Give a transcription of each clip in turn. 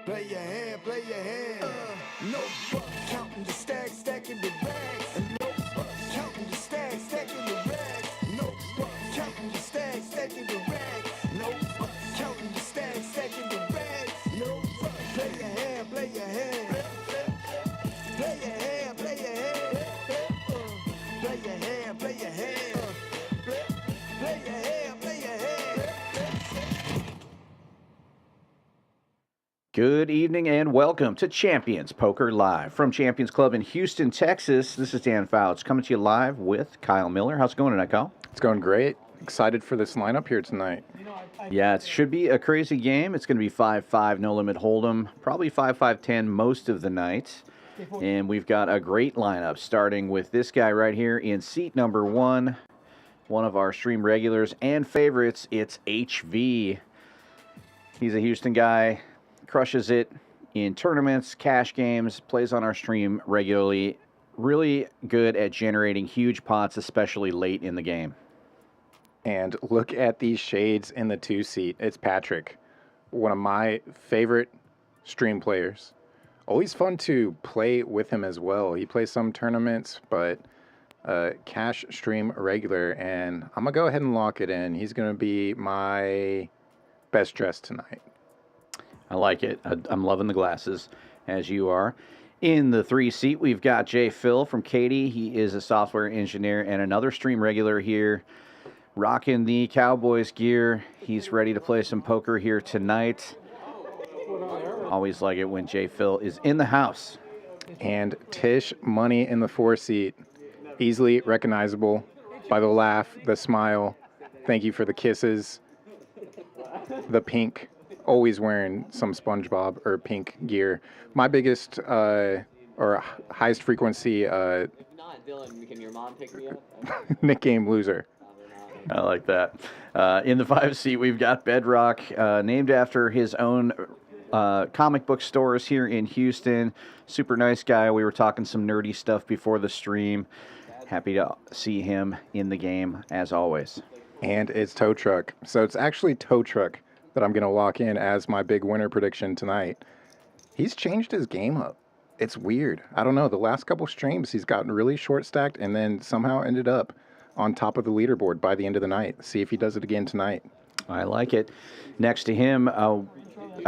Play your hand, play your hand. No fuck, counting the stacks, stacking the rags. No fuck, counting the stacks, stacking the rags. No fuck, counting the stacks, stacking the rags. No fuck, counting the stacks, stacking the rags. No fuck, play your hand, play your hand. Play your hand, play your hand. Play your hand, play your hand. Play your hand, play your hand. Good evening and welcome to Champions Poker Live from Champions Club in Houston, Texas. This is Dan Fouts coming to you live with Kyle Miller. How's it going tonight, Kyle? It's going great. Excited for this lineup here tonight. Yeah, it should be a crazy game. It's going to be 5-5, no limit hold'em, probably 5-5-10 most of the night. And we've got a great lineup starting with this guy right here in seat number one of our stream regulars and favorites. It's HV. He's a Houston guy. Crushes it in tournaments, cash games, plays on our stream regularly. Really good at generating huge pots, especially late in the game. And look at these shades in the 2 seat. It's Patrick, one of my favorite stream players. Always fun to play with him as well. He plays some tournaments, but cash stream regular. And I'm going to go ahead and lock it in. He's going to be my best dressed tonight. I like it. I'm loving the glasses, as you are. In the 3 seat, we've got Jay Phil from Katy. He is a software engineer and another stream regular here, rocking the Cowboys gear. He's ready to play some poker here tonight. Always like it when Jay Phil is in the house. And Tisch Money in the 4 seat. Easily recognizable by the laugh, the smile. Thank you for the kisses. The pink. Always wearing some SpongeBob or pink gear. My biggest or highest frequency Not Dylan, can your mom pick me up? Nick Game loser. I like that. In the 5 seat, we've got Bedrock, named after his own comic book stores here in Houston. Super nice guy. We were talking some nerdy stuff before the stream. Happy to see him in the game, as always. And it's Tow Truck. So it's actually Tow Truck that I'm going to lock in as my big winner prediction tonight. He's changed his game up. It's weird. I don't know. The last couple streams, he's gotten really short stacked and then somehow ended up on top of the leaderboard by the end of the night. See if he does it again tonight. I like it. Next to him, a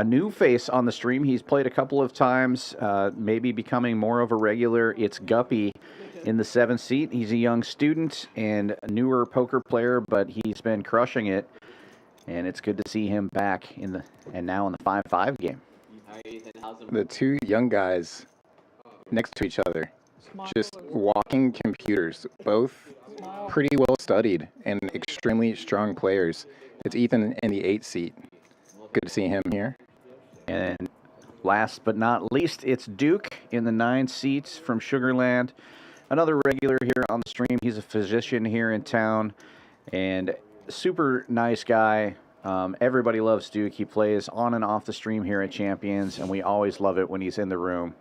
new face on the stream. He's played a couple of times, maybe becoming more of a regular. It's Guppy in the 7th seat. He's a young student and a newer poker player, but he's been crushing it. And it's good to see him back now in the 5-5 game. The 2 young guys next to each other, just walking computers, both pretty well studied and extremely strong players. It's Ethan in the 8th seat. Good to see him here. And last but not least, it's Duke in the 9 seats from Sugarland. Another regular here on the stream. He's a physician here in town and super nice guy. Everybody loves Duke. He plays on and off the stream here at Champions, and we always love it when he's in the room.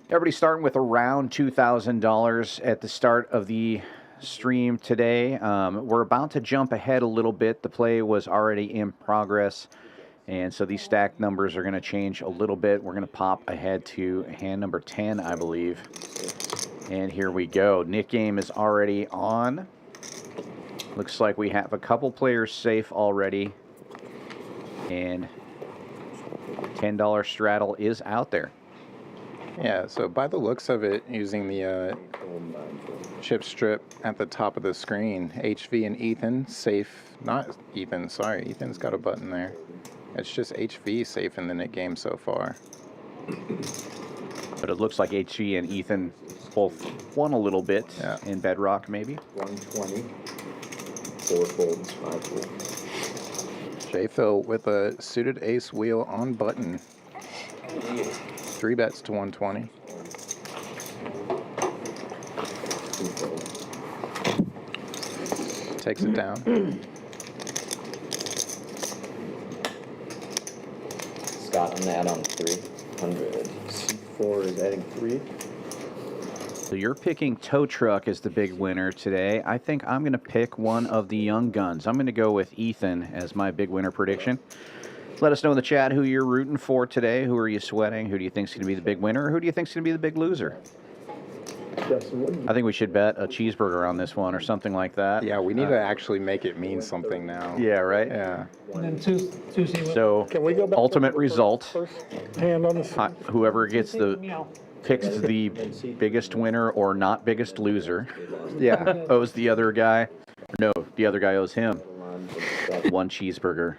Everybody's starting with around $2,000 at the start of the stream today. We're about to jump ahead a little bit. The play was already in progress, and so these stack numbers are going to change a little bit. We're going to pop ahead to hand number 10, I believe. And here we go. Nick Game is already on. Looks like we have a couple players safe already. And $10 straddle is out there. Yeah, so by the looks of it, using the chip strip at the top of the screen, HV and Ethan safe. Not Ethan, sorry. Ethan's got a button there. It's just HV safe in the Nick Game so far. But it looks like HV and Ethan both won a little bit in Bedrock, maybe. 120. 4 folds, 5 folds. J-Phil with a suited ace wheel on button. 3 bets to 120. 2 folds. Takes it down. Scott, I'm gonna add on 300. C4 is adding 3. So you're picking Tow Truck as the big winner today. I think I'm going to pick one of the young guns. I'm going to go with Ethan as my big winner prediction. Let us know in the chat who you're rooting for today. Who are you sweating? Who do you think is going to be the big winner? Or who do you think is going to be the big loser? I think we should bet a cheeseburger on this one or something like that. Yeah, we need to actually make it mean something now. Yeah, right? Yeah. And then two C. So, Can we go back ultimate to the result, first hand on this? whoever gets picks the biggest winner or not biggest loser Yeah. owes the other guy. No, the other guy owes him one cheeseburger.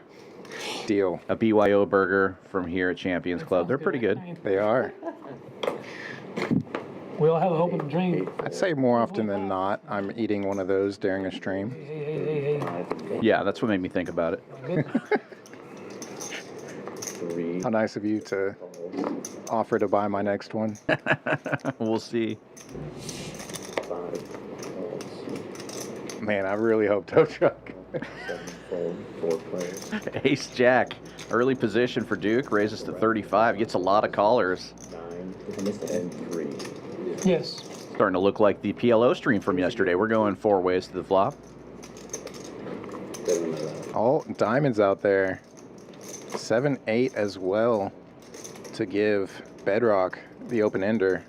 Deal. A BYO burger from here at Champions Club. They're pretty good. They are. We all have a hope and a dream. I'd say more often than not, I'm eating one of those during a stream. Hey. Yeah, that's what made me think about it. How nice of you to offer to buy my next one. We'll see. Man, I really hope tow truck. Ace Jack, early position for Duke, raises to 35, gets a lot of callers. Yes. Starting to look like the PLO stream from yesterday. We're going 4 ways to the flop. All diamonds out there. 7-8 as well to give Bedrock the open ender.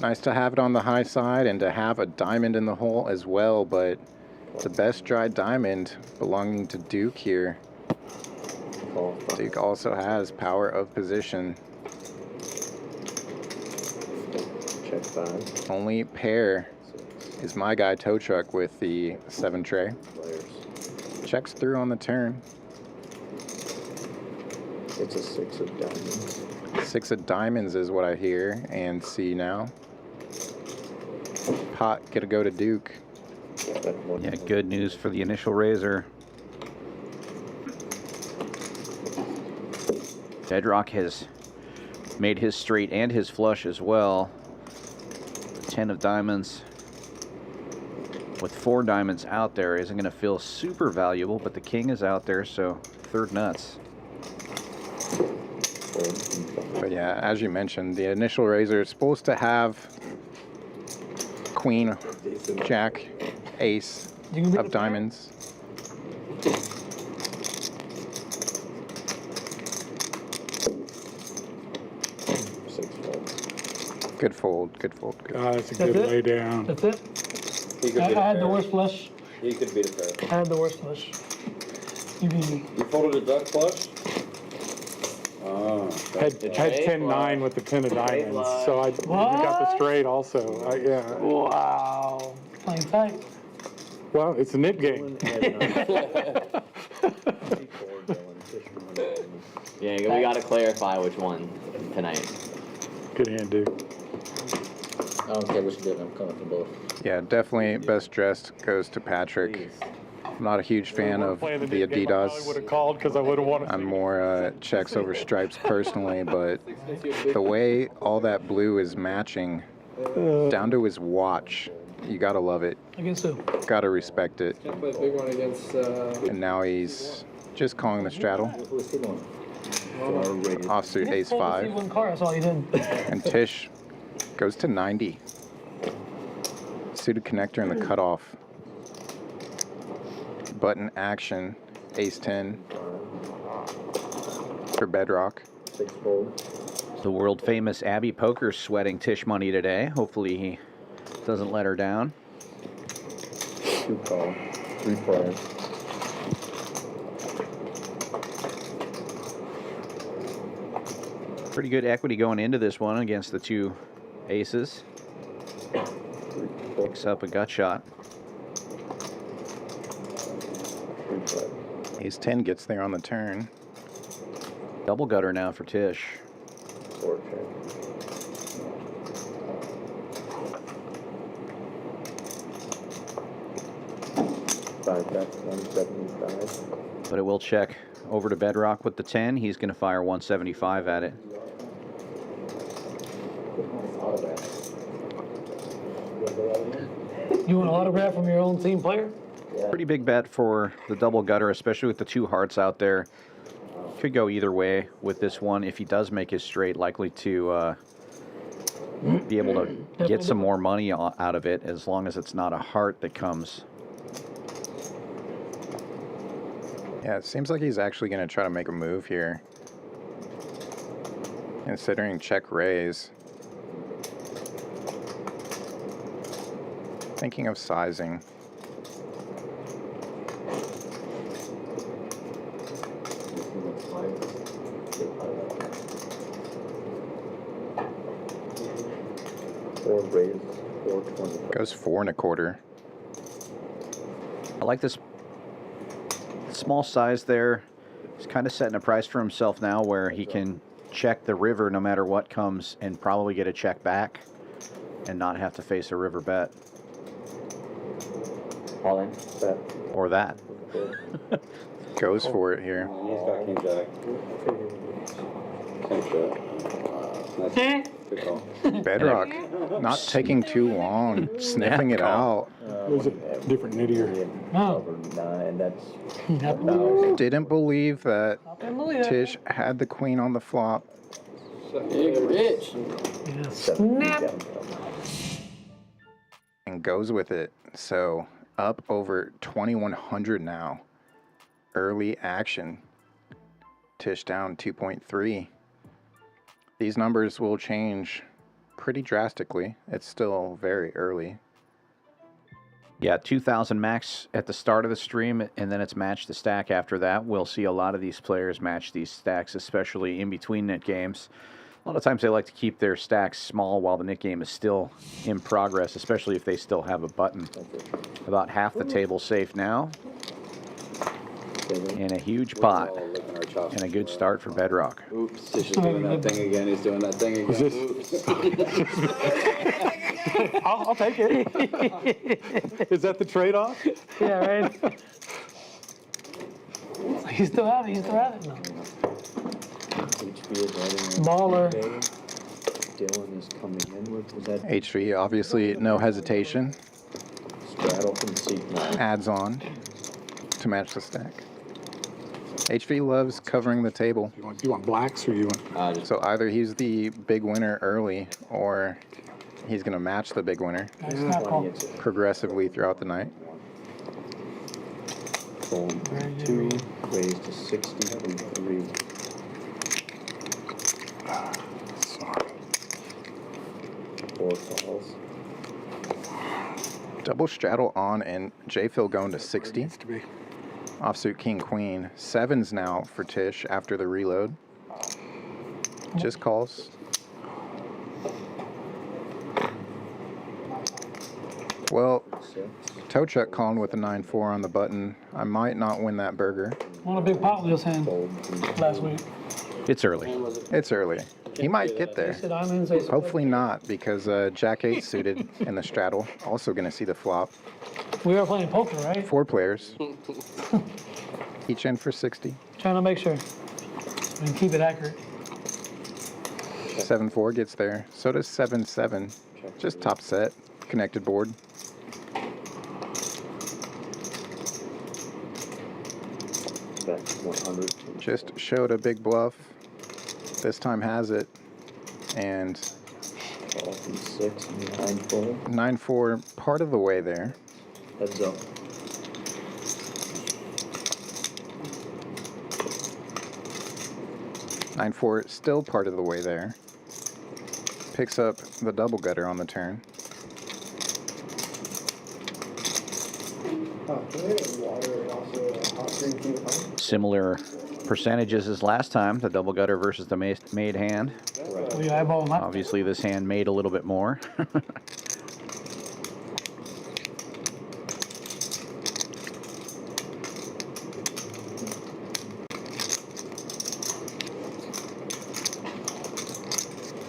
Nice to have it on the high side and to have a diamond in the hole as well, but the best dry diamond belonging to Duke here. Duke also has power of position. Check 5. Only pair is my guy tow truck with the 7 tray. Checks through on the turn. It's a 6 of diamonds. 6 of diamonds is what I hear and see now. Pot gonna go to Duke. Yeah, good news for the initial raiser. Bedrock has made his straight and his flush as well. 10 of diamonds. With 4 diamonds out there, isn't going to feel super valuable, but the king is out there, so third nuts. But yeah, as you mentioned, the initial raiser is supposed to have queen, jack, ace of diamonds. Good fold, good fold. Good. That's a good lay down. That's it. He could I beat a had the pair. worst flush. He could beat a pair. I had the worst flush. You beat me. You folded a duck flush? Oh. Had 10-9 with the 10 of diamonds, so I got the straight also. Yeah. Wow. Playing tight. Well, it's a nip game. Yeah, we gotta clarify which one tonight. Good hand, dude. I don't care which bit, I'm coming for both. Yeah, definitely best dressed goes to Patrick. I'm not a huge fan of the Adidas. Would have called because I would have wanted. I'm more checks over stripes personally, but the way all that blue is matching down to his watch, you gotta love it. Against who? Gotta respect it. Can't play a big one against. And now he's just calling the straddle. Who's he going? Offsuit ace 5. One car, that's all you did. And Tisch goes to 90. Suited connector in the cutoff. Button action, ace 10 for Bedrock. 6 fold. The world famous Abby Poker sweating Tisch money today. Hopefully he doesn't let her down. 2 call. 3 play. Pretty good equity going into this one against the 2 aces. Picks up a gut shot. 3 play. Ace 10 gets there on the turn. Double gutter now for Tisch. 4 check. 5 back, 175. But it will check over to Bedrock with the 10. He's going to fire 175 at it. You want an autograph from your own team player? Pretty big bet for the double gutter, especially with the 2 hearts out there. Could go either way with this one. If he does make his straight, likely to be able to get some more money out of it, as long as it's not a heart that comes. Yeah, it seems like he's actually going to try to make a move here. Considering check raise. Thinking of sizing. Four raised, 420. Goes 4 1/4. I like this small size there. He's kind of setting a price for himself now where he can check the river no matter what comes and probably get a check back and not have to face a river bet. All in. Bet. Or that. Goes for it here. He's got king jack. King jack. Nice. Good call. Bedrock, not taking too long, sniffing it out. It was a different nittier. No. 9, that's Didn't believe that I didn't believe that. Tisch had the queen on the flop. Big rich. Yeah, snap. And goes with it. So up over 2,100 now. Early action. Tisch down 2.3. These numbers will change pretty drastically. It's still very early. Yeah, 2,000 max at the start of the stream, and then it's match the stack after that. We'll see a lot of these players match these stacks, especially in between net games. A lot of times they like to keep their stacks small while the net game is still in progress, especially if they still have a button. About half the table safe now. And a huge pot. And a good start for Bedrock. Oops, Tisch is doing that thing again. He's doing that thing again. Was this- Oops. I'll take it. Is that the trade-off? Yeah, right. He's still at it. He's still at it. No. HB is writing. Baller. Dylan is coming in with, is that HV, obviously, no hesitation. straddle from seat 9? Adds on to match the stack. HV loves covering the table. You want blacks or you want? Just So either he's the big winner early or he's going to match the big winner Nice snap call. progressively throughout the night. Fold 2, raise to 60 from 3. Sorry. 4 calls. Double straddle on and J-Phil going to 60. Needs to be. Offsuit king queen. 7s now for Tisch after the reload. Just calls. Well, 6. toe check calling with a 9-4 on the button. I might not win that burger. Won a big pot with his hand Fold from last week. It's early. It's early. He might get there. He said diamonds. Ace of Hopefully not, because Jack 8 suited in the straddle. Also going to see the flop. clubs. We are playing poker, right? 4 players. Each in for 60. Trying to make sure. And keep it accurate. 7-4 gets there. So does 7-7. Just top set. Connected board. Bet 100. Just showed a big bluff. This time has it. And Call from 6, 9 fold. 9-4 part of the way there. Heads up. Nine four still part of the way there. Picks up the double gutter on the turn. Similar percentages as last time, the double gutter versus the made hand. We eyeball that. Obviously, this hand made a little bit more.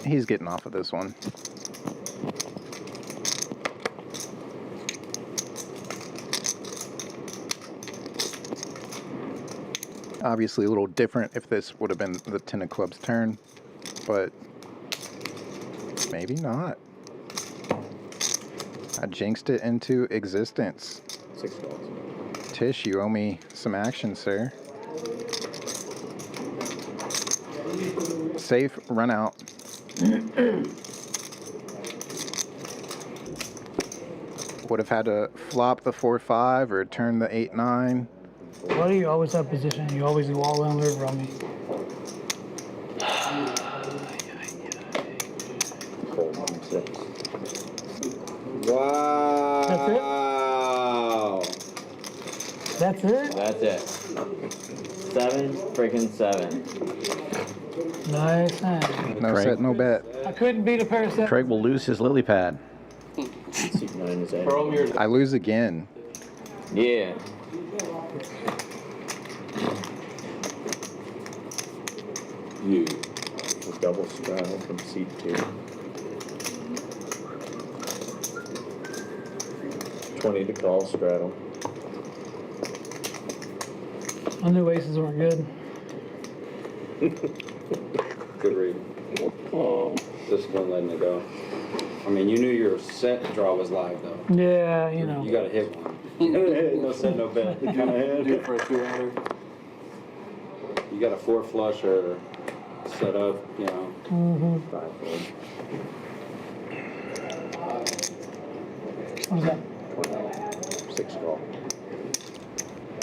He's getting off of this one. Obviously a little different if this would have been the 10 of clubs turn, but maybe not. I jinxed it into existence. 6 calls. Tisch, you owe me some action, sir. Safe run out. Would have had to flop the 4-5 or turn the 8-9. Why do you always have position? You always go all in river on me. Fold on 6. Wow. That's it? That's it. 7 freaking 7. Nice hand. No Craig. set, no bet. I couldn't beat a pair of sets. Craig will lose his lily pad. Seat 9 is 8. I lose again. Yeah. You. A double straddle from seat 2. 20 to call straddle. I knew aces weren't good. Good read. Just one letting it go. I mean, you knew your set draw was live, though. Yeah, you know. You got to hit one. No set, no bet. You kind of do it for a 2-outer. You got a 4 flush or set up, you know. 5 fold. What was that? 6 call.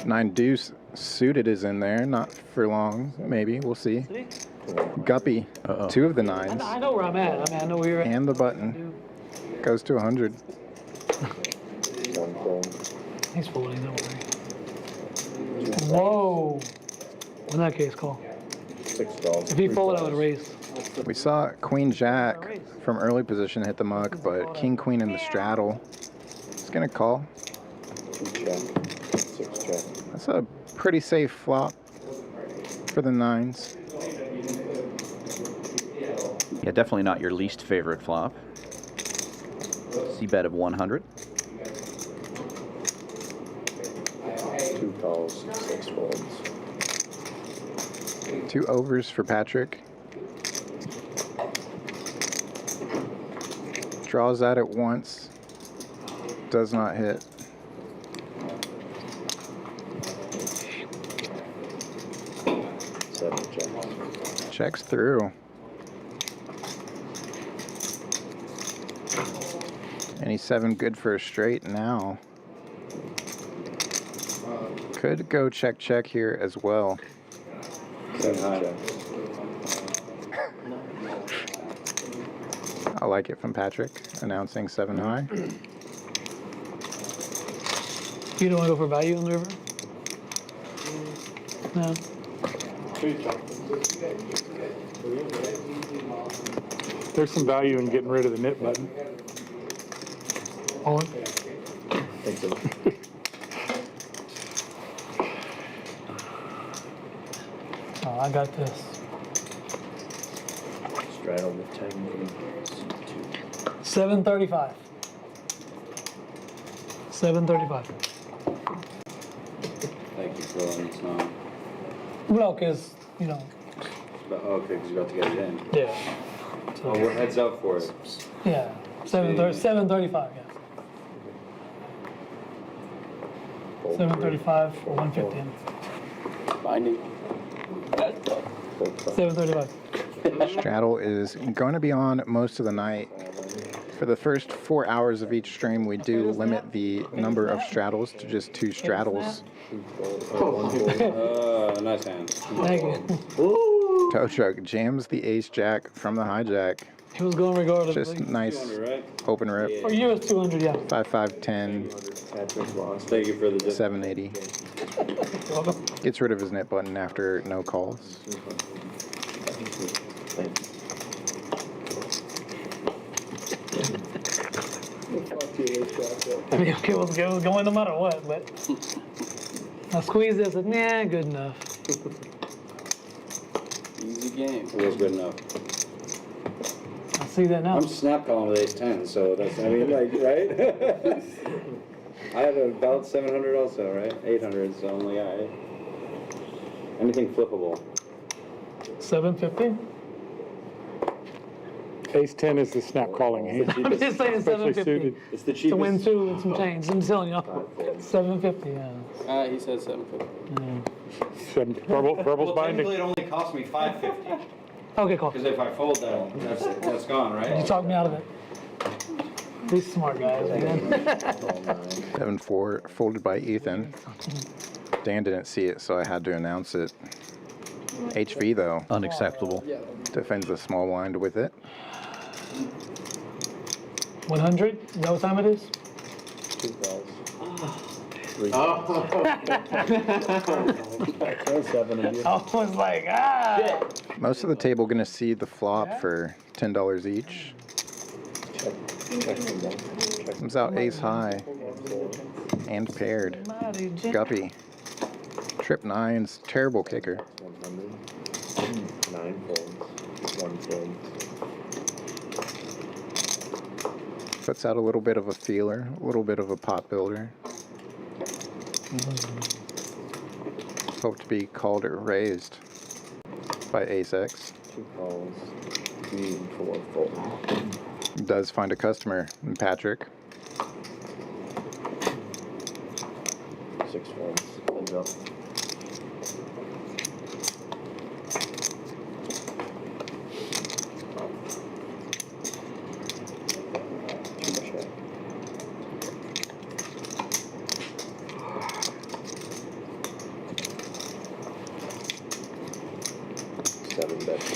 9 deuce suited is in there. Not for long, maybe. We'll see. Guppy, 2 of the 9s. I know where I'm at. I mean, I know where you're at. And the button goes to 100. 1 fold. He's folding, don't worry. Whoa. In that case, call. 6 calls. If he folded, I would raise. We saw Queen Jack from early position hit the muck, but King Queen in the straddle. It's gonna call. 2 check. 6 check. That's a pretty safe flop for the 9s. Yeah, definitely not your least favorite flop. C-bet of 100. 2 calls. 6 folds. 2 overs for Patrick. Draws at it once. Does not hit. Checks through. Any 7 good for a straight now. Could go check check here as well. 7 check. I like it from Patrick announcing 7 high. You don't want to go for value on the river? No. There's some value in getting rid of the knit button. On. Think so. Oh, I got this. Straddle with 10 from seat 2. 735. 735. Thank you for letting us know. Well, because, you know, But, okay, because you're about to get it in. yeah. Oh, we're heads up for it. Yeah. 735, yeah. 735 for 150. Binding. 735. Straddle is going to be on most of the night. For the first 4 hours of each stream, we do limit the number of straddles to just 2 straddles. Nice hand. Thank you. Tow truck jams the ace jack from the hijack. He was going regardless. Just nice 200, right? open rip. For you, it's 200, yeah. 5, 5, 10, Patrick lost. Thank you for the 780. You're welcome. Gets rid of his net button after no calls. Thank you. I mean, okay, it was going no matter what, but I squeezed it, I said, nah, good enough. Easy game. It was good enough. I see that now. I'm snap calling with ace 10, so that's, I mean, like, right? I had about 700 also, right? 800, so I'm like, all right. Anything flippable. 750? Ace 10 is the snap calling hand. I'm just saying Especially 750. suited. It's the To win cheapest. 2 and some change. I'm telling you. 750, yeah. He says 750. Verbals binding. Technically, it only cost me 550. Okay, cool. Because if I fold that, that's gone, right? You talked me out of it. These smart guys, man. 7-4 folded by Ethan. Dan didn't see it, so I had to announce it. HV, though, Unacceptable. defends the small blind with it. 100? Is that what time it is? 2 calls. 3 7 of you. I was like, ah. Most of the table going to see the flop for $10 each. Comes out ace high and paired. Guppy. Trip nines, terrible kicker. 100. 9 folds. 1 fold. Puts out a little bit of a feeler, a little bit of a pot builder. Hope to be called or raised by ace X. 2 calls. 3 and 4 folds. Does find a customer in Patrick. 6 folds. Heads up. Check. 7 bets.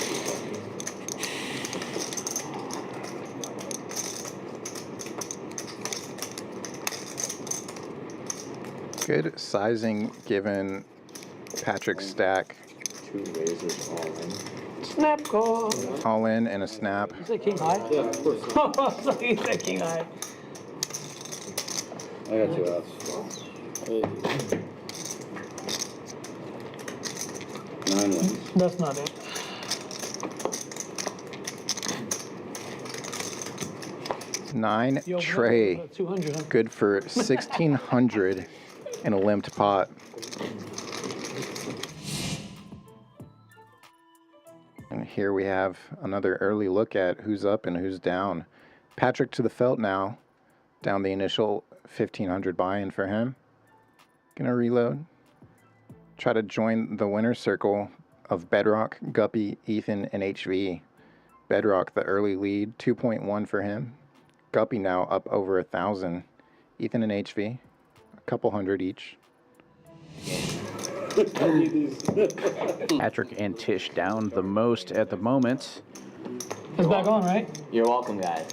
Good sizing given Patrick's stack. 2 raises all in. Snap call. All in and a snap. You said king high? Yeah, of course. So you said king high. I got 2 outs. 9 wins. That's not it. Nine Yo, tray. 200. Huh? Good for 1,600 in a limped pot. And here we have another early look at who's up and who's down. Patrick to the felt now. Down the initial 1,500 buy-in for him. Gonna reload. Try to join the winner's circle of Bedrock, Guppy, Ethan, and HV. Bedrock, the early lead, 2.1 for him. Guppy now up over 1,000. Ethan and HV, a couple hundred each. Patrick and Tisch down the most at the moment. It's back on, right? You're welcome, guys.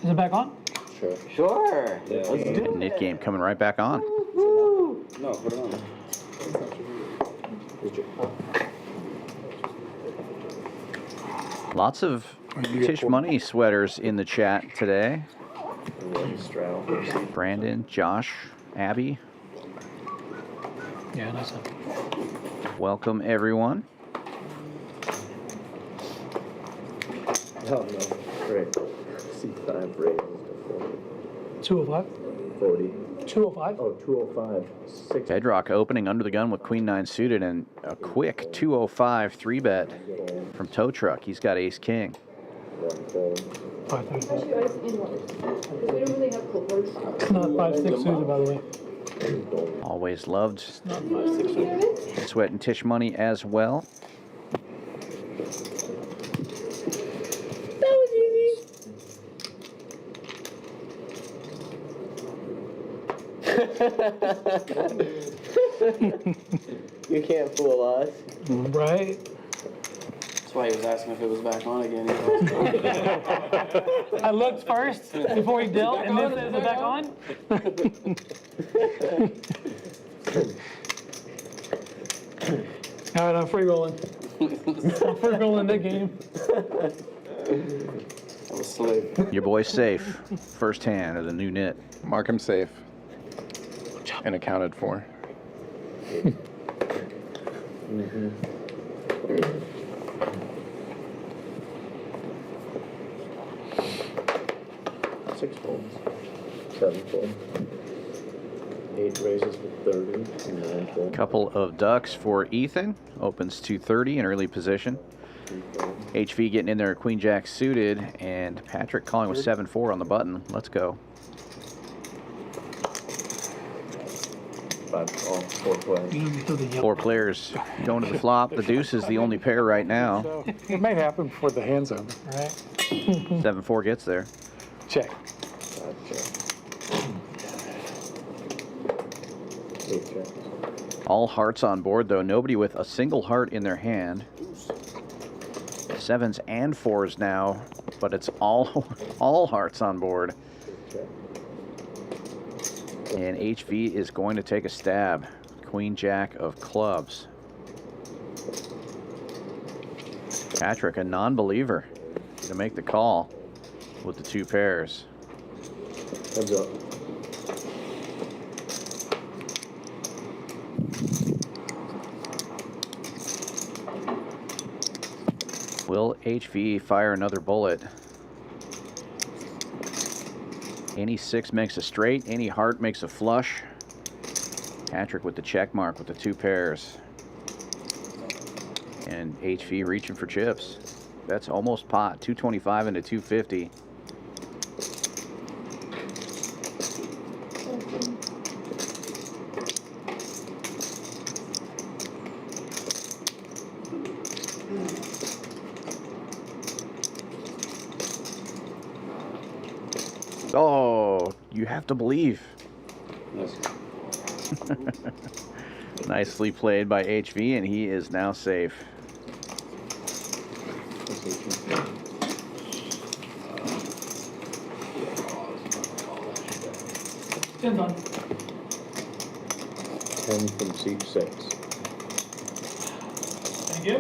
Is it back on? Sure. Sure. Yeah. Let's do it. Knit game coming right back on. No, put it on. Lots of Tisch Money sweaters in the chat today. Brandon, Josh, Abby, Yeah, nice one. welcome everyone. Oh, no. Great. C5 raises to 205? 40. 205? Oh, 205. 6. Bedrock opening under the gun with Queen 9 suited and a quick 205 3-bet from Tow Truck. He's got Ace King. 1 fold. 535. It's not 5-6 suited, by the way. Always loved Not 5-6 suited. Sweat and Tisch Money as well. You can't fool us. Right? That's why he was asking if it was back on again. I looked first before he dealt, and then said, is it back on? All right, I'm free rolling. I'm free rolling that game. That was slick. Your boy's safe. First hand of the new knit. Mark him safe and accounted for. Mm-hmm. 6 folds. 7 folds. 8 raises with 30. 9 folds. Couple of ducks for Ethan. Opens 230 in early position. 3 folds. HV getting in there, Queen Jack suited, and Patrick calling with 7-4 on the button. Let's go. 5. Oh, 4 plays. 4 players going to the flop. The deuce is the only pair right now. So it may happen before the hand's over. Right? 7-4 gets there. Check. 5 check. All hearts on board, though. Nobody with a single heart in their hand. 7s and 4s now, but it's all hearts on board. And HV is going to take a stab. Queen Jack of clubs. Patrick, a non-believer, to make the call with the 2 pairs. Heads up. Will HV fire another bullet? Any 6 makes a straight, any heart makes a flush. Patrick with the check mark with the 2 pairs. And HV reaching for chips. That's almost pot. 225 into 250. Oh, you have to believe. Nice. Nicely played by HV, and he is now safe. Ten on. 10 from seat 6. Thank you.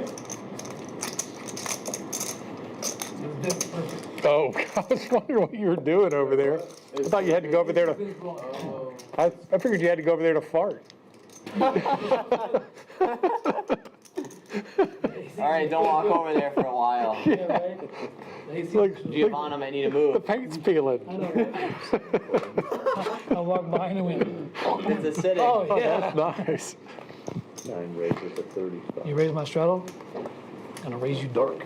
Perfect. Oh, I was wondering what you were doing over there. I thought you had to go over there to. I figured you had to go over there to fart. All right, don't walk over there for a while. Yeah, right? Giovanna might need to The move. paint's peeling. I know, right? I walked behind and went, It's a sitting. oh, yeah. Nice. 9 raises to 35. You raise my straddle, and I'll raise you dark.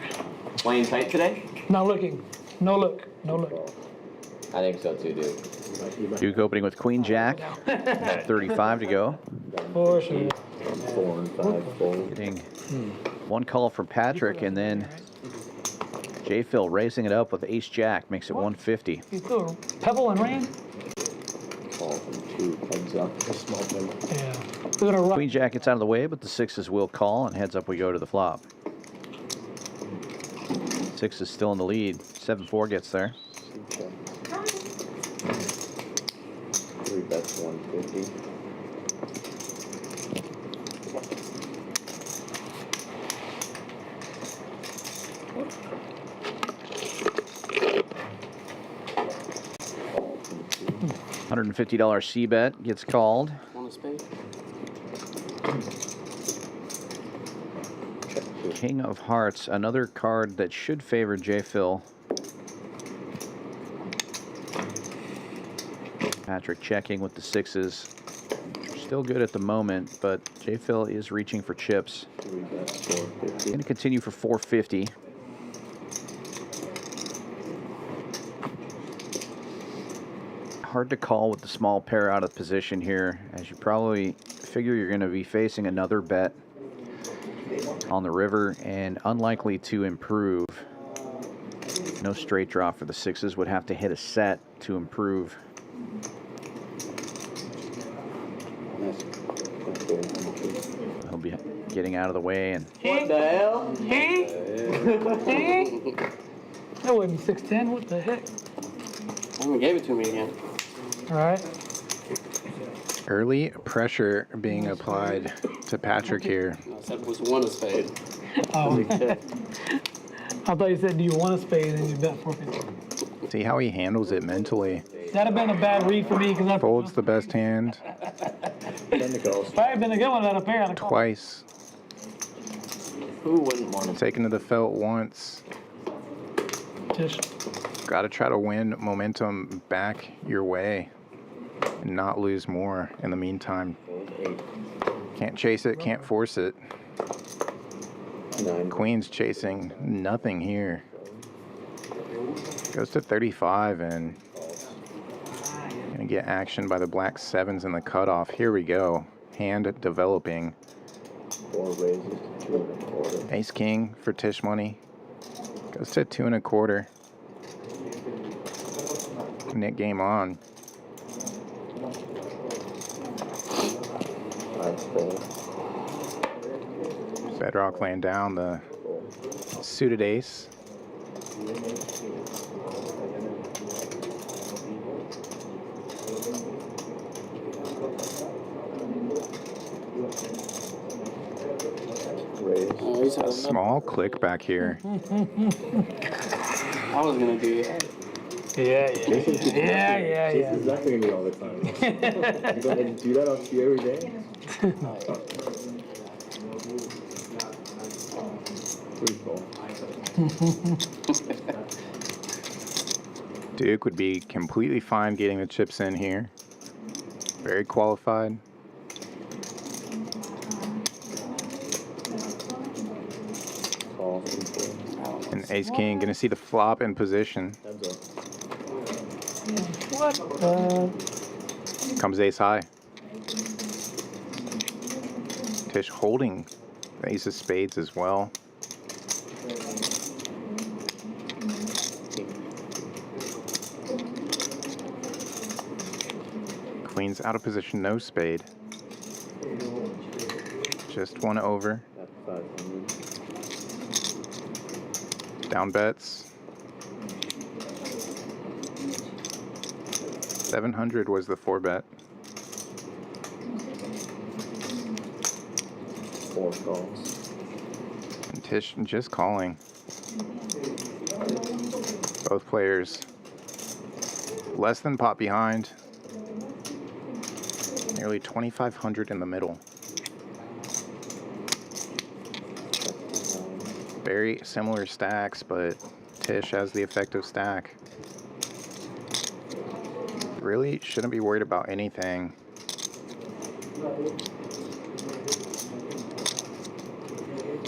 Playing tight today? Not looking. No look. No look. I think so too, dude. Duke opening with Queen Jack. 35 to go. For sure. 4 and 5 fold. Getting one call from Patrick, and then J. Phil raising it up with Ace Jack. Makes it 150. You threw a pebble and ran? Call from 2. Heads up. A small pin. Yeah. We're gonna run. Queen Jack gets out of the way, but the 6s will call, and heads up we go to the flop. 6 is still in the lead. 7-4 gets there. 3 bets 150. $150 C bet gets called. Want a spade? King of Hearts, another card that should favor J. Phil. Patrick checking with the 6s. Still good at the moment, but J. Phil is reaching for chips. 3 bets 450. Going to continue for 450. Hard to call with the small pair out of position here, as you probably figure you're going to be facing another bet on the river and unlikely to improve. No straight draw for the 6s. Would have to hit a set to improve. Nice. He'll be getting out of the way, and What the hell? That wasn't 610. What the heck? Someone gave it to me again. All right. Early pressure being applied to Patrick here. I said it was one a spade. Oh. I thought you said, do you want a spade? And you bet 450. See how he handles it mentally. That'd have been a bad read for me because I Folds the best hand Then the calls. If I had been a good one, I'd have pair. I'd have called. twice. Who wouldn't want to? Taken to the felt once. Tisch. Got to try to win momentum back your way and not lose more in the meantime. Fold 8. Can't chase it, can't force it. 9. Queen's chasing nothing here. Goes to 35 and gonna get action by the black 7s in the cutoff. Here we go. Hand developing. 4 raises to 2 1/4. Ace King for Tisch money. Goes to 2 1/4. Net game on. 5 fold. Bedrock laying down the suited ace. Raise. Oh, he's had enough. Small click back here. I was gonna do that. Yeah. Jason's not doing it all the time. You gonna do that on you every day? 3 fold. Duke would be completely fine getting the chips in here. Very qualified. Call. 3 fold. And ace king gonna see the flop in position. Heads up. What? Comes ace high. Tisch holding the ace of spades as well. Queen's out of position, no spade. Just one over. At 500. Down bets. 700 was the 4-bet. 4 calls. And Tisch just calling. Both players less than pot behind. Nearly 2,500 in the middle. Very similar stacks, but Tisch has the effective stack. Really shouldn't be worried about anything.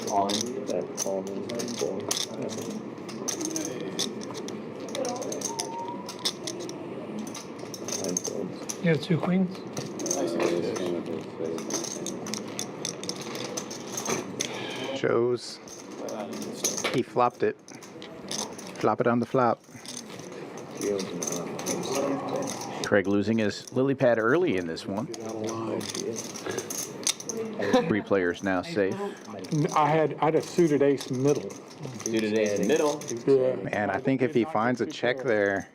Calling. That call in 4. You have 2 queens? Shows he flopped it. Flop it on the flop. Craig losing his lily pad early in this one. 3 players now safe. I had a suited ace middle. Suited ace middle. Yeah. And I think if he finds a check there,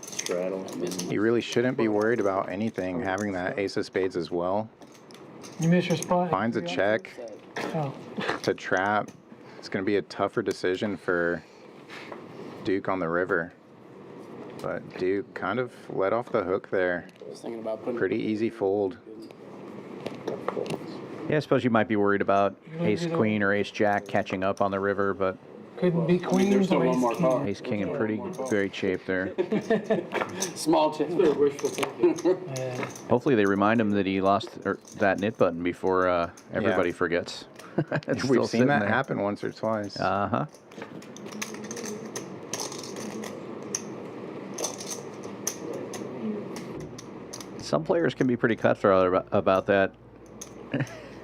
Straddle. he really shouldn't be worried about anything, having that ace of spades as well. You miss your spot? Finds a check Oh. to trap. It's going to be a tougher decision for Duke on the river. But Duke kind of let off the hook there. I was thinking about putting Pretty easy fold. Yeah, I suppose you might be worried about ace queen or ace jack catching up on the river, but Couldn't be there's queens still or one more ace king. card. ace king in pretty great shape there. Small chip. Yeah. Hopefully they remind him that he lost that knit button before everybody forgets. It's still We've seen sitting that there. happen once or twice. Uh-huh. Some players can be pretty cutthroat about that.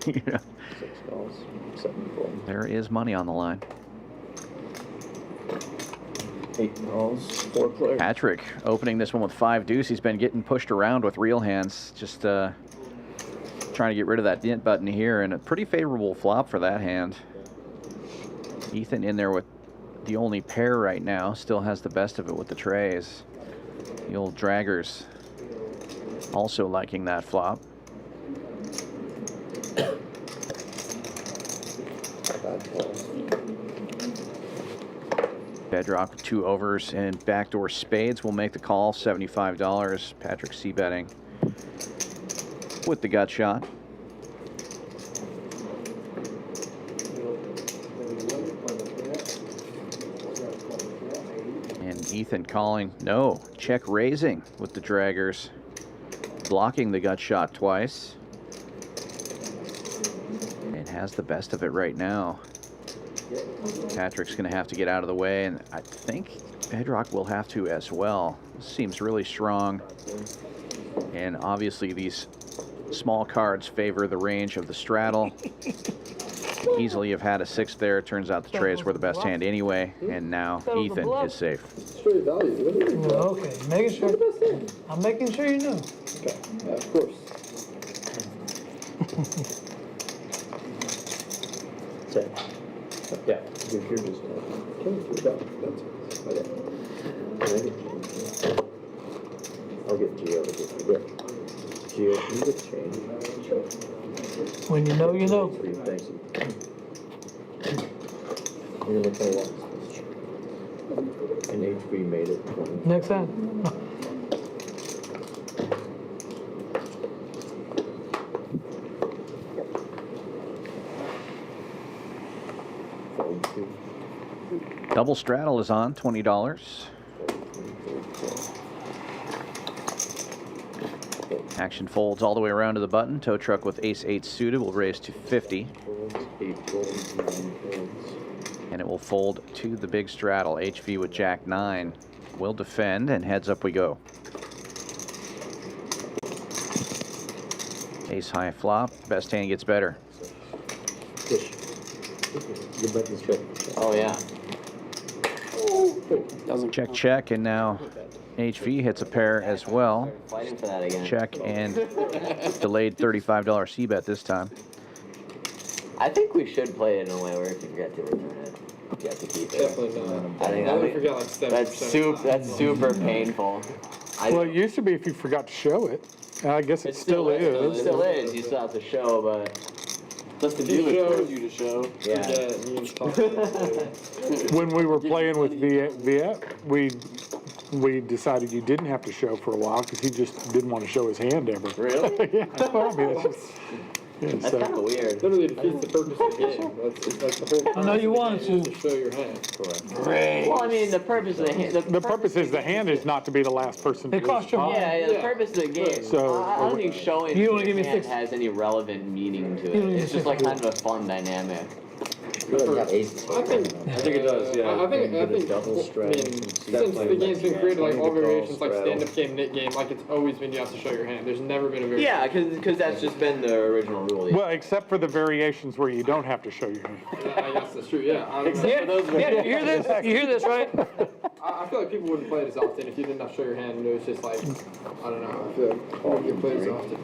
You know, 6 calls. 7 fold. there is money on the line. 8 calls. 4 players. Patrick opening this one with 5 deuce. He's been getting pushed around with real hands, just trying to get rid of that knit button here, and a pretty favorable flop for that hand. Ethan in there with the only pair right now, still has the best of it with the trays. The old draggers also liking that flop. 5 calls. Bedrock with 2 overs and backdoor spades will make the call. $75. Patrick C betting with the gut shot. And Ethan calling no. Check raising with the draggers. Blocking the gut shot twice. And has the best of it right now. Patrick's going to have to get out of the way, and I think Bedrock will have to as well. This seems really strong. And obviously these small cards favor the range of the straddle. Easily have had a 6 there. Turns out the trays were the best hand anyway, and now Ethan is safe. Straight value. Okay, making sure. I'm making sure you know. Okay. Yeah, of course. Check. Yeah, you're just okay. I'll get Gio to get you. Gio, can you get change? When you know, you know. Thank you. You're gonna play what? And HB made it 20. Next time. Double straddle is on, $20. Action folds all the way around to the button. Tow truck with ace-8 suited will raise to 50. And it will fold to the big straddle. HV with jack-9 will defend, and heads up we go. Ace high flop. Best hand gets better. Oh, yeah. Check, check, and now HV hits a pair as well. Fighting for that again. Check and delayed $35 C-bet this time. I think we should play it in a way where if you forget to return it, you have to keep it. Definitely not. I think forget like 7%. that's super painful. Well, it used to be if you forgot to show it. I guess it still It is. still is. You still have to show, but Plus the dealer tells you to show. yeah. When we were playing with Viet, we decided you didn't have to show for a while because he just didn't want to show his hand ever. Really? Yeah, well, I mean, it's just, yeah, That's so. kind of weird. Literally defeats the purpose of the game. That's the whole I know you wanted to show your hand. Well, I mean, the purpose of the hand. The purpose is the hand is not to be the last person. It to costs you respond. money. Yeah, the purpose of the game. So- I don't think showing You your wanna give me hand 6? has any relevant meaning to You wanna it. give It's me just like 6? kind of a fun dynamic. I think it does, yeah. I think double straddle. since the game's been created, like all variations, like stand-up game, knit game, like it's always been you have to show your hand. There's never been a variation. Yeah, because that's just been the original rule. Well, except for the variations where you don't have to show your hand. I guess that's true. Yeah. Yeah, you hear this? You hear this, right? I feel like people wouldn't play it as often if you didn't have to show your hand and it was just like, I don't know. I feel like you wouldn't get played as often.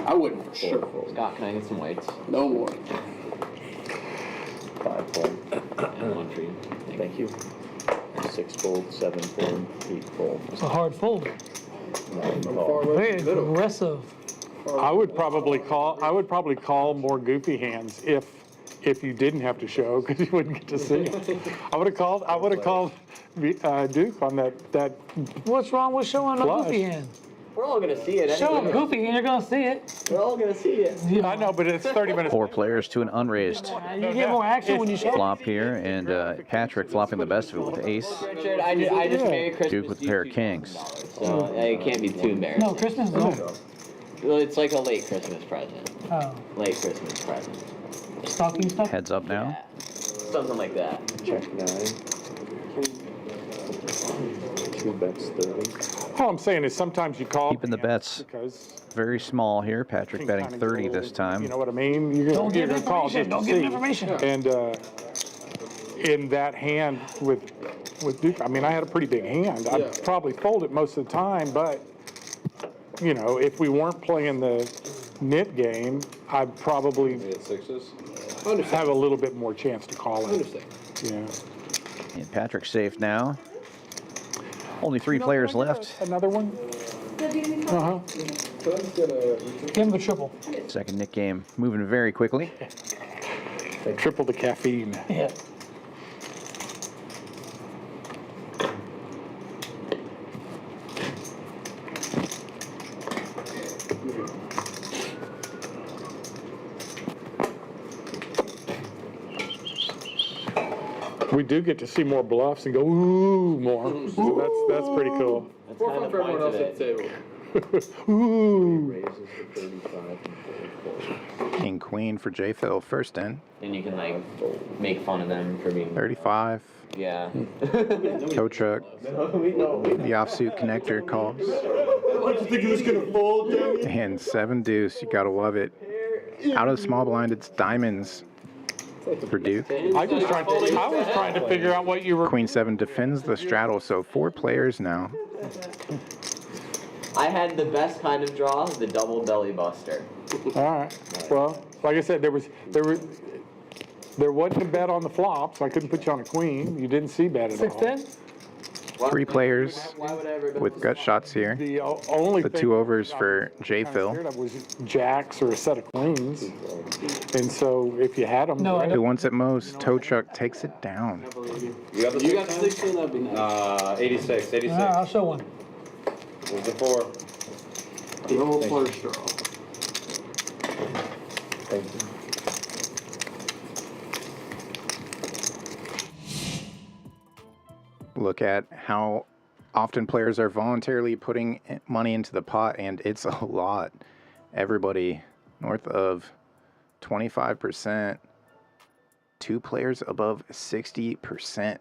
I wouldn't for sure. Scott, can I get some weights? No more. 5 fold. And one for you. Thank you. 6 fold, 7 fold, 8 fold. It's a hard fold. 9 Far call. away Very from the middle. aggressive. I would probably call more goofy hands if you didn't have to show because you wouldn't get to see it. I would have called Duke on that. What's wrong with showing a Flush. goofy hand? We're all gonna see it. Show a anyway. goofy hand, you're gonna see it. We're all gonna see it. I know, but it's 30 minutes. 4 players to an unraised You get more action when you show. flop here, and Patrick flopping the best of it with ace. Richard, I just made Christmas Duke with a pair of $2,000, kings. so it can't be too embarrassing. No, Christmas no. Well, it's like a late Christmas present. Oh, Late Christmas present. stocking stuff. Heads up now. Yeah. Something like that. Check 9. 2 bets 30. All I'm saying is sometimes you call. Keeping the bets because very small here. Patrick betting 30 this time. You know what I mean? You're Don't give gonna call information. just Don't to give see. information. And in that hand with Duke, I mean, I had a pretty big hand. I'd probably fold it most of the time, but you know, if we weren't playing the knit game, I'd probably At 6s. have a little bit more chance to call it. Yeah. And Patrick's safe now. Only 3 players left. Another one? Uh-huh. Give him a triple. Second Nick game moving very quickly. Triple the caffeine. Yeah. We do get to see more bluffs and go ooh more. So that's pretty cool. That's More kind fun of for the everyone point else of at the it. table. Ooh. Raises to 35 and 44. King Queen for J-Phil first in. And you can like make fun of them for being 35. yeah. Tow truck. The offsuit connector calls. What do you think is gonna fold, dude? And 7 deuce. You gotta love it. Out of the small blind, it's diamonds for Duke. I was trying to figure out what you were. Queen 7 defends the straddle, so 4 players now. I had the best kind of draw, the double belly buster. All right. Well, like I said, there wasn't a bet on the flop, so I couldn't put you on a queen. You didn't see bet at all. 6-10? 3 players Why would I ever bet with gut shots here. The only The thing 2 overs for J. I was Phil. scared of was jacks or a set of queens. And so if you had them, No, I Who wants it most? Toe Chuck takes it down. You got the You got 6? 16, that'd be nice. 86, 86. I'll show one. There's the 4. Double flush draw. Thank you. Look at how often players are voluntarily putting money into the pot, and it's a lot. Everybody north of 25%. 2 players above 60%.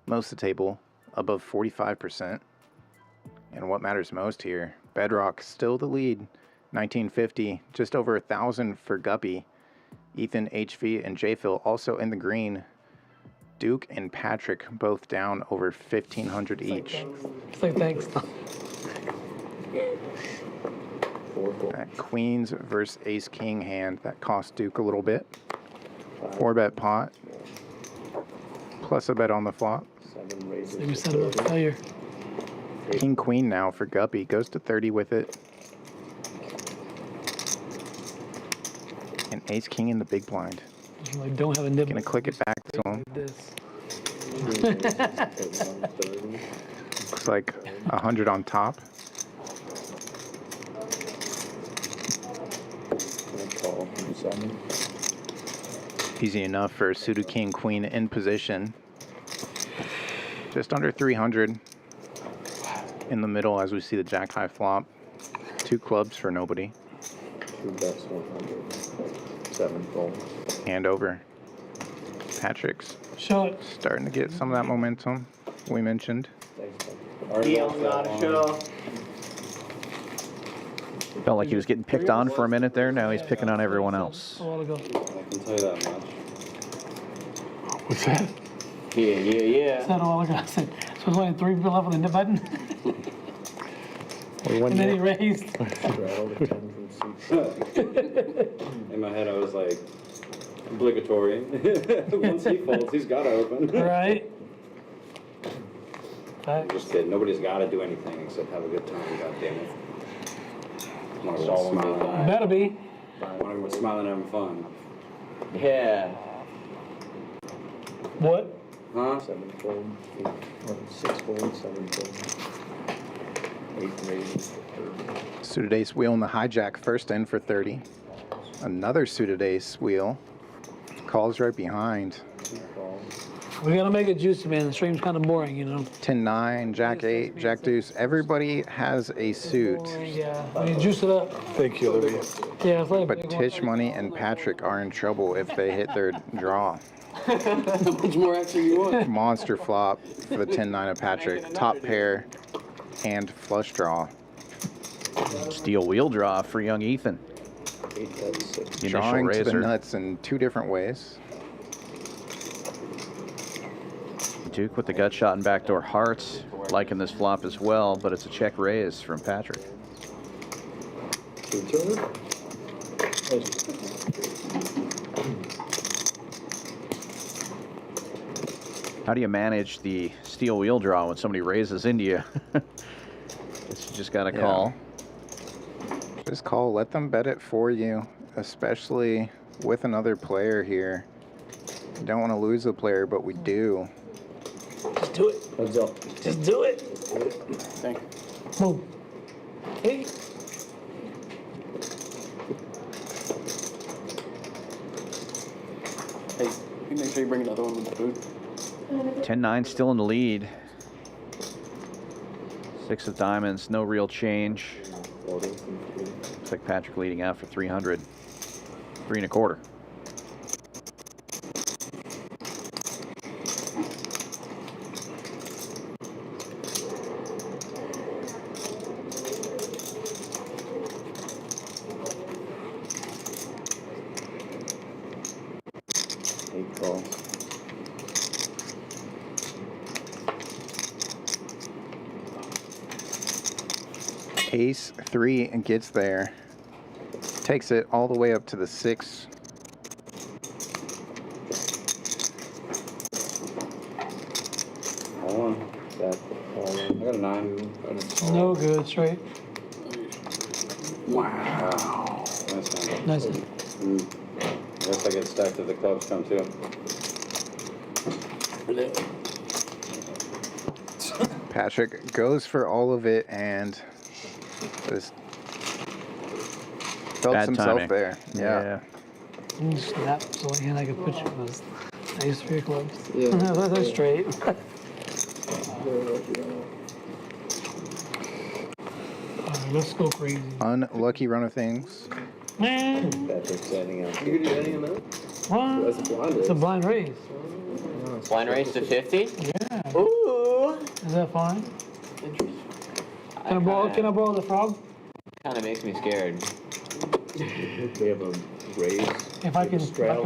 Most of the table above 45%. And what matters most here, Bedrock still the lead. 1950, just over 1,000 for Guppy. Ethan, HV, and J. Phil also in the green. Duke and Patrick both down over 1,500 each. Say thanks. That Queens versus Ace King hand that cost Duke a little bit. 4-bet pot. Plus a bet on the flop. 7 raises. Maybe set him up for failure. King Queen now for Guppy. Goes to 30 with it. And Ace King in the big blind. I don't have a nib. Gonna click it back to him. This. Looks like 100 on top. Call from 7. Easy enough for suited King Queen in position. Just under 300 in the middle as we see the Jack High flop. 2 clubs for nobody. 2 bets 100. 7 fold. Hand over. Patrick's Show it. starting to get some of that momentum we mentioned. Thanks, buddy. Dion's got a show. Felt like he was getting picked on for a minute there. Now he's picking on everyone else. A while ago. I can tell you that much. what's that? Yeah. Said a while ago. I said, so there's only 3 people left on the nib button. And then he raised. Straddle the 10 from 6. In my head, I was like, obligatory. Once he folds, he's got to open. Right. I'm just kidding. Nobody's got to do anything except have a good time. God damn it. I want everyone smiling. Better be. I want everyone smiling and having fun. Yeah. What? Huh? 7 fold. 6 fold. 7 fold. 8 raises. 30. Suited ace wheel in the hijack first in for 30. Another suited ace wheel. Calls right behind. 2 calls. We gotta make it juicy, man. The stream's kind of boring, you know. 10-9, Jack 8, Jack Deuce. Everybody has a suit. Yeah. When you juice it up. Thank you, Olivia. Yeah, it's like a But big one. Tisch Money and Patrick are in trouble if they hit their draw. How much more action you want? Monster flop for the 10-9 of Patrick. Top pair and flush draw. Steel wheel draw for young Ethan. 8 bets 6. Initial Drawing to the raiser. nuts in 2 different ways. Duke with the gut shot and backdoor hearts. Liking this flop as well, but it's a check raise from Patrick. 2 turn. How do you manage the steel wheel draw when somebody raises into you? It's just got to Yeah. call. Just call. Let them bet it for you, especially with another player here. We don't want to lose a player, but we do. Just do it. Heads up. Just do it. Thank you. Boom. Hey. Hey, you make sure you bring another one with the food. 10-9 still in the lead. 6 of diamonds, no real change. Folding from 3. Looks like Patrick leading out for 300. 3 1/4. Calls. Ace 3 and gets there. Takes it all the way up to the 6. All on. That. I got a 9. No good, straight. Wow. Nice. I guess I get stacked if the clubs come too. Patrick goes for all of it and just felt Bad himself timing. there. Yeah. Snap, so I could put you with Ace 3 clubs. Yeah. That's straight. Alright, let's go crazy. Unlucky run of things. Man, Patrick's setting up. You could do anything in that? what? That's a blind It's a blind race. Blind race to 50? Yeah. Ooh. Is that fine? Interesting. Can I borrow the frog? Kind of makes me scared. We have a raise. If I can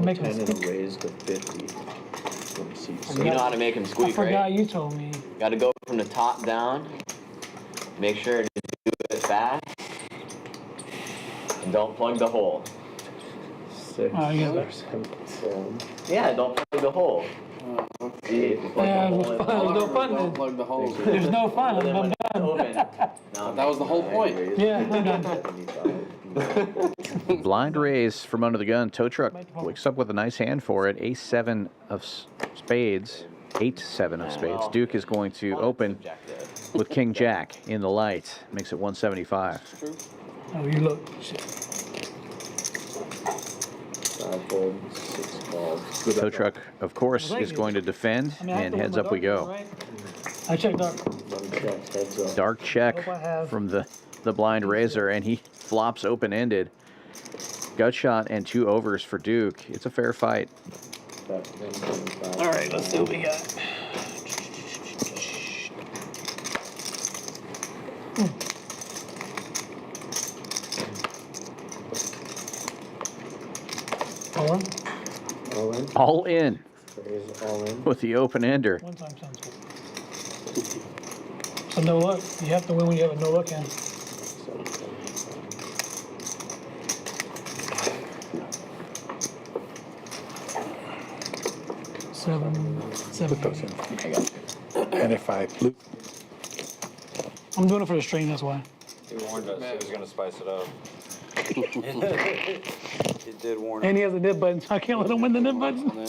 make him 10 and stick. a raise to 50 from seat You know how to make him I squeak, forgot right? you told me. Got to go from the top down. Make sure to do it fast. And don't plug the hole. 6. Oh, you got Yeah, don't plug the hole. See, if you plug Yeah, the it was hole in, fun. There's no fun Don't then. plug the hole. There's no fun. then when I'm it's done. open, no, That was the whole point. Yeah, I'm done. 75. Blind raise from under the gun. Tow truck wakes up with a nice hand for it. Ace 7 of spades. 8-7 of spades. Duke is going to open with King Jack in the light. Makes it 175. Oh, you look. 5 fold, 6 calls. Tow truck, of course, is going to defend, I mean, I have and to win heads my up we dark go. one, right? I checked dark. Check, heads up. Dark check Hope I have. from the blind raiser, and he flops open-ended. Gut shot and 2 overs for Duke. It's a fair fight. That's 175. All right, let's see what we got. All in? All in? All in Raise all in. with the open-ender. One time sounds good. So no luck. You have to win when you have a no luck hand. Seven. And if I lose, I'm doing it for the stream, that's why. He warned us he was going to spice it up. He did warn And he has a nib button, so I can't let him win the nib button.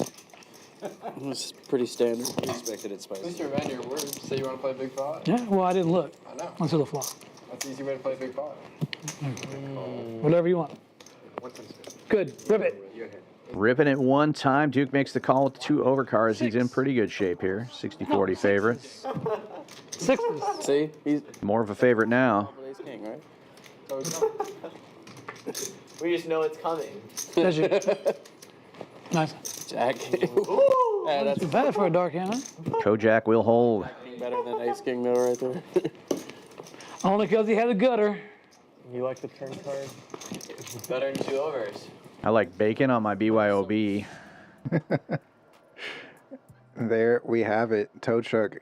It's pretty standard. I expected it At spicy. least you're a man of your word. Say you want to play big five. Yeah, well, I didn't look I know. until the flop. That's the easy way to play big five. Whatever you want. Good, rip it. Ripping it one time. Duke makes the call with 2 overcards. He's in pretty good shape here. 60-40 favorite. Sixes. See? He's More of a favorite now. ace king, right? So it's not. we just know it's coming. That's you. Nice. Jack. Yeah, that's Too bad for a dark hand, huh? Kojak will hold. better than ace king though right there. Only because he had a gutter. You like the turn card? Better than 2 overs. I like bacon on my BYOB. There we have it. Tow truck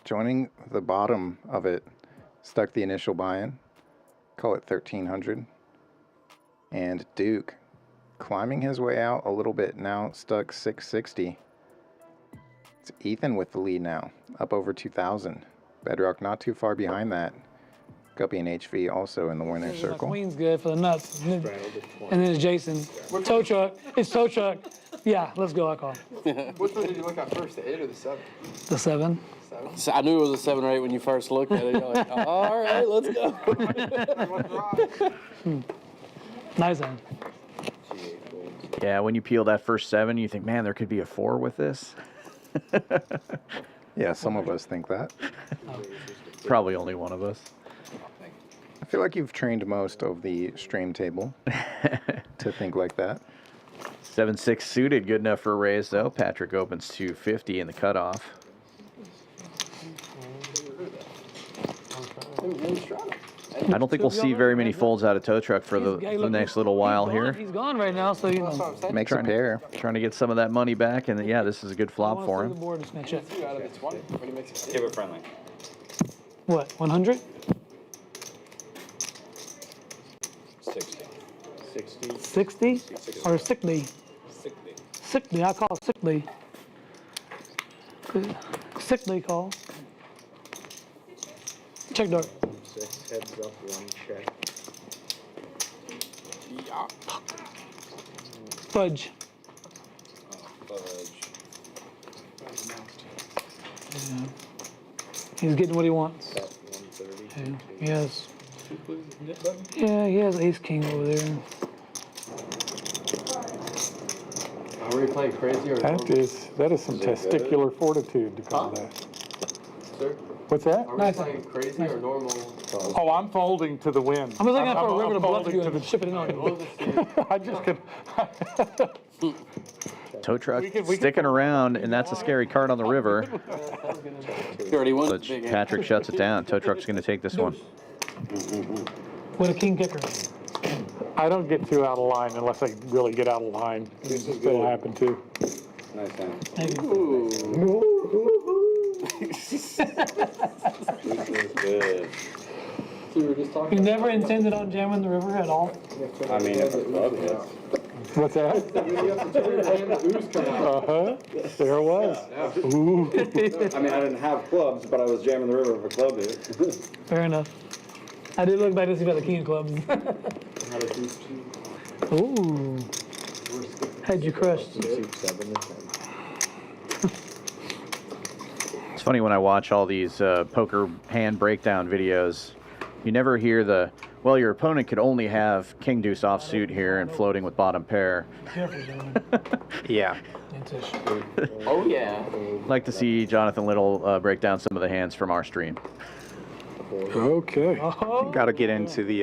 joining the bottom of it. Stuck the initial buy-in. Call it 1,300. And Duke climbing his way out a little bit. Now stuck 660. It's Ethan with the lead now. Up over 2,000. Bedrock not too far behind that. Guppy and HV also in the winner's My circle. queen's good for the nuts. And then it's Jason. Tow truck. It's tow truck. Yeah, let's go, I call. Which one did you look at first, the 8 or the 7? The 7. 7? So I knew it was a 7 or 8 when you first looked at it. You're like, all right, let's go. Nice hand. Yeah, when you peel that first 7, you think, man, there could be a 4 with this. Yeah, some of us think that. Probably only one of us. I feel like you've trained most of the stream table to think like that. 7-6 suited, good enough for a raise though. Patrick opens 250 in the cutoff. I don't think we'll see very many folds out of tow truck for the next little while here. He's gone right now, so you know. Makes a pair. Trying to get some of that money back, and yeah, this is a good flop for The him. board is gonna check. 2 out of the 20 when he makes it. Give it friendly. What, 100? 60 or 60? 60. I call 60. 60 call. Check dart. 6 heads up, 1 check. Yeah. Fudge. Fudge. Yeah. He's getting what he wants. Bet 130. Yeah. Yes. Yeah, he has ace king over there. Are we playing crazy or That is some testicular fortitude to call that. Sir? What's that? Are we Nice. playing crazy or normal? Oh, I'm folding to the wind. I'm looking for a river to bluff folding you to and the. ship it in on you. I just could. Tow truck We can- sticking around, and that's a scary card on the river. You already won. But Patrick shuts it down. Tow truck's going to take this one. With a king kicker. I don't get too out of line unless I really get out of line. It'll happen too. Nice hand. Maybe. This is good. So we were just talking. You never intended on jamming the river at all? I mean, if a club hits. What's that? You have to turn your hand, the ooze come out. There it was. Ooh. I mean, I didn't have clubs, but I was jamming the river if a club hit. Fair enough. I did look back to see about the king of clubs. Ooh. Had you crushed. Suit 7 to 10. It's funny when I watch all these poker hand breakdown videos, you never hear the, well, your opponent could only have king deuce offsuit here and floating with bottom pair. Careful, Dylan. Yeah. Oh yeah. Like to see Jonathan Little break down some of the hands from our stream. Okay. Oh, Got to get into the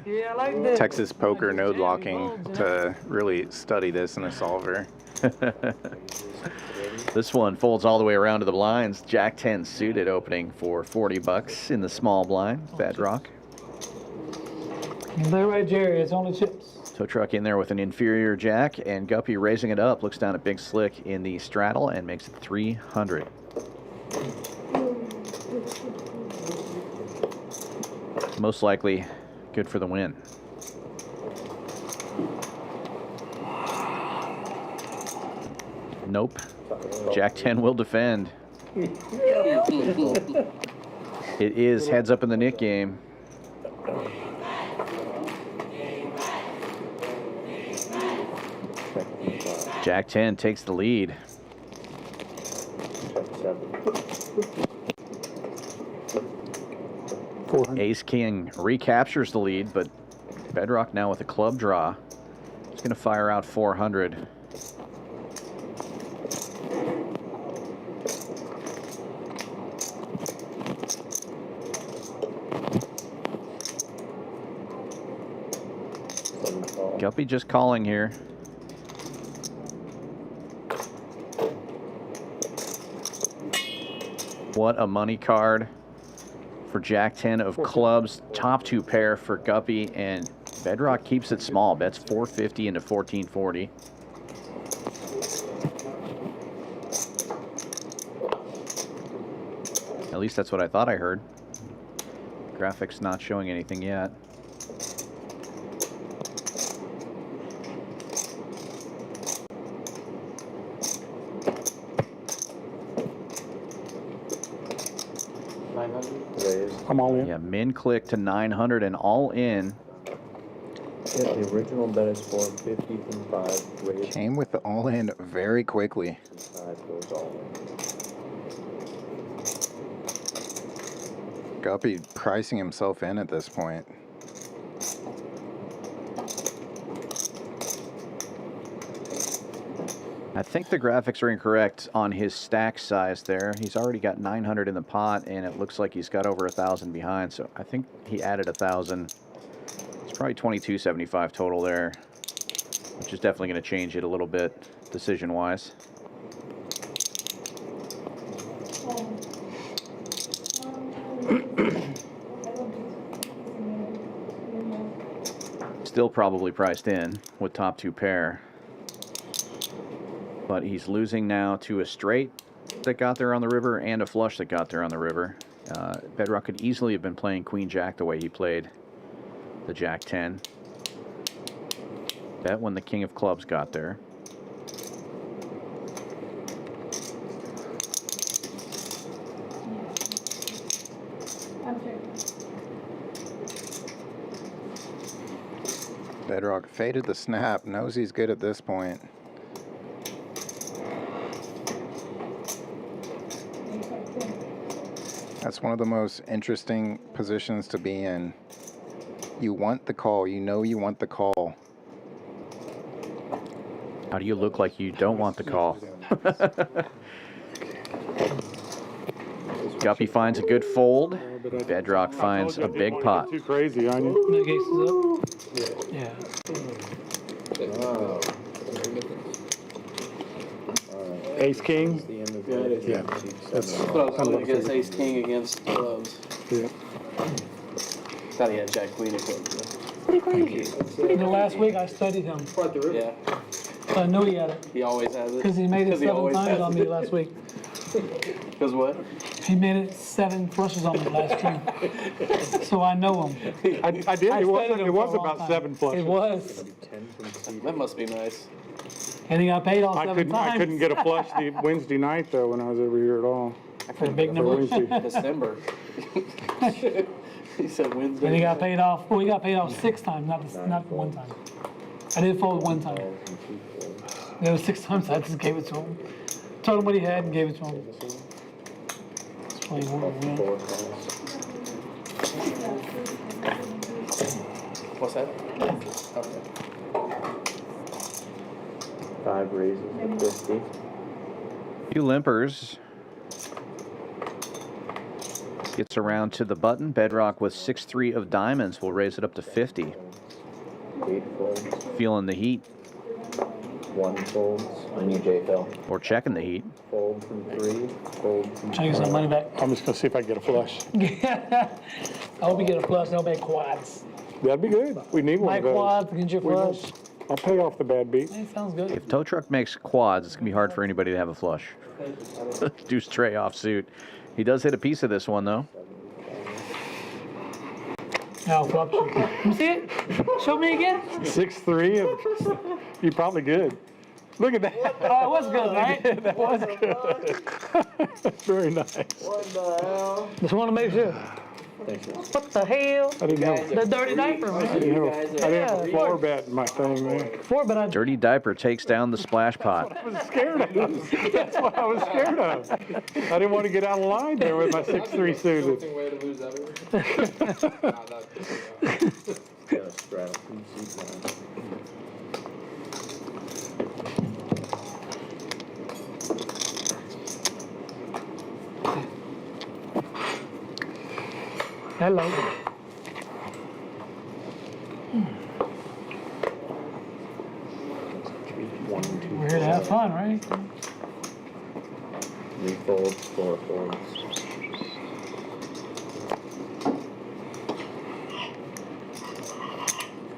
yeah, I like this. Texas poker node locking to really study this in a solver. This one folds all the way around to the blinds. Jack 10 suited opening for 40 bucks in the small blind. Bedrock. They're right, Jerry. It's only chips. Tow truck in there with an inferior jack, and Guppy raising it up. Looks down at Big Slick in the straddle and makes it 300. Most likely good for the win. Nope. Jack 10 will defend. It is heads up in the Nick game. Jack 10 takes the lead. Check 7. Ace King recaptures the lead, but Bedrock now with a club draw. He's going to fire out 400. Guppy just calling here. What a money card for Jack 10 of clubs. Top 2 pair for Guppy, and Bedrock keeps it small. Bets 450 into 1440. At least that's what I thought I heard. Graphics not showing anything yet. I'm all in. Yeah, min click to 900 and all in. Yeah, the original bet is 450 from 5. Raised Came with the all in very quickly. from 5 goes all in. Guppy pricing himself in at this point. I think the graphics are incorrect on his stack size there. He's already got 900 in the pot, and it looks like he's got over 1,000 behind. So I think he added 1,000. It's probably 2275 total there, which is definitely going to change it a little bit decision-wise. Still probably priced in with top 2 pair. But he's losing now to a straight that got there on the river and a flush that got there on the river. Bedrock could easily have been playing Queen Jack the way he played the Jack 10. Bet when the king of clubs got there. Bedrock faded the snap. Knows he's good at this point. That's one of the most interesting positions to be in. You want the call. You know you want the call. How do you look like you don't want the call? Guppy finds a good fold. Bedrock finds a big pot. Too crazy on you. No cases up. Yeah. Ace king. Yeah. That's what I was doing against ace king against clubs. Yeah. Thought he had jack queen of clubs. The last week I studied him. Yeah. So I knew he had it. He always has it. Because he made it 7 always times has on me it. last week. Because what? He made it 7 flushes on me last stream. So I know him. I did. I It studied was him for a about long time. 7 flushes. It was. That must be nice. And he got paid all 7 times. I couldn't get a flush the Wednesday night though when I was over here at all. For a big number. Wednesday. December. He said Wednesday. And he got paid off. Well, he got paid off 6 times, not 1 time. I did fold 1 time. There was 6 times I just gave it to him. Told him what he had and gave it to him. It's playing one. What's that? Okay. 5 raises at 50. Few limpers. Gets around to the button. Bedrock with 6-3 of diamonds will raise it up to 50. 8 folds. Feeling the heat. 1 folds. On you, J Phil. Or checking the heat. Fold from 3. Fold from Trying to get some money back. I'm just gonna see if I can get a flush. I hope you get a flush. They'll make quads. That'd be good. We need one My of those. quads against your We will. flush. I'll pay off the bad beat. Hey, sounds good. If tow truck makes quads, it's gonna be hard for anybody to have a flush. Deuce tray offsuit. He does hit a piece of this one though. Now, flop. Let me see it. Show me again. 6-3. You're probably good. Look at that. Oh, it was good, right? That was good. Very nice. What the hell? Just want to make sure. What the hell? I didn't have. The dirty diaper, I man. didn't have a floor bet in my thing there. 4, but I. Dirty diaper takes down the splash pot. I was scared of. That's what I was scared of. I didn't want to get out of line there with my 6-3 suited. Tilting way to lose everything. Nah, that's Yeah, straddle from C9. Hello. We're here to have fun, right? 3 folds, 4 folds.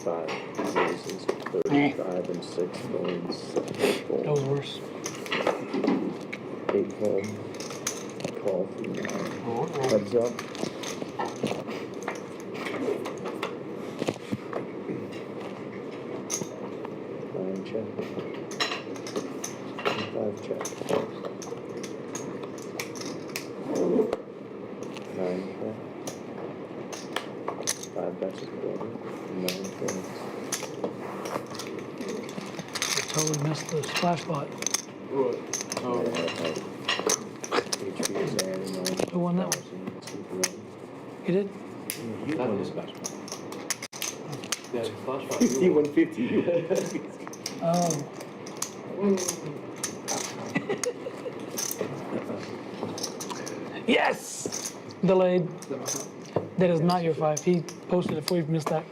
5 raises, 35 and 6 folds. 7 That folds. was worse. 8 folds. Call from 9. Heads up. 9 check. 5 check. 9 check. 5 bets is better. 9 folds. I totally missed the splash pot. what? Oh. HP is adding 9. Who won that one? You did? That one is best. Yeah, flush pot. 5150. Oh. Yes! Delayed. That is not your 5. He posted it before you missed that.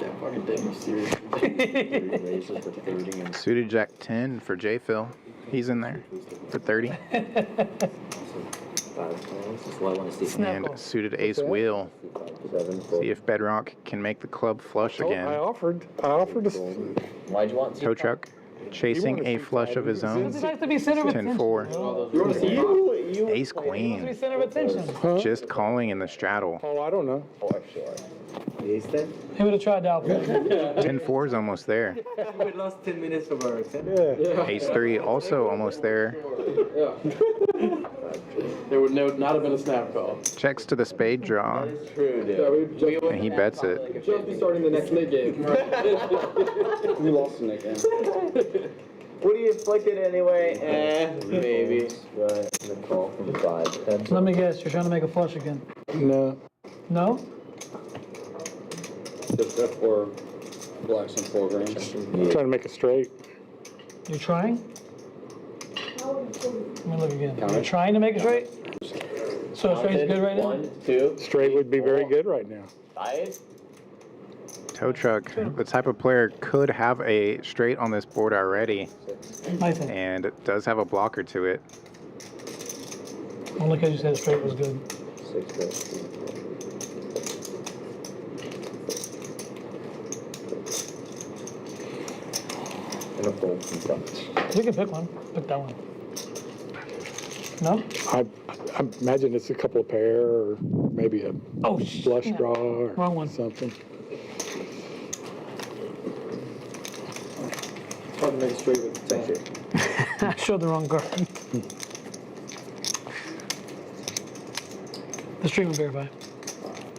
That fucking thing was serious. 30 raises to 30 and Suited Jack 10 for J Phil. He's in there for 30. 5 folds. That's what I want to see. Snap. And suited Ace Wheel. 7 See folds. if Bedrock can make the club flush I again. offered. I offered to. Why'd you want Tow truck. chasing a flush of his own. It's nice to be center of attention. 10-4. You want to see it? Ace To be queen. center of attention. Just calling in the straddle. Oh, I don't know. Ace then? He would have tried to outplay. 10-4 is almost there. We lost 10 minutes of our attention. Yeah. Ace 3 also almost there. There would not have been a snap call. Checks to the spade draw, True, dude. Yeah, we just and he bets it. be starting the next mid game. We lost in that game. What do you flick it anyway? Maybe. Right, and a call from 5. 10. So let me guess, you're trying to make a flush again. No. No? Just F4 blacks and 4 greens. Trying to make it straight. You're trying? Let me look again. Count You're it. trying to make it straight? So straight's good right now? 1, 2, Straight would be very good right now. 5. Tow truck, the type of player could have a straight on this board already, I think. and it does have a blocker to it. Only because you said straight was good. 6 bets. And a fold from 5. You can pick one. Pick that one. No? I imagine it's a couple of pair or maybe a Oh, flush yeah. draw or Wrong one. something. Trying to make it straight with the 10. I showed the wrong card. The stream will verify.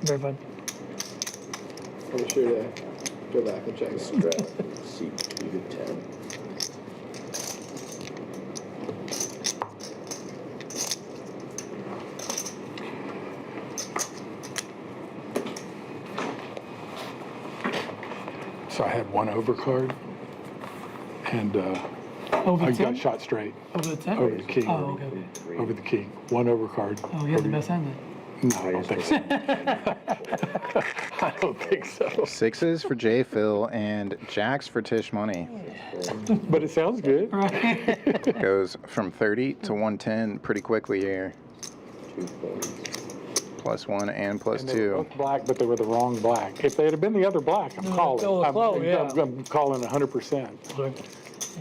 Verified. I'll be sure to go back and check. Strap. C2 to 10. So I had one overcard, and Over I the 10? got shot straight Over the 10? over the key. Oh, okay. Over the key. One overcard. Oh, he had the best hand then. No, I don't think so. I don't think so. Sixes for J Phil and jacks for Tish Money. But it sounds good. Right. Goes from 30 to 110 pretty quickly here. 2 folds. +1 and And they were +2. both black, but they were the wrong black. If they had been the other black, I'm calling. go with flow, yeah. I'm calling 100%.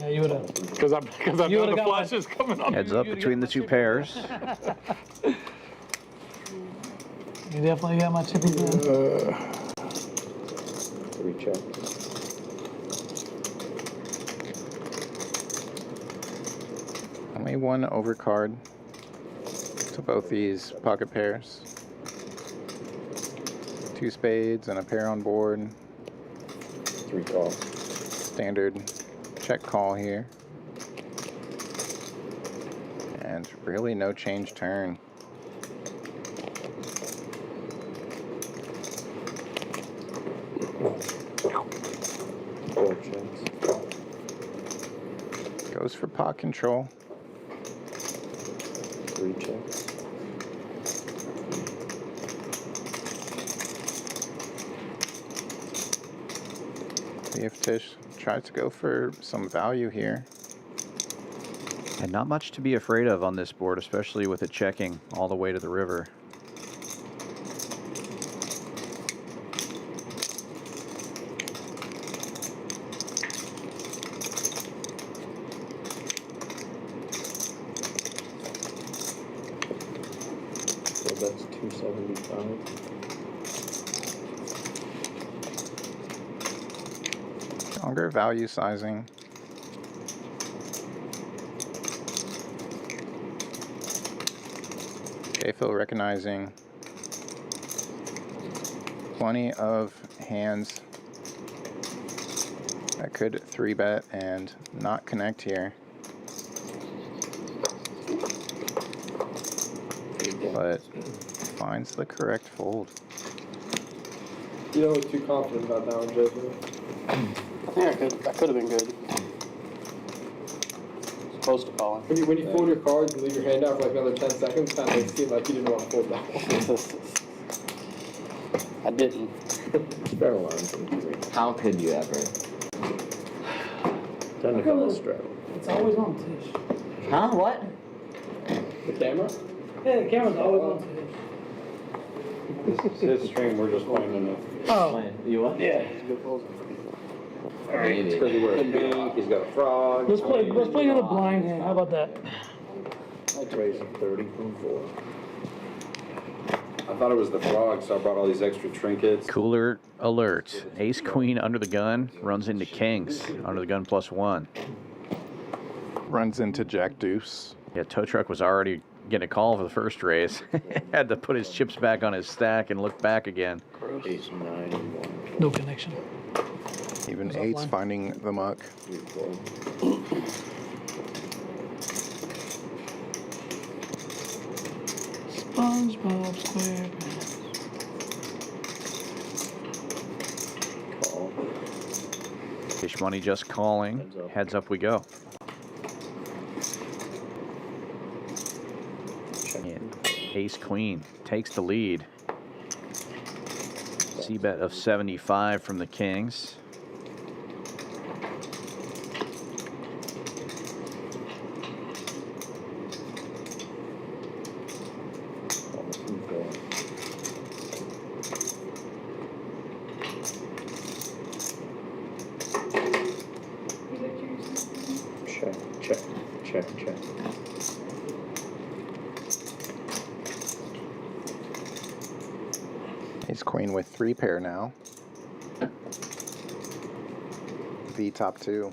Yeah, you would have. Because I know You would've the got flash is coming on. Heads up between the two pairs. You definitely got my chippies in. 3 checks. Only one overcard to both these pocket pairs. 2 spades and a pair on board. 3 calls. Standard check call here. And really no change turn. Four checks. Goes for pot control. 3 checks. See if Tish tries to go for some value here. And not much to be afraid of on this board, especially with it checking all the way to the river. So that's 275. Stronger value sizing. Phil recognizing plenty of hands that could 3-bet and not connect here. But finds the correct fold. You don't look too confident about that one, Jason. I think I could have been good. Close to calling. When you fold your cards and leave your hand out for like another 10 seconds, kind of makes it seem like you didn't want to fold that one. I didn't. Straddle lines and 3. How could you ever? Time to call a straddle. It's always on Tish. Huh? What? The camera? Yeah, the camera's always on Tish. This is his stream, we're just playing in it. Oh, You what? yeah. Maybe. Because he wears pink, he's got a frog. Let's play another blind hand. How about that? I'd raise a 30 from 4. I thought it was the frog, so I brought all these extra trinkets. Cooler alert. Ace queen under the gun runs into kings. Under the gun +1. Runs into Jack Deuce. Yeah, tow truck was already getting a call for the first raise. Had to put his chips back on his stack and look back again. Ace 9 and 1. No connection. Even Goes eight's offline. finding the muck. 3 4. SpongeBob SquarePants. Call. Fish money just calling. Heads up we go. And ace queen takes the lead. C-bet of 75 from the kings. Check. Ace queen with 3 pair now. V top 2.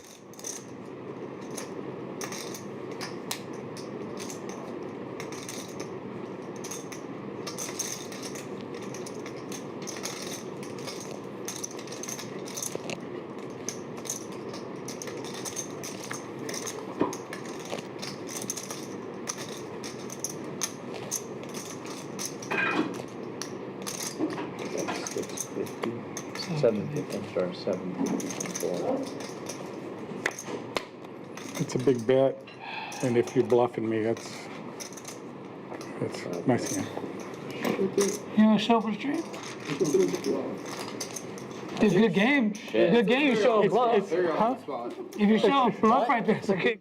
I'm sorry, 754. It's a big bet, and if you're bluffing me, that's nice hand. You want to show up for the stream? It's a good game. Good game. You show a bluff. Huh? If you show a bluff right there, it's a good.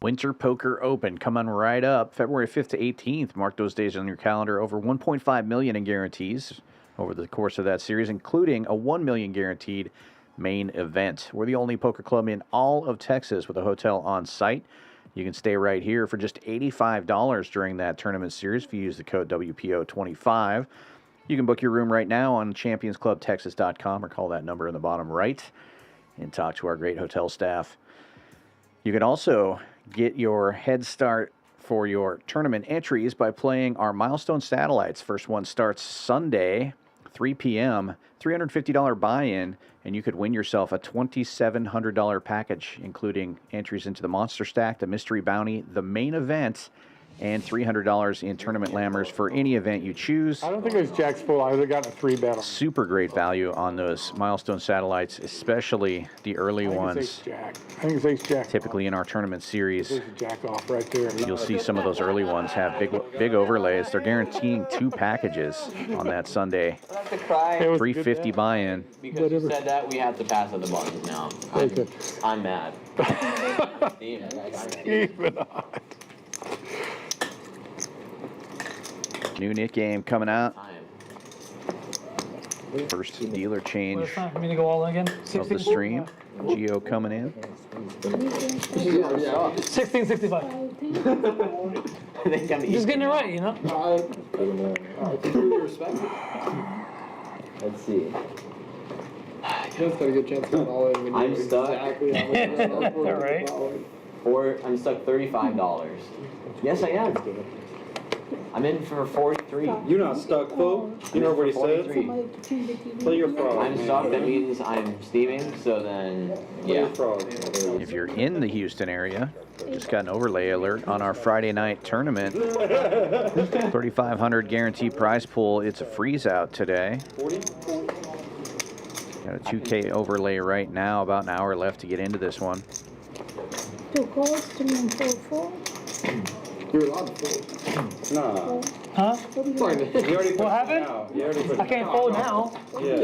Winter Poker Open coming right up February 5th to 18th. Mark those days on your calendar. Over 1.5 million in guarantees over the course of that series, including a 1 million guaranteed main event. We're the only poker club in all of Texas with a hotel on site. You can stay right here for just $85 during that tournament series if you use the code WPO25. You can book your room right now on championsclubtexas.com or call that number in the bottom right and talk to our great hotel staff. You can also get your head start for your tournament entries by playing our Milestone Satellites. First one starts Sunday, 3 p.m., $350 buy-in, and you could win yourself a $2,700 package, including entries into the Monster Stack, the Mystery Bounty, the main event, and $300 in tournament lammers for any event you choose. I don't think it was Jack's full. I would have gotten a 3-bet on. Super great value on those Milestone Satellites, especially the early ones. I think it's Ace Jack. Typically in our tournament series, There's a Jack off right there. you'll see some of those early ones have big overlays. They're guaranteeing 2 packages on that Sunday. I have to cry It was a good $350 bet. buy-in. because you said that we have to pass on the buttons now. I'm mad. Even on. New Nick game coming out. Time. First dealer Well, change it's time for me to go all in again. of the stream. Geo coming in. 1665. I think I'm Just getting it right, you know? Let's see. Just got a good chance to go all in when I'm you stuck. exactly how much All right. I'm stuck $35. Yes, I am. I'm in for 43. You're not stuck, fool. You know what he said? 43. Play your frog. I'm stuck. That means I'm steaming. So then, Play yeah. your frog. If you're in the Houston area, just got an overlay alert on our Friday night tournament. 3,500 guaranteed prize pool. It's a freeze out today. Got a 2K overlay right now. About an hour left to get into this one. 2 calls, 3 and 4, 4. You're allowed to fold. Nah. Huh? Sorry, man. You already put What happened? out. You already put I can't fold now. Yeah. I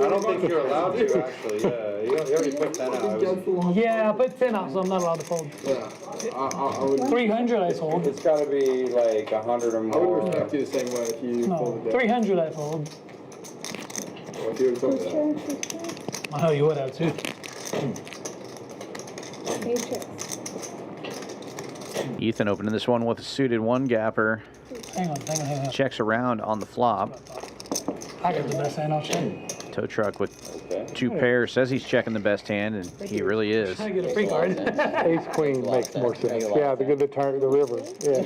don't think you're allowed to, actually. Yeah. You already put 10 out. Yeah, I put 10 out, so I'm not allowed to fold. Yeah. I would. 300 I fold. It's got to be like 100 or I would more. respect you the same way if you No, folded it. 300 I fold. What you were talking about? I know you would have too. Ethan opening this one with a suited one gapper. Hang on. Checks around on the flop. I got the best hand I'll check. Tow truck with two pairs. Says he's checking the best hand, and he really is. I get a free card. Ace queen makes more sense. Yeah, the river. Yeah.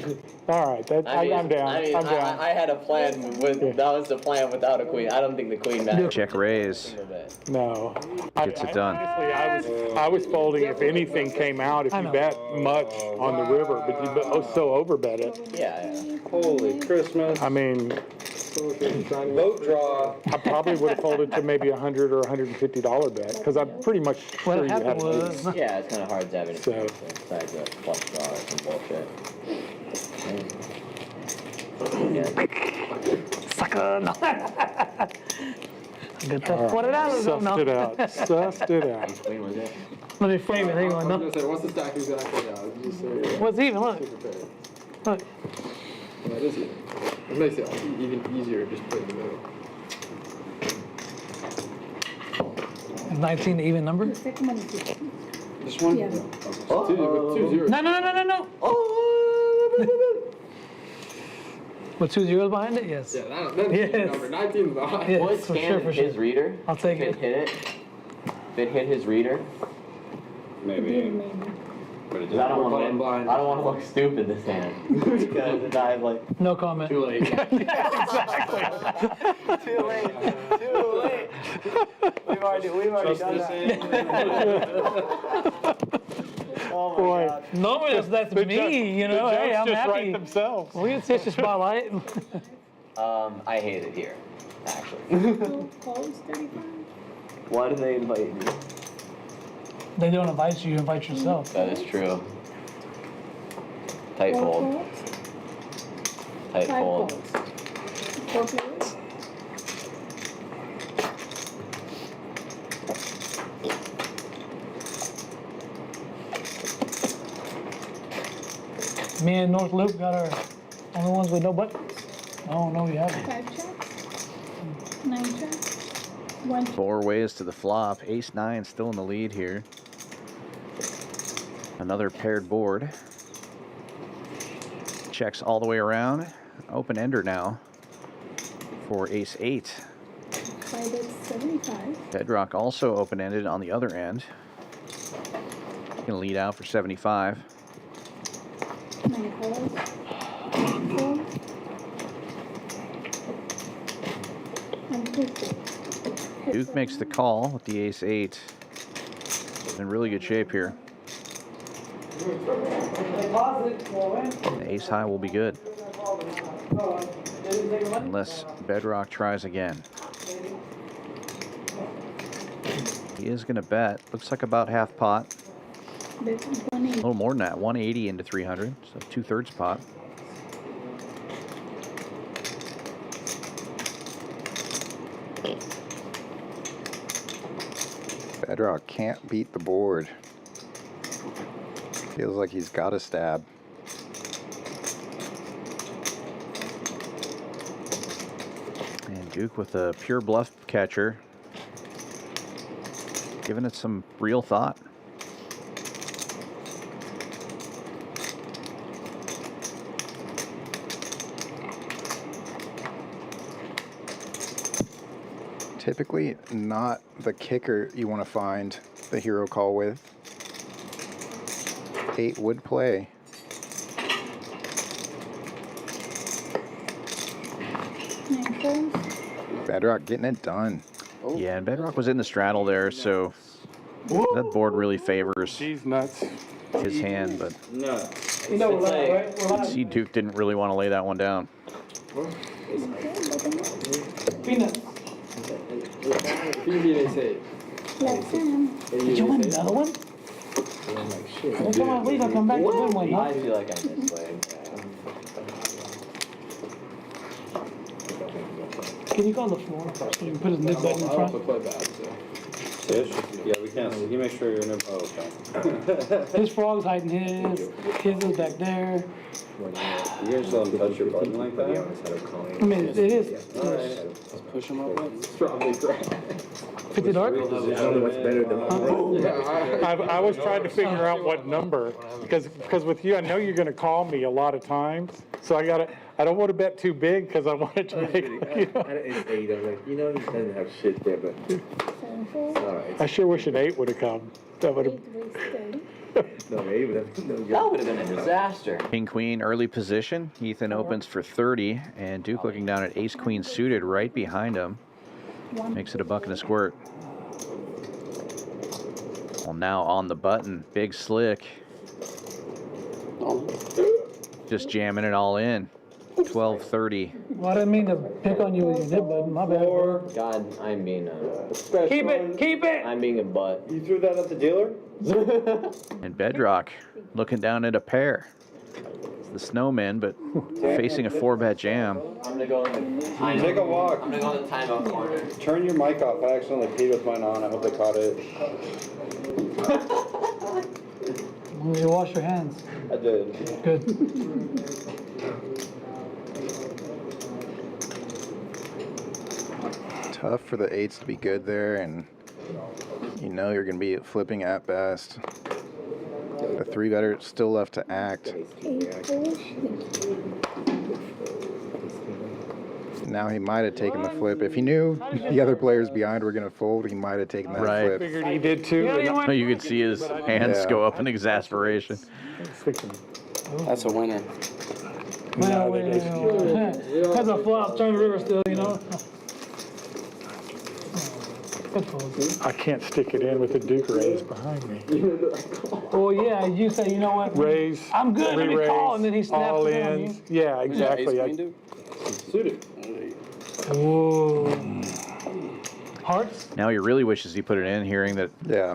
All right, I'm down. I mean, I'm down. I had a plan with that was the plan without a queen. I don't think the queen matters. Check raise. No. Gets it done. Honestly, I was folding if anything came out if you bet much on the river, but you so overbet it. Yeah. Holy Christmas. I mean, Boat draw. I probably would have folded to maybe $100 or $150 bet because I'm pretty much sure What you had happened a was, Yeah, it's kind of hard to have anything So- besides a flush draw or some bullshit. Yeah. sucker. No. Good to put it out. sussed it out. Sussed it out. Queen was it? Let me frame it. Hang on. I No. was gonna say, what's the stack exactly now? Did you say? What's even? Look. Look. Yeah, it is even. It makes it even easier to just put in the middle. Is 19 the even number? The second one is This one? yeah. With 2 zeros. No. With 2 zeros behind it? Yes. Yeah, that's Yes. the number. 19 behind. Yes, Will it for scan sure, for his sure. reader? I'll take If it. it hit it? If it hit his reader? Maybe. But it I don't We're want playing blind. to look stupid this hand. Because the guy's like, No comment. Too late. too late. We've already done that. Oh my Boy. God. Normally that's me, you know. Hey, I'm just happy. write themselves. We can Tisch spotlight. I hate it here, actually. Calls 35. Why do they invite me? They don't invite you, you invite yourself. That is true. Tight Four fold. calls. Tight 5 fold. calls. 4 players. Me and North Loop got our only ones with no buttons. No, we haven't. 5 checks. 9 checks. 1 check. 4 ways to the flop. Ace-9 still in the lead here. Another paired board. Checks all the way around. Open ender now for Ace-8. 5 at 75. Bedrock also open-ended on the other end. Gonna lead out for 75. 9 calls. 4. And 50. Duke makes the call with the Ace-8. In really good shape here. The Ace-High will be good. Unless Bedrock tries again. He is going to bet. Looks like about half pot. Bet A 180. little more than that. 180 into 300. So 2/3 pot. Bedrock can't beat the board. Feels like he's got a stab. And Duke with a pure bluff catcher. Giving it some real thought. Typically not the kicker you want to find the hero call with. 8 would play. Bedrock getting it done. Yeah, and Bedrock was in the straddle there, so that board really favors She's nuts. his hand, but No. You know, we're live, right? We're live. see Duke didn't really want to lay that one down. Peanuts. PBA say. Like Sam. Did you win another one? Well, come on, we gonna come back to win one, I huh? feel like I misplayed. Can you go on the floor so you can put his mid button in I also front? play bad, so. Tisch? Yeah, we can't. You make sure you're in. Oh, okay. His frog's hiding his is back there. You guys let him touch your button like that? I mean, it is. Let's push him up. Probably correct. 50 dark? I don't know what's better than I was trying to figure out what number, because with you, I know you're going to call me a lot of times, so I don't want to bet too big because I wanted to make, you know. It's 8. I'm like, he doesn't have shit there, but it's all right. I sure wish an 8 would have come. That would have. No, 8 would have That would have been a disaster. King Queen early position. Ethan opens for 30, and Duke looking down at Ace Queen suited right behind him. Makes it a buck and a squirt. Well, now on the button, Big Slick. Just jamming it all in. 12:30. Well, I didn't mean to pick on you with your nib button. My bad. God, I'm being Keep it! I'm being a butt. You threw that at the dealer? And Bedrock looking down at a pair. It's the snowman, but facing a 4-bet jam. I'm gonna go in the timeout. Take a walk. I'm gonna go in the timeout corner. Turn your mic off. I accidentally peed with mine on. I hope they caught it. You wash your hands. I did. Good. Tough for the 8s to be good there, and you know you're going to be flipping at best. The 3-better still left to act. Now he might have taken the flip. If he knew the other players behind were going to fold, he might have taken that flip. Figured he did too. You could see his hands go up in exasperation. That's a winner. Well, that's a flop. Turn the river still, you know. I can't stick it in with the Duke raise behind me. Oh yeah, you say, you know what? Raise. I'm good. Let me re-raise, call, and then he snaps all it on you. ins. Yeah, exactly. Suited. Whoa. Hearts? Now he really wishes he put it in, hearing that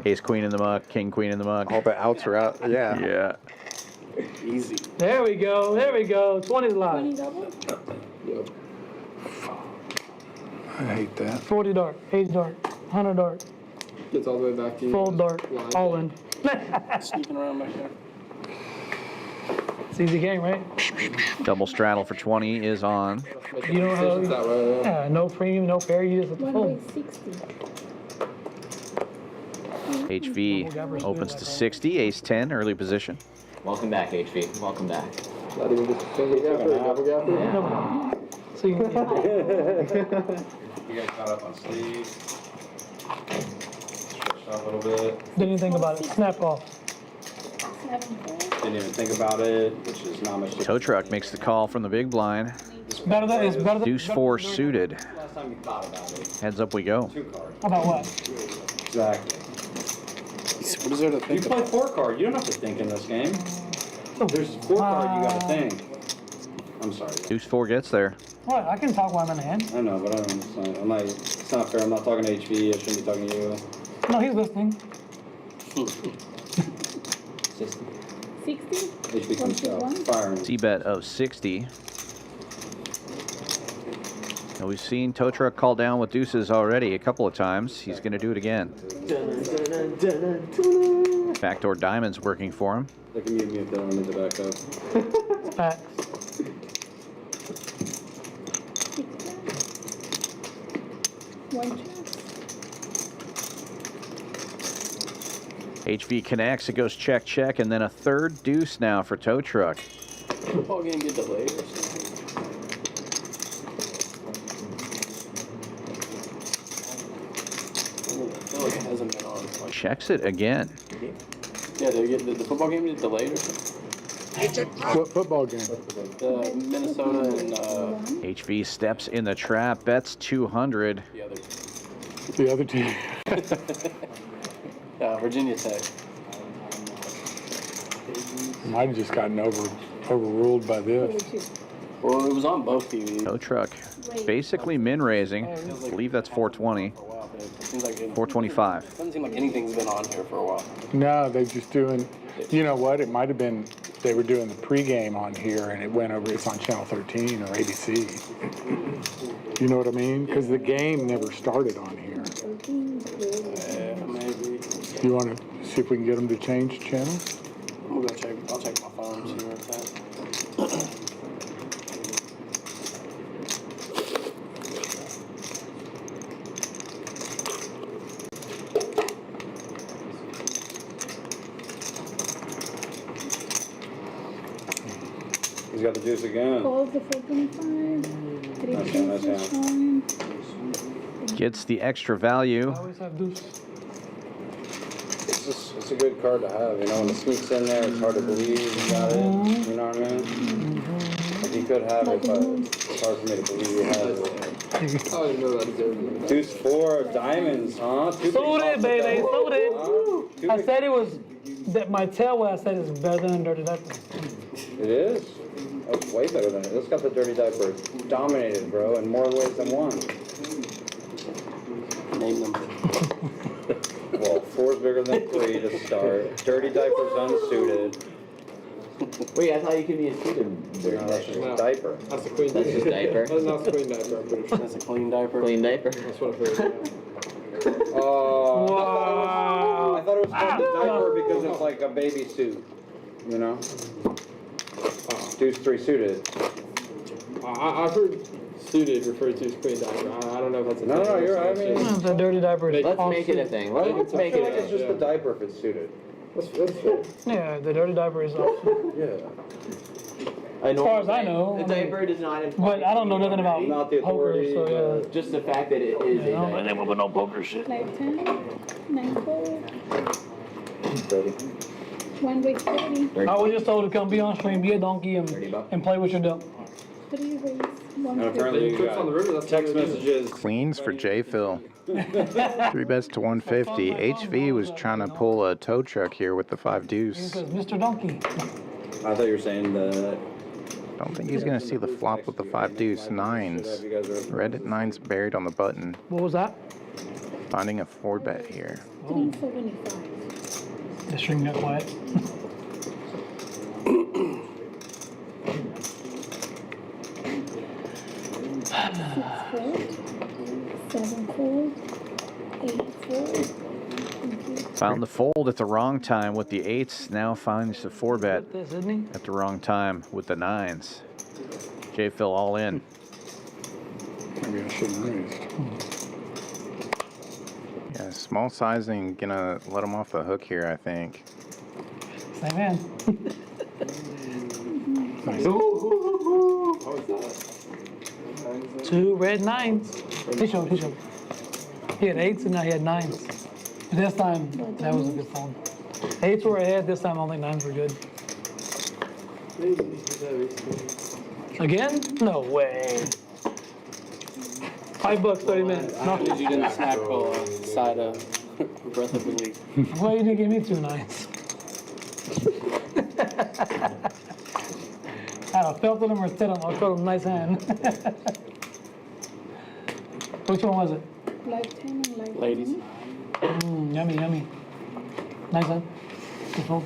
Ace Queen in the muck, King Queen in the muck. All the outs are out. Yeah. Yeah. Easy. There we go. There we go. 20's live. 20 double? I hate that. 40 dark. 80 dark. 100 dark. Gets all the way back to you. Full dark. All in. Sneaking around back there. It's easy game, right? Double straddle for 20 is on. You don't have, that way, yeah, no premium, no pair. You just One boom. way 60. HV opens to 60, Ace 10, early position. Welcome back, HV. Welcome back. Not even just a single gapper, double gapper. Yeah. So you You guys caught up on sleep. Stretched out a little bit. didn't even think about it. Snap off. 7-4. Didn't even think about it, which is not much. Tow truck makes the call from the big blind. Better than it's better than. Deuce 4 suited. Last time you thought about it. Heads up we go. 2 cards. How about what? Exactly. What is there to You think play about? 4 card. You don't have to think in this game. There's 4 card you gotta think. I'm sorry. Deuce 4 gets there. What? I can talk while I'm in the hand. I know, but I don't understand. I'm like, it's not fair. I'm not talking to HV. I shouldn't be talking to you. No, he's listening. 60. HV comes out. Firing. C-bet of 60. And we've seen tow truck call down with deuces already a couple of times. He's going to do it again. Backdoor diamonds working for him. Look at me if they don't need to back up. Facts. One chance. HV connects, it goes check, check, and then a third deuce now for tow truck. Football game get delayed or something? I feel like it hasn't been on. Like, Checks it again. yeah, the football game get delayed or something? What football game? Minnesota and HV steps in the trap, bets 200. the other The other team. Virginia Tech. Might have just gotten overruled by this. Well, it was on both TVs. Tow truck basically min raising. I believe that's 420. It seems like 425. Doesn't seem like anything's been on here for a while. No, they're just doing, you know what, it might have been, they were doing the pregame on here and it went over, it's on Channel 13 or ABC. You know what I mean? Because the game never started on here. Maybe. You want to see if we can get them to change channel? I'm gonna go check. I'll check my phone. See where it's at. He's got the juice again. Calls the 425. Three Nice chances hand. showing. Gets the extra value. I always have deuce. It's a good card to have, you know, when it sneaks in there, it's hard to believe you got it, you know what I mean? Like you could have it, but it's hard for me to believe you have it. I didn't know that deserved. Deuce 4 of diamonds, huh? Suited, baby, suited. I said it was, that my tailway I said is better than a dirty diaper. It is? Oh, it's way better than it. It's got the dirty diaper. Dominated, bro, in more ways than one. Name them. Well, 4's bigger than 3 to start. Dirty diaper's unsuited. Wait, I thought you could be a suited dirty No, that's diaper. just diaper. That's a clean That's diaper. just diaper. That's not a clean diaper, I'm pretty sure. That's a clean diaper. Clean diaper. That's what I heard. I thought it was called the diaper because it's like a baby suit, you know? Deuce 3 suited. I've heard suited referred to as clean diaper. I don't know if that's a No, you're, I mean, It's a dirty diaper. Is Let's all make it a suited. thing. Let's I make feel it like a it's thing. just the diaper if it's suited. That's fair. Yeah, the dirty diaper is all suited. Yeah. As far as I know. The diaper does not imply. But I don't know nothing about Not the poker, authority, so yeah. Just the fact that it is a Yeah, diaper. they with no poker shit. Like 10. 9 fold. 30. 1 week 30. I was just told to come be on stream, be a donkey, and play with your deck. 3 raise. 1 And apparently you Trips on the river, got that's text what it is. messages. Queens for J Phil. 3 bets to 150. HV was trying to pull a tow truck here with the 5 He deuce. says, Mr. Donkey. I thought you were saying that. Don't think he's gonna see the flop with the 5 deuce. 9s. Red 9's buried on the button. What was that? Finding a 4 bet here. 375. The string got quiet. 6 fold. 7 fold. 8 fold. Found the fold at the wrong time with the 8s. Now finds the 4 bet This, isn't he? at the wrong time with the 9s. J Phil all in. Maybe I shouldn't raise. Yeah, small sizing gonna let him off the hook here, I think. Same hand. Nice. How is that? 2 red 9s. He showed. He had 8s and now he had 9s. This time, that was a good phone. 8s were ahead, this time only 9s were good. Again? No way. $5, 30 minutes. No. Because you didn't snap side of Breath of Relief. Well, you didn't give me 2 9s. I'd have felt them or said them. I called them nice hand. Which one was it? Live 10 and live Ladies. 10. Yummy, yummy. Nice hand. Good fold.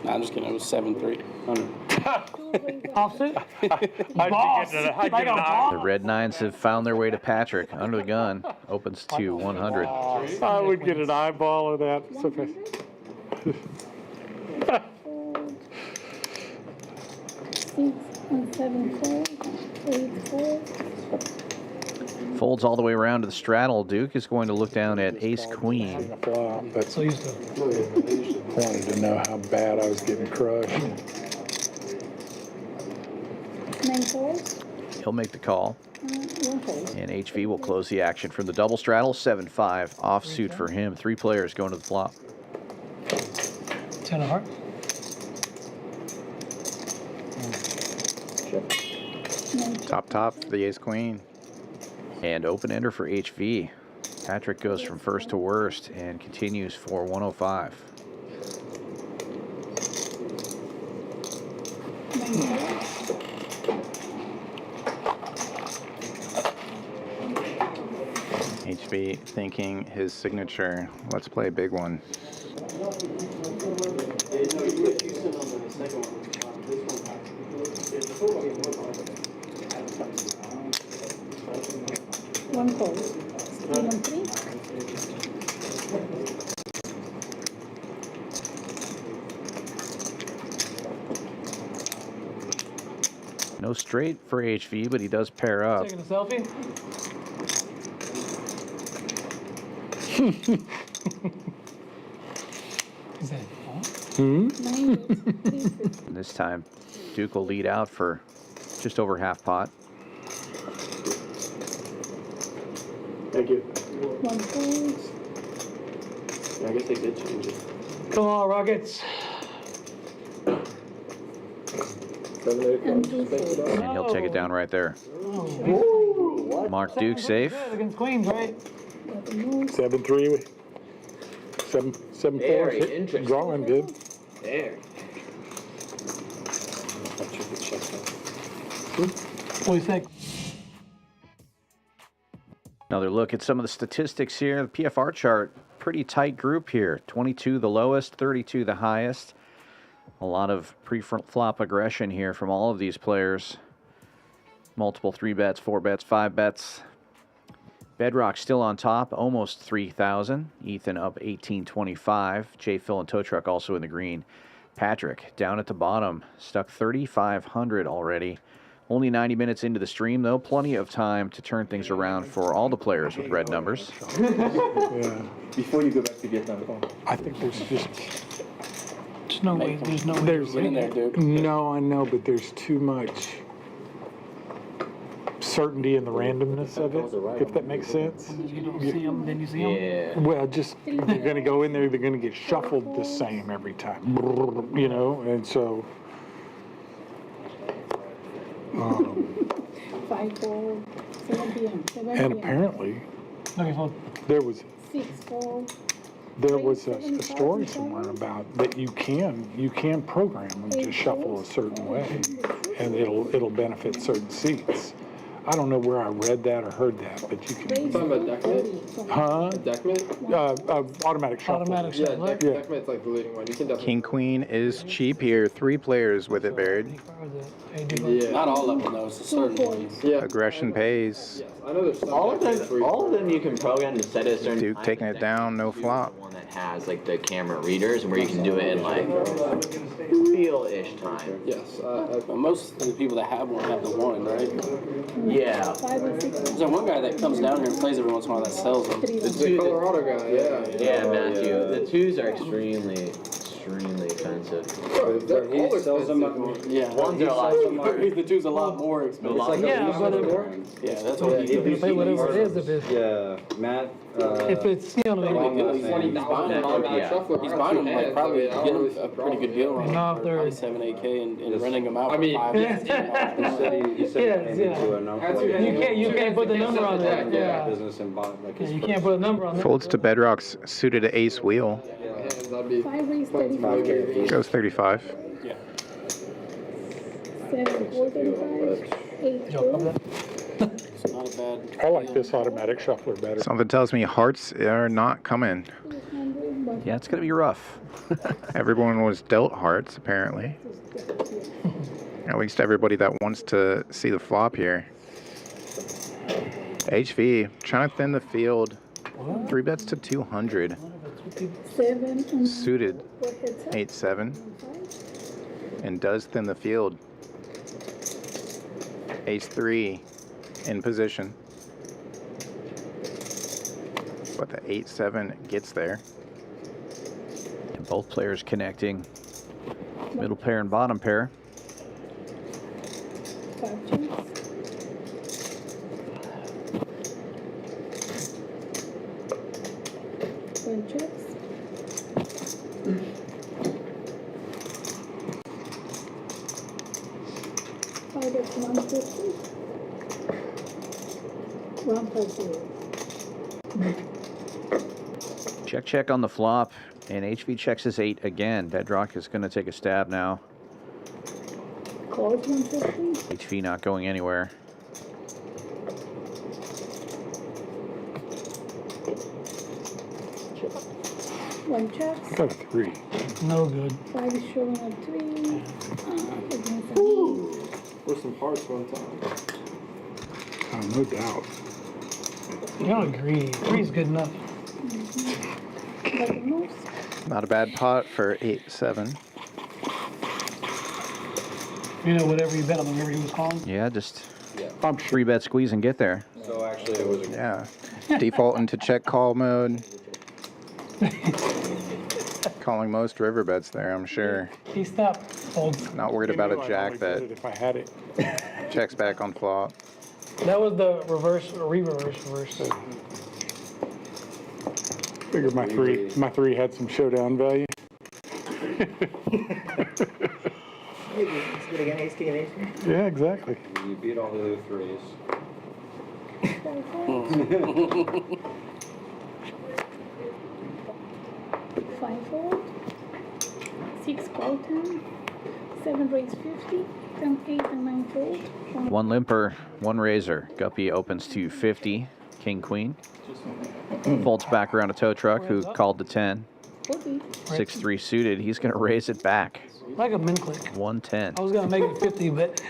Nah, I'm just kidding. It was 7-3. Offsuit? Boss! Like a boss! The red 9s have found their way to Patrick. Under the gun. Opens to 100. I would get an eyeball of that. 100. Fold. 6 and 7 fold. 8 fold. Folds all the way around to the straddle. Duke is going to look down at ace queen. A flop, but So used to. wanted to know how bad I was getting crushed. 9 fold. He'll make the call. 1 fold. And HV will close the action from the double straddle. 7-5 offsuit for him. 3 players going to the flop. 10 of hearts. Top for the ace queen. And open ender for HV. Patrick goes from first to worst and continues for 105. 9 fold. HV thinking his signature. Let's play a big one. Fold. 3 and 3. No straight for HV, but he does pair up. Taking a selfie? Is that And this time, Duke will lead out for just over half pot. Thank you. One fold. Yeah, I guess they did change it. Come on, Rockets. And two folds. And he'll take it down right there. Mark Duke safe. Good against Queens, right? 7-3. 7-4. Very interesting. Drawing good. There. What do you think? Another look at some of the statistics here. The PFR chart, pretty tight group here. 22 the lowest, 32 the highest. A lot of pre-flop aggression here from all of these players. Multiple 3 bets, 4 bets, 5 bets. Bedrock still on top, almost 3,000. Ethan up 1825. Jay, Phil, and Tow Truck also in the green. Patrick down at the bottom, stuck 3,500 already. Only 90 minutes into the stream, though. Plenty of time to turn things around for all the players with red numbers. Yeah. Before you go back to Vietnam. I think there's just... There's no way. There's no way. There's in there, Duke. No, I know, but there's too much certainty in the randomness of it, if that makes sense. You don't see them, then you see them. Yeah. Well, just they're going to go in there, they're going to get shuffled the same every time, you know, and so. 5 fold. 7 p.m. 7 And p.m. apparently, Okay, fold. there was 6 fold. a story somewhere about that you can program them to shuffle a certain way, and it'll benefit certain seats. I don't know where I read that or heard that, but you can. Talking about deckmate? Huh? Deckmate? Automatic shuffle. Automatic Yeah, shuffle. deckmate's like the leading one. You can definitely. King Queen is cheap here. 3 players with it buried. Yeah. Not all of them though, it's a certain ones. Yeah. Aggression pays. Yes, I know there's some. All of deckmates where them, you- all of them you can program to set a certain Duke time. taking it down, no flop. One that has like the camera readers and where you can do it in like feel-ish time. Yes. But most of the people that have one have the one, right? Yeah. 5 and 6. There's that one guy that comes down here and plays every once in a while that sells them. It's the Colorado guy, yeah. Yeah, Matthew. The 2s are extremely expensive. They're all He sells them. Yeah. Ones are a lot cheaper. The two's a lot more expensive. Yeah, but Yeah, that's what he you pay whatever it is if it's Yeah, Matt. if it's you know what I mean. He's buying them like probably getting them a pretty good deal on No, if they're- probably 7 AK and renting them out I for mean, 5 yeah. He said Yes, he came yeah. into a number. You can't put the number on there. Yeah. Business and bought like Yeah, his you can't put a number on there. Folds to Bedrock's suited ace wheel. That'd be 5 raise 5K. 35. Goes 35. Yeah. 7 4 35. 8 Yo, cover 4. that. It's not a bad. I like this automatic shuffler better. Something tells me hearts are not coming. 800. But Yeah, it's going to be rough. Everyone was dealt hearts, apparently. At least everybody that wants to see the flop here. HV, trying to thin the field. 3 bets to 200. 7 and Suited 4 heads up. 8-7. And does thin the field. Ace-3 in position. But the 8-7 gets there. And both players connecting. Middle pair and bottom pair. 5 jumps. 1 checks. Five at 150. 150. Check on the flop. And HV checks his 8 again. Bedrock is going to take a stab now. Calls 150. HV not going anywhere. One checks. I got a 3. No good. 5 is showing a 3. Against an With some hearts one time. No doubt. You don't agree. 3 is good enough. 8. But the most. Not a bad pot for 8-7. You know, whatever you bet on the river he was calling. Yeah, just Yeah. 3-bet squeeze and get there. So actually, it was a Yeah. Default into check call mode. Calling most river bets there, I'm sure. He stopped. Folds. Not worried about a jack that If I had it. checks back on flop. That was the reverse, reverse. Figured my three had some showdown value. Yeah, exactly. You beat all the other threes. Five fold, 6 call 10, 7 raise 50, 10 8 and 9 fold. One limper, one raiser. Guppy opens to 50, king, queen. Folds back around a tow truck who called to 10. 40. 6-3 suited. He's going to raise it back. Like a min click. 110. I was gonna make it 50, but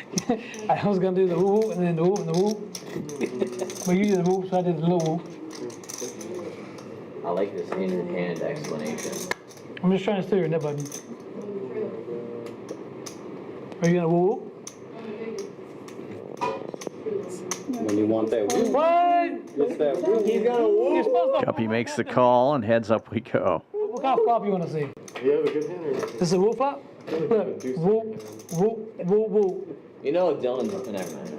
I was gonna do the woo and then the woo and the woo. But you did the woo, so I did the little woo. I like this in-hand explanation. I'm just trying to steer your net button. Are you gonna woo woo? When you want that woo, What? it's that woo. He's gonna woo. You're supposed to. Guppy makes the call and heads up we go. What kind of flop you wanna see? You have a good hand or? This is a woo flop? Look, woo, woo, woo, woo. You know Dylan's. Never mind.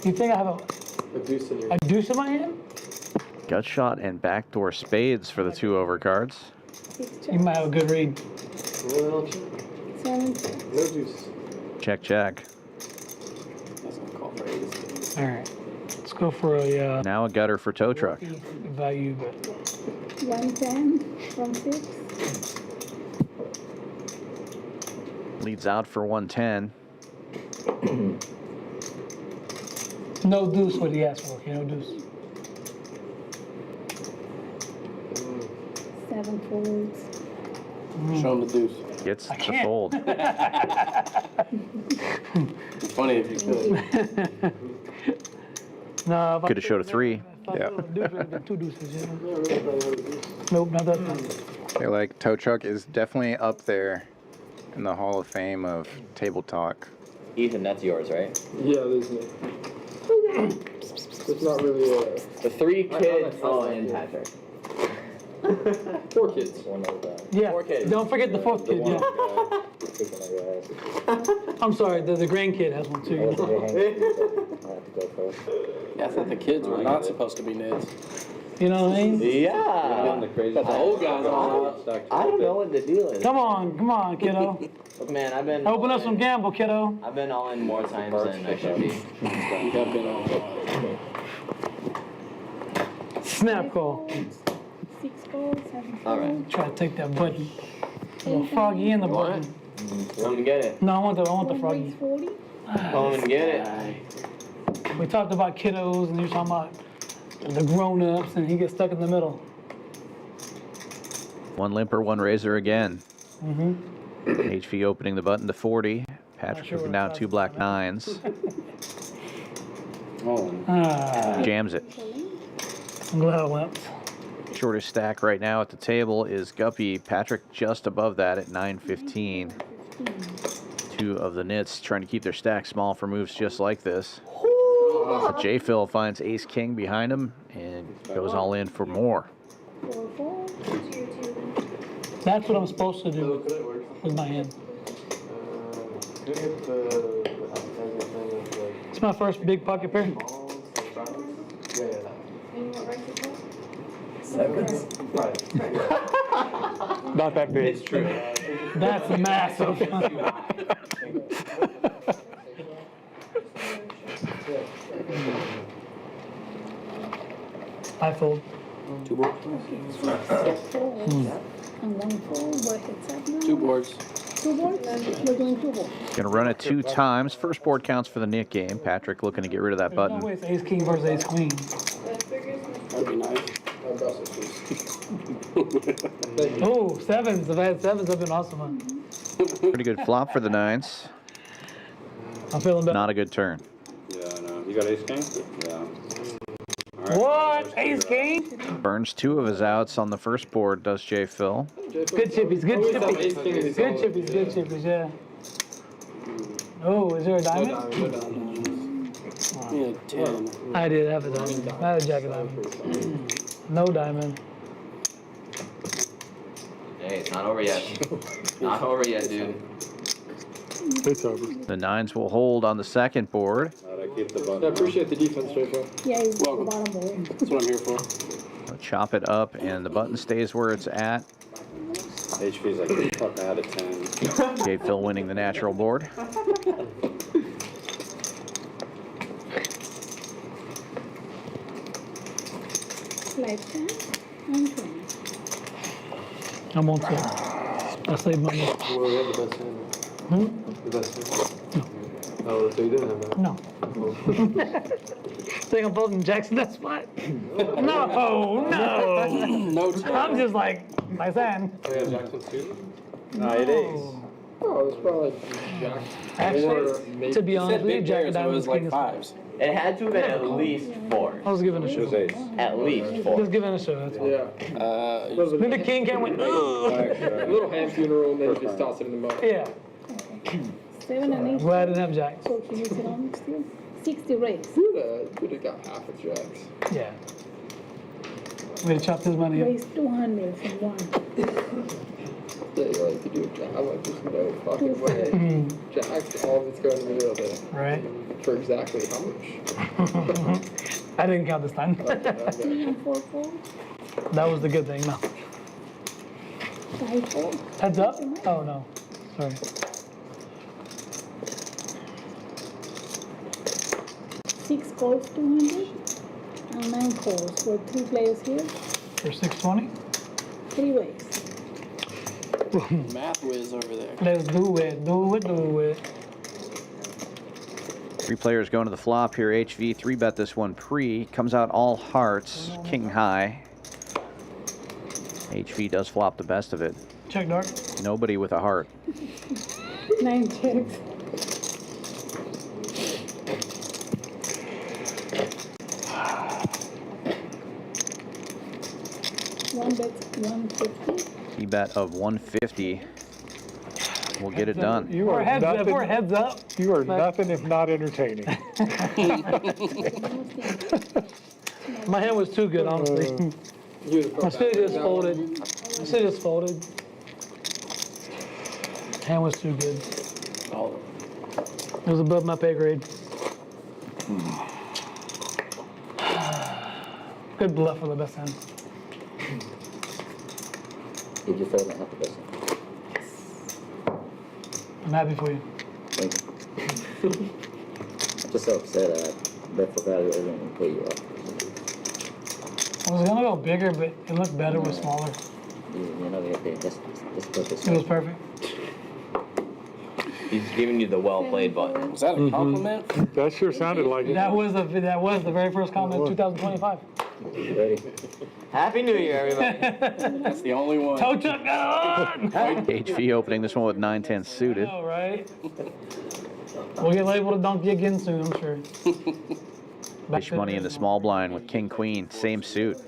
You think I have A deuce in your. a deuce in my hand? Gut shot and backdoor spades for the 2 over cards. 6 You check. might have a good read. Well, 7 no deuce. Check, check. That's gonna call for ace. All right, let's go for a Now a gutter for tow truck. value bet. 110 from 6. Leads out for 110. No deuce, what he asked for. Okay, no deuce. 7 folds. Show him the deuce. Gets the can't. fold. Funny if you could. No, if I Could have showed a 3. If I Yeah. put a deuce, it would have been 2 deuces. You know? Nope, not that time. I feel like tow truck is definitely up there in the Hall of Fame of table talk. Ethan, that's yours, right? Yeah, there's me. It's not really a. The 3 kids. I Oh, like and that. Patrick. 4 kids. Yeah. 4 kids. Don't forget the 4th kid. Yeah. I'm sorry, the grandkid has one too. Yeah, I thought the kids were not supposed to be nids. You know what I mean? Yeah. Got the old guys on. I don't know what the deal is. Come on, kiddo. Look, man, I've been. Open up some gamble, kiddo. I've been all in more times than I should be. You have been on. Snap call. 6 calls, 7 folds. All right. Try to take that button. A little froggy in the button. Come and get it. No, I want the 1 froggy. raise 40. Come and get it. We talked about kiddos, and you're talking about the grown-ups, and he gets stuck in the middle. One limper, one raiser again. HV opening the button to 40. Patrick sure looking what down size 2 black 9s. Oh, Jams it. I'm glad I went. Shortest stack right now at the table is Guppy. Patrick just above that at 915. 2 of the nits trying to keep their stack small for moves just like this. But J-Phil finds ace king behind him and goes all in for more. 4 folds. That's what I'm supposed to do with my hand. It's my first big pocket pair. Not that big. It's true. That's massive. I fold. 2 boards. 6 folds. And 1 fold, but it's up now. 2 boards. 2 boards? We're doing 2 boards. Gonna run it 2 times. First board counts for the nit game. Patrick looking to get rid of that No button. way it's ace king versus ace queen. That'd be nice. Oh, sevens. If I had sevens, that'd been awesome. Huh? Pretty good flop for the 9s. I'm feeling better. Not a good turn. yeah, I know. You got ace king? Yeah. What? Ace king? Burns 2 of his outs on the first board, does J. Phil. Good chippies, good Always have ace king in chippies. his Good own. chippies, good chippies, yeah. Oh, is there a No diamond? diamond, no diamond. Yeah, 10. I did have a diamond. I had a jack of diamond. No diamond. Hey, it's not over yet. Not over yet, dude. It's over. The nines will hold on the second board. How'd I keep the I button? appreciate the defense, Draco. Yeah, it's the Welcome. bottom board. That's what I'm here for. I'll chop it up, and the button stays where it's at. HP's like fuck out of 10. Okay, Phil winning the natural board. Lifetime and 20. I'm on top. I saved money. Well, we have the best hand. The best hand. Oh, so you didn't have that? No. Think I'm folding Jackson that spot? No, no. No chance. I'm just like, nice hand. Oh, yeah, Jackson too? No, it is. Oh, it's probably like Jack. Actually, to be honest with you, Jack of so it Diamonds was like king is fives. It had to have been at least 4. I was giving a It was show. ace. At least 4. Just giving a show, that's all. Yeah. Then the king can't win. A little hand funeral and then you just toss it in the mud. Yeah. 7 and 8. Glad I didn't have Jacks. So he needs it on still. 60 raise. You would have got half of Jacks. Yeah. Way to chop his money up. Raise 200 from 1. Yeah, you're like, you do Jack. I'm like, there's no fucking way. Jacks, all of it's going in the middle there. Right. For exactly how much? I didn't count this time. 3 and 4 fold. That was the good thing, no. 5 fold. Heads up? Oh, no. Sorry. 6 calls 200. And 9 calls. For 3 players here. For 620. 3 ways. Math whiz over there. Let's do it. Do it. Do it. 3 players going to the flop here. HV 3-bet this one pre. Comes out all hearts. King high. HV does flop the best of it. Check dark. Nobody with a heart. 9 checks. One bet 150. He-bet of 150. We'll get it done. You are Heads up. Or nothing. heads up. You are nothing if not entertaining. My hand was too good, honestly. I should have just folded. I should have just folded. Hand was too good. Oh, It was above my pay grade. Good bluff for the best hand. Did you fold that? Not the best. I'm happy for you. Thank you. I'm just so upset I bet for value over and pay you off. I was gonna go bigger, but it looked better with smaller. You're not gonna pay. Just put this. It was perfect. He's giving you the well played button. was that a compliment? That sure sounded like it. That was the very first comment of 2025. Ready? Happy New Year, everybody. That's the only one. Tow truck on! HV opening this one with 9-10 suited. All right. We'll get labeled a donkey again soon, I'm sure. Fish money in the small blind with King Queen, same suit.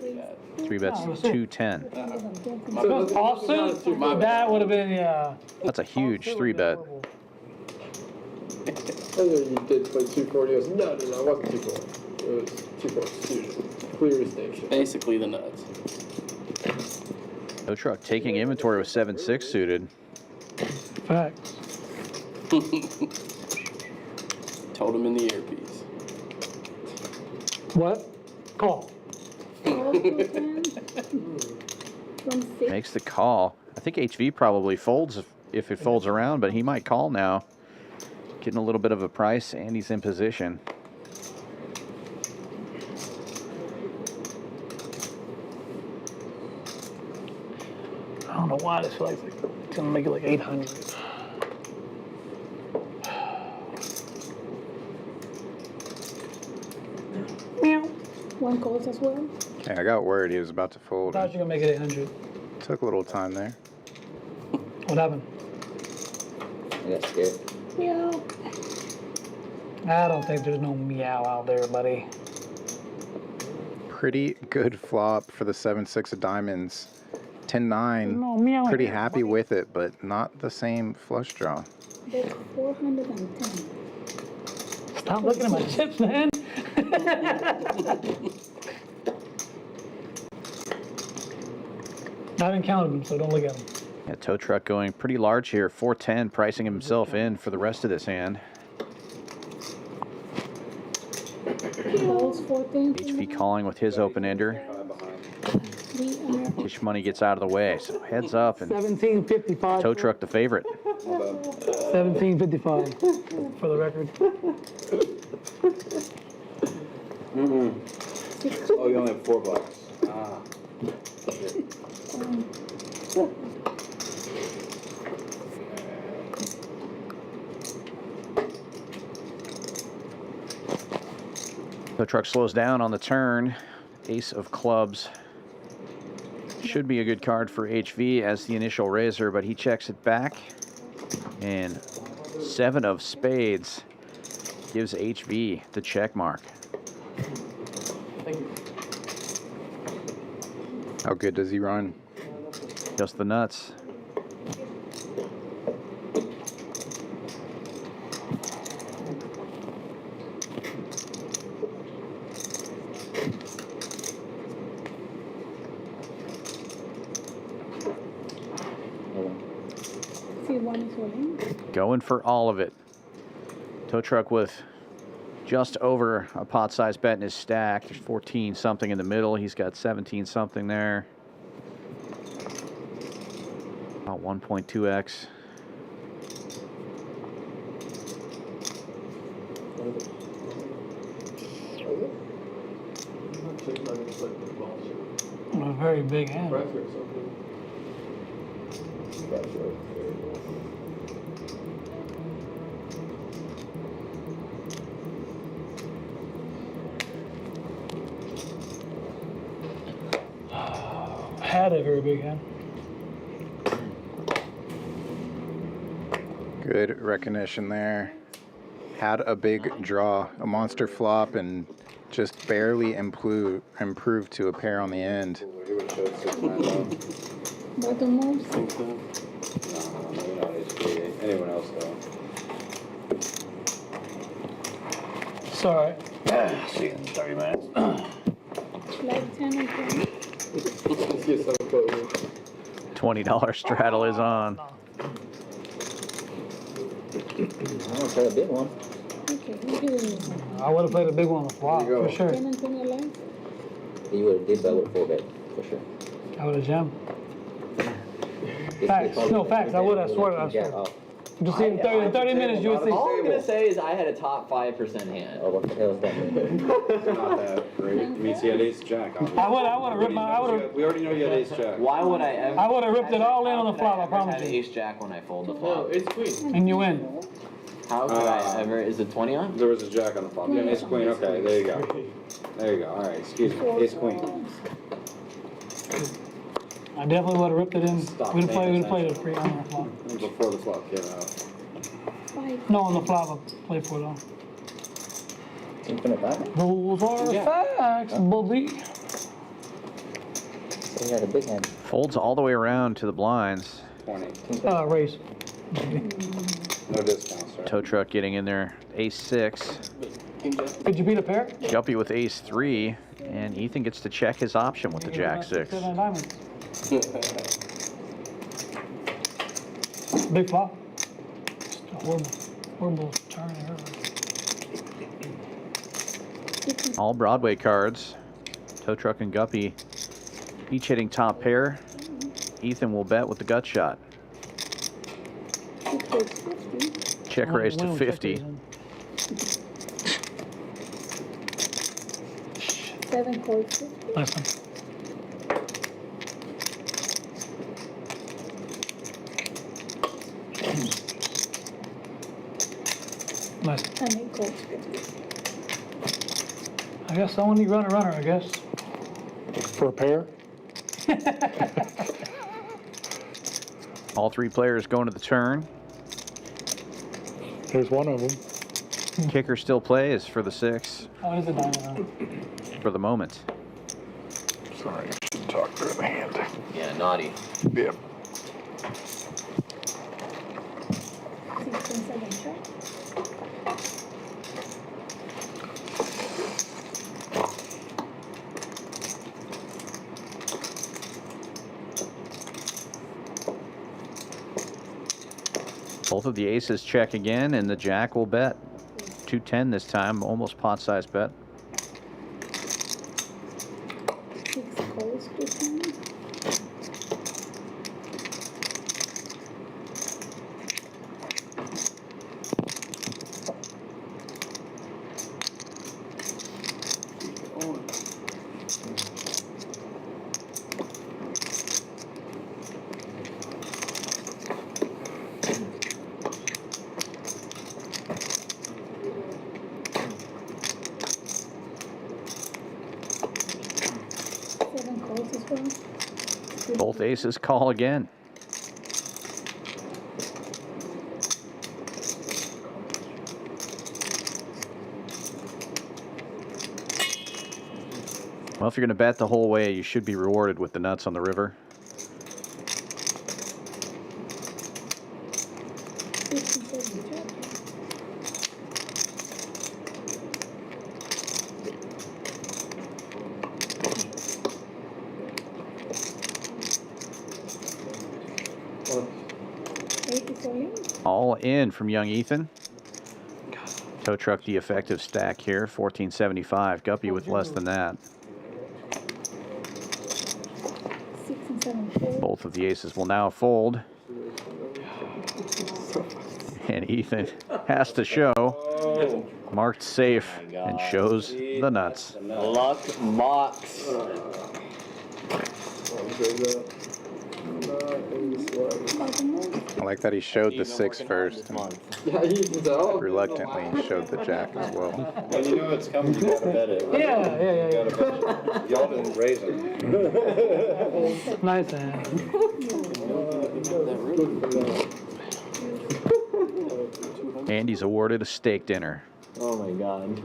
3-bets 210. Offsuit? That would have been, yeah. That's a huge 3-bet. I know you did play 240. It was, no, it wasn't 240. It was 240 suited. Clear distinction. Basically the nuts. No truck taking inventory with 7-6 suited. Facts. Told him in the earpiece. What? Call. Call 210. From 6. Makes the call. I think HV probably folds if it folds around, but he might call now. Getting a little bit of a price, and he's in position. I don't know why this feels like it's gonna make it like 800. Meow. 1 calls as well. Yeah, I got worried he was about to fold. Thought you were gonna make it 800. Took a little time there. What happened? I got scared. Yeah. I don't think there's no meow out there, buddy. Pretty good flop for the 7-6 of diamonds. 10-9. No, meow. Pretty happy with it, but not the same flush draw. That's 410. Stop looking at my chips, man. I haven't counted them, so don't look at them. Yeah, tow truck going pretty large here. 410, pricing himself in for the rest of this hand. Balls 14. HV calling with his open ender. Tisch money gets out of the way, so heads up and 1755. tow truck the favorite. 1755 for the record. Oh, you only have $4. Ah. The truck slows down on the turn. Ace of clubs. Should be a good card for HV as the initial raiser, but he checks it back. And 7 of spades gives HV the check mark. How good does he run? Just the nuts. Going for all of it. Tow truck with just over a pot-sized bet in his stack. There's 14 something in the middle. He's got 17 something there. About 1.2x. A very big hand. Had a very big hand. Good recognition there. Had a big draw, a monster flop, and just barely improved to a pair on the end. Bottom moves. Anyone else though? It's all right. See you in 30 minutes. Like 10 and 20. $20 straddle is on. I'm gonna play a big one. Okay, you do it. I would have played a big one on the flop, for sure. 10 and 20 left. You would have did that with 4 bet, for sure. I would have jammed. Facts. No, facts. I would have. I swear. I swear. You'll see in 30 minutes, you will see. All I'm going to say is I had a top 5% hand. Oh, what the hell is that mean? It's not that great. I mean, he had ace jack. I would have ripped my. We already know you had ace jack. Why would I ever? I would have ripped it all in on the flop. I promise had you. ace jack when I fold the No, flop. it's queen. And you win. How could I ever? Is it 20 on? There was a jack on the flop. Yeah, ace queen. Okay, there you go. There you go. All right, excuse me. Ace queen. I definitely would have ripped it in. Stop We'd have paying played it free on the flop. Before the flop came out. 5. No, on the flop, I played for it all. Infinite diamond? Those are facts, buddy. So he had a big hand. Folds all the way around to the blinds. 20. Raise. No discounts, right? Tow truck getting in there. Ace 6. Could you beat a pair? Guppy with ace 3. And Ethan gets to check his option with the jack 6. 7 diamonds. Big flop. Just a horrible turn here. All Broadway cards. Tow truck and Guppy each hitting top pair. Ethan will bet with the gut shot. Check raise to 50. 7 calls. Listen. Listen. And 8 calls. I guess someone need runner, I guess. For a pair? All 3 players going to the turn. There's one of them. Kicker still plays for the 6 Oh, it's a diamond. for the moment. Sorry, I should talk through the hand. Yeah, naughty. Yeah. 6 and 7 check. Both of the aces check again, and the jack will bet. 210 this time, almost pot-sized bet. 6 calls to 10. Both aces call again. Well, if you're going to bet the whole way, you should be rewarded with the nuts on the river. All in from young Ethan. Tow truck the effective stack here, 1475. Guppy with less than that. 6 and 7 fold. Both of the aces will now fold. And Ethan has to show. Marked safe and shows the nuts. Luck box. I like that he showed the 6 first. And reluctantly showed the jack as well. When you know it's coming, you gotta bet it. Yeah. You gotta bet it. Y'all didn't raise it. Nice hand. Andy's awarded a steak dinner. Oh my god.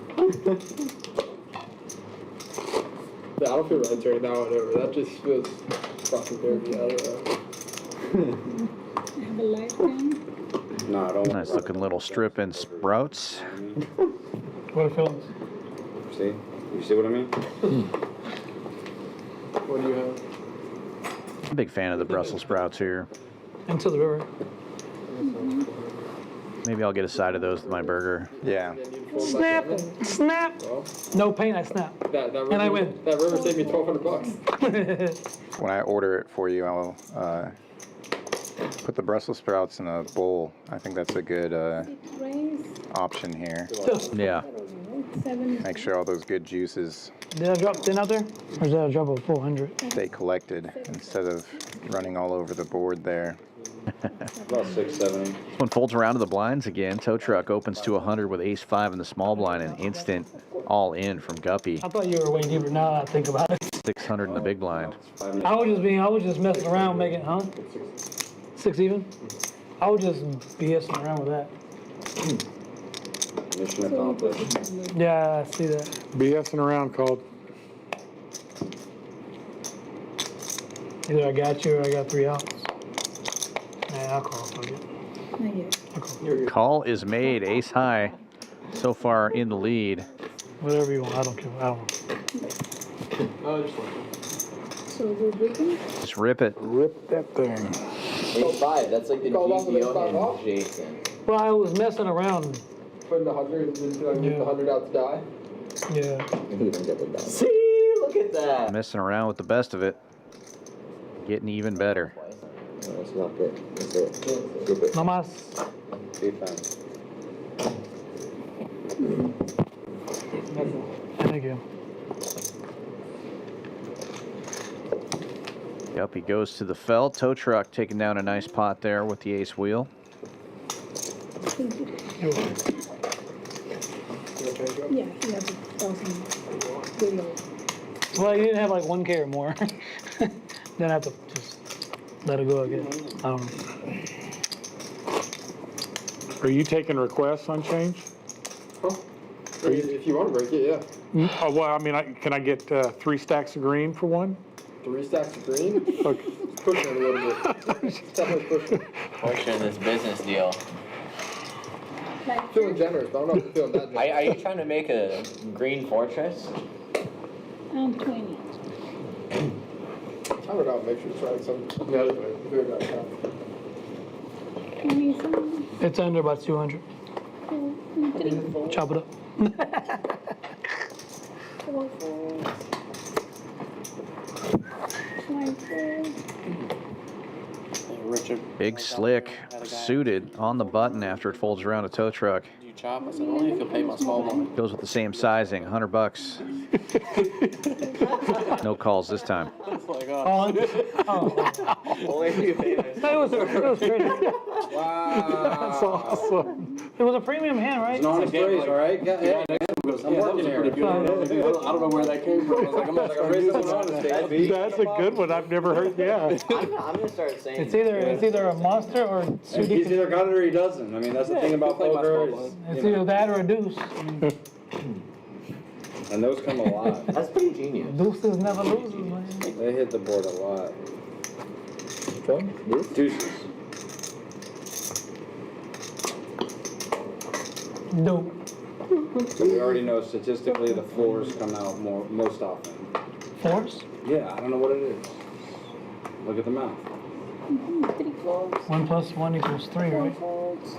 Yeah, I don't feel right turning that one over. That just feels fucking dirty. I don't know. Have a lifetime. No, I don't. Nice looking little strip and sprouts. What a feeling. See? You see what I mean? What do you have? I'm a big fan of the Brussels sprouts here. Into the river. Maybe I'll get a side of those with my burger. Yeah. Snap! Snap! No pain, I snap. That river, And I win. That river saved me $1,200. When I order it for you, I'll put the Brussels sprouts in a bowl. I think that's a good option here. Yeah. 7. Make sure all those good juices Did I drop 10 out there? Or did I drop a 400? stay collected instead of running all over the board there. About 670. One folds around to the blinds again. Tow truck opens to 100 with ace-5 in the small blind, and instant all in from Guppy. I thought you were way deeper now that I think about it. 600 in the big blind. I was just messing around making, 6 even? I was just BSing around with that. Mission accomplished. Yeah, I see that. BSing around called. Either I got you or I got 3 outs. Nah, I'll call. Fuck it. Not yet. I'll call. Call is made. Ace high so far in the lead. Whatever you want. I don't care. I don't know. So we're breaking. Just rip it. Rip that thing. Ace-5, that's like the GTO and Jason. Well, I was messing around. Putting the 100 and then the 100 out to die. Yeah. See, look at that. Messing around with the best of it. Getting even better. That's not good. That's it. Keep it. Namas. Defense. Thank you. Guppy goes to the felt. Tow truck taking down a nice pot there with the ace wheel. Thank you. You're welcome. Yeah, he has 1,000 below. Well, you didn't have like 1K or more. Then I have to just let it go again. I don't know. Are you taking requests on change? Huh? If you want to break it, yeah. Oh, well, I mean, can I get 3 stacks of green for one? 3 stacks of green. Okay. It's pushing it a little bit. It's definitely pushing. Portion this business deal. Like Feeling generous, but I don't know if you're feeling that generous. Are you trying to make a green fortress? 20. I would make sure it's right. Some the other way. Very good. 27. It's under about 200. 3 4. Chop it up. 4 4. 5 4. Richard. Big slick, suited on the button after it folds around a tow truck. Do you chop? I said, only if you'll pay my small one. Goes with the same sizing, $100. No calls this time. It's like, Oh, Only if you pay it was crazy. Wow. That's awesome. It was a premium hand, right? It's an honest raise, all right? Yeah, I'm working here. I don't know where that came from. I was like, I'm Like a raise of an honest baby. That's a good one. I've never heard. Yeah. I'm gonna start saying It's either a monster or He's either got it or he doesn't. I mean, that's the thing about poker. it's either that or a deuce. And those come a lot. That's pretty genius. Deuces never loses, man. They hit the board a lot. Deuces. Dope. So we already know statistically the fours come out most often. Fours? Yeah, I don't know what it is. Look at the mouth. 3 folds. 1 plus 1 equals 3, 4 right? folds.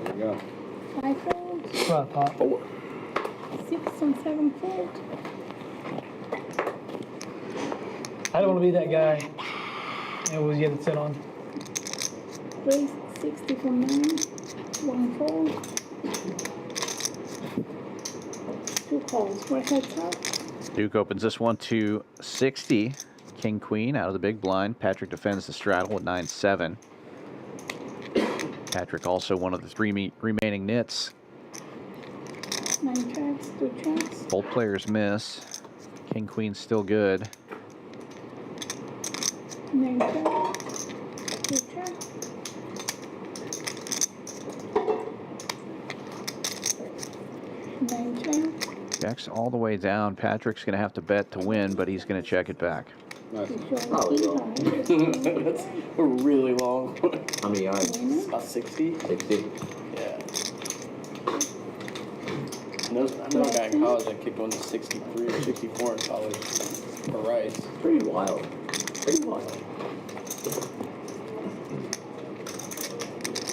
There you go. 5 folds. That's what I thought. 6 and 7 folds. I don't want to be that guy. It was yet to sit on. Raise 60 for 9. 1 fold. 2 calls. Right heads up. Duke opens this one to 60. King Queen out of the big blind. Patrick defends the straddle with 9-7. Patrick also one of the 3 remaining nits. 9 tracks, 2 tracks. Both players miss. King Queen's still good. 9 tracks, 2 tracks. 9 tracks. Checks all the way down. Patrick's going to have to bet to win, but he's going to check it back. Nice. That's really long. How many yards? About 60? 60. Yeah. I know a guy in college that kicked one to 63 or 64 in college for rice. Pretty wild. Pretty wild.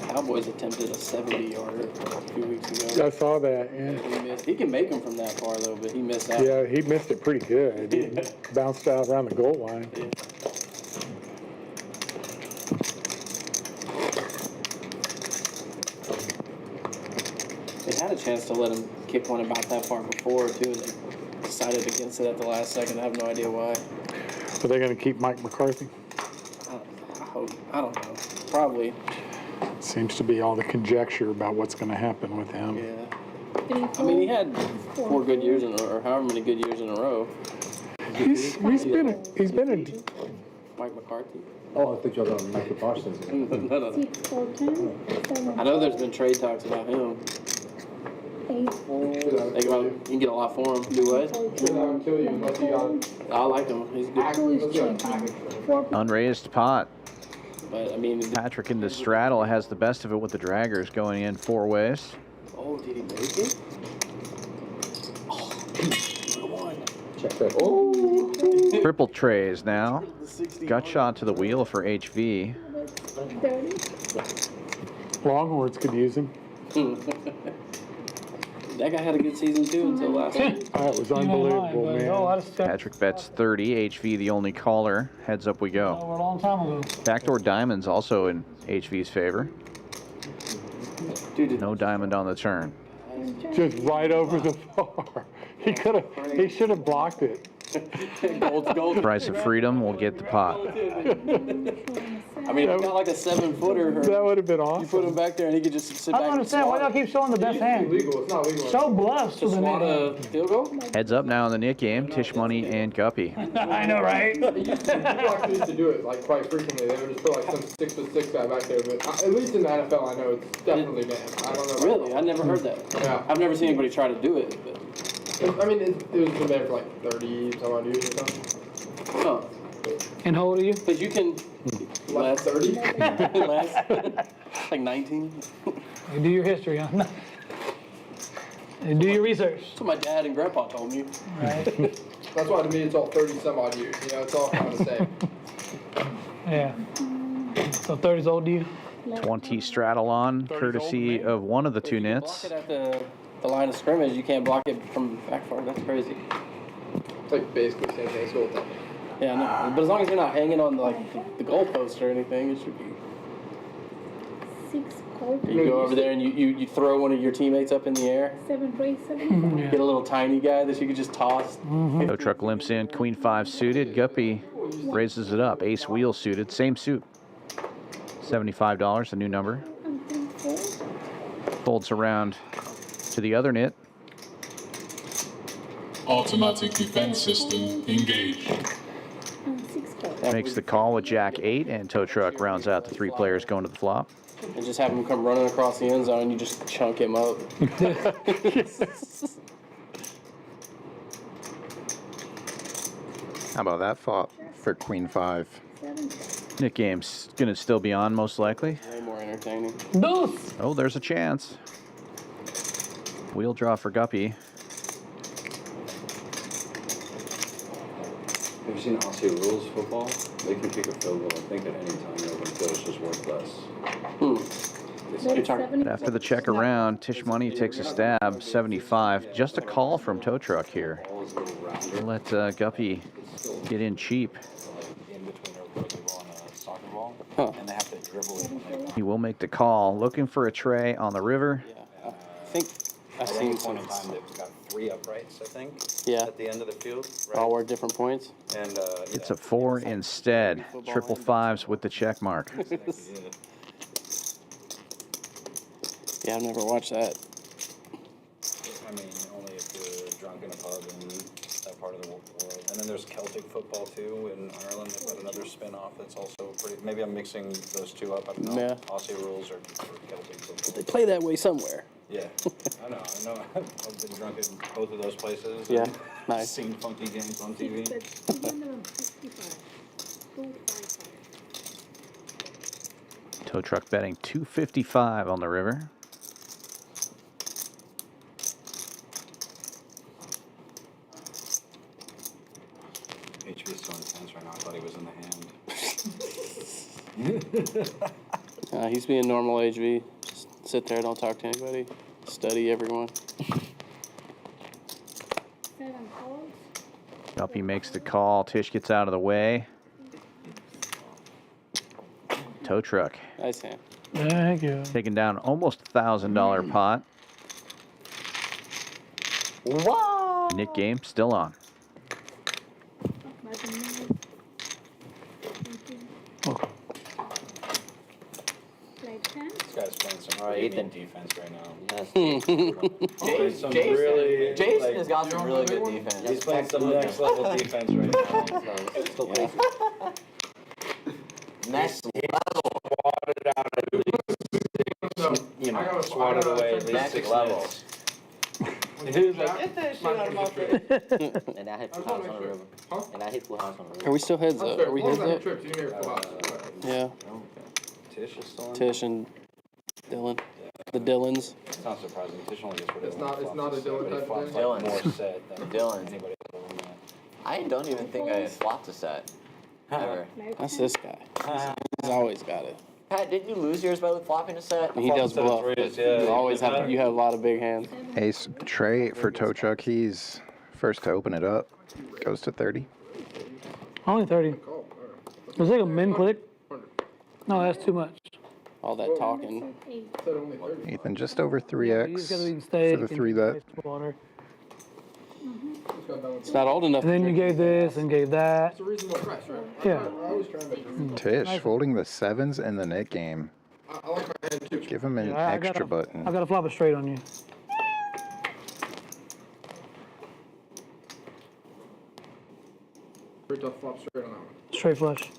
Cowboys attempted a 70-yarder a few weeks ago. I saw that. Yeah. He missed. He can make them from that far though, but he missed out. Yeah, he missed it pretty good. He bounced out around the goal line. Yeah. They had a chance to let him kick one about that far before too, and they decided against it at the last second. I have no idea why. Are they going to keep Mike McCarthy? I hope. I don't know. Probably. Seems to be all the conjecture about what's going to happen with him. Yeah. 3 I mean, he had 4 good years in a row, or however many good years in a row. He's been a Mike McCarthy. Oh, I think you're on Michael Parsons. No. 6 4 10. 7 I know there's been trade talks about him. 8 4. Think about it. You can get a lot for him. Do what? Kill you unless you got. I like him. He's good. 2 is checking. 4 Unraised pot. But I mean, Patrick in the straddle has the best of it with the draggers going in 4 ways. oh, did he make it? Oh, one. Check that. Oh. Triple trays now. The 60 Gut shot to the wheel for HV. 30. Longhorns could use him. That guy had a good season too until last week. That was unbelievable, No, man. I just checked. Patrick bets 30. HV the only caller. Heads up we go. A long time ago. Backdoor diamonds also in HV's favor. Dude, No diamond on the turn. Just right over the bar. He should have blocked it. gold. Price of freedom will get the pot. I mean, if he got like a 7-footer, That would have been you put awesome. him back there and he could just sit I back don't and understand why y'all swat. keep showing the best hand. Legal. It's not legal. So blessed To with the swat net. a field goal? Heads up now in the Nick game. Tisch Money and Guppy. I know, right? People actually used to do it like quite frequently. They would just put like some 6'6" guy back there, but at least in the NFL, I know it's definitely banned. I don't know. Really? I never heard that. Yeah. I've never seen anybody try to do it. But I mean, it was been there for like 30 some odd years or something. Oh, And how old are you? but you can Less 30? less like 19. You do your history, huh? And do your research. That's what my dad and grandpa told me. Right. That's why to me it's all 30 some odd years. You know, it's all kind of the same. Yeah. So 30's old to you? 20 straddle on, courtesy of one of the two Block nits. it at the line of scrimmage. You can't block it from back far. That's crazy. It's like basically the same thing as goaltending. Yeah, no. But as long as you're not hanging on like the goalpost or anything, it should be. 6 gold. You go over there and you throw one of your teammates up in the air. 7 raise 7. Get a little tiny guy that you could just toss. Tow truck limps in, queen 5 suited. Guppy raises it up, ace wheel suited, same suit. $75, a new number. Folds around to the other nit. Automatic defense system engaged. 6 gold. Makes the call with jack 8, and tow truck rounds out the 3 players going to the flop. And just have him come running across the end zone and you just chunk him up. How about that flop for queen 5? 7. Nit game's gonna still be on, most likely. Way more entertaining. Deuce! Oh, there's a chance. Wheel draw for Guppy. Have you seen Aussie rules football? They can kick a field goal, I think, at any time. The open field is just worth less. After the check around, Tisch Money takes a stab, 75. Just a call from tow truck here. We'll let Guppy get in cheap. And they have to dribble it. He will make the call. Looking for a tray on the river. Yeah, I think I've seen One time they've got 3 uprights, I think. Yeah. At the end of the field. Right? all worth different points. And It's a 4 instead. Triple 5s with the check mark. Yeah, I've never watched that. I mean, only if you're drunk in a pub in that part of the world. And then there's Celtic football too in Ireland. They've got another spin-off that's also pretty. Maybe I'm mixing those two up. I don't know. Yeah. Aussie rules or Celtic football. They play that way somewhere. Yeah, I know. I've been drunk in both of those places. Yeah, and nice. Seen funky games on TV. 255. Tow truck betting 255 on the river. HB is so intense right now. I thought he was in the hand. He's being normal HV. Just sit there, don't talk to anybody. Study everyone. 7 calls. Guppy makes the call. Tisch gets out of the way. Tow truck Nice hand. Thank you. taking down almost $1,000 pot. Wow. Nit game still on. Like 10. This guy's playing some All right, pretty Ethan. mean defense right now. Jason, really, Jason like, has got some really good defense. He's playing some next level defense right now. Next Swatted out at least, you know, swatted away at least Next 6 level. minutes. Who's like, get that shit out of my face. And I hit Blue House on the river. And I hit Blue House on the river. Are we still heads up? Are we heads up? Trips, you didn't hear full house. Yeah. Tisch is still on? Tisch and Dylan. The Dylans. It's not surprising. Tisch only gets rid of It's not a Dylan type of thing. Dylan. more set than Dylan. anybody else on that. I don't even think I flopped a set. Ever. That's this guy. He's always got it. Pat, didn't you lose yours by flopping a set? He does Flopping bluff. set of But threes, yeah. you always have. You have a lot of big hands. Ace tray for tow truck. He's first to open it up. Goes to 30. Only 30. Was it a min click? No, that's too much. All that talking. 8. Said only 30. Ethan just over You just gotta 3x even stay. for the 3 bet. Water. It's not old enough. And then you gave this and gave that. It's a reasonable price, right? Yeah. I always try and make it reasonable. Tisch holding the 7s in the net game. I like my hand too. Give him an I extra gotta button. flop it straight on you. Pretty tough flop straight on that one. Straight flush.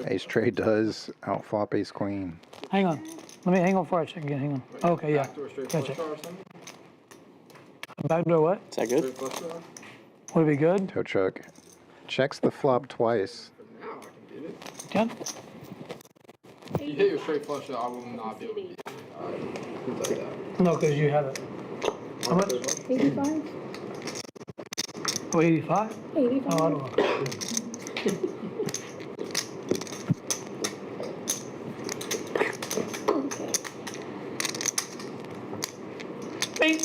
Ace tray does outflop ace queen. Hang on. Let me hang on before I check again. Hang on. Okay, yeah. Back to a straight Gotcha. flush draw or something. Backdoor what? Is that good? Would it be good? Tow truck checks the flop twice. Now I can get it. Can? If you hit your straight flush, I will not be able to get it. Things like that. No, because you have it. How much? 85? Oh, 85? 85. Oh, I don't know. Okay. Bing.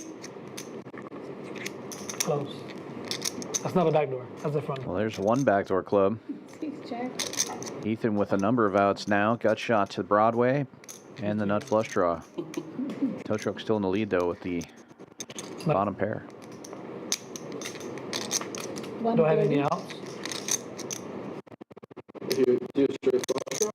Close. That's not a backdoor. That's the front. Well, there's one backdoor club. 6 jack. Ethan with a number of outs now. Gut shot to Broadway and the nut flush draw. Tow truck still in the lead, though, with the bottom pair. Do I have any outs? If you do a straight flush draw,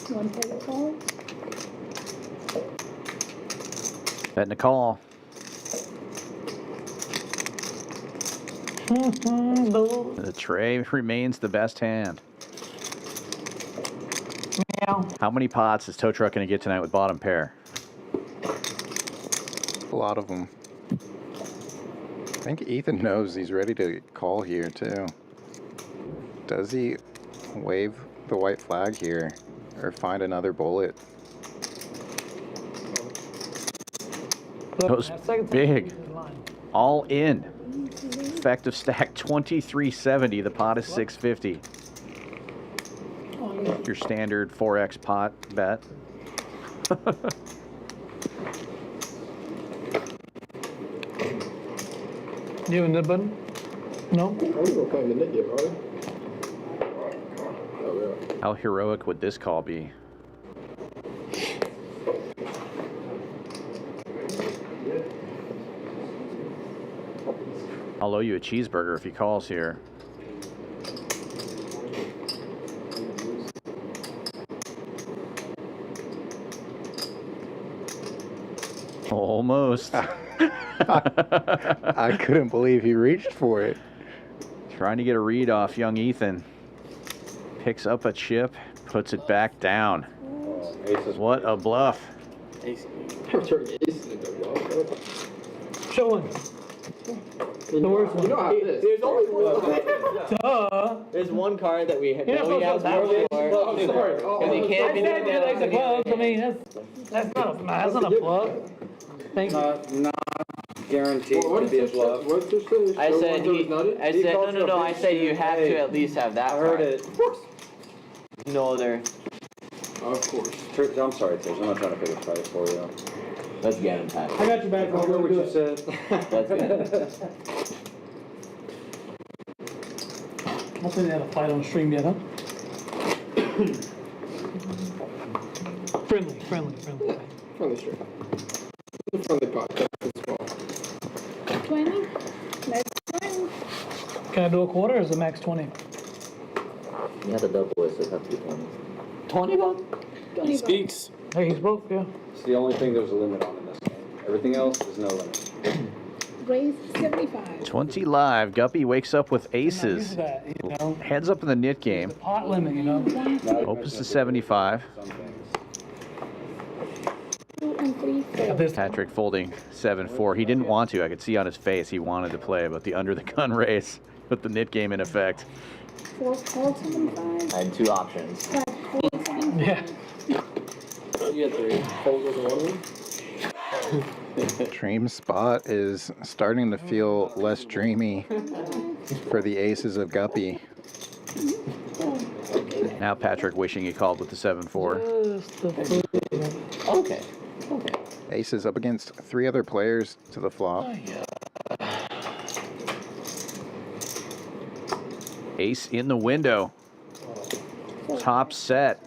One pair of cards. Betting a call. The tray remains the best hand. Meow. How many pots is Tow Truck going to get tonight with bottom pair? A lot of them. I think Ethan knows he's ready to call here, too. Does he wave the white flag here or find another bullet? That was big. All in. Effective stack 2370. The pot is 650. Your standard 4x pot bet. You have a nib button? No? I was going to play the net game, are we? Oh, yeah. How heroic would this call be? I'll owe you a cheeseburger if he calls here. Almost. I couldn't believe he reached for it. Trying to get a read off young Ethan. Picks up a chip, puts it back down. What a bluff. I'm turning aces into bluff. Show one. The worst one. You know how it is. There's only one. Duh. There's one card that we You're that not we have supposed to before. Oh, I'm sorry. And you can't be doing that. Like the gloves. I mean, that's not a plug. Thank you. Not guaranteed What to is be a this? bluff. What's this thing? I said no. I said you have to at least have that. I heard card. it. Of course. No other. Of course. I'm sorry, Tish. I'm not trying to pick a fight for you. Let's get him, Pat. I got your back. I heard what you said. Let's get him. I don't think they had a fight on stream yet, huh? Friendly. Friendly straight. The friendly pot. That's small. 20. Let's 20. Can I do a quarter or is it max 20? You had a double it, so it has to be 20. 20 bucks? 20 He speaks. Hey, he's broke, yeah. It's the only thing there's a limit on in this game. Everything else, there's no limit. Raise 75. 20 live. Guppy wakes up with Use aces. that, you know. Heads up in the knit game. Pot limit, you know. Opens to 75. Some things. 2 and 3, 4. At this Patrick folding 7-4. He didn't want to. I could see on his face he wanted to play, but the under the gun race with the knit game in effect. 4 calls 75. I had two options. 5 calls 75. Yeah. You had 3. Fold with one. Dream spot is starting to feel less dreamy for the aces of Guppy. Now Patrick wishing he called with the 7-4. Okay. Aces up against 3 other players to the flop. Ace in the window. Top set.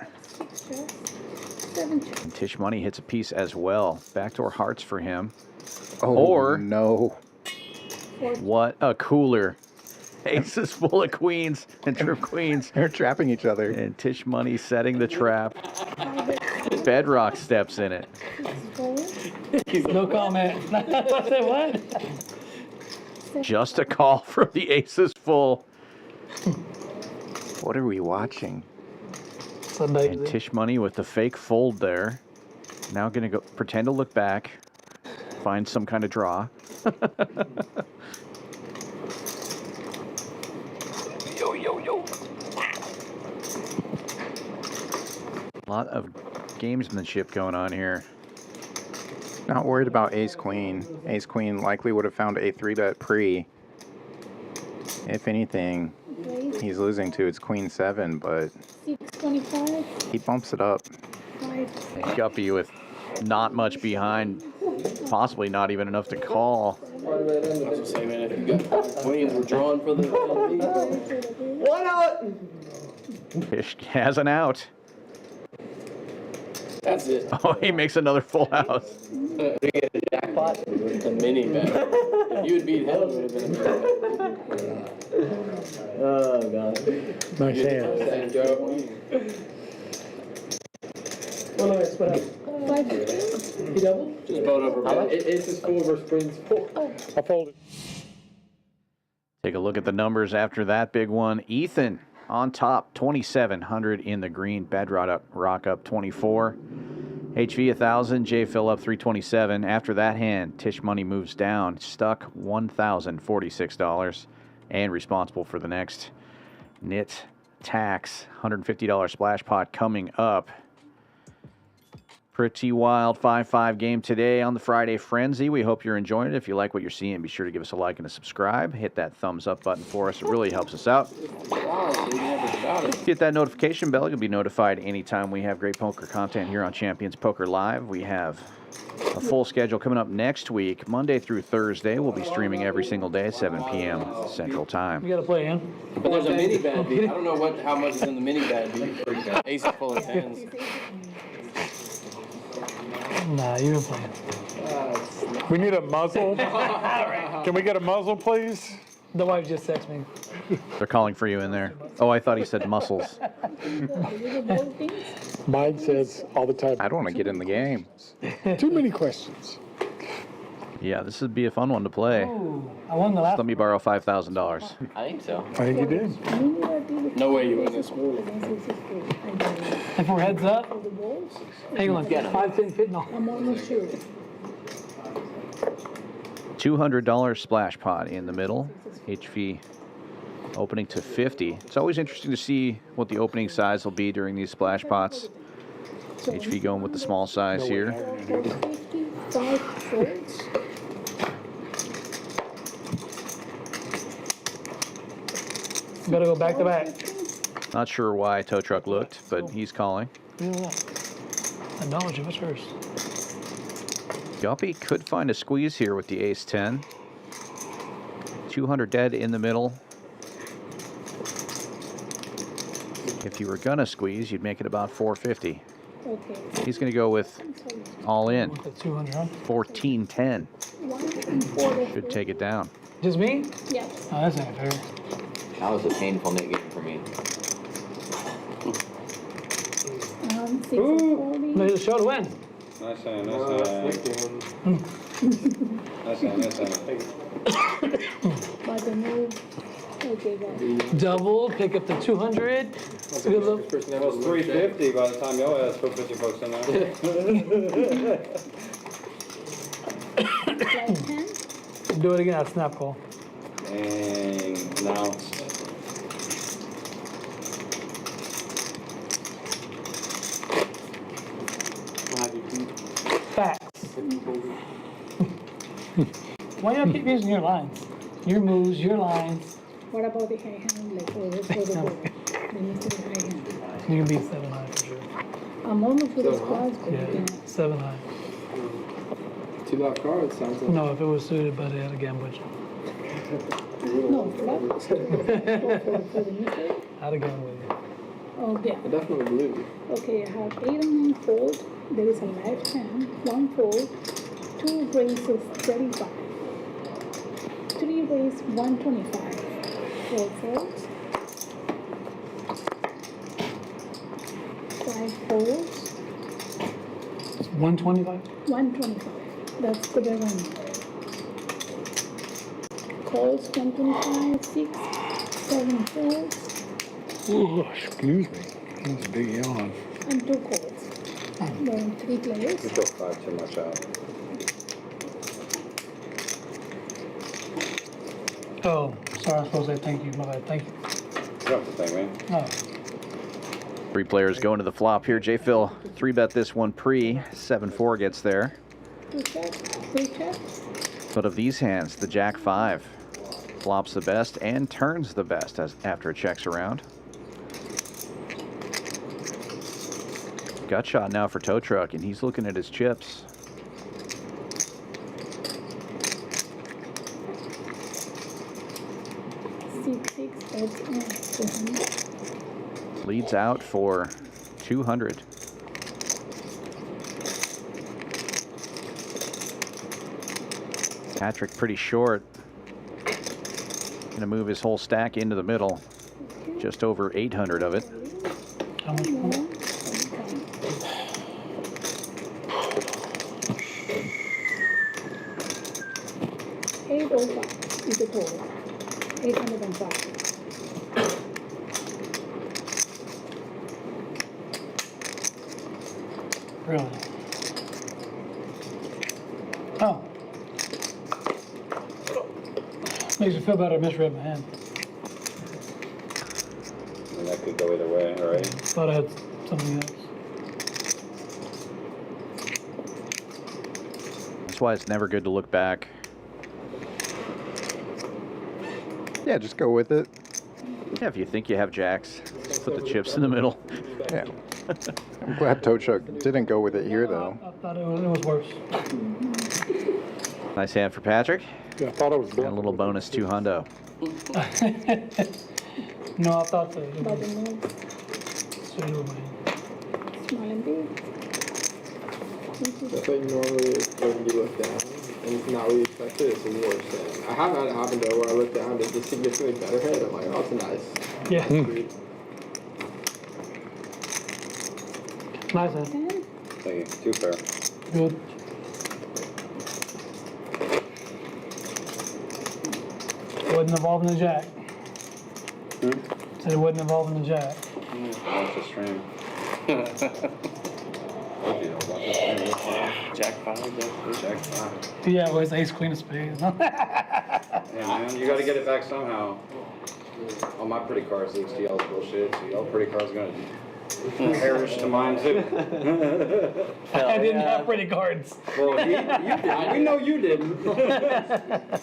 7 And Tish Money hits a piece as well. Backdoor hearts for him. Oh, Or- no. What a cooler. Aces full of queens and trip queens. They're trapping each other. And Tish Money setting the trap. 5. Bedrock steps in it. No comment. I said what? Just a call from the aces full. What are we watching? And Tisch money with the fake fold there. Now gonna go pretend to look back, find some kind of draw. Yo. A lot of gamesmanship going on here. Not worried about ace queen. Ace queen likely would have found a 3-bet pre. If anything, he's losing to its queen 7, but 625. he bumps it up. Guppy with not much behind, possibly not even enough to call. Say, man, if you got 5 queens, we're drawing for the One out. Tisch has an out. That's it. Oh, he makes another full house. Did you get a jackpot? A mini bet. If you had beat him, it would have been a mini bet. Oh, God. Nice hand. Oh, nice. What happened? 515. He doubled? Just vote over bet. Ace is 4 versus queen's 4. I folded. Take a look at the numbers after that big one. Ethan on top, 2,700 in the green. Bedrock up 24. HV 1,000. J Phil up 327. After that hand, Tisch money moves down, stuck $1,046, and responsible for the next nit tax. $150 splash pot coming up. Pretty wild 5-5 game today on the Friday Frenzy. We hope you're enjoying it. If you like what you're seeing, be sure to give us a like and a subscribe. Hit that thumbs up button for us. It really helps us out. Hit that notification bell. You'll be notified anytime we have great poker content here on Champions Poker Live. We have a full schedule coming up next week, Monday through Thursday. We'll be streaming every single day at 7 p.m. Central Time. We got to play in. But there's a mini bad beat. I don't know how much is in the mini bad beat. Ace is full of 10s. Nah, you've been playing. We need a muzzle. Can we get a muzzle, please? The wife just texted me. They're calling for you in there. Oh, I thought he said muscles. Mine says all the time. I don't want to get in the game. Too many questions. Yeah, this would be a fun one to play. Ooh, I won the last Let me borrow $5,000. I think so. I think you did. No way you win this one. If we're heads up, hang on. Get 'em. 5, 10, 15. No. I'm almost sure. $200 splash pot in the middle. HV opening to 50. It's always interesting to see what the opening size will be during these splash pots. HV going with the small size here. 5 folds. Gotta go back to back. Not sure why tow truck looked, but he's calling. Yeah. Acknowledge it. What's hers? Guppy could find a squeeze here with the ace 10. 200 dead in the middle. If you were gonna squeeze, you'd make it about 450. Okay. He's gonna go with all in. With the 200, huh? 1410. 1 and 4. Should take it down. Just me? Yep. Oh, that's not fair. That was a painful net game for me. 6 and 40. No, the show to win. Nice hand, nice hand. Nice hand. By the move. Okay, guys. Double, pick up the 200. It's a good look. It was 350 by the time y'all had put 50 bucks in there. Slide 10. Do it again, I'll snap call. And now. Facts. Why y'all keep using your lines? Your moves, your lines. What about the high hand? Like for the board. Then you put the high hand. You can beat 7 high for sure. I'm almost with the squads, but you Yeah, can. 7 high. 2 black cards, sounds like. No, if it was suited, but it had a gambit. No, flat. For the mystery. I'd have gone with you. Oh, yeah. I definitely believe you. Okay, I have 8 and 9 fold. There is a left hand, 1 fold, 2 raises 35, 3 raise 125, 4 folds, 5 folds, 125. 125. That's the big one. Calls 125, 6, 7 folds, Oh, excuse me. That's a big yawn. and 2 calls. Then 3 players. You took 5 too much out. Oh, sorry, I was supposed to say thank you. My bad. Thank you. You don't have to thank me. Oh, 3 players going to the flop here. J. Phil 3-bet this one pre. 7-4 gets there. 2 checks, 3 checks. But of these hands, the Jack 5 flops the best and turns the best after it checks around. Gut shot now for Tow Truck, and he's looking at his chips. Leads out for 200. Patrick pretty short. Gonna move his whole stack into the middle. Just over 800 of it. how much more? $805 is the total. 805. Really? Oh. Makes you feel better. I misread my hand. And that could go either way, right? Thought I had something else. That's why it's never good to look back. Yeah, just go with it. Yeah, if you think you have jacks, just put the chips in the middle. Yeah. I'm glad Tow Truck didn't go with it here, though. I thought it was worse. Nice hand for Patrick. Yeah, I thought I was And a little bonus 2 hundo. No, I thought so. By the move, So you were mine. small and big. That's like normally when you look down and it's not what you expected, it's the worst thing. I have had it happen though where I look down and it's a significantly better hit. I'm like, oh, it's nice. Yeah. Sweet. Nice hand. Thank you. 2 pair. Good. Wasn't involved in the jack. Said it wasn't involved in the jack. Watch the stream. Jack 5, Jack 5. Yeah, well, it's ace queen of spades. Yeah, man, you gotta get it back somehow. All my pretty cards leaks to y'all's bullshit, so y'all pretty cards gonna perish to mine too. I didn't have pretty cards. Well, you did. We know you didn't.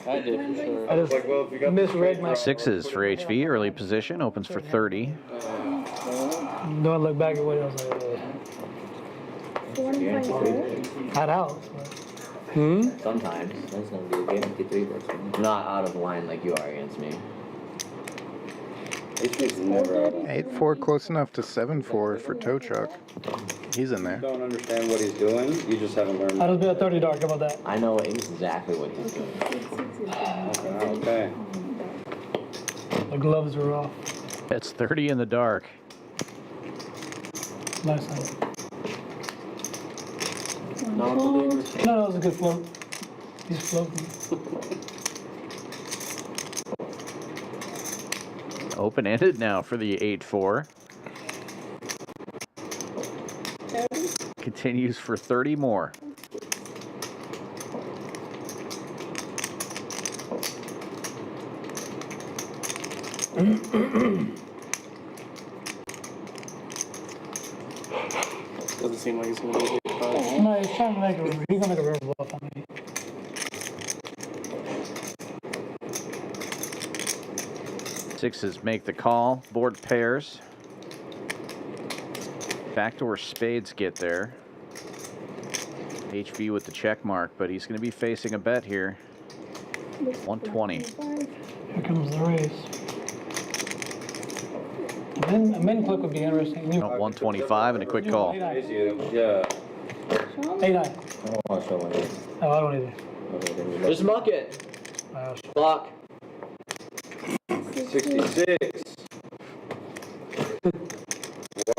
I did for sure. I just Like, well, if you got misread my. 6s for HV, early position, opens for 30. Don't look back at what I was like. 454. Not out. Sometimes. That's gonna be a game 53 versus me. I'm not out of line like you are against me. HV's never out. 8-4 close enough to 7-4 for Tow Truck. He's in there. You don't understand what he's doing. You just haven't learned. I just bet 30 dark. How about that? I know exactly what he's doing. Okay. The gloves are off. That's 30 in the dark. Nice hand. Non-believers. No, that was a good float. He's floating. Open-ended now for the 8-4. Continues for 30 more. Doesn't seem like he's going to be a big five. No, he's trying to make a. He's gonna make a reverse bluff on me. Sixes make the call. Board pairs. Backdoor spades get there. HV with the check mark, but he's going to be facing a bet here. 120. Here comes the raise. Then a min click would be interesting. 125 and a quick call. Yeah. 8-9. I don't want to show one. Oh, I don't either. Just muck it. Block. 66.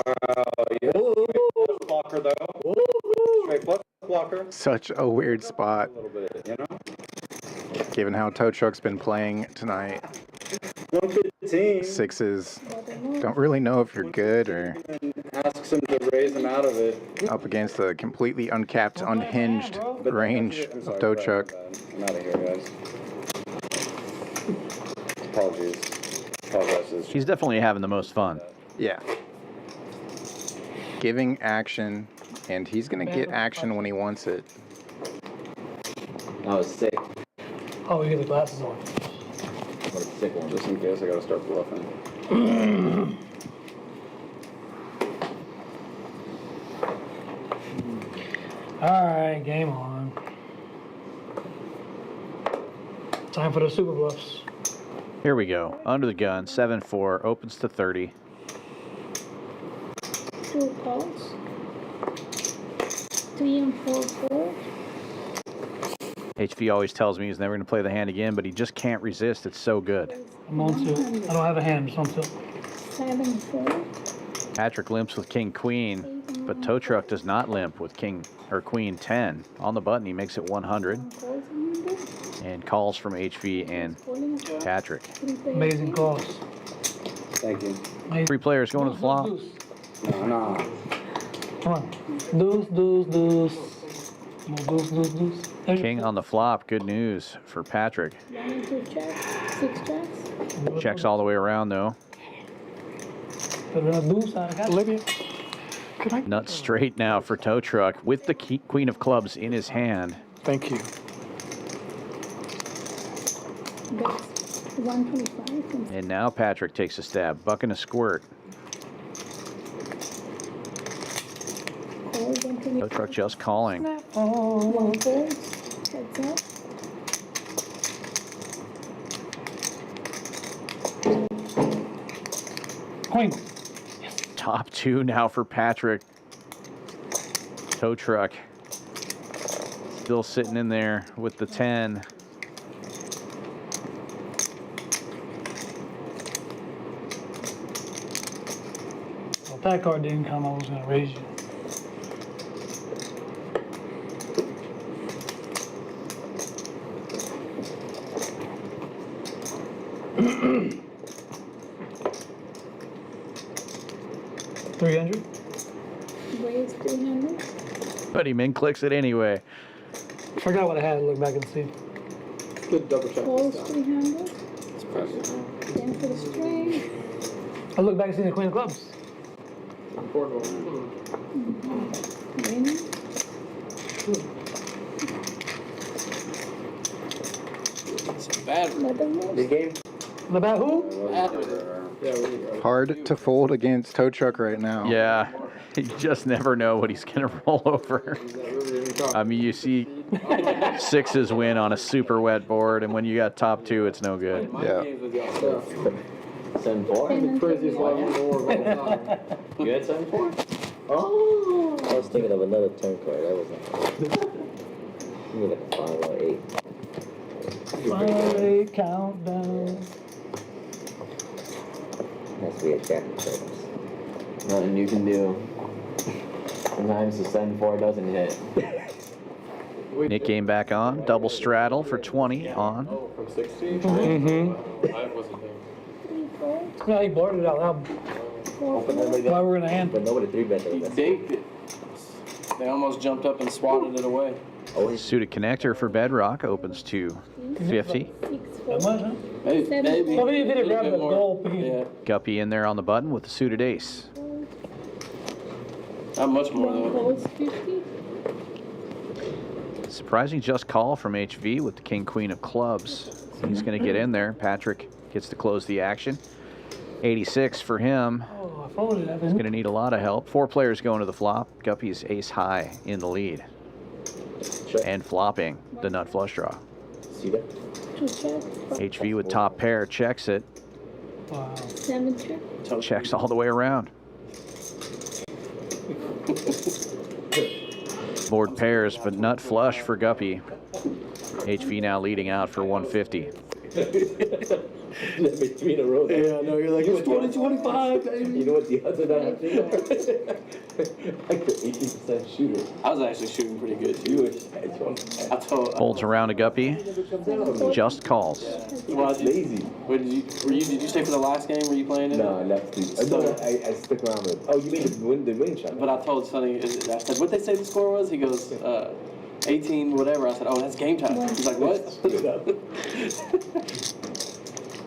Wow. Yeah. Blocker though. Straight flush. Such a weird spot. A little bit, you know? Given how Tow Truck's been playing tonight. 115. Sixes don't really know if you're good or Asks him to raise him out of it. up against a completely uncapped, unhinged range of Tow Truck. I'm out of here, guys. Apologies. Apologizes. He's definitely having the most fun. Yeah. Giving action, and he's going to get action when he wants it. That was sick. Oh, you get the glasses on. What a sick one. Just in case I gotta start bluffing. Alright, game on. Time for the super bluffs. Here we go. Under the gun, 7-4, opens to 30. 2 calls. 3 and 4 fold. HV always tells me he's never going to play the hand again, but he just can't resist. It's so good. I'm on tilt. I don't have a hand, I'm just on tilt. 7 4. Patrick limps with King Queen, but Tow Truck does not limp with King or Queen 10. On the button, he makes it 100 and calls from HV and Patrick. Amazing calls. Thank you. 3 players going to the flop. No. Come on. Deuce, deuce, deuce. Deuce, deuce, deuce. King on the flop. Good news for Patrick. 1 and 2 checks. 6 checks. Checks all the way around though. Olivia. Nut straight now for Tow Truck with the Queen of Clubs in his hand. Thank you. That's 125. And now Patrick takes a stab. Buck and a squirt. Call 125. Tow Truck just calling. 1 fold. Heads up. Queen. Top 2 now for Patrick. Tow Truck still sitting in there with the 10. Well, if that card didn't come, I was going to raise you. $300. Raise 300. But he min clicks it anyway. Forgot what I had. Look back and see. Good double check. Calls 300. Then for the string. I look back and see the Queen of Clubs. Important one. Winning. It's a bad Another move. Big game? About who? Hard to fold against Tow Truck right now. Yeah, you just never know what he's going to roll over. I mean, you see 6s win on a super wet board, and when you got top 2, it's no good. Yeah. 7-4? Craziest level in the world of all time. You had 7-4? Oh! I was thinking of another turn card. That was not. You need like a 5 or 8. 5-8 countdown. Has to be a champion service. Nothing you can do. Sometimes the 7-4 doesn't hit. Nick game back on. Double straddle for 20 on. Oh, from 16? Mm-hmm. I wasn't there. 3 folds. No, he boarded it out loud. 4 But folds. nobody Why we're in a hand. But nobody 3-bet He those. digged it. They almost jumped up and swatted it away. Oh, Suited connector for Bedrock opens to 50. 6 That folds. much, huh? Maybe. Seven. Maybe. Well, he did A little grab bit the more. gold piece. Yeah. Guppy in there on the button with the suited ace. Not much more 1 though. folds 50. Surprising just call from HV with the King Queen of Clubs. He's going to get in there. Patrick gets to close the action. 86 for him. Oh, I folded that. He's going to need a lot of help. 4 players going to the flop. Guppy's ace high in the lead. And flopping the nut flush draw. see that? 2 checks. HV with top pair checks it. Wow. 7 check. Checks all the way around. Board pairs, but nut flush for Guppy. HV now leading out for 150. Between a row. Yeah, no, you're like, it's 2025, baby. You know what the odds of that happening are? Like the 18% shooter. I was actually shooting pretty good too. You were I told. Folds around a Guppy. Just calls. Well, lazy. Did you stay for the last game? Were you playing it? No, I left. I stuck around with. Oh, you mean the win shot? But I told Sonny, I said, what they say the score was? He goes, 18, whatever. I said, oh, that's game time. He's like, what?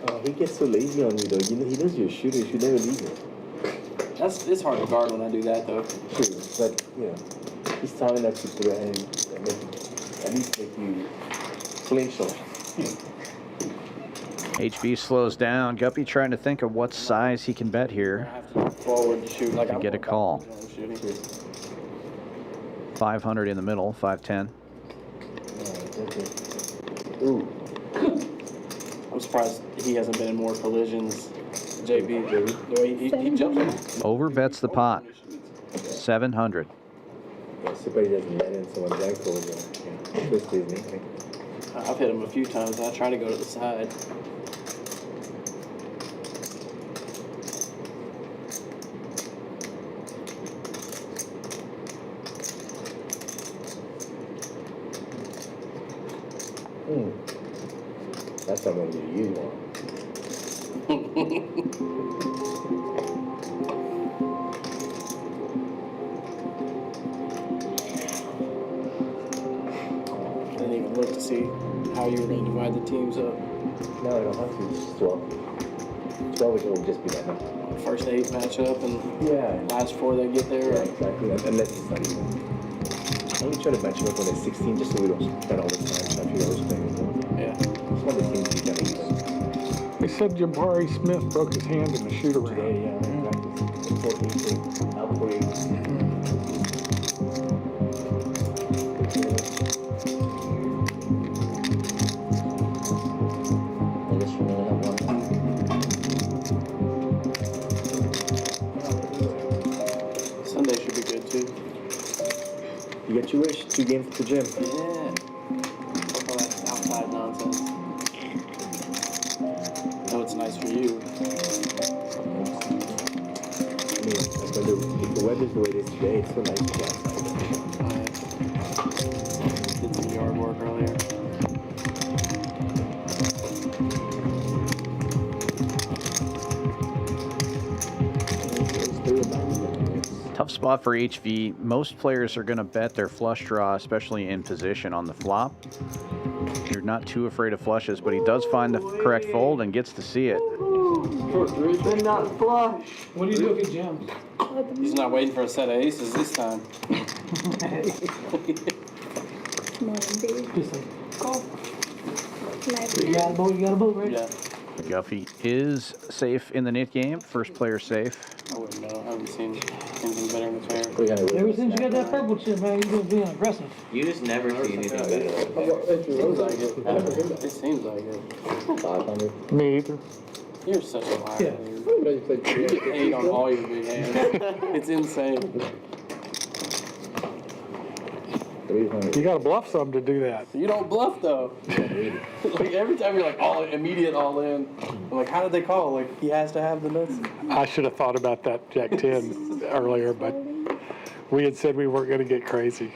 Oh, he gets so lazy on you though. You know, he knows you're a shooter. You should never leave him. It's hard to guard when I do that though. True, but you know, he's tall enough to throw and at least make you flinch on. HV slows down. Guppy trying to think of what size he can bet here I have to forward to shoot like to I get a call. 500 in the middle, 510. Ooh. I'm surprised he hasn't been in more collisions. JB, the way he jumps. Over bets the pot. 700. Yeah, somebody doesn't let in someone's ankle and twist his knee. I've hit him a few times. I try to go to the side. That's someone you want. I didn't even look to see how you were going to divide the teams up. No, I don't have to. It's 12. 12 will just be that number. First 8 match up and last 4 that get there. Yeah, exactly. Unless it's not even. I only try to match them up when they're 16 just so we don't spend all the time trying to figure out who's playing more. Yeah. It's one of the things you gotta even. They said Jabari Smith broke his hand in the shoot around. Today, yeah, exactly. Out for 8. I guess you really have one. Sunday should be good too. You get your wish. 2 games at the gym. Yeah. All that outside nonsense. No, it's nice for you. I mean, if the weather's the way it is today, it's so nice to go outside. Did some yard work earlier. Tough spot for HV. Most players are going to bet their flush draw, especially in position on the flop. You're not too afraid of flushes, but he does find the correct fold and gets to see it. They're not flush. What do you do if he jams? He's not waiting for a set of aces this time. Just like, go. Live You got a boat, you got a boat, right? Yeah. Guppy is safe in the knit game. First player safe. I wouldn't know. I haven't seen anything better in the fair. Ever since you got that purple chip, man, you've been being aggressive. You just never see anything better. It seems like it. It seems like it. 500. Me either. You're such a liar. Yeah. dude. You get paid on all your big hands. It's insane. You got to bluff some to do that. You don't bluff though. Like every time you're like all immediate all in. I'm like, how did they call? Like he has to have the nuts. I should have thought about that Jack 10 earlier, but we had said we weren't going to get crazy.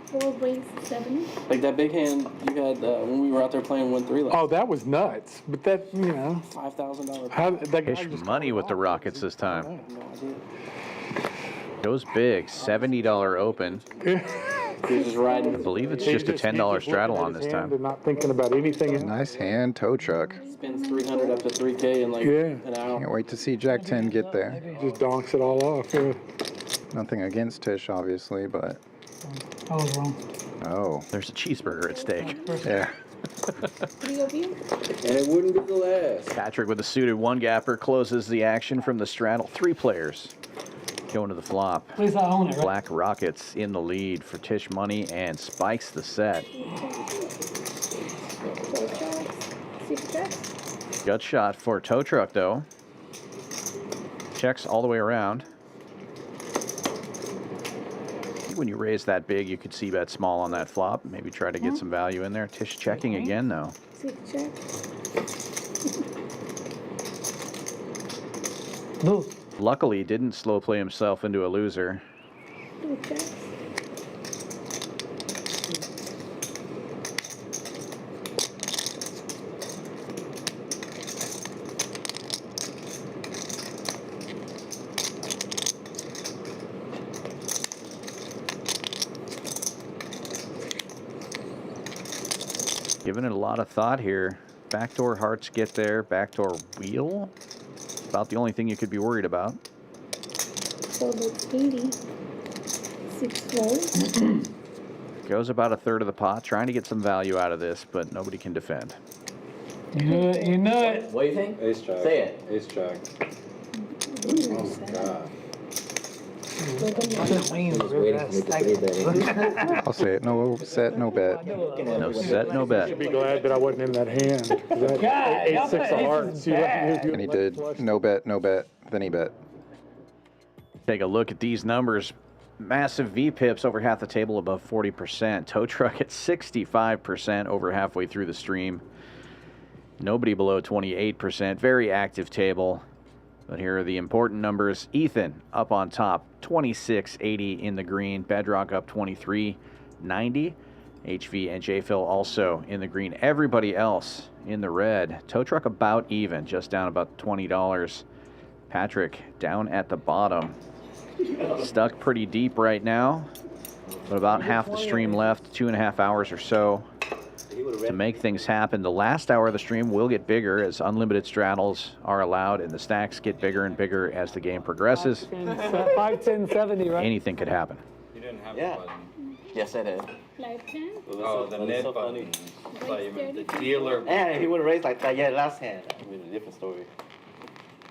4 brings 7. Like that big hand you had when we were out there playing 1-3 last. Oh, that was nuts. But that, you know. $5,000. How that guy Fish just money with the Rockets this I time. have no idea. Goes big, $70 open. He's just riding. I believe it's just a $10 straddle on this time. And not thinking about anything else. Nice hand, tow truck. Spends 300 up to 3K in like an hour. Can't wait to see Jack 10 get there. Just donks it all off. Yeah. Nothing against Tisch, obviously, but I was wrong. oh, There's a cheeseburger at stake. yeah. 3 of you. And it wouldn't be the last. Patrick with a suited one gapper closes the action from the straddle. 3 players going to the flop. At least I own it, right? Black Rockets in the lead for Tisch money and spikes the set. 6 tracks. Gut shot for tow truck though. Checks all the way around. When you raise that big, you could see bet small on that flop. Maybe try to get some value in there. Tisch checking again though. 6 tracks. Move. Luckily, didn't slow play himself into a loser. 2 checks. Giving it a lot of thought here. Backdoor hearts get there. Backdoor wheel. About the only thing you could be worried about. So that's 80. 6 folds. Goes about a third of the pot. Trying to get some value out of this, but nobody can defend. You know it. You know it. What do you think? Ace jack. Say it. Ace jack. Ooh, Oh my god. I'll say it. No set, no bet. No set, no bet. Should be glad that I wasn't in that hand. 'Cause that God, y'all ace six play of hearts. aces You bad. And he did. No bet, no bet. Then he bet. Take a look at these numbers. Massive V-pips over half the table, above 40%. Tow truck at 65% over halfway through the stream. Nobody below 28%. Very active table. But here are the important numbers. Ethan up on top, 26.80 in the green. Bedrock up 23.90. HV and JPhil also in the green. Everybody else in the red. Tow truck about even, just down about $20. Patrick down at the bottom. Stuck pretty deep right now, but about half the stream left, 2.5 hours or so to make things happen. The last hour of the stream will get bigger as unlimited straddles are allowed and the stacks get bigger and bigger as the game progresses. 5, 10, 70, right? Anything could happen. You didn't have Yeah. the button. Yes, I did. Live 10. Oh, the net button. I thought you meant the dealer. And he would have raised like that, yeah, last hand. I mean, a different story.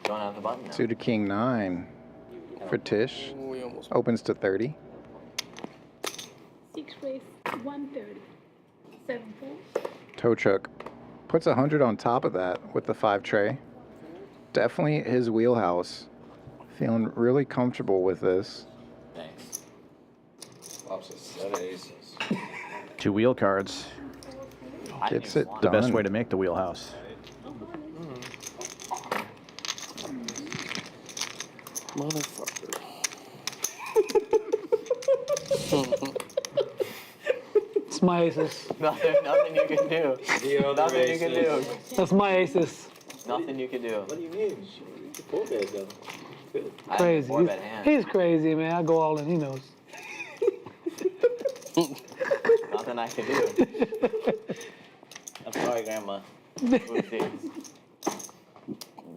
Don't have the button now. Suited king 9 for Tisch. We almost. Opens to 30. 6 raise 130. 7 folds. Tow truck puts 100 on top of that with the 5 tray. Definitely his wheelhouse. Feeling really comfortable with this. Thanks. Pops a set of aces. 2 wheel cards. Gets it The best done. way to make the wheelhouse. Motherfucker. It's my aces. Nothing you can do. The other Nothing you can do. aces. That's my aces. Nothing you can do. What do you mean? You four bet though. Good. I have a Crazy. 4-bet hand. He's crazy, man. I go all in. He knows. Nothing I can do. I'm sorry, Grandma. Oopsies.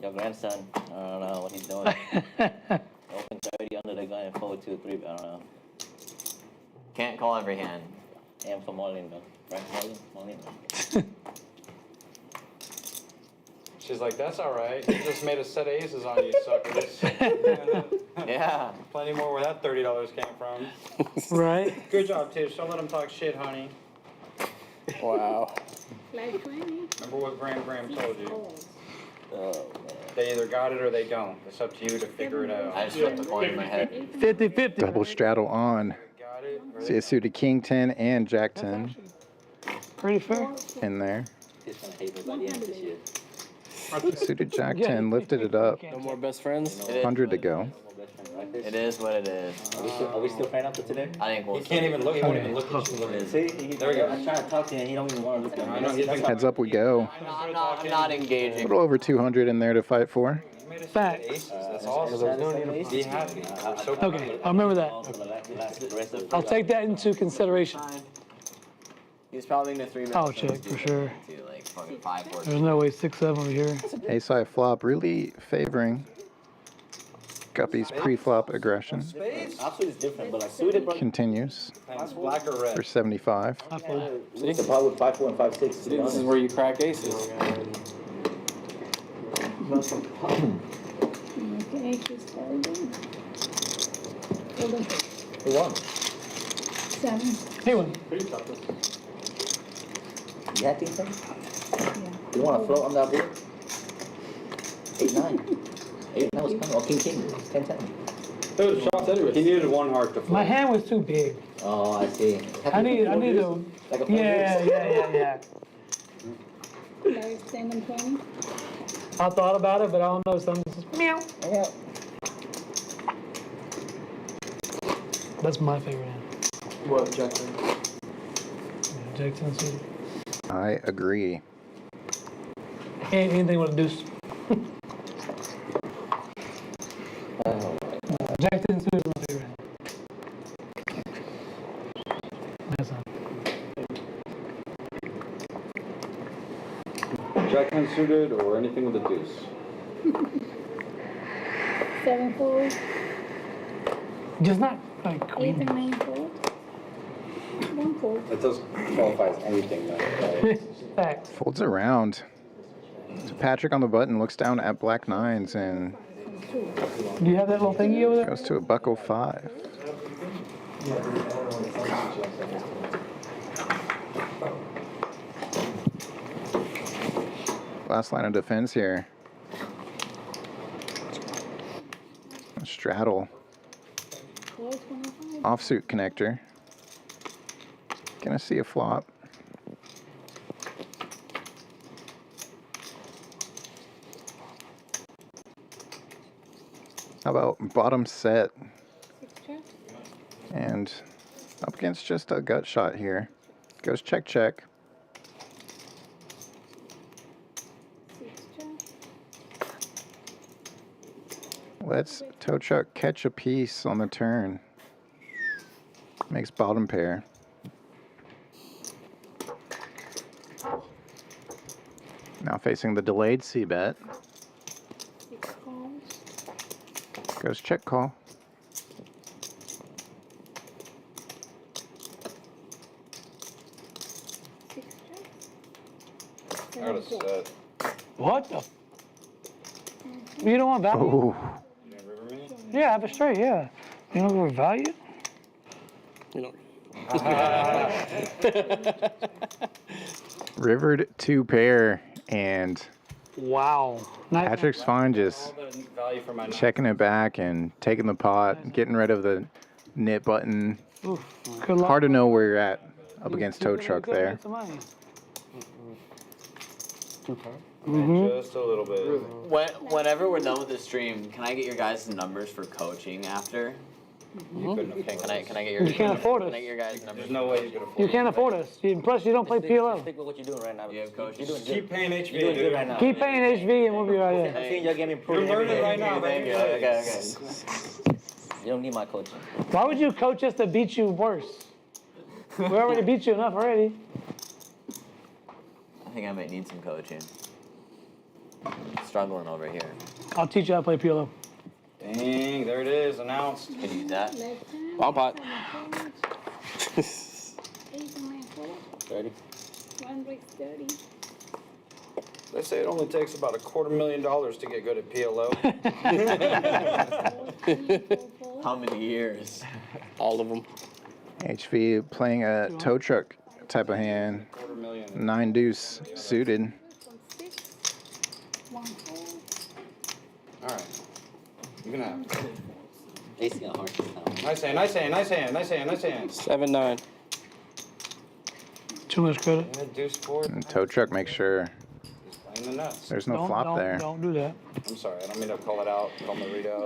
Your grandson, I don't know what he's doing. Open 30 under the gun and fold 2, 3, I don't know. Can't call every hand. And for Marlene though. Right, Marlene? She's like, that's all right. You just made a set of aces on you, suckers. Yeah. Plenty more where that $30 came from. Right? Good job, Tish. Don't let him talk shit, honey. Wow. Live 20. Remember what Graham told you. Folds. Oh, man. They either got it or they don't. It's up to you to figure it out. I just flipped the coin in my head. 50-50. Double straddle on. Got it? Or See a suited king 10 and jack 10 Pretty fair. in there. He's gonna hate me by the end of this year. Suited jack 10 lifted it up. No more best friends? It is 100 to what it go. is. It is what it is. Are we still praying after today? I think we'll He can't even look. He won't even look at you. See, There we go. I'm trying to talk to him. He don't even want to look at me. I know, he's been- Heads up we go. I'm not A engaging. little over 200 in there to fight for. You made a set of Facts. aces. That's awesome. Be happy. We're so proud of Okay, you. I remember that. The rest of I'll take that into consideration. He's probably gonna 3-bet. I'll check for sure. To like fucking 5 4. There's no way 6-7 over here. Ace high flop really favoring Guppy's pre-flop aggression. Spades? Offsuit is different, but like suited, bro. Continues It's black or for red? 75. It's a pot with 5, 4, and 5, 6. See, this is where you crack aces. Okay, he's folding. Folding. Who won? 7. Hey, one. You had things, son? Yeah. You want to float on that board? 8, 9. 8, 9 was coming. Oh, king, 10, 10. Those shots anyway. He needed one heart to My flip. hand was too big. Oh, I see. I need to. Like a Yeah. Live 10 and 20. I thought about it, but I don't know. Something just meow. Yeah. That's my favorite hand. What, Jack 10? Yeah, Jack 10 suited. I agree. Anything with a deuce. Jack 10 suited is my favorite hand. That's not. Jack 10 suited or anything with a deuce. 7 fold, Just not like 8 queen. and 9 fold, 1 fold. It does qualify as anything though, right? Facts. Folds around. So Patrick on the button looks down at black nines and Do you have that little thingy over there? goes to a $1.05. Last line of defense here. Straddle. Offsuit connector. Gonna see a flop. How about bottom set? And up against just a gut shot here. Goes check, check. Let's tow truck catch a piece on the turn. Makes bottom pair. Now facing the delayed C bet. Goes check call. I got a set. What the? You don't want value? Oh, Yeah, I have a straight, yeah. You don't go with value? You know. rivered 2 pair and Wow. Nice. Patrick's fine just Value for my checking it back and taking the pot, getting rid of the knit button. Oof, good luck. Hard to know where you're at up against tow truck there. Just a little bit. Whenever we're done with the stream, can I get your guys' numbers for coaching after? You couldn't afford Can I get your? You can't afford Can I us. get your guys' numbers? There's no way you could afford You can't afford us. Plus, you don't play PLO. Stick with what you're doing right now. Yeah, coach. You're doing Keep good. paying HV, You're doing dude. good right now. Keep paying HV and we'll be right I'm there. seeing your game You're improving. every learning day. right now, Thank baby. you. Okay. You don't need my coaching. Why would you coach us to beat you worse? We already beat you enough already. I think I might need some coaching. Struggling over here. I'll teach you how to play PLO. Dang, there it is, announced. Can you use that? Bomb pot. 8 and 9 fold, 30. 1 raise 30. They say it only takes about $250,000 to get good at PLO. 3 4 How many years? All of them. HV playing a tow truck type of hand. $250,000. 9 deuce suited. 6, 1 fold, All right. You can have. Ace got hard this time. Nice hand, nice hand, nice hand, nice hand, nice hand. 7-9. Too much credit. Yeah, deuce four. And tow truck makes sure Just playing the nuts. there's no flop there. Don't do that. I'm sorry, I don't mean to call it out, call my read out.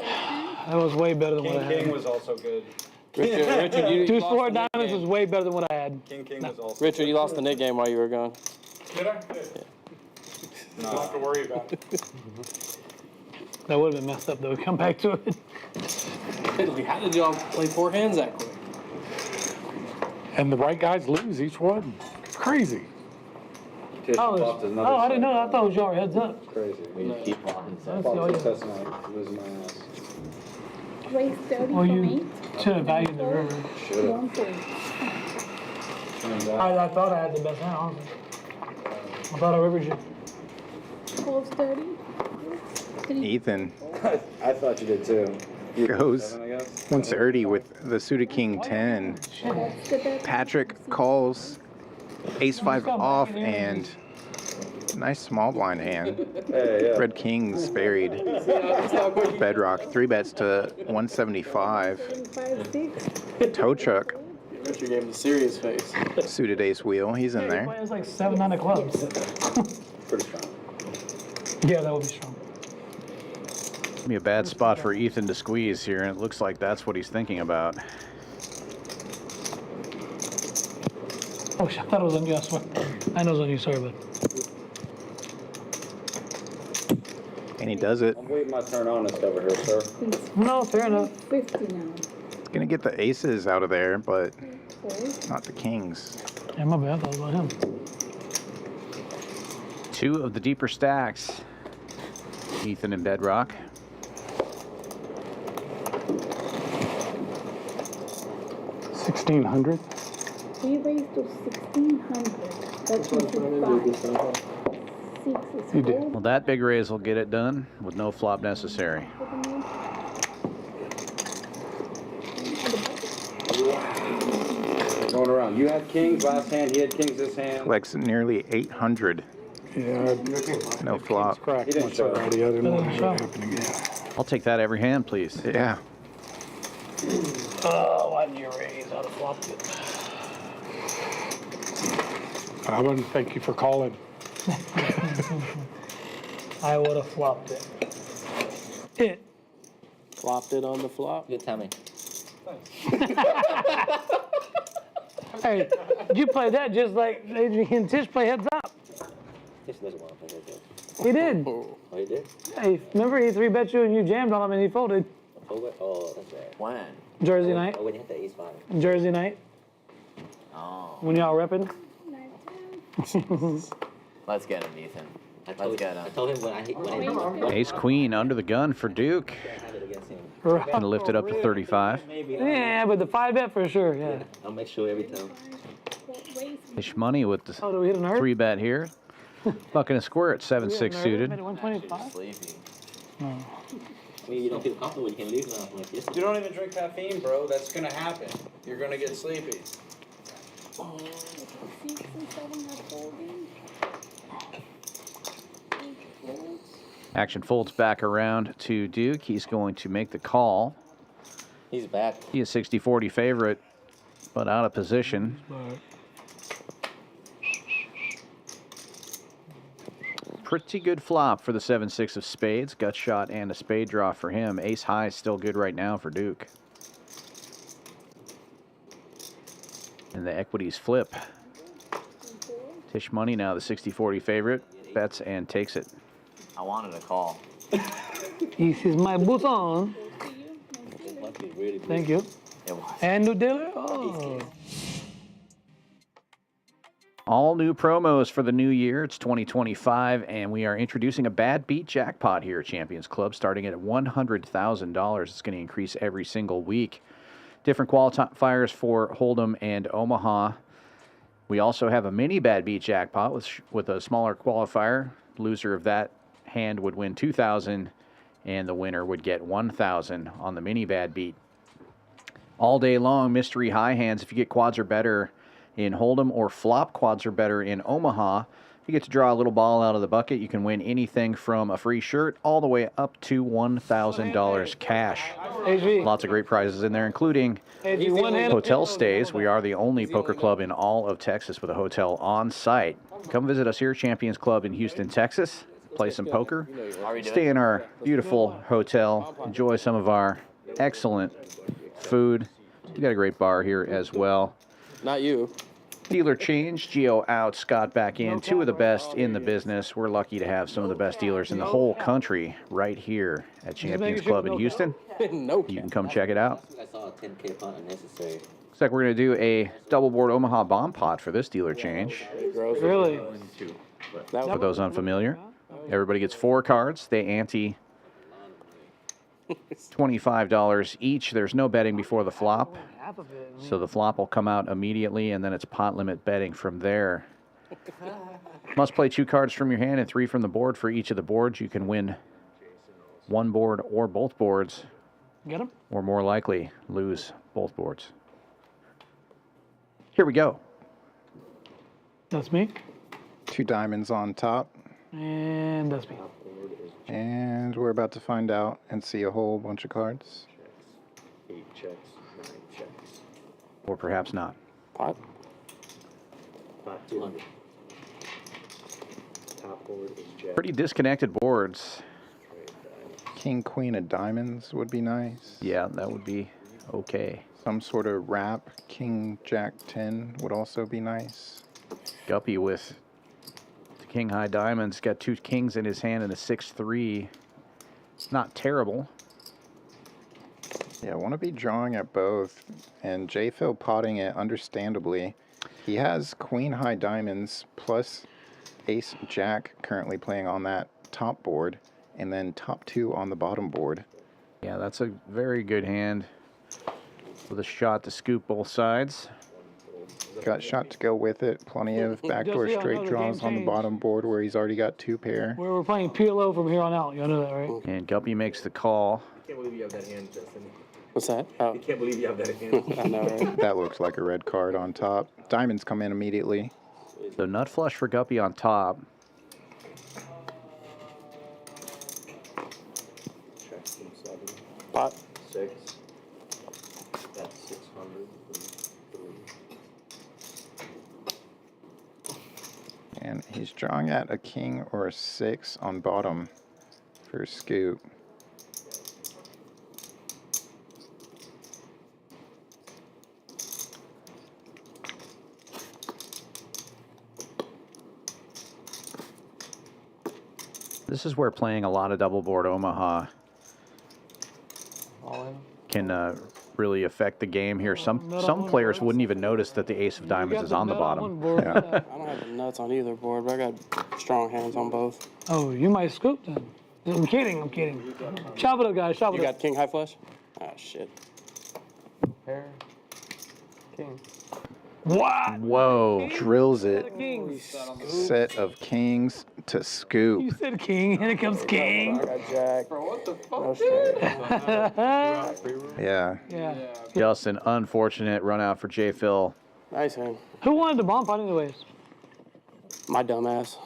That was way better than what I King had. was also good. Richard, you Deuce lost 4 the Nick diamonds game. was way better than what I had. King was also Richard, good. you lost the Nick game while you were gone. Did I? No. Don't have to worry about it. That would have been messed up though. Come back to it. How did y'all play 4 hands that quick? And the right guys lose each one. It's crazy. Tisch Oh, popped another I didn't know. set. I thought it was your heads up. Crazy. We just keep walking. Let's see Popped all you- success tonight, losing my ass. raise 30 Well, from you 8. should have valued the river. Should've. 1 fold. Turned out. I thought I had the best hand, honestly. I thought I rivered you. Folds 30. 3, Ethan I thought you did too. goes 7, I guess. 130 with the suited king 10. that's the bet. Patrick calls ace 5 off and nice small blind hand. Hey, yeah. Red kings buried. Bedrock 3 bets to 175. 5, 6. Tow truck Richard gave him the serious face. suited ace wheel. He's in there. It's like 7 9 of clubs. Pretty strong. Yeah, that would be strong. Be a bad spot for Ethan to squeeze here, and it looks like that's what he's thinking about. Oh, shit, I thought it was on you, I swear. I know it was on you, sorry, bud. And he does it. I'm waiting my turn honest over here, sir. No, fair enough. 50 now. It's gonna get the aces out of there, but not the kings. Yeah, my bad, I thought it was on him. 2 of the deeper stacks. Ethan and Bedrock. $1,600. We raised to 1,600. That's what you 6 is You did. fold. Well, that big raise will get it done with no flop necessary. Going around. You had kings last hand. He had kings this hand. Collects nearly 800. Yeah. No flop. Cracked didn't once show. already. I didn't want to show. happen again. I'll take that every hand, please. Yeah. Oh, why didn't you raise? I'd have flopped it. I wouldn't thank you for calling. I would have flopped it. It. Flopped it on the flop. Good timing. Hey, you played that just like Adrian Tisch play heads up. Tisch doesn't want to play that. He did. Oh, he did? Hey, remember he 3-bet you and you jammed on him and he folded. Oh, that's right. When? Jersey night. Oh, when you hit the ace 5. Jersey night. Oh. When y'all repping. Let's get him, Ethan. I told him when I hit Ace Queen under the gun for Duke. Gonna lift it up to 35. Yeah, but the 5-bet for sure, yeah. I'll make sure every time. Fish money with the Oh, do we hit an earth? 3-bet here. Bucking a square at 7-6 suited. 125? Sleepy. I mean, you don't feel comfortable when you can leave now like this. You don't even drink caffeine, bro. That's gonna happen. You're gonna get sleepy. 6 and 7 are folding. 8 folds. Action folds back around to Duke. He's going to make the call. He's back. He is 60-40 favorite, but out of position. Pretty good flop for the 7-6 of spades. Gut shot and a spade draw for him. Ace high is still good right now for Duke. And the equities flip. Tisch money now the 60-40 favorite. Bets and takes it. I wanted a call. This is my bouton. Thank you. It was. And new dealer? Oh. All new promos for the new year. It's 2025, and we are introducing a bad beat jackpot here at Champions Club, starting at $100,000. It's going to increase every single week. Different qualifiers for Hold'em and Omaha. We also have a mini bad beat jackpot with a smaller qualifier. Loser of that hand would win $2,000, and the winner would get $1,000 on the mini bad beat. All day long, mystery high hands. If you get quads or better in Hold'em or flop quads or better in Omaha, you get to draw a little ball out of the bucket. You can win anything from a free shirt all the way up to $1,000 cash. Lots of great prizes in there, including hotel stays. We are the only poker club in all of Texas with a hotel on site. Come visit us here at Champions Club in Houston, Texas. Play some poker. Stay in our beautiful hotel. Enjoy some of our excellent food. We got a great bar here as well. Not you. Dealer change, Gio out, Scott back in. 2 of the best in the business. We're lucky to have some of the best dealers in the whole country right here at Champions Club in Houston. You can come check it out. I saw a 10K pot unnecessary. Looks like we're going to do a double board Omaha bomb pot for this dealer change. Really? For those unfamiliar, everybody gets 4 cards. They ante $25 each. There's no betting before the flop. So the flop will come out immediately, and then it's pot limit betting from there. Must play 2 cards from your hand and 3 from the board. For each of the boards, you can win 1 board or both boards. Get him? Or more likely, lose both boards. Here we go. That's me. 2 diamonds on top. And that's me. And we're about to find out and see a whole bunch of cards. 8 checks, 9 checks. Or perhaps not. Pot? Pot 200. Top board is jack. Pretty disconnected boards. king, queen of diamonds would be nice. Yeah, that would be okay. Some sort of wrap, king, jack 10 would also be nice. Guppy with the king high diamonds, got 2 kings in his hand and a 6-3. It's not terrible. Yeah, I want to be drawing at both, and J-Phil potting it understandably. He has queen high diamonds plus ace jack currently playing on that top board, and then top 2 on the bottom board. Yeah, that's a very good hand with a shot to scoop both sides. Got shot to go with it. Plenty of backdoor straight draws on the bottom board where he's already got 2 pair. We're playing PLO from here on out. You know that, right? And Guppy makes the call. I can't believe you have that hand, Justin. What's that? Oh. I can't believe you have that hand. I know, right? That looks like a red card on top. Diamonds come in immediately. So nut flush for Guppy on top. Pot. 6. That's 600. And he's drawing at a king or a 6 on bottom for a scoop. This is where playing a lot of double board Omaha can really affect the game here. Some players wouldn't even notice that the ace of diamonds is on the bottom. Yeah. I don't have the nuts on either board, but I got strong hands on both. Oh, you might scoop then. I'm kidding. I'm kidding. Chop it up, guys. Chop it You up. got king high flush? Ah, shit. Pair. King. What? Whoa. Drills it. King. Set of kings to You scoop. said king, and it comes king. I got jack. Bro, what the fuck? No straight. Yeah. Yeah. Just an unfortunate run out for J. Phil. Nice hand. Who wanted the bomb pot anyways? My dumb ass.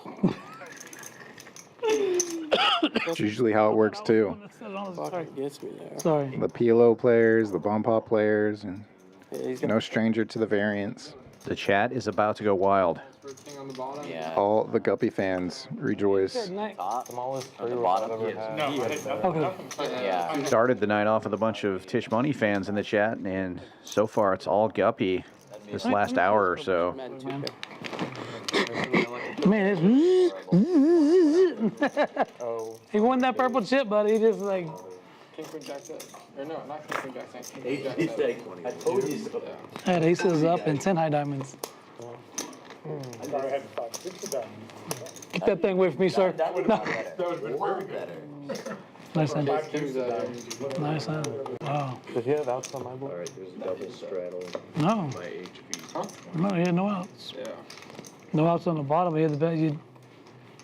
That's usually how it works too. Sorry. Fucking gets me there. Sorry. The PLO players, the bomb pop players, and Yeah, he's got no stranger to the variants. The chat is about to go wild. King on the bottom. Yeah. All the Guppy fans rejoice. Top. Smallest On the bottom. Okay. Yeah. Started the night off with a bunch of Tisch Money fans in the chat, and so far it's all Guppy this last hour or so. men too. Man, it's. He won that purple chip, buddy. He just like. King queen jack 7. Or no, not king queen jack 7. He said 20. I told you so. I had aces up and 10 high diamonds. Get that thing away from me, sir. That would No. have been better. Nice hand. King's Nice hand. Wow. Does he have outs on my board? Alright, there's a double straddle No. by HV. No, he had no outs. Yeah. No outs on the bottom. He had the bet. You.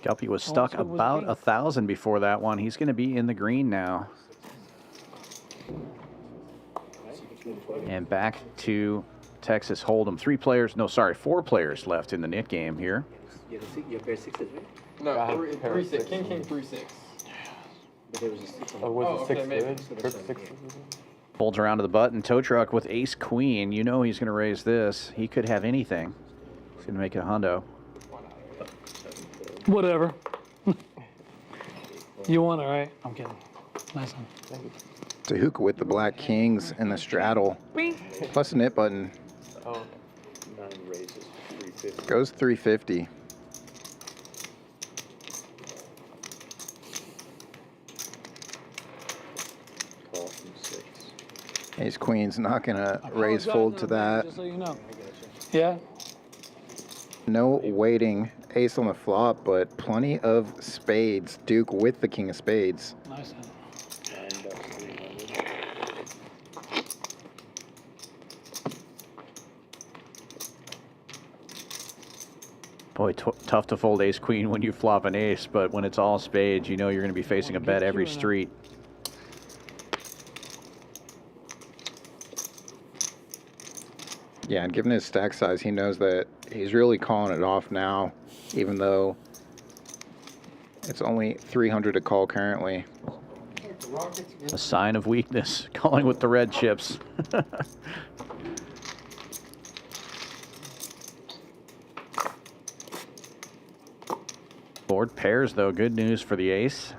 Guppy was stuck so it was about king. 1,000 before that one. He's going to be in the green now. And back to Texas Hold'em. 4 players left in the knit game here. You have pair 6s, right? No, 3-6. King 3-6. But there was a 6 on the Oh, okay, maybe. Folds around to the button. Tow truck with ace queen. You know he's going to raise this. He could have anything. He's going to make it a hundo. Whatever. You won it, right? I'm kidding. Nice one. Tahooka with the black kings and the straddle. Plus a knit button. 9 raises, 350. Goes 350. Call from 6. Ace queen's not gonna raise fold to that. Just so you know. Yeah. No waiting. Ace on the flop, but plenty of spades. Duke with the king of spades. Nice hand. 9 bucks, 300. Boy, tough to fold ace queen when you flop an ace, but when it's all spades, you know you're going to be facing a bet every street. Yeah, and given his stack size, he knows that he's really calling it off now, even though it's only 300 to call currently. A sign of weakness, calling with the red chips. Board pairs, though. Good news for the ace.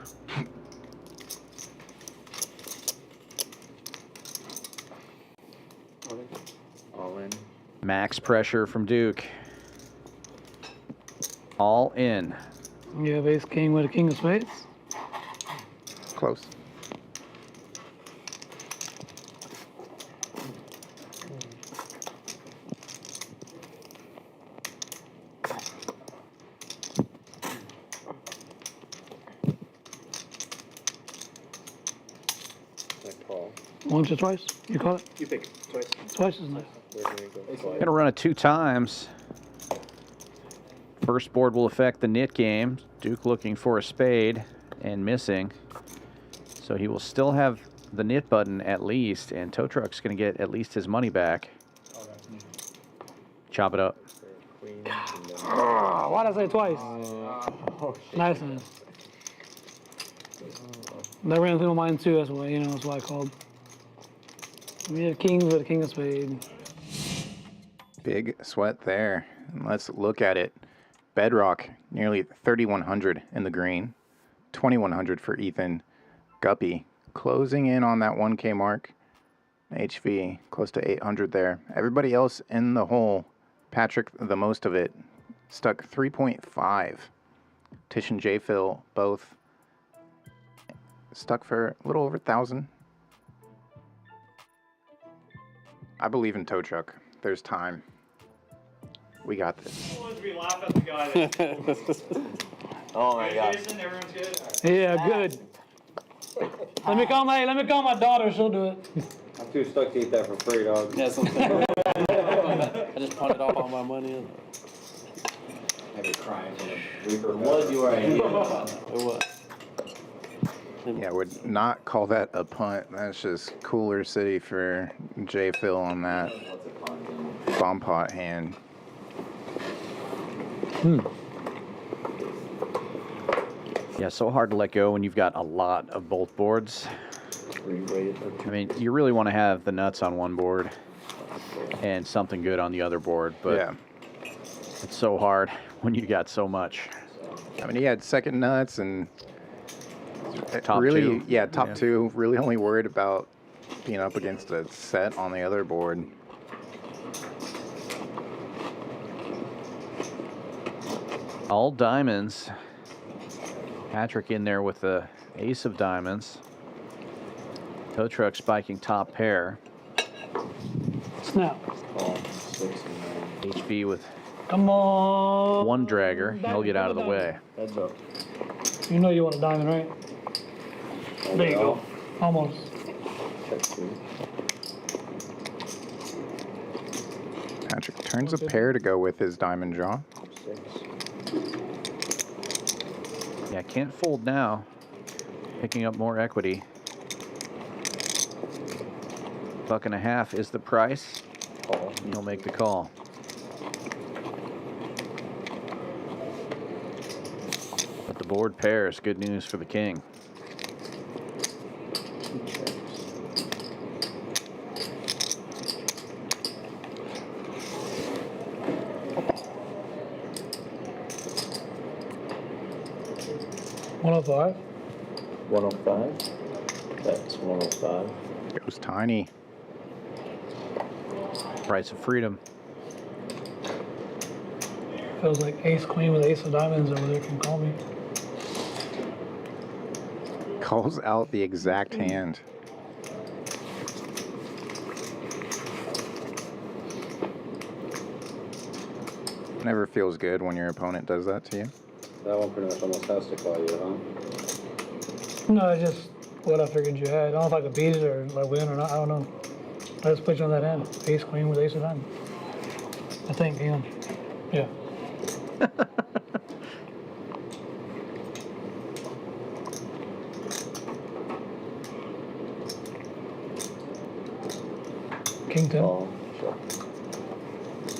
All in. Max pressure from Duke. All in. You have ace king with a king of spades. Close. Once or twice? You call it? You pick twice. Twice is nice. Gonna run it 2 times. First board will affect the nit game. Duke looking for a spade and missing. So he will still have the nit button at least, and Tow Truck's gonna get at least his money back. Chop it up. Why did I say twice? Nice one. That ran through my mind too, that's why, that's why I called. We had kings with a king of spades. Big sweat there. And let's look at it. Bedrock, nearly 3,100 in the green. 2,100 for Ethan. Guppy, closing in on that 1K mark. HV, close to 800 there. Everybody else in the hole. Patrick, the most of it. Stuck 3.5. Tisch and J Phil, both stuck for a little over 1,000. I believe in Tow Truck. There's time. We got this. We laugh at the guy that Oh my god. Jason, everyone's good? Yeah, good. Let me call my daughter, she'll do it. I'm too stuck to eat that for free, dog. Yeah, something. I just punted off all my money in. I'd be crying when the Reaper was your idea. It was. Yeah, would not call that a punt. That's just cooler city for J Phil on that bomb pot hand. Yeah, so hard to let go when you've got a lot of both boards. I mean, you really want to have the nuts on one board and something good on the other board, but yeah, it's so hard when you got so much. I mean, he had second nuts and Top really, two. yeah, top two. Really only worried about being up against a set on the other board. All diamonds. Patrick in there with the ace of diamonds. Tow Truck spiking top pair. Snap. HB with Come on. one dragger. He'll get out of the way. Heads up. You know you want a diamond, right? There you go. Almost. Patrick turns a pair to go with his diamond draw. Yeah, can't fold now. Picking up more equity. $1.50 is the price. He'll make the call. But the board pairs. Good news for the king. $105. 105. That's 105. Goes tiny. Price of freedom. Feels like ace queen with ace of diamonds over there can call me. Calls out the exact hand. Never feels good when your opponent does that to you. That one pretty much almost has to call you, huh? No, it's just what I figured you had. I don't know if I could beat it or like win or not. I don't know. I just put you on that hand. Ace queen with ace of diamonds. I think, yeah. King 10. Oh, sure.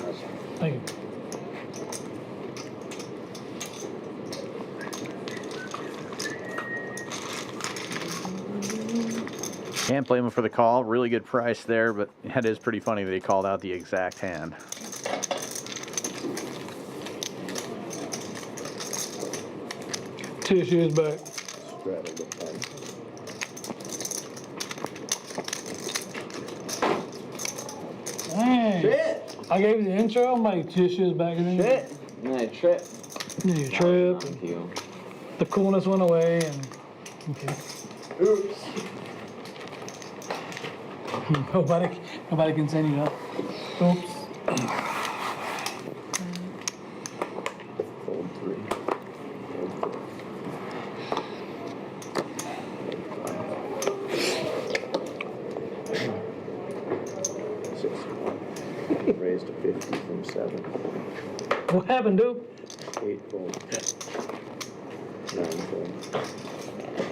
Nice. Thank you. Can't blame him for the call. Really good price there, but that is pretty funny that he called out the exact hand. Tisch is back. Dang. Shit. I gave you the intro. I'm like, Tisch is back in there. Shit. And then I trip. Yeah, you trip. Thank you. The coolness went away, and okay. Oops. Nobody can send you up. Oops. Fold 3. Raised to 50 from 7. What happened, dude? 8 fold. 9 fold.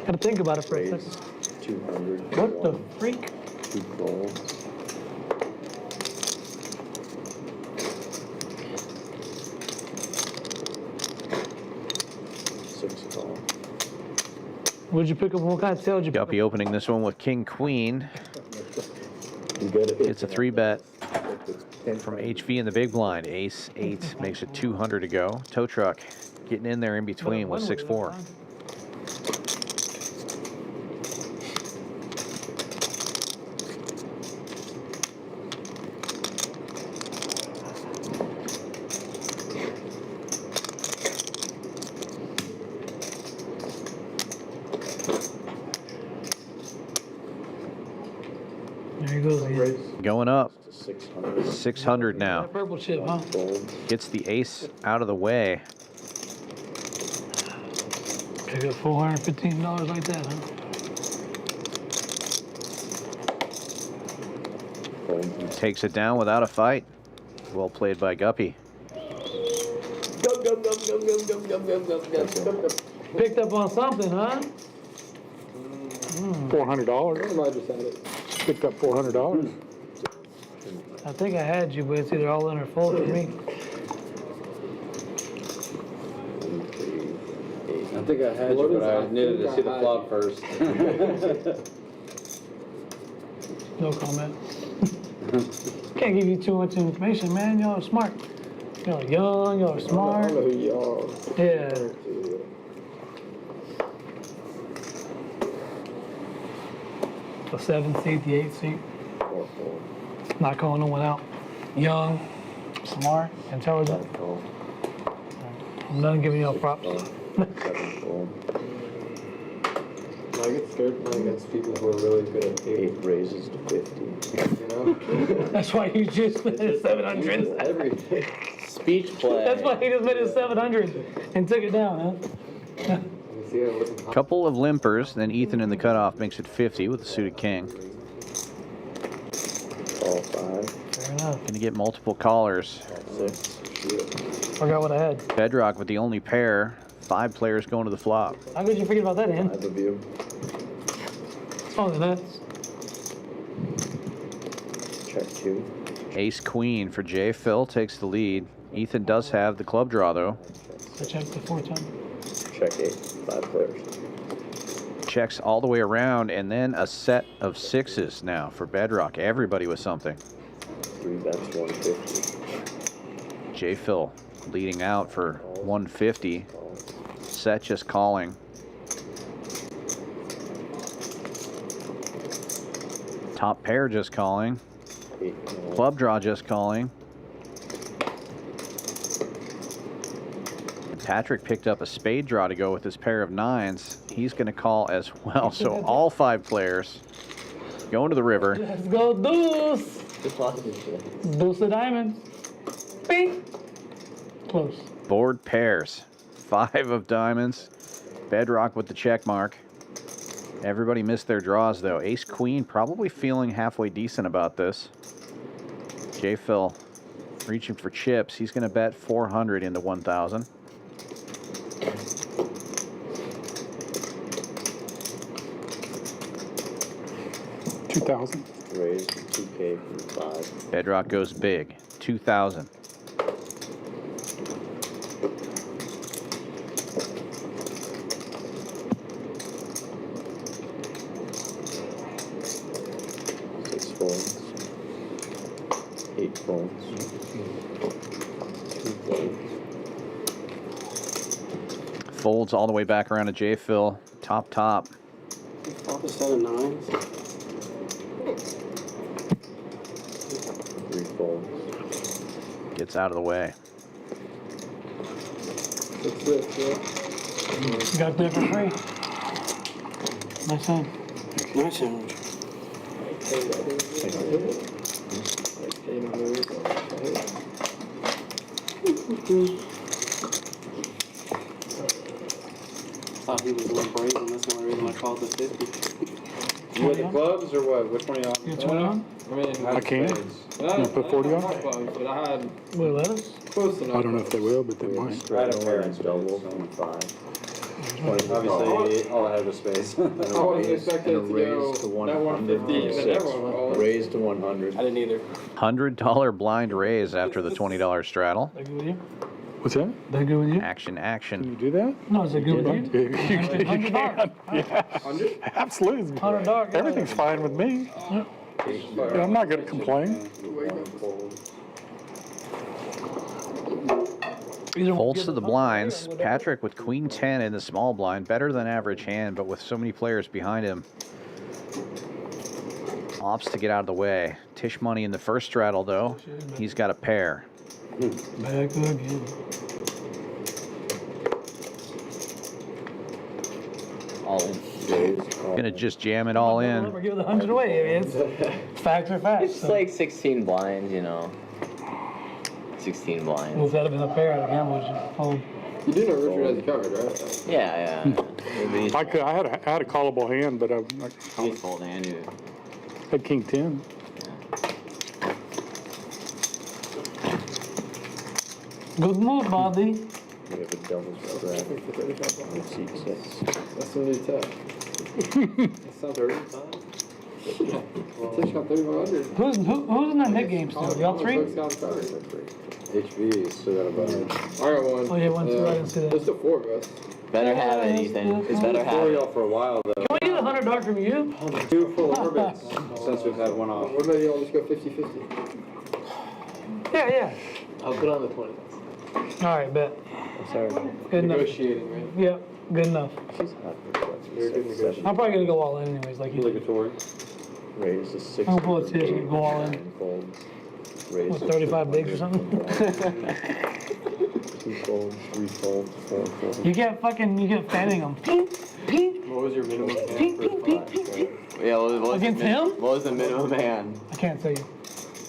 Gotta think about it for a Raise second. 200. What the freak? 2 folds. 6 call. What'd you pick up? What kind of tail did you pick up? Guppy opening this one with King Queen. It's a 3-bet from HV in the big blind. Ace 8 makes it 200 to go. Tow truck getting in there in between with 6-4. There he goes again. Going up. 600. 600 now. That purple chip, huh? Gets the ace out of the way. Pick up $415 like that, huh? Takes it down without a fight. Well played by Guppy. Picked up on something, huh? $400. I just had it. Picked up $400. I think I had you, but it's either all in or fold for me. I think I had you, but I needed to see the flop first. No comment. Can't give you too much information, man. Y'all are smart. Y'all are young, y'all are smart. I don't know who y'all. Yeah. The 7th seat, the 8th seat. Not calling no one out. Young, smart, intelligent. I'm done giving y'all props. I get scared playing against people who are really good at 8 raises to 50. You know? That's why you just made it 700. Everything. Speech play. That's why he just made it 700 and took it down, huh? Couple of limpers, then Ethan in the cutoff makes it 50 with the suited king. All 5. Fair enough. Gonna get multiple callers. 6. Forgot what I had. Bedrock with the only pair. 5 players going to the flop. How could you forget about that, Ian? 5 of you. It's only nuts. Check 2. Ace Queen for J. Phil takes the lead. Ethan does have the club draw though. I checked the 4 times. Check 8. 5 players. Checks all the way around, and then a set of 6s now for Bedrock. Everybody with something. 3 bets 150. J. Phil leading out for 150. Set just calling. Top pair just calling. 8. Club draw just calling. And Patrick picked up a spade draw to go with his pair of 9s. He's going to call as well. So all 5 players going to the river. Let's go deuce. Deuce of diamonds. Bing. Close. Board pairs. 5 of diamonds. Bedrock with the check mark. Everybody missed their draws though. Ace Queen probably feeling halfway decent about this. J. Phil reaching for chips. He's going to bet 400 into 1,000. $2,000. Raised 2K from 5. Bedrock goes big. 2,000. Folds. 8 folds. 2 folds. Folds all the way back around to J. Phil. Top. Flop a set of 9s. 3 folds. Gets out of the way. You got clear for free. Nice hand. Nice hand. Thought he was limp raising. That's the only reason I called the 50. You with the clubs or what? Which one are you on? You got 20 on? I mean, I can't. You put 40 on? But I had Will let us? close enough. I don't know if they will, but they might. I had a pair in double. Obviously, all I had was space. I wasn't expecting it to go that 150 and then everyone called. Raised to 100. I didn't either. $100 blind raise after the $20 straddle. That good with you? What's that? That good with you? Action, Can action. you do that? No, is that good with you? You can. Yeah. Absolutely. $100. Everything's fine with me. Yeah, I'm not going to complain. Folds to the blinds. Patrick with queen 10 in the small blind. Better than average hand, but with so many players behind him. Opts to get out of the way. Tisch money in the first straddle, though. He's got a pair. Back again. All in. Gonna just jam it all in. We're giving the 100 away. It's facts are facts. It's like 16 blinds, you know. 16 blinds. Well, if that had been a pair, I'd have gambled you home. You do know Richard has you covered, right? Yeah, yeah. I had a callable hand, but I He's fold hand, you. had king 10. Good move, Bobby. We have a doubles grab. Seat 6. That's some new tech. That's not 35. Tisch got 3,100. Who's in that net game still? Y'all three? HV still got about. I got one. Oh, yeah, 1, 2, I didn't see that. There's still 4 of us. Better have it, Ethan. It's better have For it. y'all for a while though. Can we get $100 from you? 2 full orbits since we've had one off. What about you all just go 50-50? Yeah, yeah. I'll put on the 20. All right, bet. Sorry. Good enough. Negotiating, right? Yep, good enough. You're a good negotiator. I'm probably gonna go all in anyways, like you did. Obligatory. Raise is 6. I'm gonna pull a Tisch and go all in. Folds. Raise What, is 35 bigs or something? 2 folds, 3 folds, 4 folds. You get fanning them. Pink, pink, What was your minimum hand pink, for pink, pink, pink, pink. Yeah, what was Against him? What was the minimum hand? I can't tell you,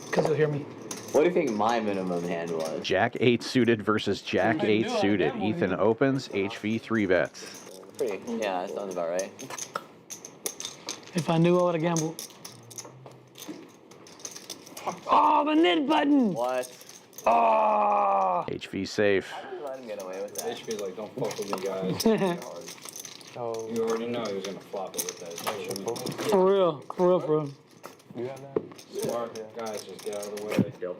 because you'll hear me. What do you think my minimum hand was? Jack 8 suited versus Jack 8 suited. Ethan opens, HV 3 bets. Pretty. Yeah, that sounds about right. If I knew, I would have gambled. Oh, the knit button! What? Oh! HV safe. Let him get away with that. HB's like, don't fuck with me, guys. You already know he was gonna flop it with that. For real, for real, for real. Smart guys, just get out of the way.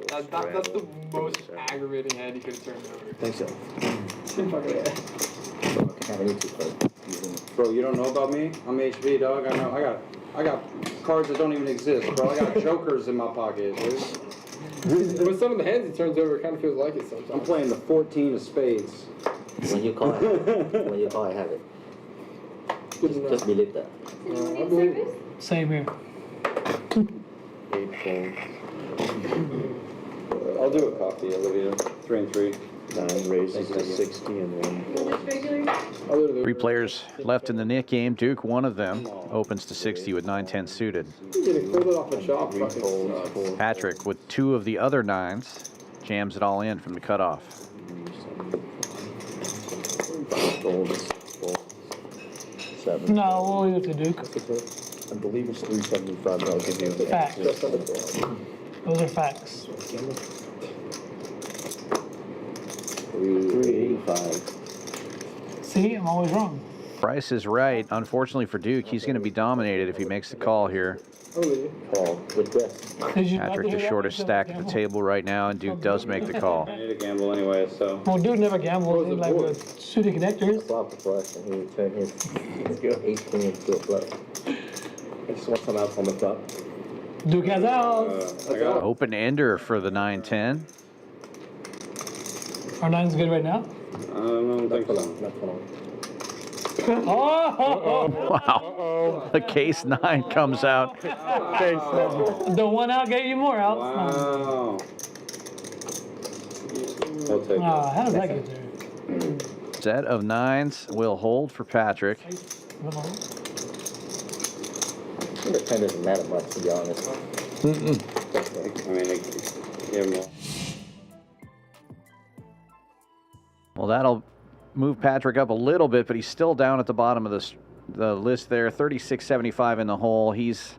That's the most aggravating hand you could have turned over. Thanks, so. Bro, you don't know about me? I'm HV, dog. I know. I got cards that don't even exist, bro. I got jokers in my pocket, dude. With some of the hands he turns over, it kind of feels like it sometimes. I'm playing the 14 of spades. When you call, I have it. Just believe that. I believe it. Same here. 8 folds. I'll do a coffee, Olivia. 3 and 3. 9 raises is 60 and 1 fold. 3 players left in the knit game. Duke, one of them, opens to 60 with 9-10 suited. Getting folded off a shop fucking sucks. Patrick with 2 of the other 9s jams it all in from the cutoff. Folds. 7. No, we'll leave it to Duke. I believe it's 375, but I'll give you the Facts. Those are facts. 385. See, I'm always wrong. Price is right. Unfortunately for Duke, he's going to be dominated if he makes the call here. Call. Good guess. Patrick the shortest stack at the table right now, and Duke does make the call. I need to gamble anyway, so. Well, Duke never gambles. He's like with suited connectors. Flop the flush, and he would turn his 18 into a flush. I just want some outs on the top. Duke has outs. Open ender for the 9-10. Our 9's good right now. I don't think so. Not for long. Oh! Wow. The case 9 comes out. The one out gave you more outs. Wow. I'll take Ah, how does that get there? Set of nines will hold for Patrick. It kind of doesn't matter much, to be honest. I mean, give him Well, that'll move Patrick up a little bit, but he's still down at the bottom of the list there. 36.75 in the hole. He's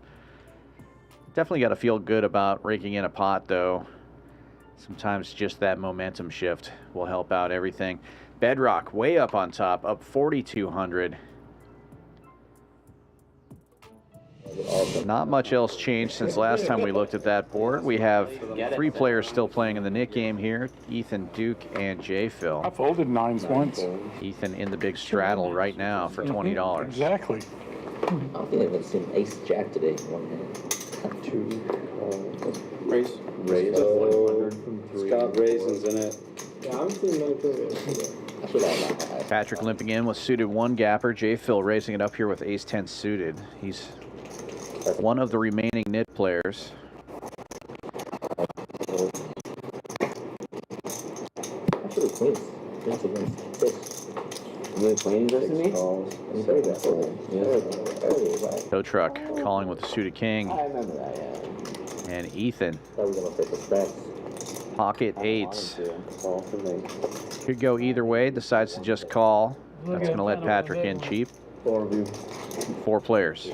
definitely got to feel good about raking in a pot, though. Sometimes just that momentum shift will help out everything. Bedrock way up on top, up 4,200. Not much else changed since last time we looked at that board. We have 3 players still playing in the Nick game here. Ethan, Duke, and J. Phil. I folded nines once. Ethan in the big straddle right now for $20. Exactly. I don't think I've seen ace jack today in one hand. raise. It's got raisins in it. Yeah, I haven't seen many previous. That's what I like. Patrick limping in with suited 1 gapper. J. Phil raising it up here with ace 10 suited. He's one of the remaining NIT players. Actually, queens. Queens against Tisch. You queens versus me? Tow truck calling with the suited king. I remember that, yeah. And Ethan. Thought we were going to take the stacks. Pocket eights. Could go either way. Decides to just call. That's going to let Patrick in cheap. 4 players.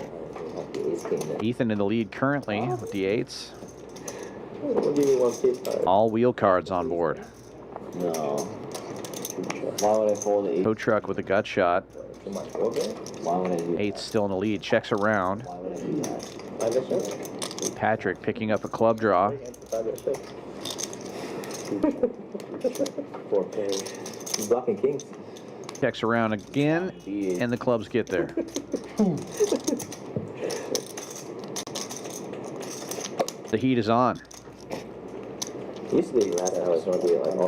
Ethan in the lead currently with the eights. All wheel cards on board. No. Why would I fold the eight? Tow truck with a gut shot. Why would I do that? Eight still in the lead. Checks around. Why would I do that? Patrick picking up a club draw. 4 pairs. You blocking kings? Checks around again, and the clubs get there. The heat is on.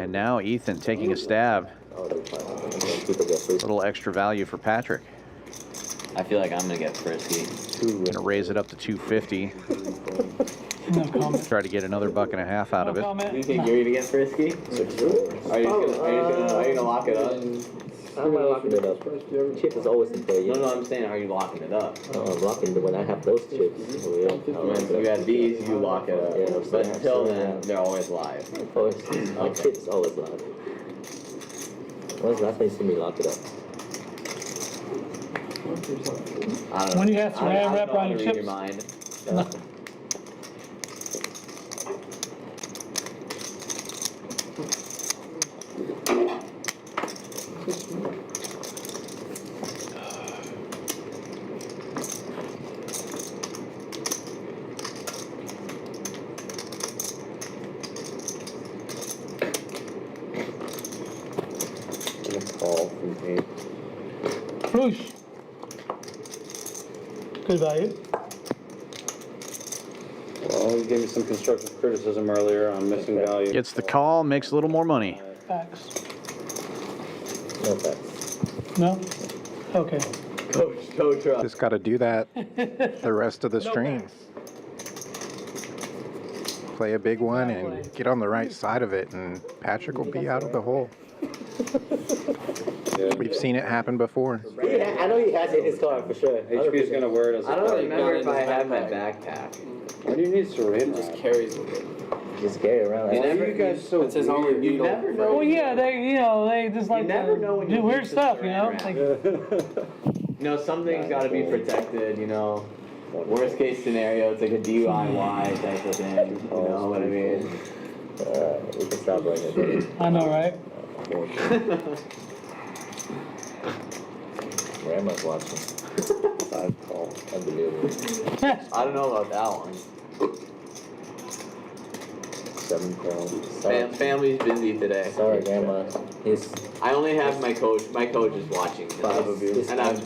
And now Ethan taking a stab. A little extra value for Patrick. I feel like I'm going to get frisky. Gonna raise it up to 250. Try to get another $1.50 out of it. You think you're going to get frisky? Are you going to lock it up? I'm not locking it up. Chip is always in play. No, I'm saying, are you locking it up? No, I'm locking it when I have those chips. So you got these, you lock it up. Yeah, but until then, they're always live. Of course. My chip is always live. When's the last time you see me lock it up? I don't know. When you have to wrap around your chips. Your mind. Push. Good value. Well, you gave me some constructive criticism earlier on missing value. Gets the call, makes a little more money. Facts. No facts. No? Okay. Coach, tow truck. Just got to do that the rest of the stream. Play a big one and get on the right side of it, and Patrick will be out of the hole. We've seen it happen before. I know he has it in his car for sure. HP's going to wear it as a I don't remember if I had my backpack. Why do you need saran wrap? Just carries it. Just carry it around. You Like, never, you guys so It's his only weird? you needle. never know. Well, yeah, they just like never to know when do you weird use the stuff, you know? saran Like, Some things got to be protected, Worst case scenario, it's like a DIY type of thing. You know what I mean? we can stop right here. I know, right? Grandma's watching. Unbelievable. I don't know about that one. 7 calls. Family's busy today. Sorry, Grandma. I only have my coach. My coach is watching today. 5 of you. And I've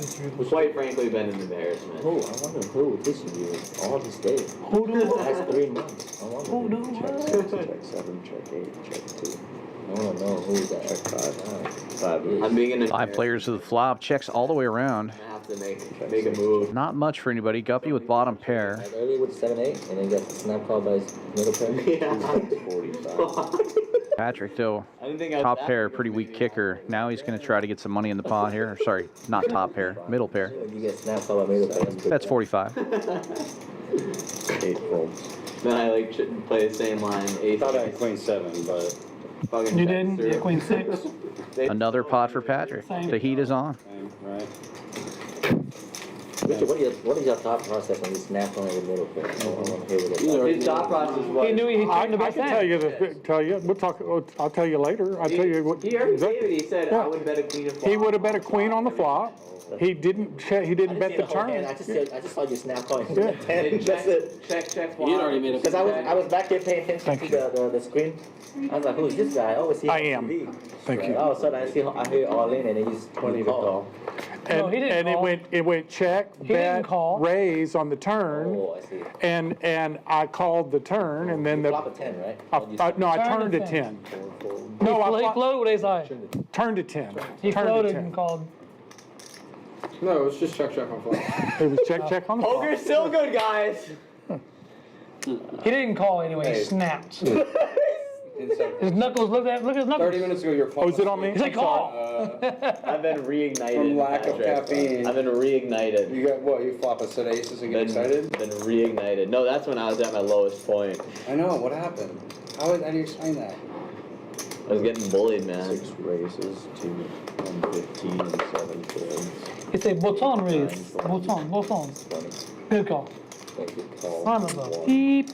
quite frankly been an embarrassment. Oh, I wonder who this is you all this day. Who do That's 3 months. I wonder. Who do Check 7, check 8, check 2. I want to know who's that. Check 5. I'm being an 5 players to the flop. Checks all the way around. I have to make a move. Not much for anybody. Guppy with bottom pair. Like early with 7, 8, and then got snap called by his middle pair. Yeah. 45. Patrick, though, I didn't think I'd top that pair, big of pretty a weak lead. kicker. Now he's going to try to get some money in the pot here. Sorry, not top pair, middle pair. You get snapped all middle pair. That's 45. 8 folds. Then I like play the same line. I Ace. thought I had queen 7, but Fucking You check didn't? through. Yeah, queen 6. Another pot for Patrick. Same. The heat is on. right. Richard, what is your thought process when you snap on the middle pair? I want to hear what His thought process was. He knew he I turned the best can hand. tell you. We'll talk. I'll tell you later. I'll tell you what. He already gave it. He said, Yeah. I would bet a queen of He would have bet a queen on the flop. He didn't. He didn't bet the turn. I just saw you snap on Yeah. 10. That's it. Check. He had already made a Because I was back there paying attention Thank to the screen. I was like, who's this guy? I always see him I on am. TV. Thank you. All of a sudden I hear all in and then he's 20 to call. No, he didn't And call. it went check, He didn't bet, call. raise on the turn, Oh, I see. and I called the turn, and then You flop a 10, right? I Turned turned to to 10. He No, I floated with ace high. turned to 10. He Turned to floated 10. and called. No, it's just check on flop. It was check on the flop. Poker's still good, guys. He didn't call anyway. He snapped. Inside. His knuckles, look at his 30 knuckles. minutes ago, you're Oh, is it on me? He's like, call. I've been reignited. From lack of Patrick. caffeine. I've been reignited. You got what? You flop a set of aces and get excited? Been reignited. No, that's when I was at my lowest point. I know. What happened? How do you explain that? I was getting bullied, man. 6 raises, 2, 15, and 7 folds. It's a bouton raise. Bouton. Good call. Son of a beep.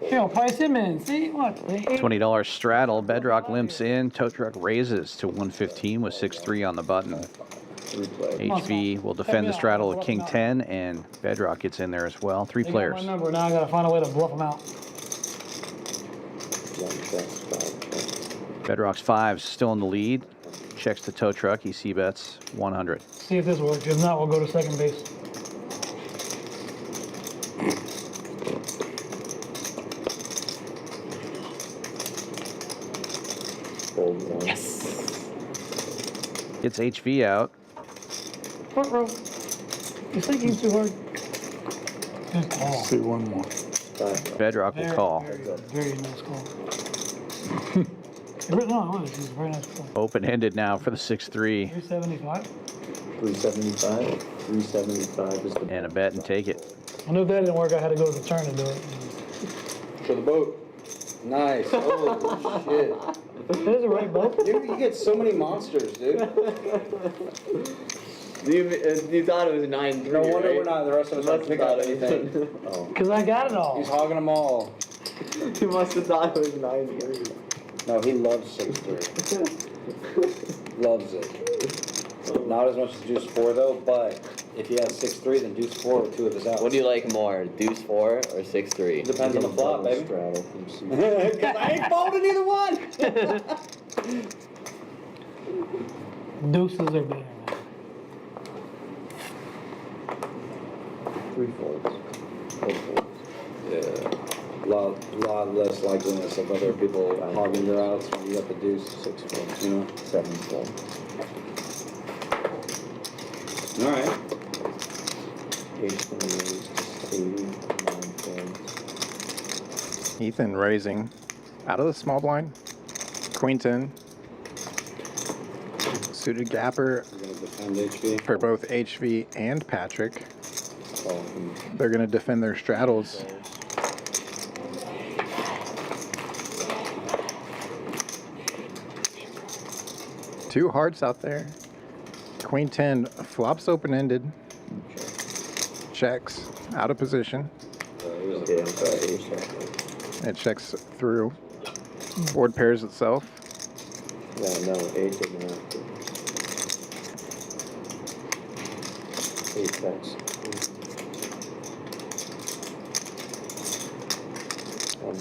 Here, price him in. See what? $20 straddle. Bedrock limps in. Tow truck raises to 115 with 6-3 on the button. HV will defend the straddle with King 10, and Bedrock gets in there as well. 3 They got players. my number. Now I gotta find a way to bluff him out. 1 checks, 5 checks. Bedrock's 5's still in the lead. Checks the tow truck. He c-bets 100. See if this works. If not, we'll go to second base. Fold 1. Gets HV out. Front row. You're thinking too hard. Good call. Let's see one more. 5. Bedrock will call. Very nice call. No, it was. It was a very nice call. Open-ended now for the 6-3. 375. 375. 375 is the And a bet and take it. I knew if that didn't work, I had to go to the turn and do it. For the boat. Nice. Holy shit. That is a right boat. You get so many monsters, dude. You thought it was 9-3, No wonder right? we're not. The rest of us aren't picking up anything. Because I got it all. He's hogging them all. You must have thought it was 9-3. No, he loves 6-3. Loves it. Not as much as Deuce 4 though, but if he has 6-3, then Deuce 4 with 2 of his outs. What do you like more, Deuce 4 or 6-3? Depends on the flop, baby. straddle from C. Because I ain't folding either one. Deuces are better, man. 3 folds. 4 folds. Yeah. Lot less likeliness of other people hogging your outs when you got the Deuce. 6 folds. You know? 7 folds. All right. Ace 1 raise, 80, 9 folds. Ethan raising out of the small blind. Queen 10. Suited gapper We're going to defend HV. for both HV and Patrick. Call. They're going to defend their straddles. Two hearts out there. Queen 10 flops open-ended. Checks out of position. Okay, I'm sorry. Ace check. It checks through. Board pairs itself. Yeah, no, ace didn't have to. 8 checks.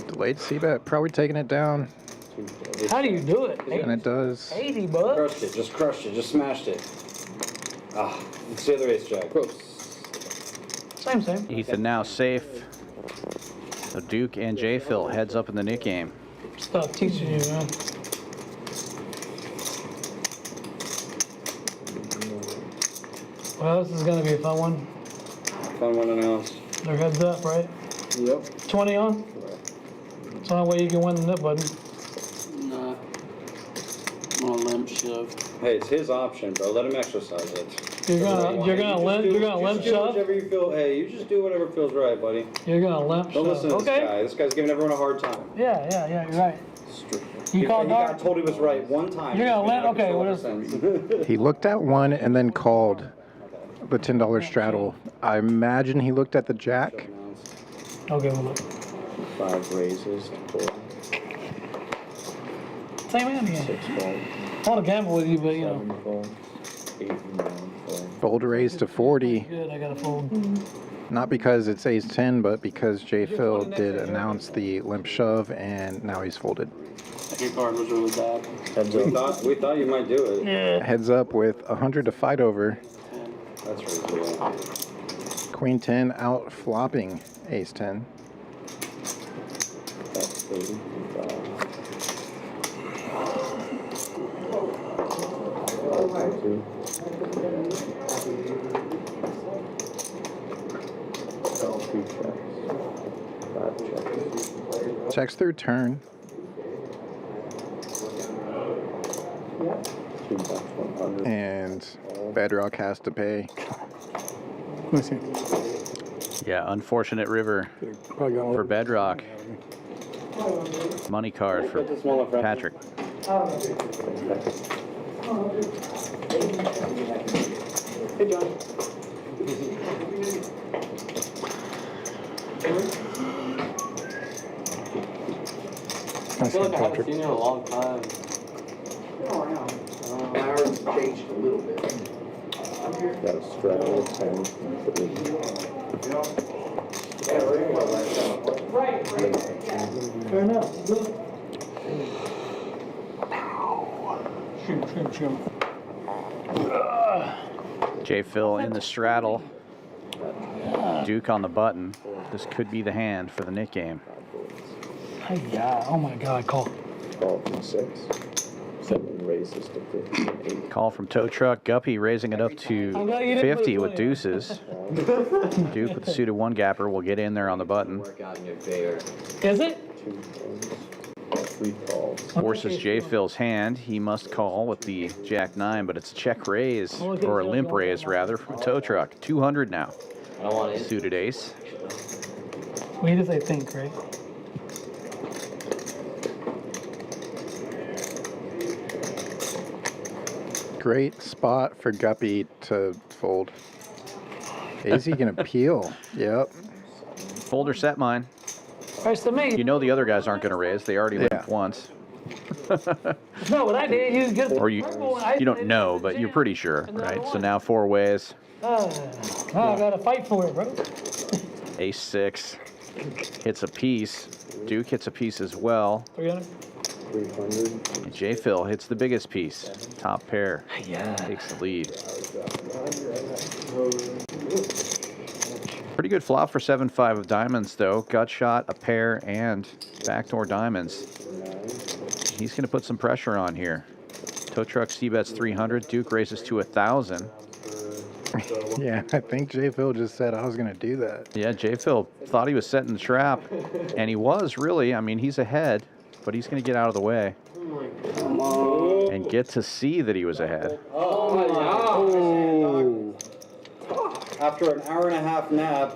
Delayed c-bet, probably taking it down. 2 folds. How do you do it? And it does. 80 bucks. Crushed it. Just crushed it. Just smashed it. Ah, it's the other ace jack. Same. Ethan now safe. So Duke and J Phil heads up in the Nick game. Stop teaching you, man. Well, this is gonna be a fun one. Fun one announced. They're heads up, right? Yep. 20 on? It's the only way you can win the nip button. Nah. I'm gonna limp shove. Hey, it's his option, bro. Let him exercise it. You're gonna limp Do shove? whatever you feel. Hey, you just do whatever feels right, buddy. You're gonna limp Don't shove. listen to Okay. this guy. This guy's giving everyone a hard time. Yeah, you're right. He You called got dark? told he was right one time. You're gonna limp? Okay, what is is? He looked at one and then called the $10 straddle. I imagine he looked at the jack. Okay, well, look. 5 raises, 4, Same hand again. 6 fold, I want to gamble with you, but you know. 7 fold, 8 and 9 fold. Fold raise to 40. Good, I gotta fold. Not because it's ace 10, but because J Phil did announce the limp shove and now he's folded. Second card was really bad. We thought you might do it. Yeah. Heads up with 100 to fight over. That's really cool. Queen 10 out flopping ace 10. That's 35. Two checks. 5 checks. Checks through turn. 2 bucks 100. And Bedrock has to pay. Yeah, unfortunate river for Bedrock. Money card for Patrick. Hey, John. I feel like I haven't seen you in a long time. Ours changed a little bit. Got a straddle, 10, 3. Right. Fair enough. Shoot. J Phil in the straddle. Duke on the button. This could be the hand for the Nick game. Yeah. Oh my God, call. Call from 6. 7 raises to 50. 8. Call from tow truck. Guppy raising it up to 50 with deuces. Duke with the suited 1 gapper will get in there on the button. Is it? 2 folds. 3 calls. Forces J Phil's hand. He must call with the jack 9, but it's a check raise, or a limp raise rather, from tow truck. 200 now. Suited ace. Wait as I think, right? Great spot for Guppy to fold. Is he going to peel? Yep. Fold or set mine. First to me. You know the other guys aren't going to raise. They already limped once. No, what I did, you get Or you don't know, but you're pretty sure, right? So now 4 ways. I gotta fight for it, bro. Ace 6 hits a piece. Duke hits a piece as well. 300. 300. And J Phil hits the biggest piece. Top pair. Yeah. Takes the lead. Pretty good flop for 7-5 of diamonds, though. Gut shot, a pair, and backdoor diamonds. He's going to put some pressure on here. Tow truck C-bets 300. Duke raises to 1,000. Yeah, I think J Phil just said I was going to do that. Yeah, J Phil thought he was setting the trap, and he was really. I mean, he's ahead, but he's going to get out of the way and get to see that he was ahead. Oh. After an hour-and-a-half nap,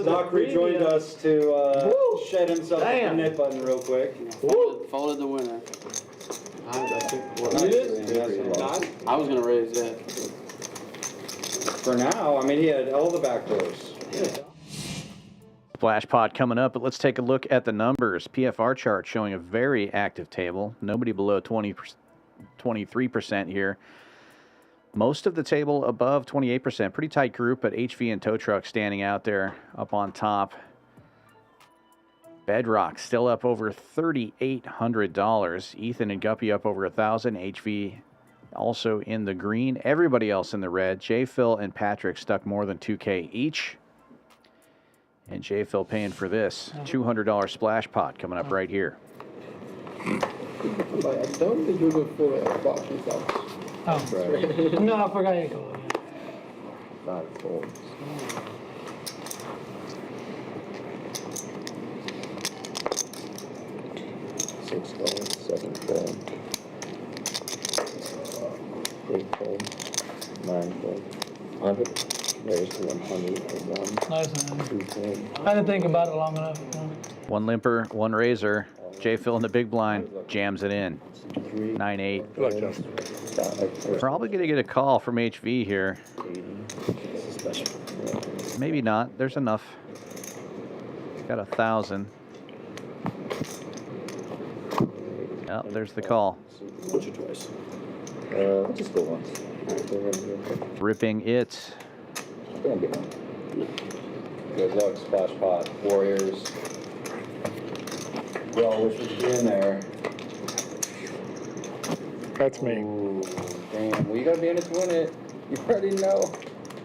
Doc rejoined us to shed himself with the knit button real quick. Folded the winner. I was gonna raise that. For now, I mean, he had all the back doors. Splash pot coming up, but let's take a look at the numbers. PFR chart showing a very active table. Nobody below 23% here. Most of the table above 28%. Pretty tight group, but HV and tow truck standing out there up on top. Bedrock still up over $3,800. Ethan and Guppy up over 1,000. HV also in the green. Everybody else in the red. J Phil and Patrick stuck more than 2K each. And J Phil paying for this $200 splash pot coming up right here. But I don't think you're going to fully unblock yourself. Oh, no, I forgot you go. 5 folds. 6 fold, 7 fold, 8 fold, 9 fold, 100. There's 100 for 1. Nice, man. 2 fold. I had to think about it long enough. You know? One limper, one razor. J Phil in the big blind jams it in. 9-8. Probably gonna get a call from HV here. Maybe not. There's enough. Got 1,000. Oh, there's the call. Once or twice. Just go once. Ripping it. Good luck, Splash Pot. Warriors. Well, wish we could be in there. That's me. Ooh, damn. Well, you gotta be in it to win it. You already know.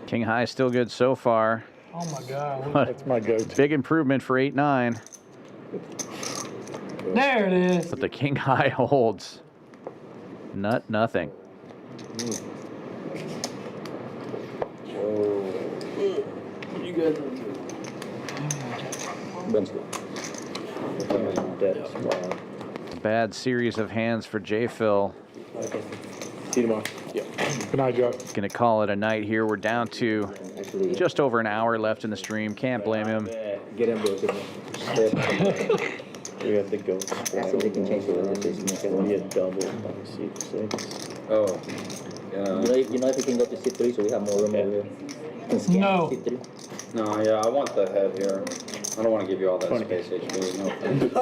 King high still good so far. Oh my God. That's my go-to. Big improvement for 8-9. There it is. But the king high holds. Nothing. You guys Bad series of hands for J Phil. See you tomorrow. Yeah. Good night, Joe. Gonna call it a night here. We're down to just over an hour left in the stream. Can't blame him. Get him, bro. We have to go. Somebody can change the organization. It can be a double. C6. Oh. Yeah. You know if we can go to C3 so we have more room over here. No. C3. No, yeah, I want the head here. I don't want to give you all that space, HB. No offense.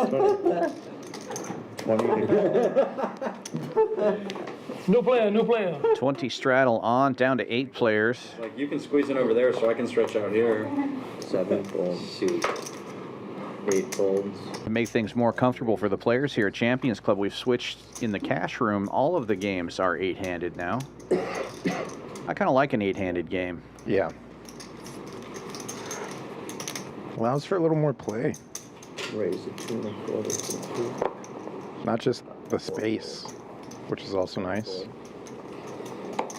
New player. 20 straddle on, down to 8 players. Like, you can squeeze in over there so I can stretch out here. 7 folds. Shoot. 8 folds. To make things more comfortable for the players here at Champions Club, we've switched in the cash room. All of the games are 8-handed now. I kind of like an 8-handed game. Yeah. Allows for a little more play. Raise it 2 1/4. Not just the space, which is also nice.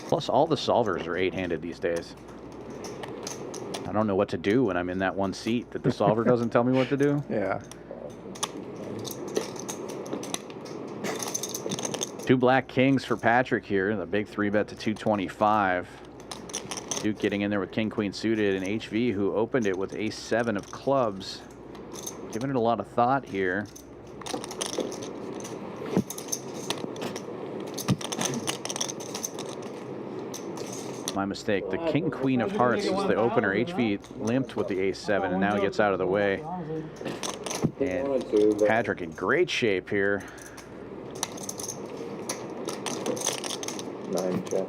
Plus, all the solvers are 8-handed these days. I don't know what to do when I'm in that one seat that the solver doesn't tell me what to do. Yeah. 2 black kings for Patrick here. The big 3-bet to 225. Duke getting in there with king queen suited, and HV who opened it with ace-7 of clubs. Giving it a lot of thought here. My mistake. The king queen of hearts is the opener. HV limped with the ace-7 and now he gets out of the way. And Patrick in great shape here. 9 check.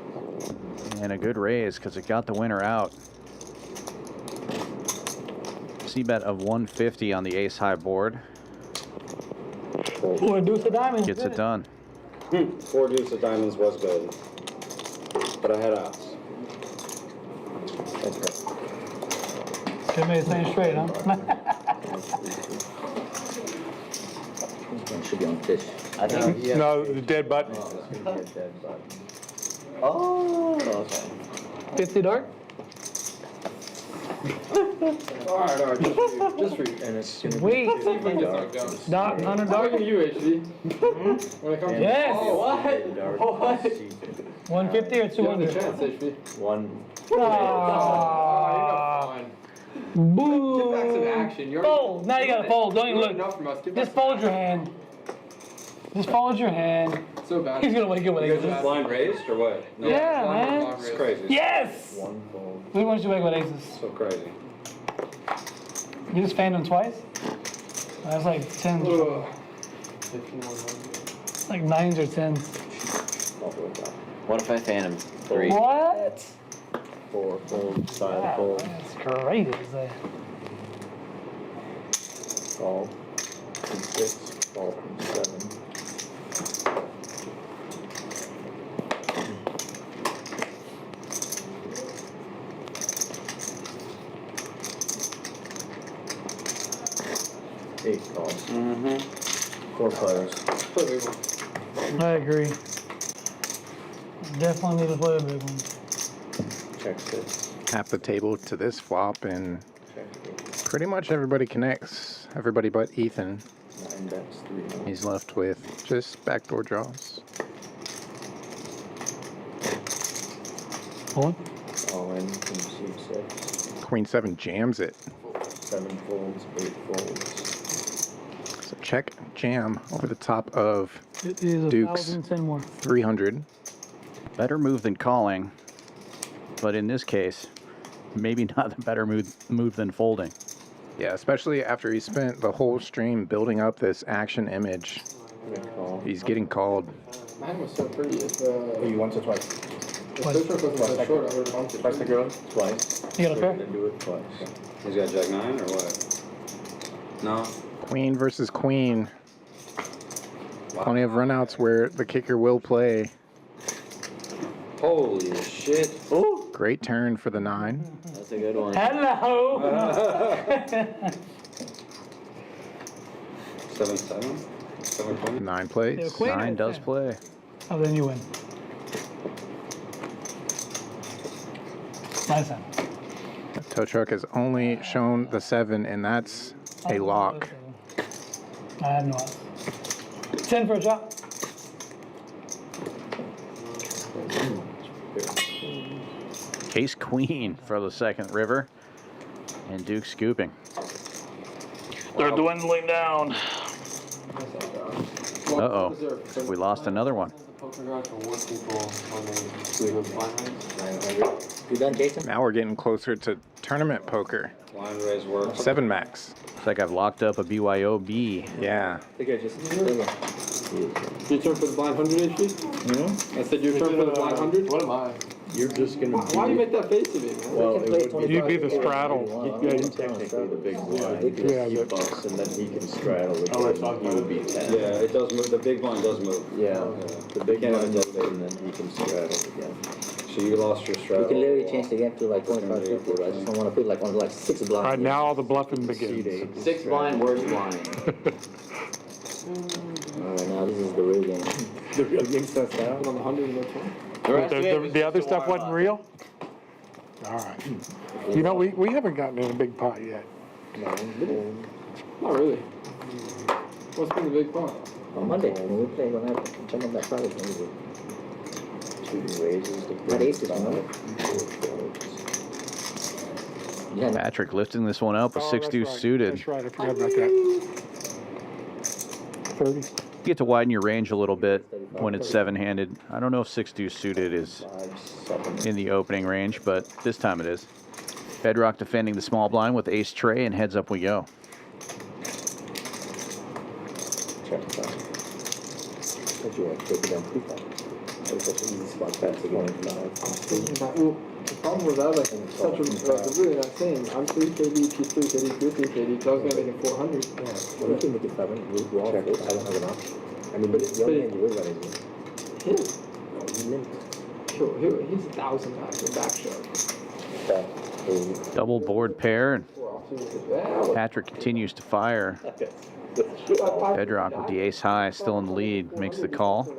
And a good raise because it got the winner out. C-bet of 150 on the ace-high board. Or deuce of diamonds. Gets it done. 4 deuce of diamonds was good. But I had outs. Should made the same straight, huh? Should be on Tisch. I think. No, the dead button. Oh, okay. 50 dark? Alright, just for you. And it's Sweet. See if we can get something going. Dark, 100 How dark? are you, HD? When it comes to Yes. Oh, what? What? 150 or You have the 200? chance, HD. 1. Oh, Fine. boo. Get back some action. You're Fold. Now you gotta fold. Don't even look. enough from us. Get back Just fold your hand. Just fold your hand. so bad. He's gonna wake up with You guys aces. just blind raised or what? No. Yeah, man. It's crazy. Yes! 1 fold. We want you to wake with aces. So crazy. You just fanned him twice? That's like 10. Ugh. Like 9s or 10s. What if I fan him? 3. What? 4 fold. 5 Wow, fold. that's great. Is that? Call. 6. Call. 7. Eight calls. 4 players. I agree. Definitely need to play a big one. Check 6. Tap the table to this flop, and Check 8. pretty much everybody connects. Everybody but Ethan. 9 And that's 300. He's left with just backdoor draws. One. All in from suit 6. Queen 7 jams it. 7 folds, 8 folds. So check jam over the top of It is Duke's 1,010 more. 300. Better move than calling, but in this case, maybe not the better move than folding. Yeah, especially after he spent the whole stream building up this action image. He's getting called. Mine was so pretty. You once or twice? The fish hook wasn't so short. I would have bumped it. Twice the girl? Twice. You got a pair? Then do it twice. He's got Jack 9 or what? No? Queen versus queen. Plenty of runouts where the kicker will play. Holy shit. Oh, Great turn for the 9. That's a good one. hello. 7-7? 7 queen? 9 plays. Yeah, queen. 9 does play. Oh, then you win. Nice one. Tow truck has only shown the 7, and that's a lock. I have no odds. 10 for a drop. Ace queen for the second river, and Duke scooping. They're dwindling down. Uh-oh, we lost another one. You done, Jason? Now we're getting closer to tournament poker. Blind raise works. 7 max. Looks like I've locked up a BYOB. Yeah. Your turn for the blind 100 HP? I said your turn for the blind 100? What am I? You're just gonna. Why do you make that face to me, man? Well, You'd be the straddle. Yeah, you technically the big blind. Yeah, He bucks and then he can straddle it. He would be 10. Yeah, it does move. The big blind does move. Yeah, the big blind does it and then he can straddle again. So you lost your You straddle. can literally change the game to like 25, 50, but I just don't want to put like on like 6 blinds. All right, now all the bluffing begins. 6 blind, worst blind. Alright, now this is the real game. The real game starts now. On the 100 and the 20. The other stuff wasn't real? All right. You know, we haven't gotten in a big pot yet. Not really. What's been the big part? On Monday, when we play, when I jump on that Friday, when we were shooting raises. That aces, remember? Yeah, Patrick lifting this one up, a 6-2 suited. That's right, I forgot about that. 30. You get to widen your range a little bit when it's 7-handed. I don't know if 6-2 suited is in the opening range, but this time it is. Bedrock defending the small blind with ace tray, and heads up we go. check it out. If you want to take it down 3-5. That's such an easy spot back to going 5. Well, the problem was I was like such a really not saying I'm 3 KD, she's 3 KD, you're 3 KD, so I was gonna make it 400. Yeah, well, you can make it 7. We'll all check it. I don't have an option. I mean, but the only hand you will run is him. No, you limit. Sure, he's 1,000 times in back shot. Double board pair, and Patrick continues to fire. Bedrock with the ace high, still in the lead, makes the call. So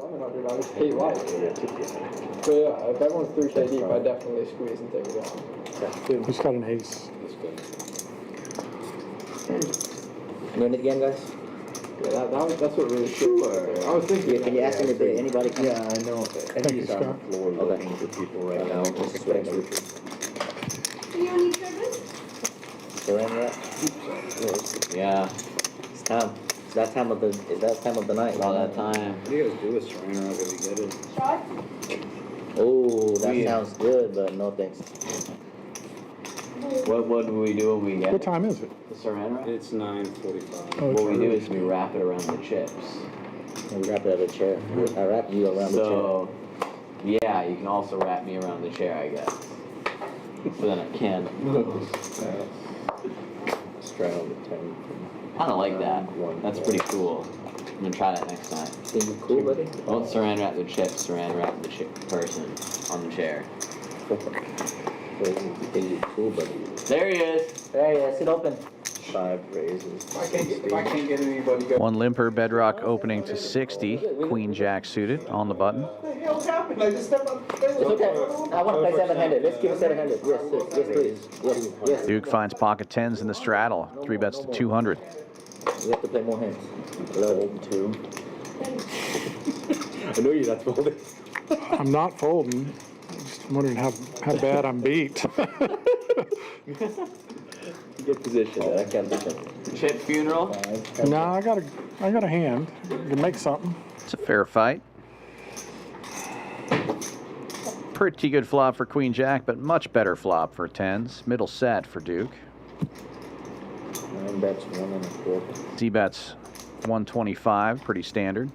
yeah, if everyone's 3 KD, I definitely squeeze and take it down. He's got an ace. You want it again, guys? Yeah, that's what really sure. I was thinking. Yeah, can you ask him if anybody can? Yeah, I know. Thank you, He's on the Scott. floor looking for people right now. Just switch. Do you need service? Surrender that? Yeah, It's time. It's that time of the. It's that time of the night. about that time. What do you guys do with surrender? I'll go get it. Shot? Oh, that sounds good, but no thanks. What do we do when we get What time is it? the surrender? It's 9:45. Oh, What we do is we wrap it around the chips. And wrap it at a chair. I wrap you around So, yeah, you can also wrap me around the chair, I guess. But then I can't. Straddle the 10. Kind of like that. That's pretty cool. I'm gonna try that next time. Think you cool, buddy? Don't saran wrap the chips, saran wrap the person on the chair. Think you cool, buddy? There he is. There he is. Sit open. 5 raises. If I can't get anybody go. One limper, Bedrock opening to 60, Queen Jack suited on the button. What's happened? I just stepped on the It's okay. I want to play 700. Let's give it 700. Yes, yes, yes, please. Yes, yes. Duke finds pocket 10s in the straddle, 3 bets to 200. You have to play more hands. Fold 2. I know you're not folding. I'm not folding. I'm just wondering how bad I'm beat. Good position. I can't do that. Chip funeral. No, I got a hand. You can make something. It's a fair fight. Pretty good flop for Queen Jack, but much better flop for tens. Middle set for Duke. 9 bets, 1 1/4. Z-bets 125, pretty standard.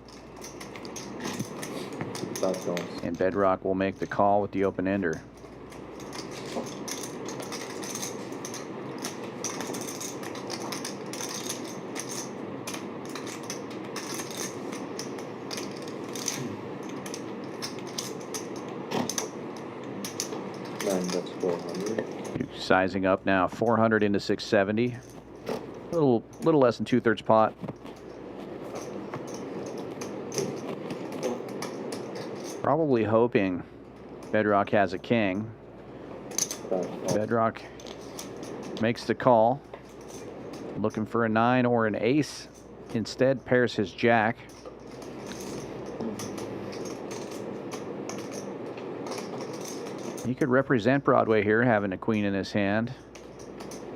And Bedrock will make the call with the open ender. Sizing up now, 400 into 670. Little less than 2/3 pot. Probably hoping Bedrock has a king. Bedrock makes the call. Looking for a 9 or an ace. Instead, pairs his jack. He could represent Broadway here, having a queen in his hand.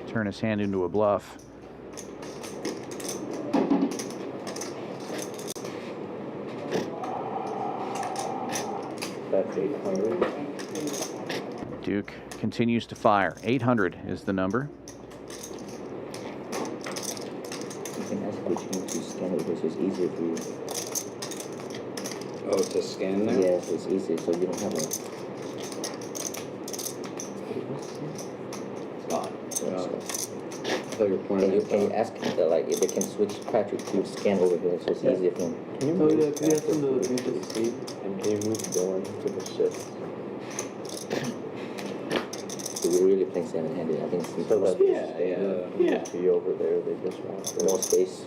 Turn his hand into a bluff. That's 800. Duke continues to fire. 800 is the number. You can ask which hand to scan it because it's easier for you. Oh, to scan there? Yes, it's easier, so you don't have a... Scott. I thought you were pointing at Can you ask like if they can switch Patrick to scan over here so it's easier for him? Can you move the seat and can you move going to the shift? So we're really playing seven-handed. I think it's Be over there. They just want more space,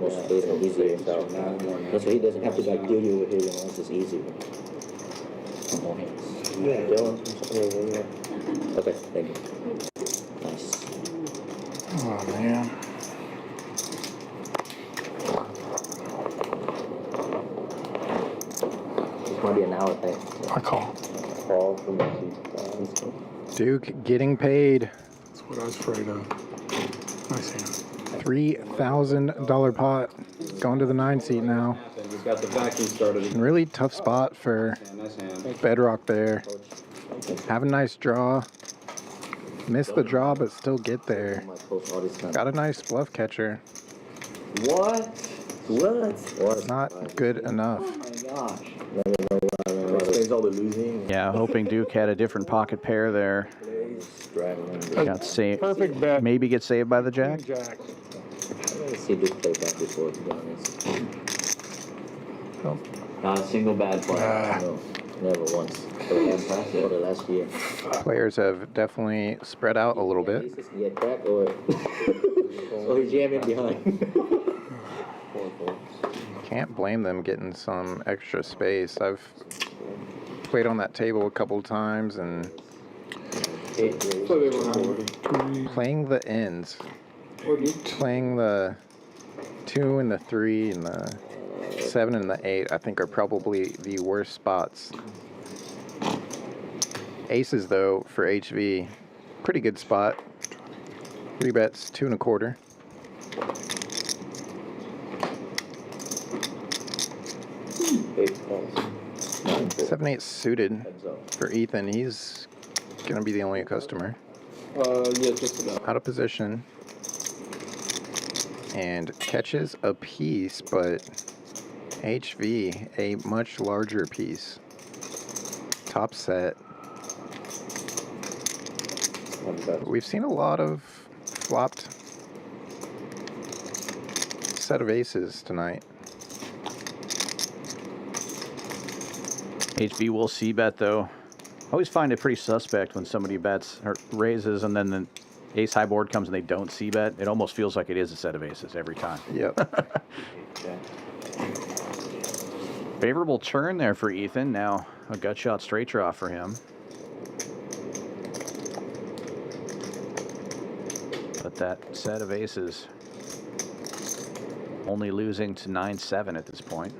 and easier. So he doesn't have to like deal you over here. You know, it's just easier. More hands. Dylan. Okay, thank you. Nice. Oh, man. It's going to be an hour thing. I call. Call from the seat. Duke getting paid. That's what I was afraid of. Nice hand. $3,000 pot. Going to the 9 seat now. He's got the vacuum started. Really tough spot for Nice hand. Bedrock there. Have a nice draw. Missed the draw, but still get there. Got a nice bluff catcher. What? Not good enough. Oh my gosh. Explains all the losing. Yeah, hoping Duke had a different pocket pair there. Got saved. Perfect bet. Maybe get saved by the jack. Jack. I've never seen Duke play that before, to be honest. Oh. Not a single bad play. No, never once. For the last year. Players have definitely spread out a little bit. Yeah, crack or he's jamming behind. Can't blame them getting some extra space. I've played on that table a couple times and playing the ends. Playing the 2 and the 3 and the 7 and the 8 I think are probably the worst spots. Aces though for HV, pretty good spot. 3 bets, 2 1/4. 7-8 suited for Ethan. He's gonna be the only customer. Yeah, just about. Out of position. And catches a piece, but HV a much larger piece. Top set. We've seen a lot of flopped set of aces tonight. HB will c-bet though. I always find it pretty suspect when somebody bets or raises and then the ace high board comes and they don't c-bet. It almost feels like it is a set of aces every time. Yep. Favorable turn there for Ethan. Now a gut shot straight draw for him. But that set of aces only losing to 9-7 at this point.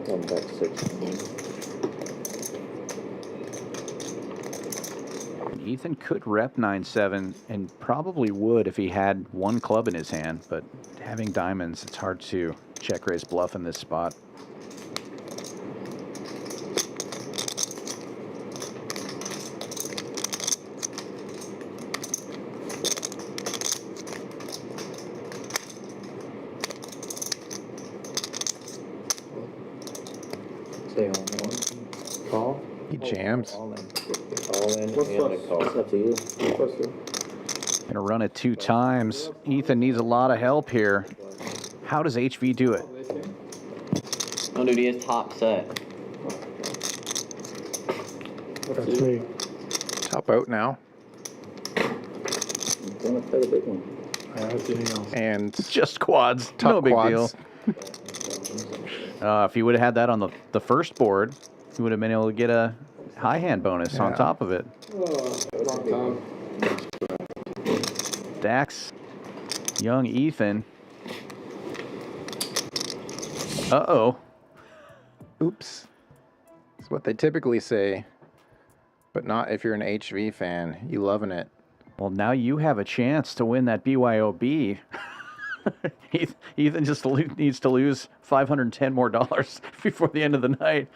I'm back 16. Ethan could rep 9-7 and probably would if he had one club in his hand, but having diamonds, it's hard to check raise bluff in this spot. Stay on one. Call. He jams. All in. What's And a plus? call. It's up to you. Plus 2. Gonna run it 2 times. Ethan needs a lot of help here. How does HV do it? Oh, dude, he is top set. That's me. Top out now. Gonna play the big one. And Just quads. top No big quads. deal. If he would have had that on the first board, he would have been able to get a high hand bonus on Yeah. top of it. Wrong time. Dax, young Ethan. Uh-oh. Oops. That's what they typically say, but not if you're an HV fan. You loving it. Well, now you have a chance to win that BYOB. Ethan just needs to lose $510 more before the end of the night.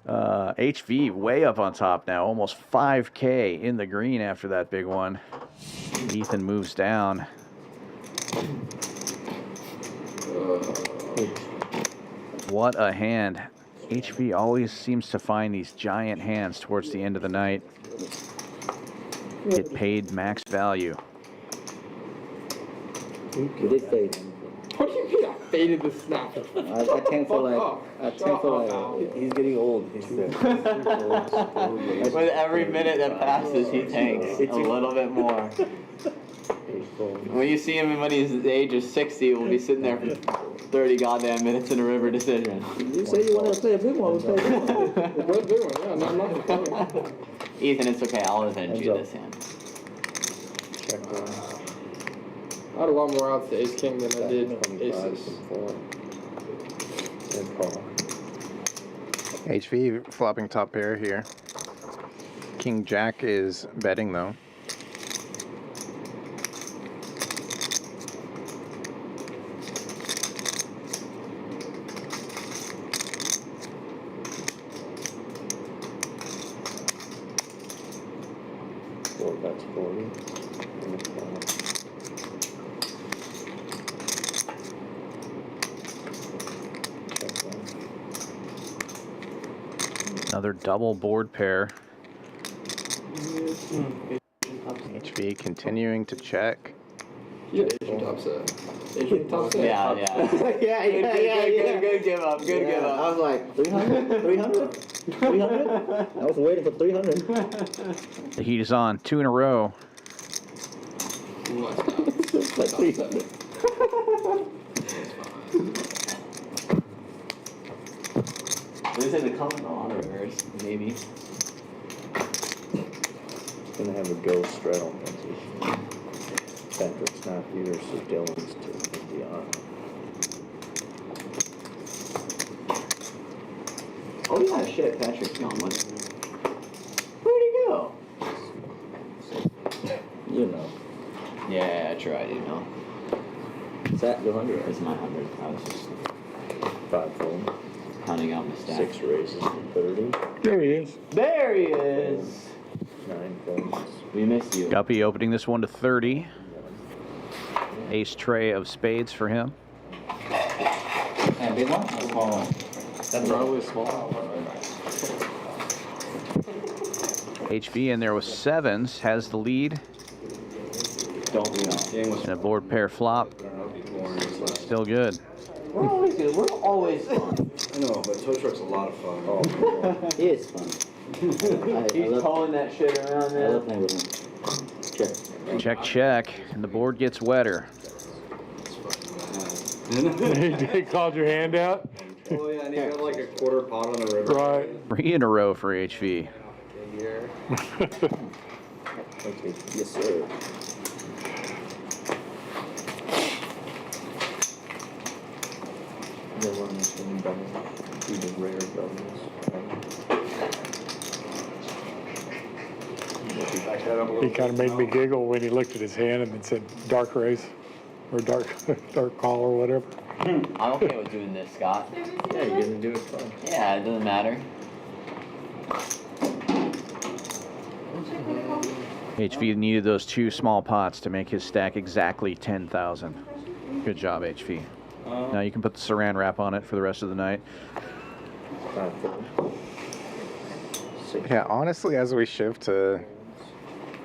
HV way up on top now, almost 5K in the green after that big one. Ethan moves down. What a hand. HV always seems to find these giant hands towards the end of the night. Get paid max value. Did they fade? What do you mean I faded the snap? I think for like, he's getting old. He's With every minute that passes, he tanks a little bit more. When you see him when he's the age of 60, we'll be sitting there for 30 goddamn minutes in a river decision. You say you wanted to play a big one, we play a big one. What big one? Yeah, not nothing. Ethan, it's okay. I'll avenge you this hand. Check one. I had a lot more outs to ace king than I did aces. And call. HV flopping top pair here. King Jack is betting though. That's 40. And a call. Check one. Another double board pair. HV continuing to check. You had Asian top set. Asian top set. Yeah. Good give up. Good give I up. was like, 300? 300? 300? I was waiting for 300. The heat is on. 2 in a row. It's like 300. This is a common on reverse, maybe. Gonna have a ghost straddle position. Patrick's not here, so Dylan's to the on. Oh yeah, shit, Patrick's gone. Where'd he go? You know. Yeah, true, I do know. Is that the 100? It's my 100. I was just 5 fold. counting out my stats. 6 raises to 30. There he is. There he is! 9 folds. We miss you. Guppy opening this one to 30. Ace tray of spades for him. And big one? Or small one? That's probably small. HV in there with 7s, has the lead. Don't we know? And a board pair flop. Still good. We're always good. We're always fun. I know, but tow truck's a lot of fun. Oh, it is fun. He's pulling that shit around I there. love playing with him. Check. Check, check. And the board gets wetter. He called your hand out? Oh yeah, and you got like a quarter pot on the river. Right. 3 in a row for HV. here. Okay, yes, sir. The one that's in double, even rare doubles. He kind of made me giggle when he looked at his hand and then said dark race or dark call or whatever. I'm okay with doing this, Scott. Yeah, you're gonna do it fun. Yeah, it doesn't matter. HV needed those 2 small pots to make his stack exactly 10,000. Good job, HV. Now you can put the saran wrap on it for the rest of the night. Yeah, honestly, as we shift to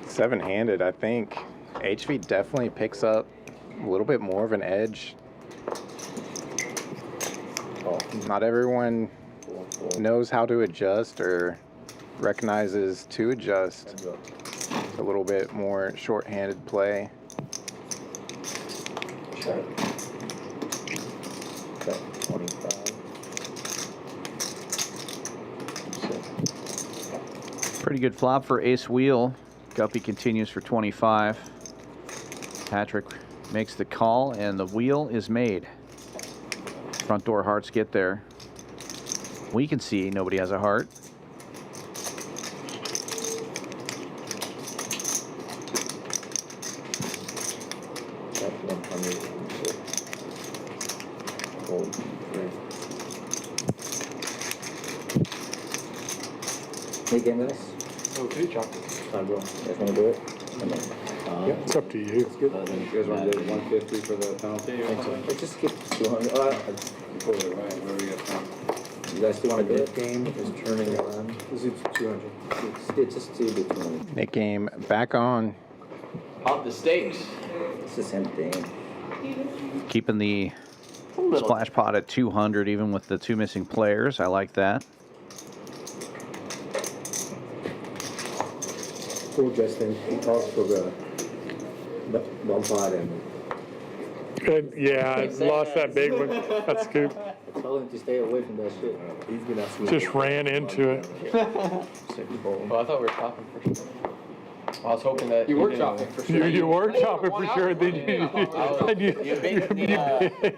7-handed, I think HV definitely picks up a little bit more of an edge. Not everyone knows how to adjust or recognizes to adjust. A little bit more short-handed play. Check. 25. Pretty good flop for ace wheel. Guppy continues for 25. Patrick makes the call, and the wheel is made. Front door hearts get there. We can see nobody has a heart. Hey, game guys. Okay, chop. Time, bro. You guys want to do it? Yeah, it's up to you. You guys want to do 150 for the penalty or something? Let's just skip 200. You guys still want to do it? Game is turning around. This is 200. It's just do the 200. Nick game back on. Up the stakes. It's the same thing. Keeping the splash pot at 200, even with the 2 missing players. I like that. Cool, Justin. He talks for the one pot and. Yeah, I lost that big one. That scoop. I told him to stay away from that shit. He's gonna swing. Just ran into it. Well, I thought we were chopping for sure. I was hoping that You were chopping for sure. You were chopping for sure. Then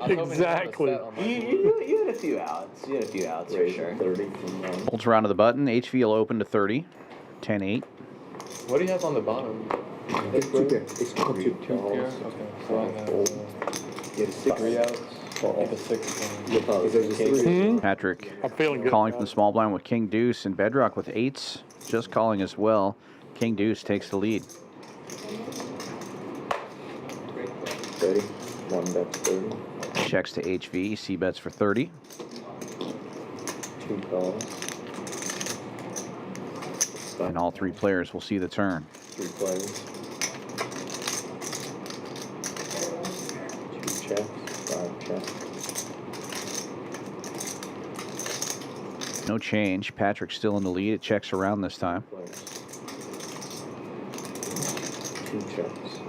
exactly. You had a few outs. You had a few outs for sure. 30 from Holds around to the button. HV will open to 30. 10-8. What do you have on the bottom? It's 2 pair. It's 2 Two pair? Okay. So I have Get a 6. 3 outs. Like a 6. Patrick I'm feeling good. calling from the small blind with King Deuce, and Bedrock with 8s. Just calling as well. King Deuce takes the lead. 30. 1 bet's 30. Checks to HV. C bets for 30. 2 calls. And all 3 players will see the turn. 3 players. 2 checks. 5 checks. No change. Patrick's still in the lead. It checks around this time. 2 checks.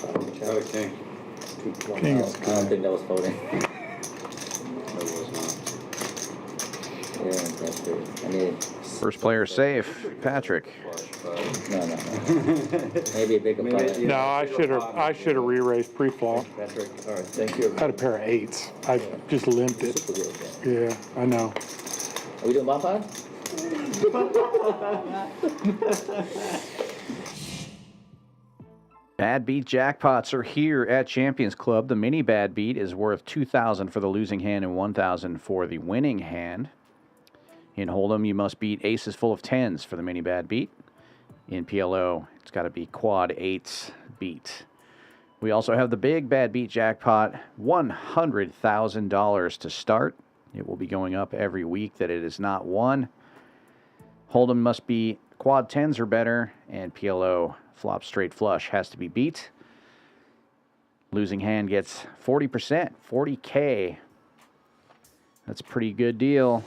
5 checks. Got a king. 2 1 King out. is I don't think that was folding. That was not. Yeah, that's good. I need. First player safe. Patrick. No. Maybe a bigger player. No, I should have re-raised pre-flop. Patrick, all right, thank you. I had a pair of 8s. I just limped it. Yeah, I know. Are we doing my 5? Bad beat jackpots are here at Champions Club. The mini bad beat is worth $2,000 for the losing hand and $1,000 for the winning hand. In Hold'em, you must beat aces full of 10s for the mini bad beat. In PLO, it's got to be quad 8s beat. We also have the big bad beat jackpot, $100,000 to start. It will be going up every week that it is not won. Hold'em must be quad 10s or better, and PLO flop straight flush has to be beat. Losing hand gets 40%, 40K. That's a pretty good deal.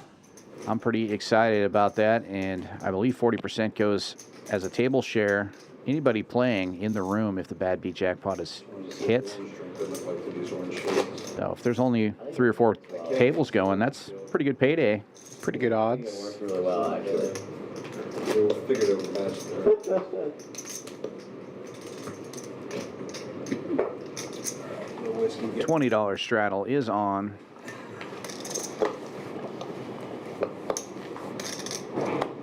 I'm pretty excited about that, and I believe 40% goes as a table share. Anybody playing in the room if the bad beat jackpot is hit. So if there's only 3 or 4 tables going, that's pretty good payday. Pretty good odds. Really well, actually. figured it was best. $20 straddle is on.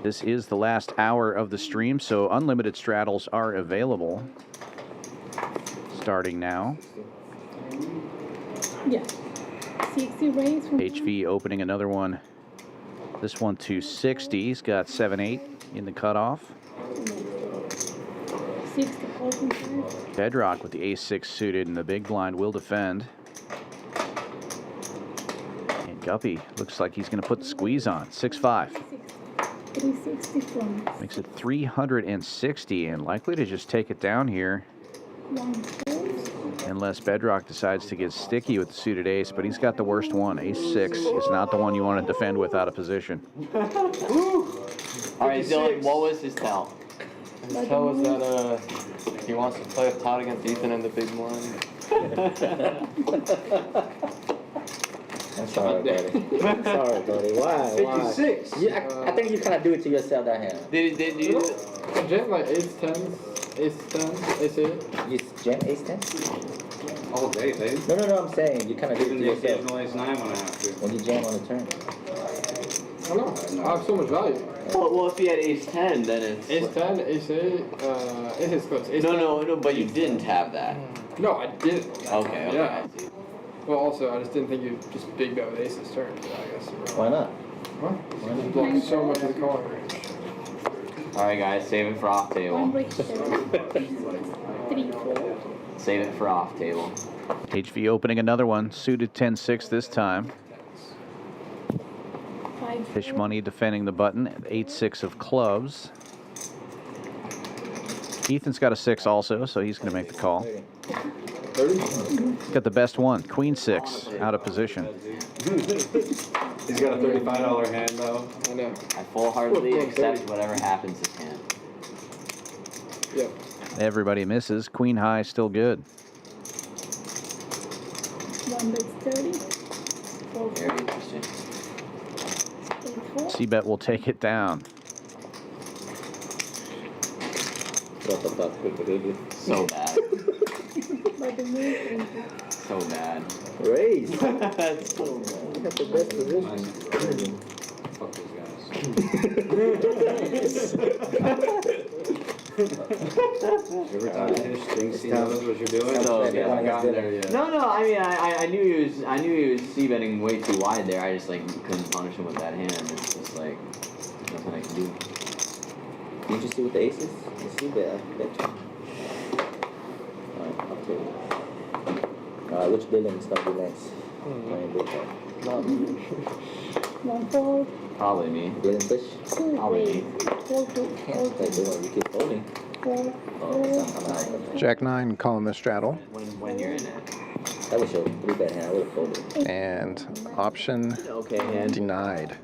This is the last hour of the stream, so unlimited straddles are available. Starting now. Yeah. 60 raise from HV opening another one. This one to 60. He's got 7-8 in the cutoff. 60 open 5. Bedrock with the ace-6 suited in the big blind will defend. And Guppy looks like he's going to put the squeeze on. 6-5. 360 from Makes it 360 and likely to just take it down here. 1 fold. Unless Bedrock decides to get sticky with the suited ace, but he's got the worst one. Ace-6 is not the one you want to defend with out of position. All right, Dylan, what was his tell? His tell was that he wants to play a pot against Ethan in the big blind. I'm sorry, buddy. I'm sorry, buddy. Why? 56. I think you kind of do it to yourself that hand. Did you? Jam like ace 10s, ace 10s, ace 8. You jam ace 10? All day, baby. No, I'm saying you kind of do it Even to the yourself. occasional ace 9 when I have to. When you jam on the turn. I don't know. I have so much value. Well, if he had ace 10, then it's... Ace 10, ace 8, ace is close. Ace 10. No, but you didn't have that. No, I didn't. Okay, Yeah. I see. Well, also, I just didn't think you'd just big bet with aces turn, I guess. Why not? What? You block so much of the calling range. All right, guys, save it for off table. 1 break 7. 3 fold. Save it for off table. HV opening another one. Suited 10-6 this time. 5 Fish money defending the button. 8-6 of clubs. Ethan's got a 6 also, so he's going to make the call. 30? Got the best one. Queen-6 out of position. He's got a $35 hand though. I know. I full-heartedly accept whatever happens this hand. Yep. Everybody misses. Queen high still good. 1 break 30. 4 Very fold. interesting. 8 fold. C-bet will take it down. What the fuck? So bad. By the way, So bad. Raise. That's so bad. You have the best position. Fuck these guys. Every time I hit Stinks, he knows what you're doing. So, I haven't gotten there yet. No. I mean, I knew he was c-betting way too wide there. I just like couldn't punish him with that hand. It's just like nothing I can do. Did you see with the aces? You see bet, I bet you. Alright, I'll tell you. Which Dylan is gonna be next? Playing big time. 1 fold. Probably me. Dylan Tisch? 2 Probably raise. me. 4 2. Can't play Dylan, you keep folding. 4 Oh, 4. I'm out. Jack 9 calling the straddle. When you're in it. That was your 3-bet hand, I would have folded. And option Okay, hand. denied.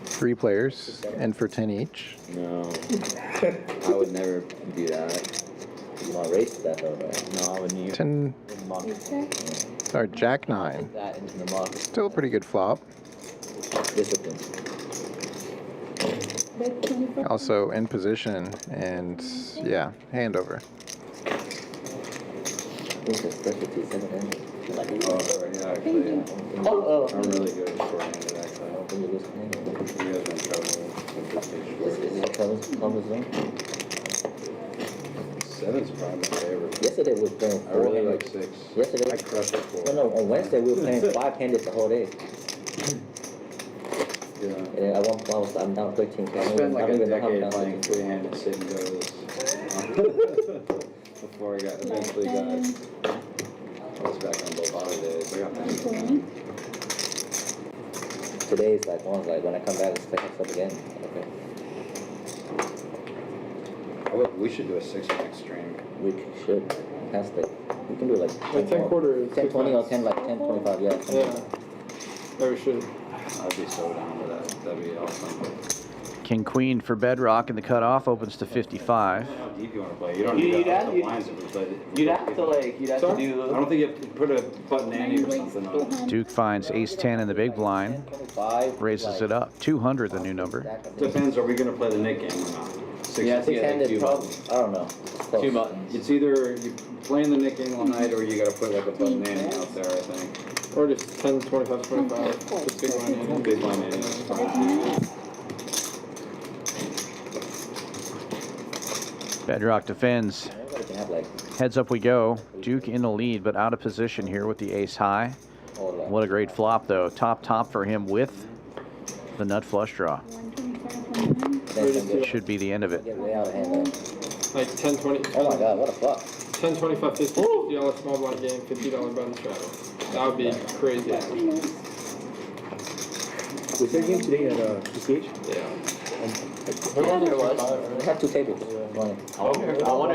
3 players, and for 10 each. No. I would never do that. You want to race that though, right? No, I wouldn't either. 10, sorry, Jack 9. That into the muck. Still a pretty good flop. Discipline. Bet 25. Also in position, and yeah, handover. I think the specialty is 7-handed. Like, Yeah, actually. I'm really good at short-handed, actually. I don't think it was handed. You guys are in trouble with this Is it covers zone? 7's probably my favorite. Yesterday we were playing I really 4-handed. like 6. Yesterday? I crushed it 4. No, on Wednesday we were playing 5-handed the whole day. Yeah. And at one point I'm down 13. I spent like a decade playing 3-handed sit and goes before I eventually got. I was back on Bovada days. I got many. Today is like one, like when I come back, it's picking up again. Okay. We should do a 6-pack stream. We should. Has to. We can do like 10 quarter. 10 20 or 10 like 10 25. Yeah. Yeah. Yeah, we should. I'd be so down with that. That'd be awesome. King Queen for Bedrock in the cutoff opens to 55. How deep you want to play? You don't need to have the blinds if we played it. You'd have to do. I don't think you have to put a button ante or something on it. Duke finds ace-10 in the big blind. 25. Raises it up. 200, the new number. Depends, are we going to play the Nick game or not? You have to get like Six-handed 2 problem. buttons. I don't know. Close. 2 buttons. It's either you playing the nicking all night or you gotta put like a button nanny out there, I think. Or just 10, 25, 25. Just big line in. Big line nanny. 5 minutes. Bedrock defends. Everybody can have like Heads up we go. Duke in the lead, but out of position here with the ace high. all that. What a great flop, though. Top for him with the nut flush draw. 125. Should be the end of it. Get way out of hand. Like 10, 20. Oh my God, what a flop. 10, 25, 50, $50 small blind game, $50 button straddle. That would be crazy. Was there a game today at PCH? Yeah. Yeah, there was. They have 2 tables running. I wonder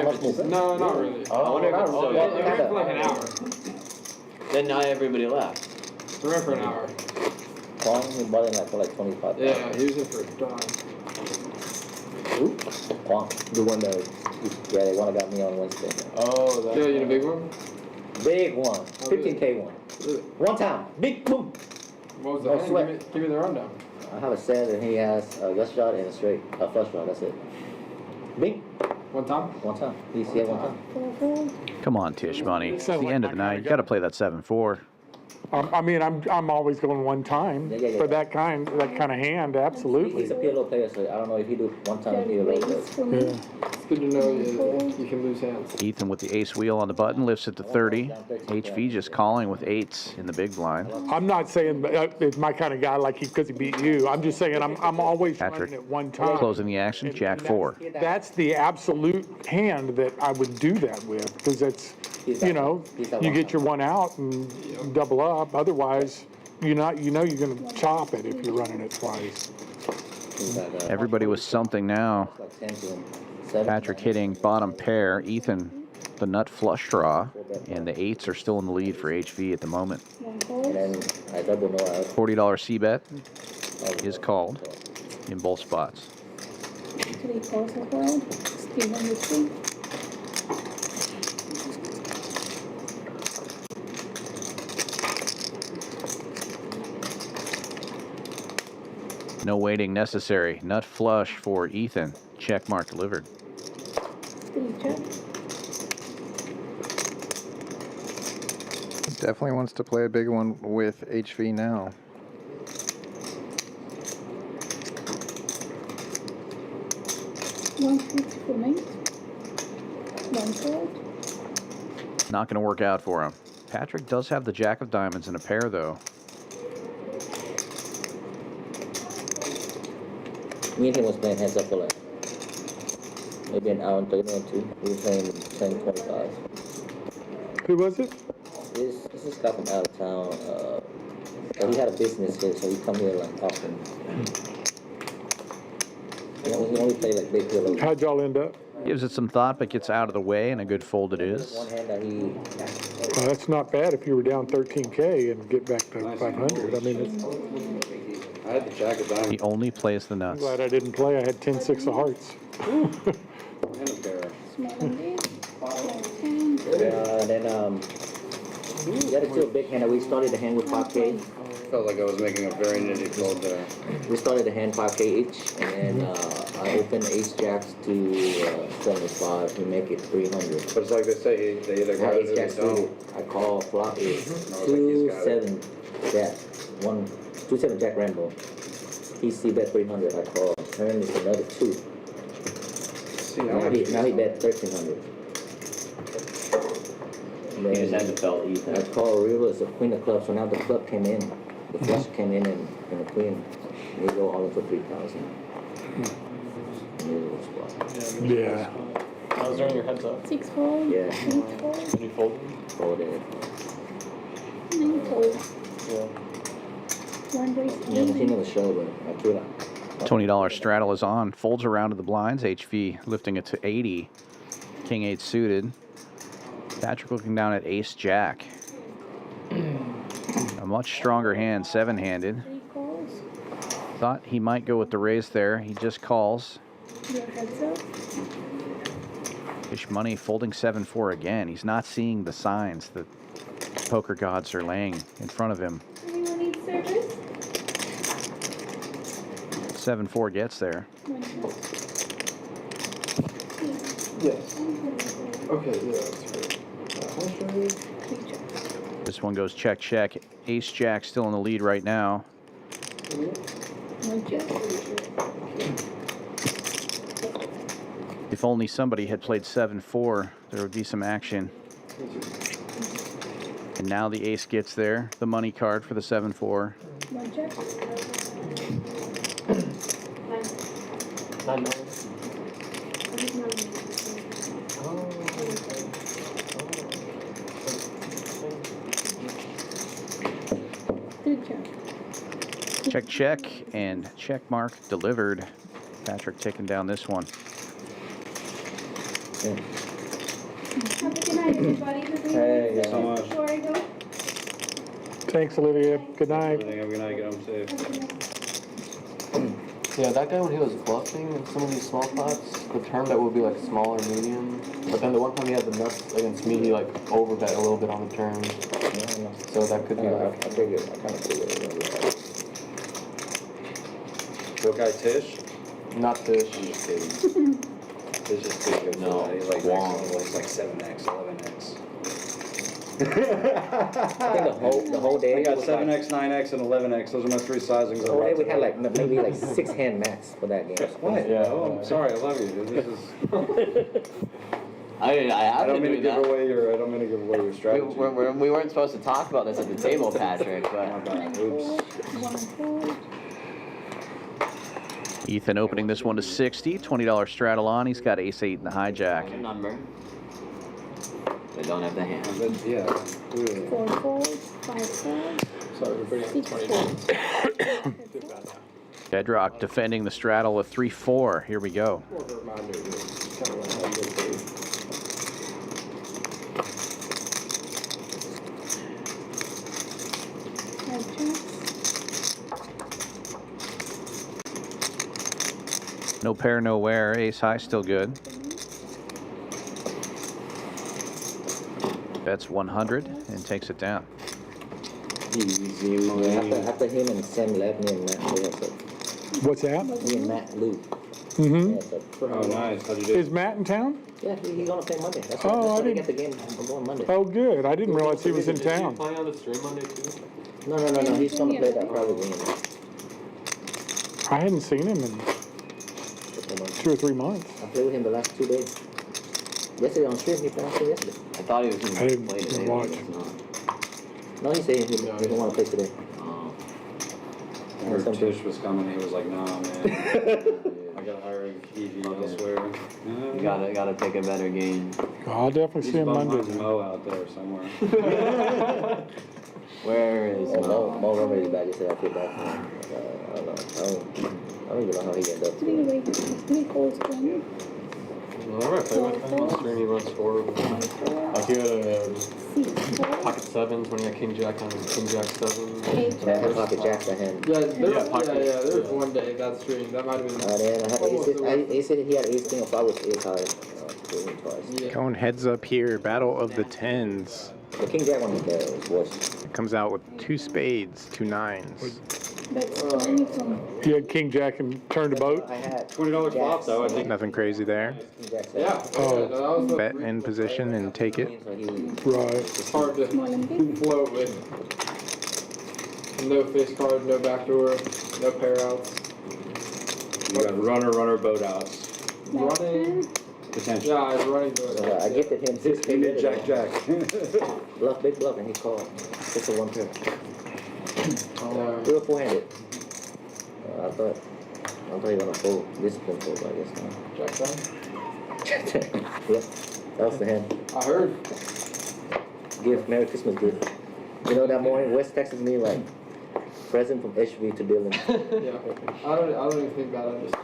if it's... No, not really. I wonder if it's Oh, so well, It ran for like an hour. Then not everybody left. It ran for an hour. Calling him button like for like 25. Yeah, he was in for a dime. Quam. The one that Yeah, they wanna got me on Wednesday. Oh, that's... Yeah, you know, big one? Big one. 15K one. Really? One time. Big boom. What was the No hand? sweat. Give me the rundown. I have a set and he has a gut shot and a straight, a flush draw, that's it. Big. One time? One time. He's had one time. Come on, Tish Money. It's the end of the night. You got to play that 7-4. I mean, I'm always going one time Yeah. for that kind of hand, absolutely. He's a PLO player, so I don't know if he do one time Third PLO raise player. for me. It's good to know you can lose hands. Ethan with the ace wheel on the button lifts it to 30. HV just calling with 8s in the big blind. I'm not saying it's my kind of guy like because he beat you. I'm just saying I'm always Patrick running at one time. closing the action, Jack 4. That's the absolute hand that I would do that with because it's, you know, you get your one out and double up. Otherwise, you're going to chop it if you're running it twice. Everybody with something now. Like 10 to him. 7. Patrick hitting bottom pair. Ethan, the nut flush draw. And the 8s are still in the lead for HV at the moment. And then I double no out. $40 C-bet is called in both spots. 3 calls as well. Still on the 3. No waiting necessary. Nut flush for Ethan. Check mark delivered. 3 check. Definitely wants to play a big one with HV now. $150 for me. 1 fold. Not going to work out for him. Patrick does have the jack of diamonds in a pair, though. Me and him was playing heads up for like maybe an hour and 30 minutes too. We were playing 10, 25. Who was it? This is guy from out of town. But he had a business here, so he come here like often. He only play like big pillows. How'd y'all end up? Gives it some thought, but gets out of the way, and a good fold it is. One hand that he. Well, that's not bad if you were down 13K and get back to 500. I mean, it's, I had the jack of diamonds He only plays the I'm nuts. glad I didn't play. I had 10-6 of hearts. and a pair. Small and big. Like 10. Then he had a still big hand. We started the hand with 5K. Felt like I was making a very nitty fold there. We started the hand 5K each, and I opened ace jacks to 75. We make it 300. But it's like they say, they either I got had it ace or jack they don't. suited. I call flop is No, it's like he's got 2-7 jack. 2-7 jack rainbow. He see bet 300. I call. Turn is another 2. See, Now he bet 1,300. You just had to felt Ethan. I call river as a queen of clubs, so now the club came in. The flush came in and the queen. They go all in for 3,000. Yeah. I was during your heads up. 6 fold. Yeah. 8 fold. Did you fold? Folded. 9 fold. Yeah. 1 raise Yeah, he 8. never showed, but I feel like. $20 straddle is on. Folds around to the blinds. HV lifting it to 80. King 8 suited. Patrick looking down at ace jack. A much stronger hand, 7-handed. 3 calls. Thought he might go with the raise there. He just calls. Your heads up. Tish Money folding 7-4 again. He's not seeing the signs that poker gods are laying in front of him. Anyone need service? 7-4 gets there. 1 check. Okay, yeah, that's great. This one goes check, check. Ace Jack still in the lead right now. If only somebody had played 7-4, there would be some action. And now the ace gets there, the money card for the 7-4. Check, check, and check mark delivered. Patrick taking down this one. Have a good night, everybody. Hey, thanks so much. Before I go. Thanks, Olivia. Good night. Have a good night. Get home safe. Yeah, that guy when he was bluffing in some of these small pots, the turn bet would be like small or medium. But then the one time he had the nuts against me, he like overbet a little bit on the turn. So that could be like. I figured, I kind of figured. What guy, Tisch? Not Tisch. I'm just kidding. Tisch is too good. No, he's like Wong. He's like 7x, 11x. I think the whole day. I got was 7x, 9x, and 11x. Those are my three sizings. The whole day we had like maybe like 6 hand max for that game. What? Yeah. Oh, I'm sorry. I love you, dude. This is. I don't mean to give away your. I don't mean to give away your strategy. We weren't supposed to talk about this at the table, Patrick, but. Oops. Ethan opening this one to 60, $20 straddle on. He's got ace 8 in the hijack. Number. They don't have the hand. Yeah. 4 4, 5 4. Sorry, we're bringing 20 Bedrock defending the straddle with 3-4. Here we go. No pair, no wear. Ace high still good. Bets 100 and takes it down. Easy money. After him and Sam left, me and Matt, we had some. What's that? Me and Matt Luke. Mm-hmm. Oh, nice. How'd you do? Is Matt in town? Yeah, he's gonna play Monday. That's Oh, why I they didn't- get the game going Monday. Oh, good. I didn't realize he was in town. Play on the stream Monday too? No, he's gonna play that Private game. I hadn't seen him in 2 or 3 months. I played with him the last 2 days. Yesterday on stream, he played on stream yesterday. I thought he was going I to didn't play today. but watch. he was not. No, he said he didn't want to play today. Oh. I heard Tisch was coming. He was like, nah, man. I gotta hire a EV elsewhere. You gotta pick a better game. I'll definitely see him Monday. Mo out there somewhere. Where is Mo Remedy back. He said I feel bad for him. I don't know. I don't even know how he ended up. 3 calls, 20. Whenever I play with him on stream, he runs forward. Like he had a pocket 7s when he had King Jack on King Jack 7. Yeah, pocket jacks at him. Yeah, there was one day that stream. That might have been. He said he had ace king of 5 with ace high. Yeah. Going heads up here, battle of the tens. The King Jack one was worse. It comes out with 2 spades, 2 9s. That's 20 from. You had King Jack and turned a boat? I had $20 flop though, I think. Nothing crazy there. King Jack 7. Yeah. Oh. That was Bet in position and take it. Right. It's hard to float with no face card, no backdoor, no pair outs. You got runner, boat outs. Running. Potential. Yeah, I was running to it. I gifted him 6 pair. Jack. Bluff, big bluff, and he called. Just a 1 pair. We were 4-handed. I thought he was gonna fold. Discipline fold, I guess. Jack 7? Yep, that was the hand. I heard. Merry Christmas gift. You know, that morning, West texted me like, present from HV to Dylan. Yeah. I don't even think about it.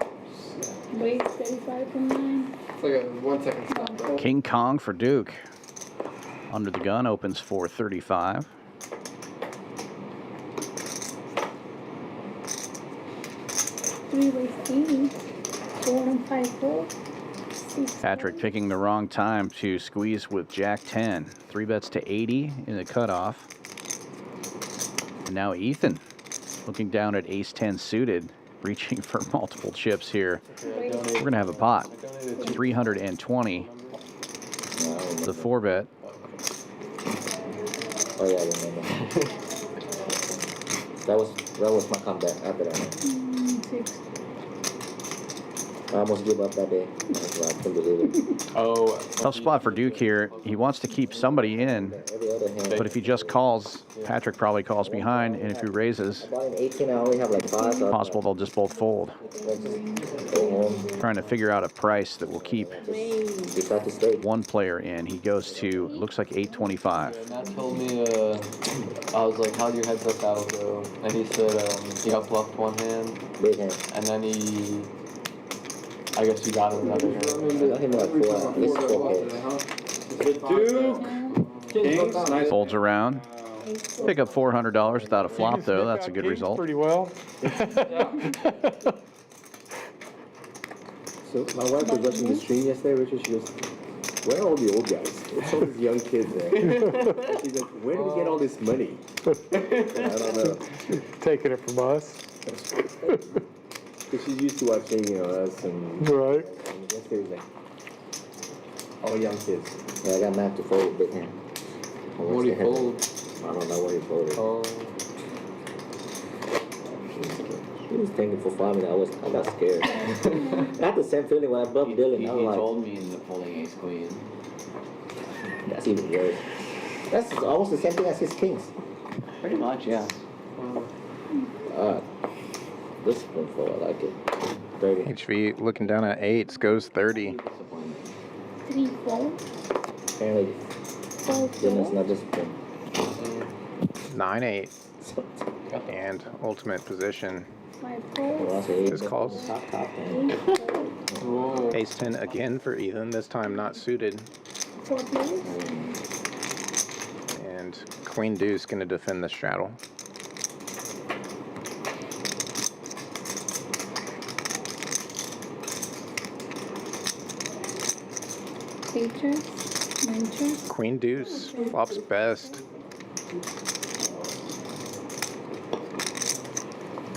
Wait, 35 from 9. It's like a 1 second stop. King Kong for Duke. Under the gun opens 435. Three ways 80. 4 and 5 4. 6. Patrick picking the wrong time to squeeze with Jack 10. 3 bets to 80 in the cutoff. And now Ethan looking down at ace 10 suited, reaching for multiple chips here. We're going to have a pot. 320. The 4-bet. Oh yeah, I remember. that was my comeback after that. 6. I almost gave up that day. I couldn't believe it. Oh, Tough spot for Duke here. He wants to keep somebody in, Every other hand. but if he just calls, Patrick probably calls behind, and if he raises, I bought an 18. I only have like 5. So possible they'll just both fold. go home. Trying to figure out a price that will keep Decide to stay. one player in. He goes to, it looks like 825. Matt told me, I was like, how'd your heads up battle go? And he said, he got bluffed one hand, Big hand. and then I guess you got him another hand. I got him like 4. At least 4 Kings, nice. Folds around. Pick up $400 without a flop, though. That's a good Kings result. Pretty well. So my wife was watching the stream yesterday, Richard. She goes, "Where are all the old guys? It's all these young kids there." She's like, "Where do we get all this money?" I don't know. Taking it from us. Because she's used to watching, us and. Right. And yesterday was like, all young kids. Yeah, I got Matt to fold big hand. What do you fold? I don't know what he folded. Oh. He was thinking for 5 minutes. I got scared. I had the same feeling when I bluffed Dylan. He I was like, told me in the folding ace queen. that's even worse. That's almost the same thing as his kings. Pretty much, yeah. This one for I like it. 30. HV looking down at 8s, goes 30. 3, 4. Apparently, 4, Dylan's 4. not disciplined. 9-8. And ultimate position. 5, Well, 4. that's it. This calls. Top, man. 8, 4. Ace 10 again for Ethan, this time not suited. 4 players. And Queen Deuce going to defend the straddle. Eight checks. 9 checks. Queen Deuce flops best.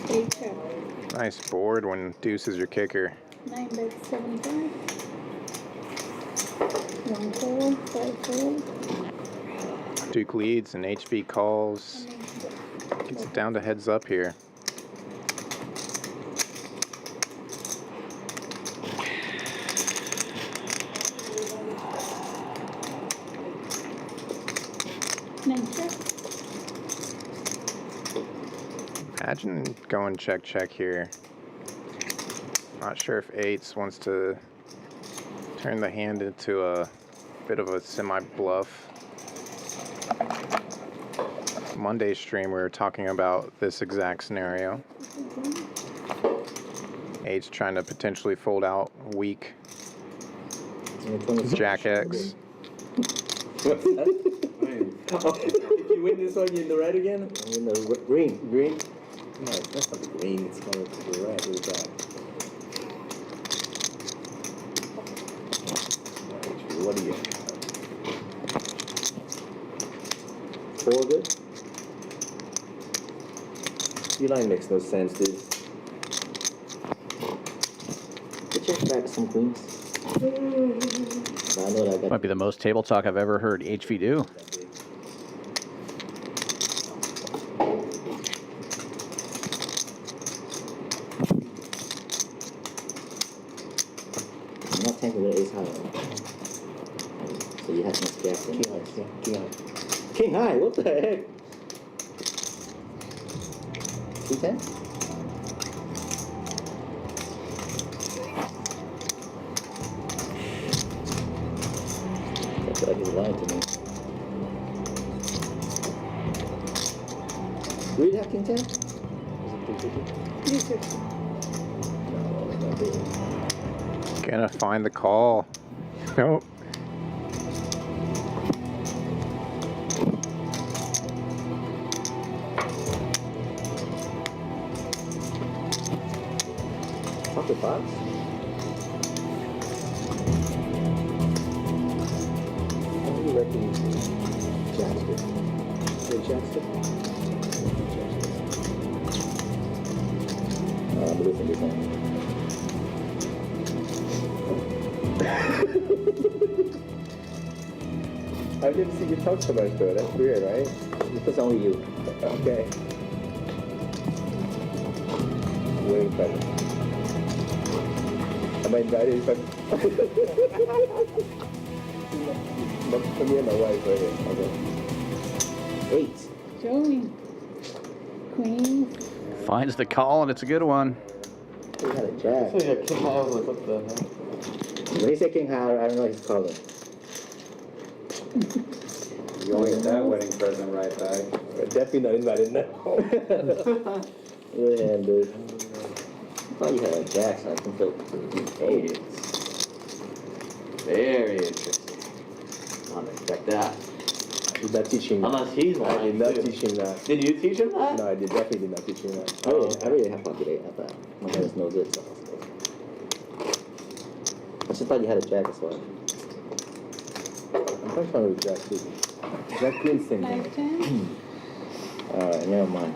8 checks. Nice board when Deuce is your kicker. 9 bets 75. 1 fold. 5 fold. Duke leads and HV calls. Gets it down to heads up here. Imagine going check here. Not sure if 8s wants to turn the hand into a bit of a semi-bluff. Monday stream we were talking about this exact scenario. 8s trying to potentially fold out weak Jack X. What's that? If you win this one, you're in the red again? I'm in the green. Green? No, that's not the green. It's going to the red. What is that? What do you got? 4 good? Your line makes no sense, dude. Check back some queens. I know that I got. Might be the most table talk I've ever heard HV do. I'm not taking with ace high. So you have to scare them. King high. King high, what the heck? 210? That's what he's lying to me. Really have King 10? Is it 350? Gonna find the call. Nope. Pocket box? How do you reckon Jackson? Jackson? I'm losing this one. I didn't see you talk so much though. That's weird, right? It's only you. Okay. Waiting present. Am I invited? But for me and my wife right here. Okay. 8. Joey. Queen. Finds the call, and it's a good one. He had a jack. So yeah, king high, I was like, what the heck? When he said king high, I don't know his color. You only get that wedding present right back. We're definitely not invited now. Yeah, dude. I thought you had a jack, so I think so. It's very interesting. I don't expect that. Did not teach him. Unless he's I lying did not too. teach him that. Did you teach him that? No, I definitely did not teach him that. I really have fun today. I thought my head is no good, so. I just thought you had a jack as well. I'm quite fun with Jack too. Jack Queen's thing. Like 10. Alright, never mind.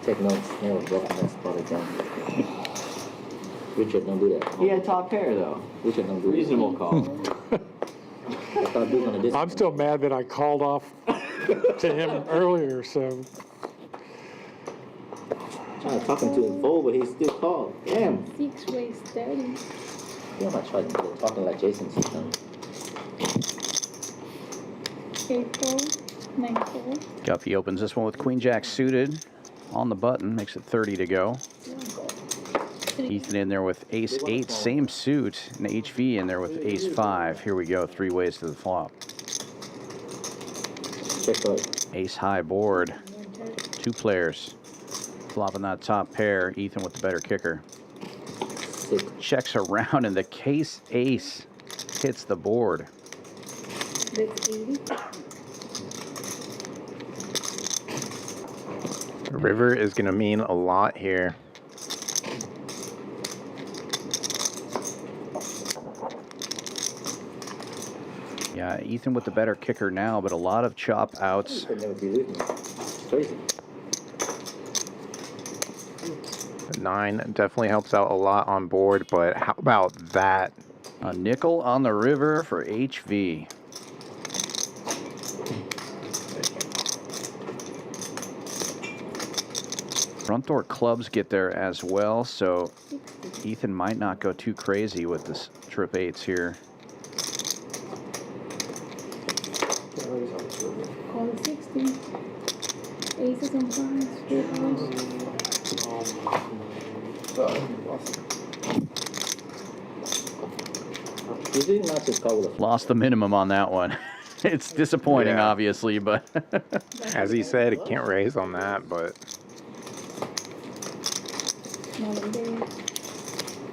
Take notes. Never broke the next part again. Richard, don't do that. He had top pair though. Richard, don't do that. Reasonable call. I thought Duke on a discount. I'm still mad that I called off to him earlier, so. Trying to talk him to him full, but he still called. Damn. 6 raise 30. Yeah, I'm not trying to talking like Jason system. 8 4. 9 4. Guppy opens this one with Queen Jack suited on the button, makes it 30 to go. Ethan in there with Ace 8, same suit, and HV in there with Ace 5. Here we go, 3 ways to the flop. Ace high board, 2 players. Flopping that top pair, Ethan with the better kicker. Checks around and the case ace hits the board. That's 80. The river is going to mean a lot here. Yeah, Ethan with the better kicker now, but a lot of chop outs. Crazy. The 9 definitely helps out a lot on board, but how about that? A nickel on the river for HV. Front door clubs get there as well, so Ethan might not go too crazy with this trip 8s here. Call it 60. Aces and 5s. 4 cards. Lost the minimum on that one. It's disappointing, Yeah. obviously, but As he said, it can't raise on that, but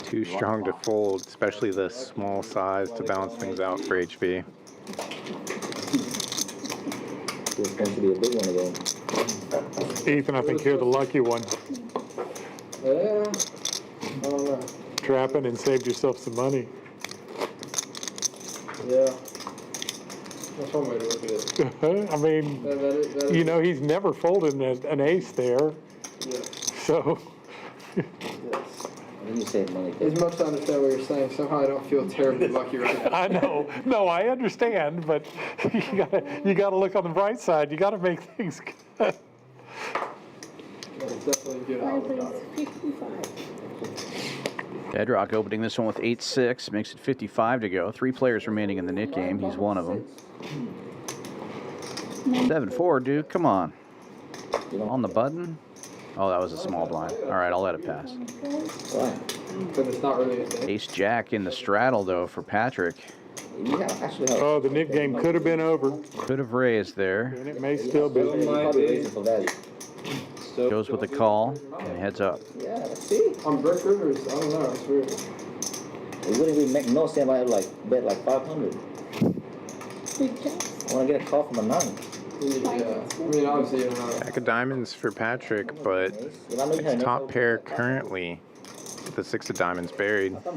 too strong to fold, especially the small size to balance things out for HV. It's going to be a big one again. Ethan, I think you're the lucky one. Yeah. I don't know. Trapping and saved yourself some money. Yeah. That's one way to look at it. I mean, That is, you know, he's never folded an ace there. Yeah. So, Yes. When you save money, As much as I understand what you're saying, somehow I don't feel terribly lucky right now. I know. No, I understand, but you gotta look on the bright side. You gotta make things good. It's definitely a good 5 outlook. raise 55. Bedrock opening this one with 8-6, makes it 55 to go. 3 players remaining in the knit game. He's one of them. 7-4, dude. Come on. On the button. Oh, that was a small blind. All right, I'll let it pass. But it's not really a thing. Ace Jack in the straddle, though, for Patrick. Oh, the knit game could have been over. Could have raised there. And it may still be. Goes with a call and heads up. Yeah, let's see. On Brick Rivers, I don't know, it's weird. It wouldn't even make no sense if I had like bet like 500. Big jack. I want to get a call from a 9. Yeah, I mean, obviously, you don't know. Jack of diamonds for Patrick, but it's top pair currently with the 6 of diamonds buried for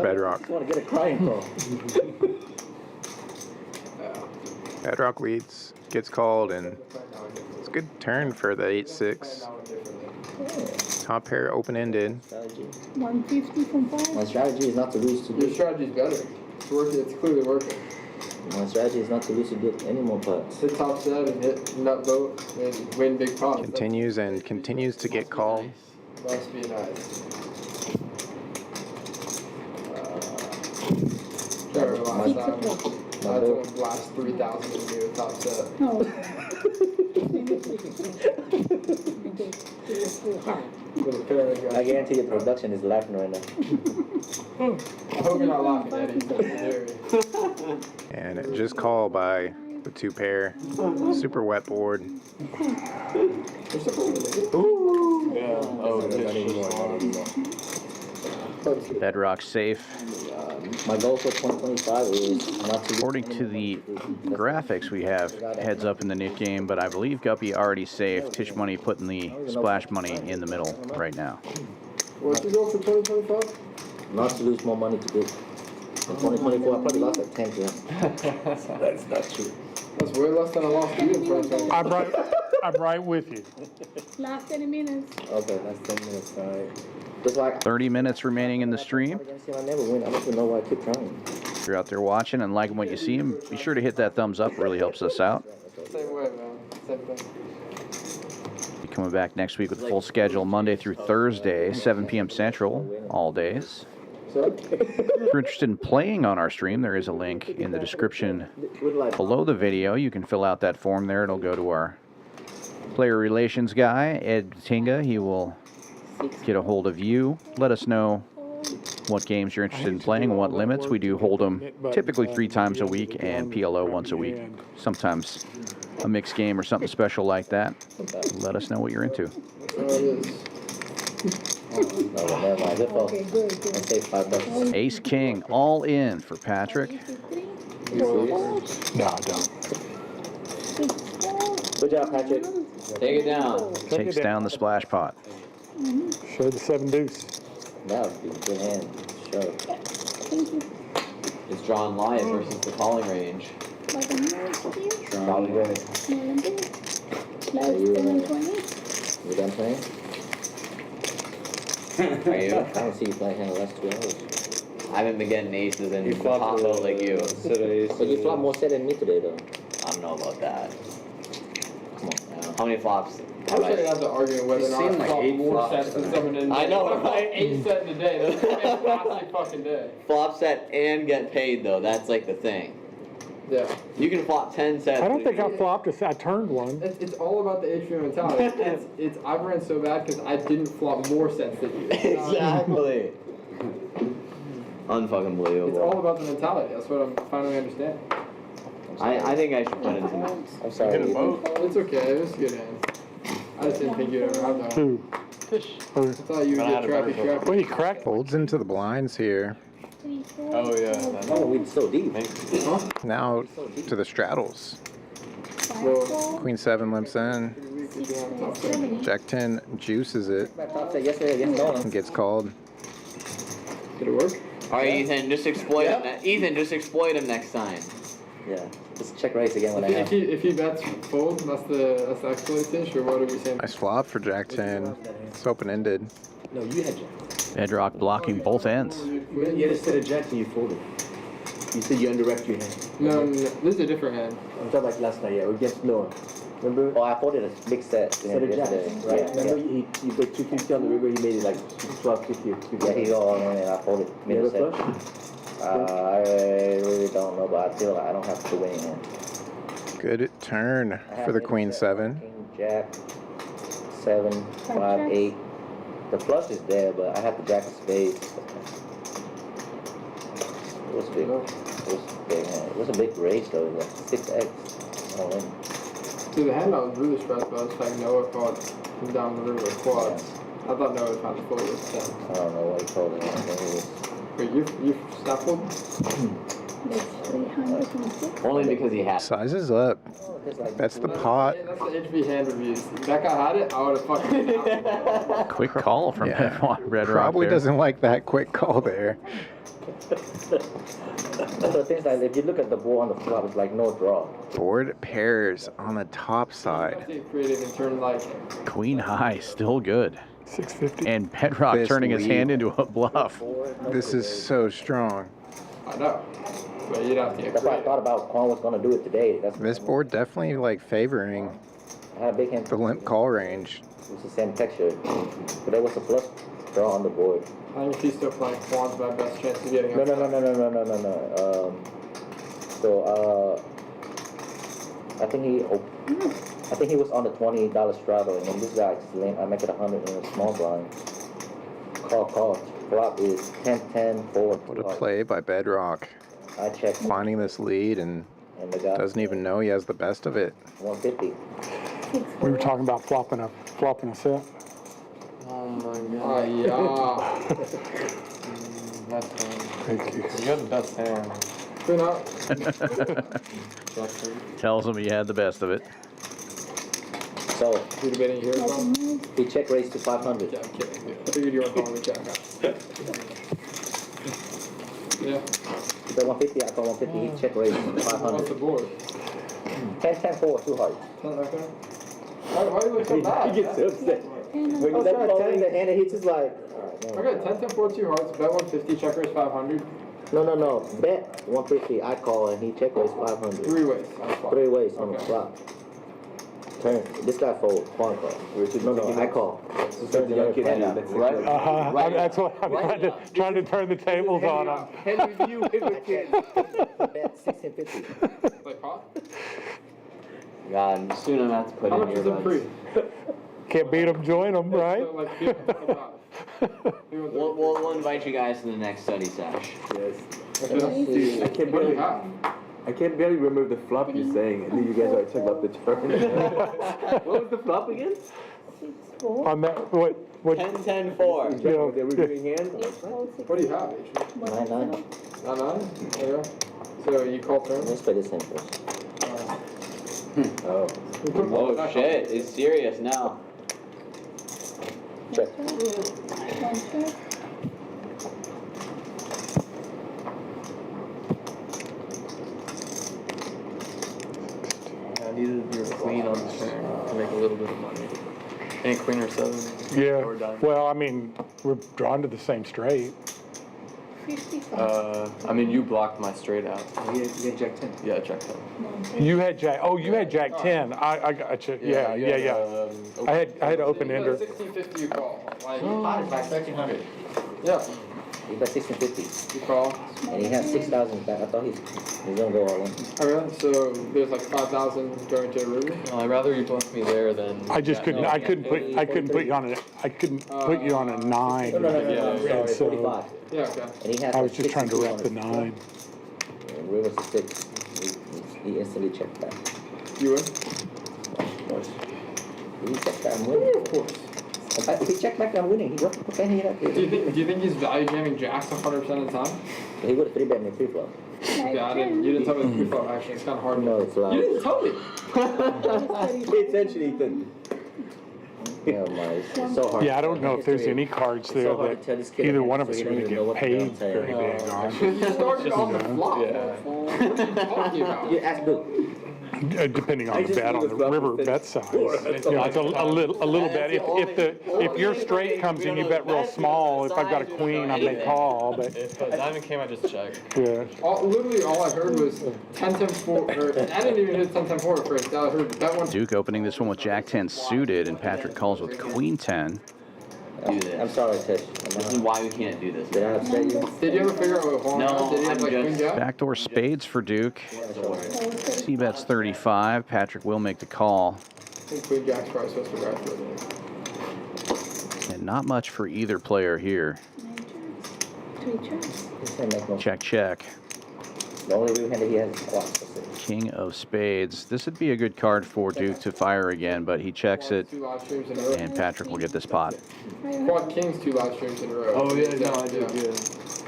Bedrock. I want to get a crying call. Bedrock leads, gets called, and it's a good turn for the 8-6. Top pair open-ended. 150 from 5. My strategy is not to lose to Your strategy's better. It's working, it's clearly working. My strategy is not to lose to get any more pots. Hit top set and hit nut boat and win big pots. Continues and continues to get called. Must be nice. Sure, last time I took him blast 3,000 and do a top set. No. I guarantee your production is laughing right now. I hope you're not laughing, Eddie. And it just called by the 2 pair. Super wet board. Bedrock safe. My goal for 2025 is not to. According to the graphics, we have heads up in the knit game, but I believe Guppy already saved. Tisch Money putting the splash money in the middle right now. What's your goal for 2025? Not to lose more money to get. In 2024, I probably lost like 10 grand. That's not true. That's way less than I lost to you in 2025. I'm right with you. Last 10 minutes. Okay, last 10 minutes, alright. Just like 30 minutes remaining in the stream. I never win. I don't even know why I keep trying. If you're out there watching and liking what you see, be sure to hit that thumbs up. It really helps us out. Same way, man. Same thing. Be coming back next week with a full schedule Monday through Thursday, 7 p.m. Central, all days. If you're interested in playing on our stream, there is a link in the description below the video. You can fill out that form there. It'll go to our player relations guy, Ed Tinga. He will get a hold of you. Let us know what games you're interested in playing and what limits. We do hold them typically 3 times a week and PLO once a week. Sometimes a mixed game or something special like that. Let us know what you're into. Okay, good. Ace King all in for Patrick. No, I don't. Good job, Patrick. Take it down. Takes down the splash pot. Show the 7 deuce. That would be a good hand. Sure. Thank you. It's drawn live versus the calling range. Like a nose here. Probably good. Small and big. Last 720. You done playing? Are you? I don't see you playing hand the last 2 hours. I haven't been getting aces in the top mode like you. But you flopped more set than me today, though. I don't know about that. Come on. How many flops? I was trying not to argue whether or not I flopped more flops sets than someone in. I know, I flopped right? 8 set in a day. That's a classic fucking day. Flop set and get paid though. That's like the thing. Yeah. You can flop 10 sets. I don't think I flopped a set. I turned one. It's all about the atrium mentality. It's I ran so bad because I didn't flop more sets than you. Exactly. Unfucking believable. It's all about the mentality. That's what I'm finally understanding. I think I should put in some. I'm sorry. It's okay. It was a good hand. I just didn't think you'd ever have that. Who? Tisch. I thought you would get trappy. Well, he cracked. Folds into the blinds here. Oh, yeah. Oh, we're so deep. Now to the straddles. Well, Queen 7 limps in. Jack 10 juices it. Top set yesterday against Nolan. And gets called. did it work? All right, Ethan, just exploit him. Ethan, just exploit him next time. Yeah. Just check raise again when I have. If he bets fold, that's the exploit Tisch, or what are we saying? Nice flop for Jack 10. It's open-ended. No, you had Jack. Bedrock blocking both ends. You had a set of Jacks and you folded. You said you underwrapped your hand. No, this is a different hand. I'm talking like last night, yeah, against Noah. Remember? Oh, I folded a big set. Set of Jacks. Right. Yeah. Remember you put 250 on the river, he made it like 1250 or 250. Yeah, he got all in and I folded. You have a Middle flush? set. I really don't know, but I feel like I don't have to win hand. Good turn for the Queen 7. King, Jack, 7, 5, 8. The flush is there, but I have to jack of spades. It was big. It was big hand. It was a big raise though. It was like 6x all in. See, the hand I was really stressed about was like Noah caught him down the river with quads. I thought Noah was trying to fold this 10. I don't know what he called it. I think it was. Wait, you snap fold? Only because he had. Sizes up. That's the pot. That's the HB hand reviews. If that guy had it, I would have fucking. Quick call from Bedrock Probably there. doesn't like that quick call there. So things like if you look at the board on the flop, it's like no draw. Board pairs on the top side. Creative and turn like. Queen high, still good. 650. And Bedrock This turning his lead. hand into a bluff. This is so strong. I know. But you'd have to get That's why I thought about Quan was gonna do it today. That's This board definitely like favoring I had a big hand. the limp call range. It's the same texture, but there was a flush draw on the board. I think if he's still playing, Quan's my best chance of getting No. up. I think he was on the $20 straddle, and then this guy I make it 100 in a small blind. Call. Flop is 10-10-4. What a play by Bedrock. I check. Finding this lead and the guy doesn't even know he has the best of it. 150. We were talking about flopping a set. Oh my god. Oh, yeah. That's fine. Thank you. You got the best hand. Spin up. Tells him he had the best of it. So, You debating here as well? he check raised to 500. Yeah, I'm kidding. I figured you were calling the check out. Yeah. He bet 150, I call 150, he check raised to What's 500. the board? 10-10-4, too hard. Okay. Why do you look so bad? He gets so upset. When you let calling the hand, he's just like, Okay, 10-10-4, 2 hearts. Bet 150, check raise 500. No. Bet 150, I call, and he check raised 500. 3 ways. On the spot. 3 ways on the flop. Turn. This guy fold. Quan call. No, I call. Turn the young kid hand out. Right. That's what I'm trying to turn the tables on him. Henry view bet 1650. Like pot? God, soon I'm going to have to put How in much is it free? Can't beat him, join him, right? So, like, We'll invite you guys to the next study sesh. Yes. Dude, I can't barely, have? I can't barely remember the flop you're saying, and then you guys are talking about the turn. What was the flop again? On that, what? 10-10-4. Is that what they were doing hand? What do you have, H? 9-9. 9-9? There you go. So you call turn? Let's play this hand first. Oh. Oh shit, it's serious now. Check. I needed your queen on the turn to make a little bit of money. And queen or 7. Yeah. Or diamond. Well, I mean, we're drawn to the same straight. 55. I mean, you blocked my straight out. You had Jack 10. Yeah, check 10. You had Jack. Oh, you had Jack 10. I got you. Yeah. I had open ender. 1650 you call. Like, Pot is like 1300. yeah. He bet 1650. You call. And he has 6,000 back. I thought he's gonna go all in. Okay, so there's like 5,000 going to Ruby. No, I'd rather you bluff me there than. I just couldn't. I couldn't put you on a. I couldn't put you on a 9. No. Yeah, Sorry, so- 45. Yeah, okay. And he has I was like just trying to 62 rep on the his 9. And Ray was a 6. He instantly checked that. You win? Of course. He checked that, I'm winning. Of course. If he checked back, I'm winning. What can he have? Do you think he's value jamming jacks 100% of the time? He would have 3-bet me 3-flop. Yeah, you didn't tell me the pre-flop action. It's kind of hard to No, it's loud. You didn't tell me. Pay attention, Ethan. Yeah, my, it's so hard. Yeah, I don't know if there's any cards It's there so hard to that tell this kid either that one of so us you are don't going to even know get what the paid hell I'm very saying. big on. You started on the flop. Yeah. What are you talking about? You ask Duke. Depending on the bet on the river bet size. You know, it's a little bet. If your straight comes in, you bet real small. If I've got a queen, I may call. But If a diamond came, I just check. yeah. Literally all I heard was 10-10-4, or I didn't even hear 10-10-4 at first. I heard that one. Duke opening this one with Jack 10 suited, and Patrick calls with Queen 10. Do this. I'm sorry, Tish. This is why we can't do this. Did I upset you? Did you ever figure out what Juan No, had? Did he have I'm like just- Queen Jack? Backdoor spades for Duke. He bets 35. Patrick will make the call. I think Queen Jack's probably supposed to grab for it. And not much for either player here. 3 checks. This can't make no. Check, check. The only real hand that he has is squats. That's it. King of spades. This would be a good card for Duke to fire again, but he checks it, 2 live streams in a row. and Patrick will get this pot. Quad Kings 2 live streams in a row. Oh, yeah, no, I did, yeah.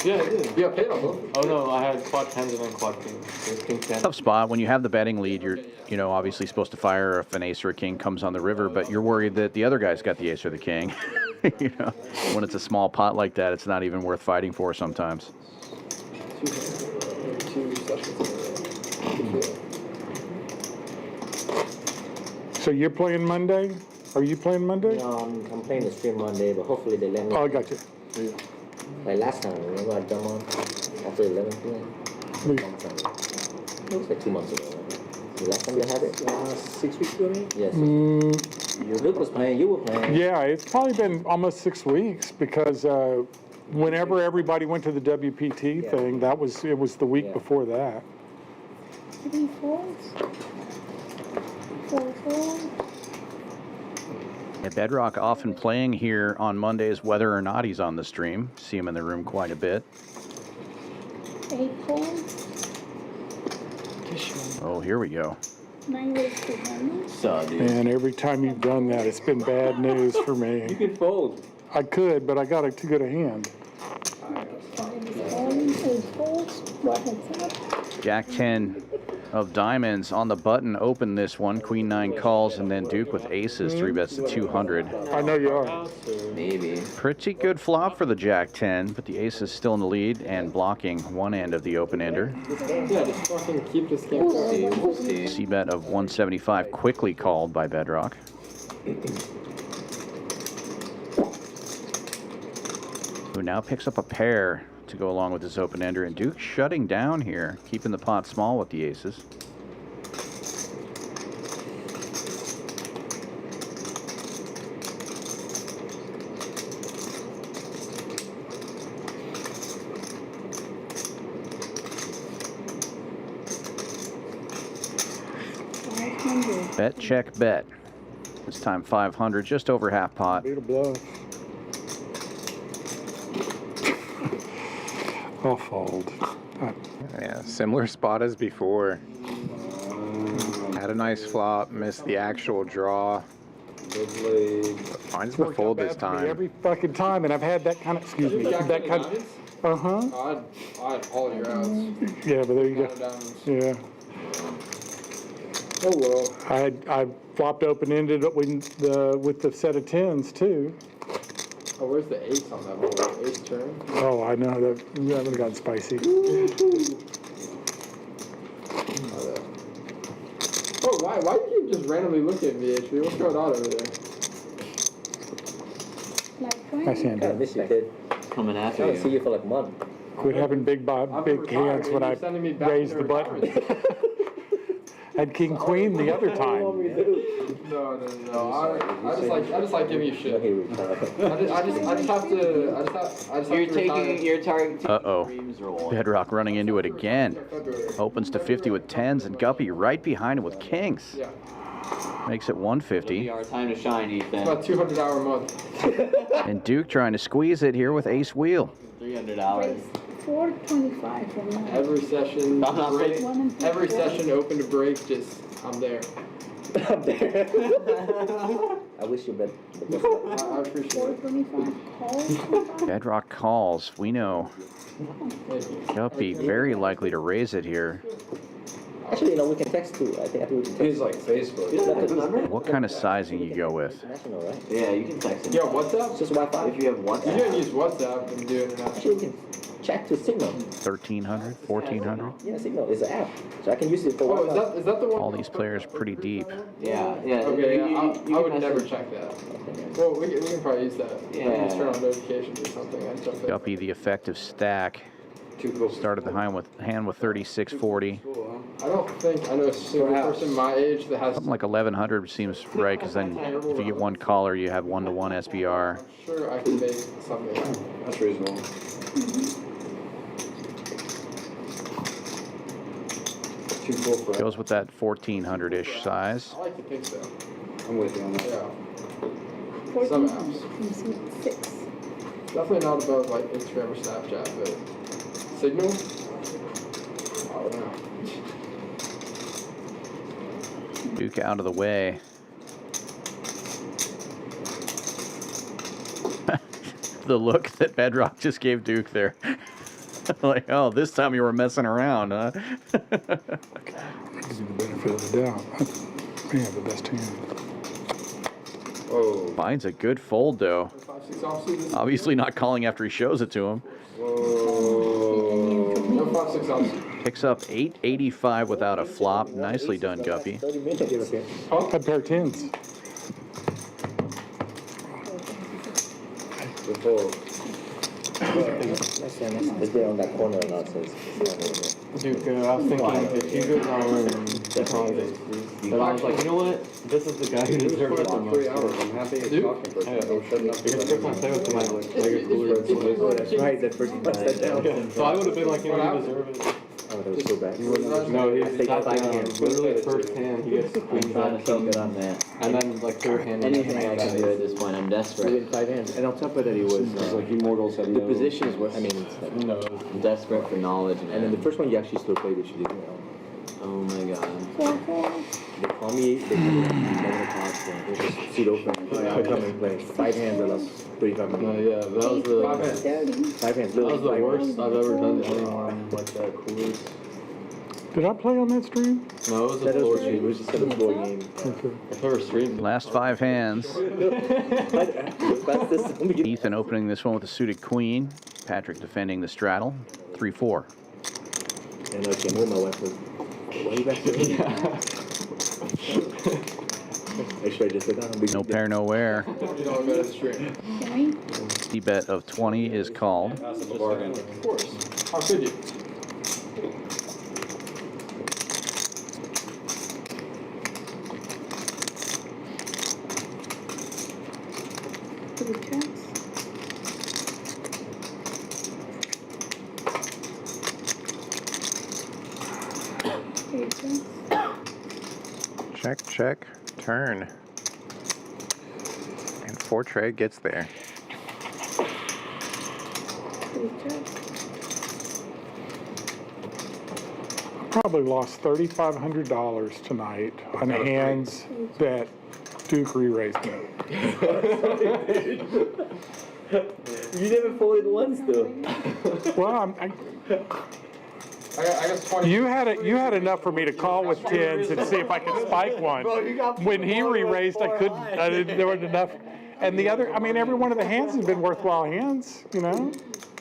Yeah, I did. Yeah, paid on both. Oh, no, I had quad 10s and then quad kings. King 10. Tough spot. When you have the betting lead, you're, obviously supposed to fire if an ace or a king comes on the river, but you're worried that the other guy's got the ace or the king. When it's a small pot like that, it's not even worth fighting for sometimes. 2 sessions in a row. So you're playing Monday? Are you playing Monday? No, I'm playing the stream Monday, but hopefully they let me. Oh, I got you. Like last time, remember I jumped on? After 11 p.m. It was like 2 months ago. The last time they had it? 6 weeks ago, maybe? Yes. Luke was playing, you were playing. Yeah, it's probably been almost 6 weeks because whenever everybody went to the WPT thing, it was the week before that. 3 folds. 4 folds. Yeah, Bedrock often playing here on Mondays, whether or not he's on the stream. See him in the room quite a bit. 8 folds. Oh, here we go. 9 ways to handle. Man, every time you've done that, it's been bad news for me. You can fold. I could, but I got too good a hand. 8 folds. What heads up? Jack 10 of diamonds on the button. Open this one. Queen 9 calls, and then Duke with aces. 3 bets to 200. I know you are. Maybe. Pretty good flop for the Jack 10, but the ace is still in the lead and blocking one end of the open ender. Yeah, just fucking keep this game going. We'll see. C bet of 175 quickly called by Bedrock. Who now picks up a pair to go along with this open ender, and Duke shutting down here, keeping the pot small with the aces. Bet, check, bet. This time 500, just over half pot. Beat a bluff. I'll fold. Yeah, similar spot as before. Had a nice flop, missed the actual draw. Mine's the fold this time. Every fucking time, and I've had that kind of, excuse me, that kind of, I had all your outs. yeah, but there you go. Yeah. Oh well. I flopped open ended up with the set of 10s too. Oh, where's the ace on that one? Ace turn? Oh, I know that would have gotten spicy. Oh, why do you keep just randomly looking at me, HP? What's going on over there? Nice hand. I miss you, kid. Coming I after don't you. see you for like a month. Quit having big hands when I raised the button. Had king queen the other time. No. I just like giving you shit. I just have to. You're taking your target. Uh-oh. Bedrock running into it again. Opens to 50 with 10s, and Guppy right behind him with kings. Yeah. Makes it 150. Our time to shine, Ethan. It's about 200-hour month. And Duke trying to squeeze it here with ace wheel. 300 hours. 425 from now. Every session, break, every 1 session open to break, just I'm there. I'm there. I wish you bet. I appreciate it. 425 calls. Bedrock calls. We know Guppy very likely to raise it here. Actually, you know, we can text too. I think we can text. He's like Facebook. You don't have to number? What kind of sizing you go with? International, right? Yeah, you can text him. Yeah, WhatsApp? It's just Wi-Fi. If you have You WhatsApp. can use WhatsApp and do international. Actually, you can chat to Signal. 1,300, 1,400. Yeah, Signal is an app, so I can use it for Oh, Wi-Fi. is that the one? All these players pretty deep. Yeah. Okay, yeah, I you would can never message- check that. Well, we can probably use that. Yeah. I can just turn on notifications or something. I check that. Guppy, the effective stack. Started the hand with 3640. I don't think I know a single person my age that has. Something like 1,100 seems right, because then if you get one caller, you have 1-to-1 SBR. Sure, I can make something. That's reasonable. Goes with that 1,400-ish size. I like to think so. I'm with you on that. Yeah. Some apps. 6. Definitely not above like Instagram or Snapchat, but Signal? I don't know. Duke out of the way. The look that Bedrock just gave Duke there. Like, oh, this time you were messing around, huh? Give you the benefit of the doubt. We have the best hand. Whoa. Finds a good fold, though. 5-6 offsuit. Obviously not calling after he shows it to him. Whoa. No 5-6 offsuit. Picks up 885 without a flop. Nicely done, Guppy. Had a pair of 10s. It's been on that corner and now it says. Duke, I was thinking if you go down the convict, but I was like, you know what? This is the guy who deserves it the most. 3 hours. I'm happy it's talking for Yeah. no shutting up. It's first time playing with him, I like a cooler. Oh, that's right, that first time. So I would have been like, you know, you deserve it. Oh, that was so bad. No, he sat down. Literally first hand, he gets queen back. Good on that. And then like third hand. Anything I can do at this point, I'm desperate. Within 5 hands. And on top of that, he was like Immortals have the positions were. I mean, No. I'm desperate for knowledge. and then the first one you actually still played, which you didn't know. Oh my god. They call me 11 o'clock, so it was just seat open. Oh, yeah, I'll come and play. 5 hands, I lost 35 minutes. Yeah, that was the 5 hands. 5 hands. that was the Five worst hands. I've ever done to anyone like that. Coolers. Did I play on that stream? No, it was a That floor was stream. it was just a floor game. I've never streamed. Last 5 hands. Fastest somebody. Ethan opening this one with a suited queen. Patrick defending the straddle. 3-4. And I came home, my wife was, why are you back there? Actually, I just said, No pair, no wear. You know, better stream. The bet of 20 is called. That's a bargain. Of course. How could you? Check, check, turn. And 4 trade gets there. Probably lost $3,500 tonight on hands that Duke re-raised me. You never folded once, though. Well, I guess 20. you had enough for me to call with tens and see if I could spike one. When he re-raised, I couldn't. There wasn't enough. And the other, I mean, every one of the hands has been worthwhile hands, you know.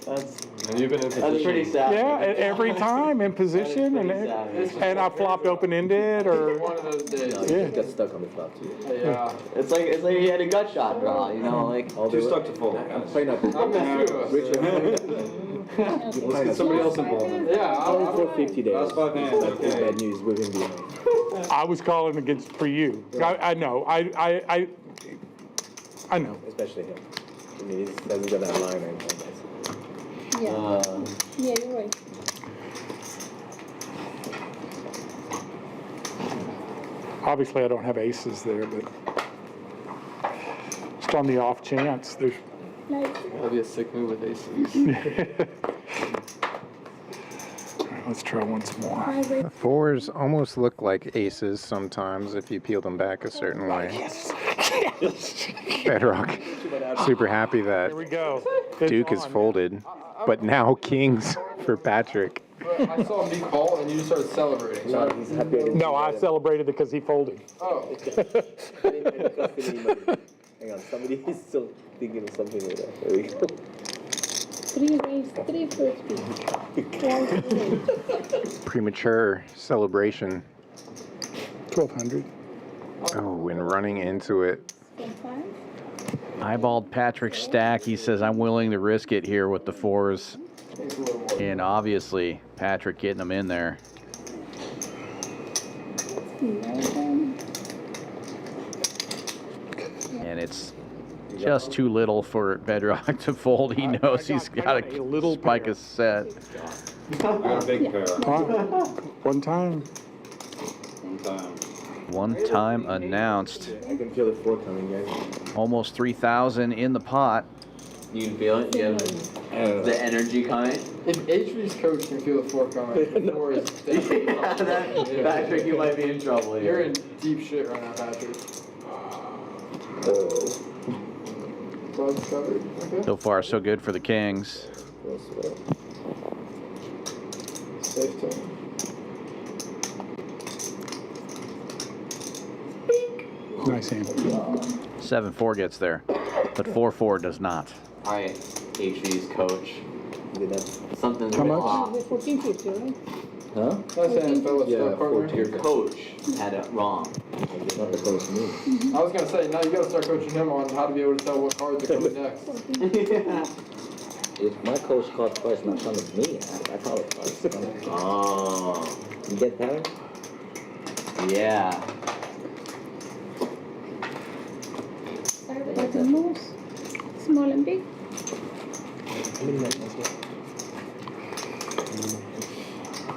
And you've been in position. That's pretty sad. Yeah, every time in position, and I flopped open-ended or. One of those days. Yeah. Got stuck on the flop, too. Yeah. It's like you had a gut shot draw, you know, like. Too stuck to fold. I'm playing up. I'm with you. Richard, Let's get somebody else involved. Yeah, only for 50 days. Last 5 hands, That's okay. bad news with him behind. I was calling against for you. I know. I know. Especially him. I mean, he hasn't got that line or anything. Yeah, yeah, you're right. Obviously, I don't have aces there, but just on the off chance, there's. That'd be a sick move with aces. All right, let's try once more. The 4s almost look like aces sometimes if you peel them back a certain way. Bedrock, super happy that Here we go. Duke is folded, but now kings for Patrick. I saw him be called and you just started celebrating. So He's happy. No, I celebrated because he folded. oh. Hang on, somebody is still thinking of something over there. There we go. 3 raise, 350. Premature celebration. 1,200. Oh, and running into it. Eyeballed Patrick's stack. He says, I'm willing to risk it here with the 4s. And obviously, Patrick getting them in there. And it's just too little for Bedrock to fold. He knows he's got a little spike a set. I got a big pair. One time. One time. One time announced. I can feel the 4 coming, guys. Almost 3,000 in the pot. You can feel it? You have the energy coming? If HV's coach can feel the 4 coming, the 4 is definitely Patrick, you might be in trouble here. You're in deep shit right now, Patrick. Club's covered. Okay. So far, so good for the Kings. Safe time. Nice hand. 7-4 gets there, but 4-4 does not. All right, HV's coach. Something's How much? off. 1450, right? Huh? That's NFL Yeah, partner. Your coach had it wrong. Not the close to me. I was gonna say, now you gotta start coaching him on how to be able to tell what cards are coming next. If my coach called twice, not coming to me. I call it twice. Oh. You get that? Yeah. Button moves, small and big.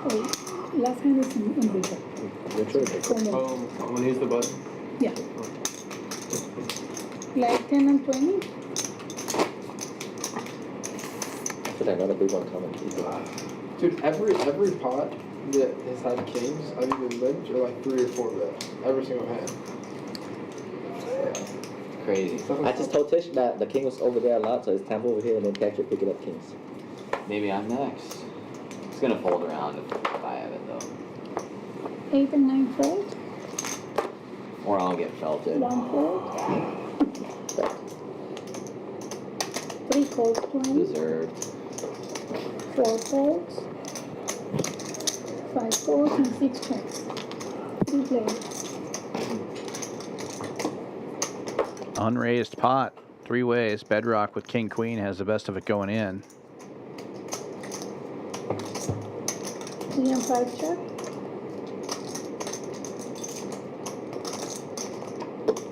Oh, last hand is in bigger. Oh, when he's the button? Yeah. Like 10 and 20. But another big one coming. Dude, every pot that has had kings, I've either lived or like 3 or 4 bets. Every single hand. Crazy. I just told Tish that the king was over there a lot, so it's time over here and then Patrick picking up kings. Maybe I'm next. It's gonna fold around if I have it though. 8 and 9 fold. Or I'll get felted. 1 fold. 3 folds to him. Deserved. 4 folds. 5 folds and 6 checks. 3 players. Unraised pot, 3 ways. Bedrock with king queen has the best of it going in. 3 and 5 check.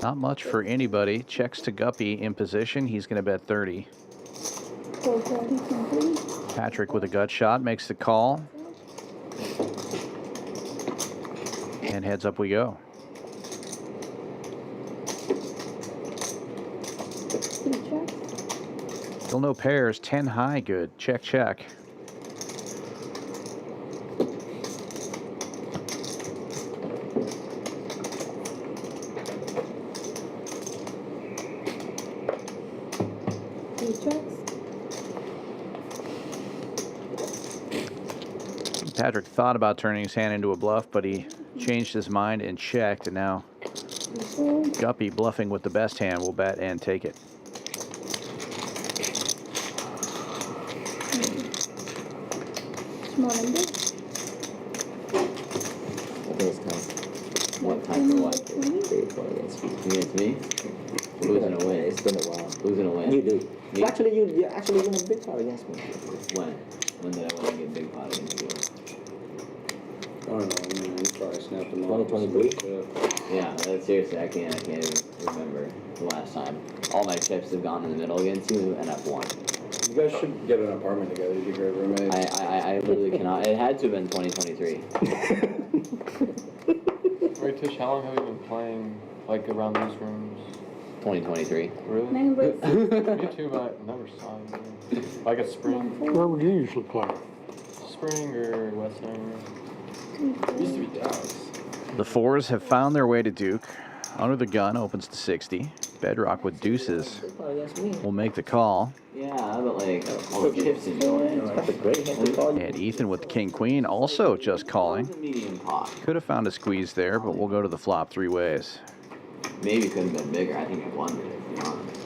Not much for anybody. Checks to Guppy in position. He's going to bet 30. 430 complete. Patrick with a gut shot makes the call. And heads up we go. 3 checks. Still no pairs. 10 high, good. Check, check. Patrick thought about turning his hand into a bluff, but he changed his mind and checked, and now Guppy, bluffing with the best hand, will bet and take it. Small and big. I think it's time. What time for what? 3-20 against you. Against me? Who's gonna win? It's been a while. Who's gonna win? You do. Me? Actually, you actually win a big pot against me. When? When did I win and get big pot against you? I don't know, man. You probably snapped them off. 2023? Yeah, seriously, I can't even remember the last time. All my chips have gone in the middle against you, and I've won. You guys should get an apartment together. You'd be great roommates. I literally cannot. It had to have been 2023. Wait, Tish, how long have you been playing, like, around these rooms? 2023. Really? 9 breaks. Me too, but I never saw you. Like a spring? Where would you usually play? Spring or Western? Used to be Dallas. The fours have found their way to Duke. Under the gun opens to 60. Bedrock with deuces will make the call. Yeah, but like all the chips in joint. That's a great hand to call. And Ethan with the king queen also just calling. Medium pot. Could have found a squeeze there, but we'll go to the flop 3 ways. Maybe could have been bigger. I think I won it, to be honest.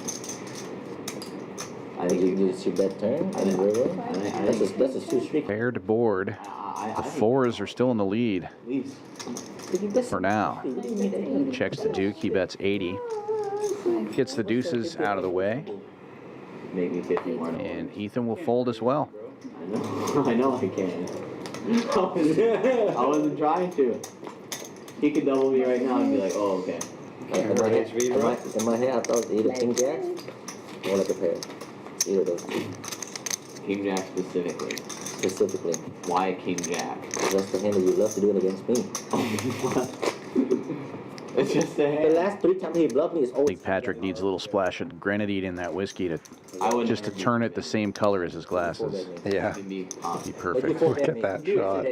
I think You see that turn? I think- River? I think That's a 2 streak. Paired board. The fours are still in the lead please. for now. Checks to Duke. He bets 80. Gets the deuces out of the way. Make me 50 more. And Ethan will fold as well. I know I can. I wasn't trying to. He could double me right now and be like, oh, okay. In my head, I thought either king jack or like a pair. Either of those two. King Jack specifically. Specifically. Why King Jack? That's the hand that you love to do it against me. It's just a hand. The last 3 times he bluffed me is I always. think Patrick needs a little splash of grenadine in that whiskey to just to never turn it the same color as his glasses. Yeah. Be perfect. Look at that shot.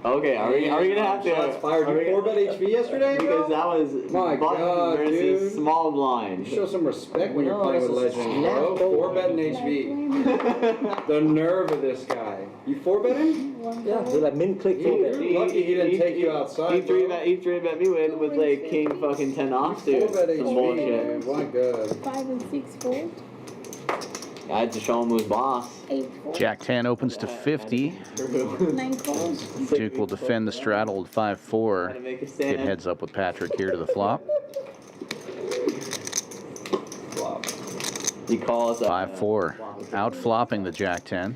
Okay, are we gonna have to? Shots fired. You 4-bet HV yesterday, Because bro? that was My button God, versus dude. small blind. You show some respect when you're No, playing with this is legends, bro. snap 4-bet HV. The nerve of this guy. You 4-bet him? Yeah, he like min click 4-bet. You're lucky he didn't take you outside, He bro. three bet me with like king fucking 10 off too. 4-bet Some HV, bullshit. man. My God. 5 and 6 fold. I had to show him who's boss. 8 fold. Jack 10 opens to 50. 9 calls. Duke will defend the straddled 5-4. Get heads up with Patrick here to the flop. Flop. He calls 5-4. Out flopping the Jack 10.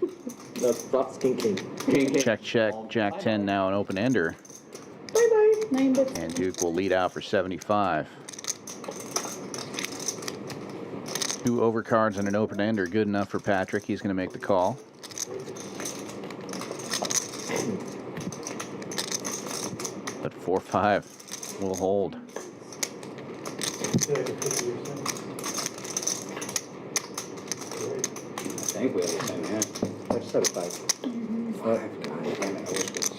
No, flops king. Check, Jack 10 now an open ender. Bye-bye. 9 bets. And Duke will lead out for 75. 2 overcards and an open ender, good enough for Patrick. He's going to make the call. But 4-5 will hold. I think we have the same hand. I just had a 5.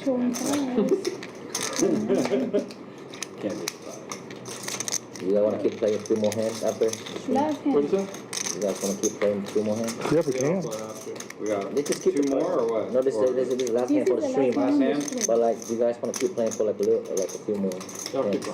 Showing fives. Can't be 5. You guys want to keep playing 2 more hands after? Last hand. What is that? You guys want to keep playing 2 more hands? Yeah, we can. We got They just keep 2 more or what? No, this is the last hand for the stream. Last hand? But like, you guys want to keep playing for like a few more hands?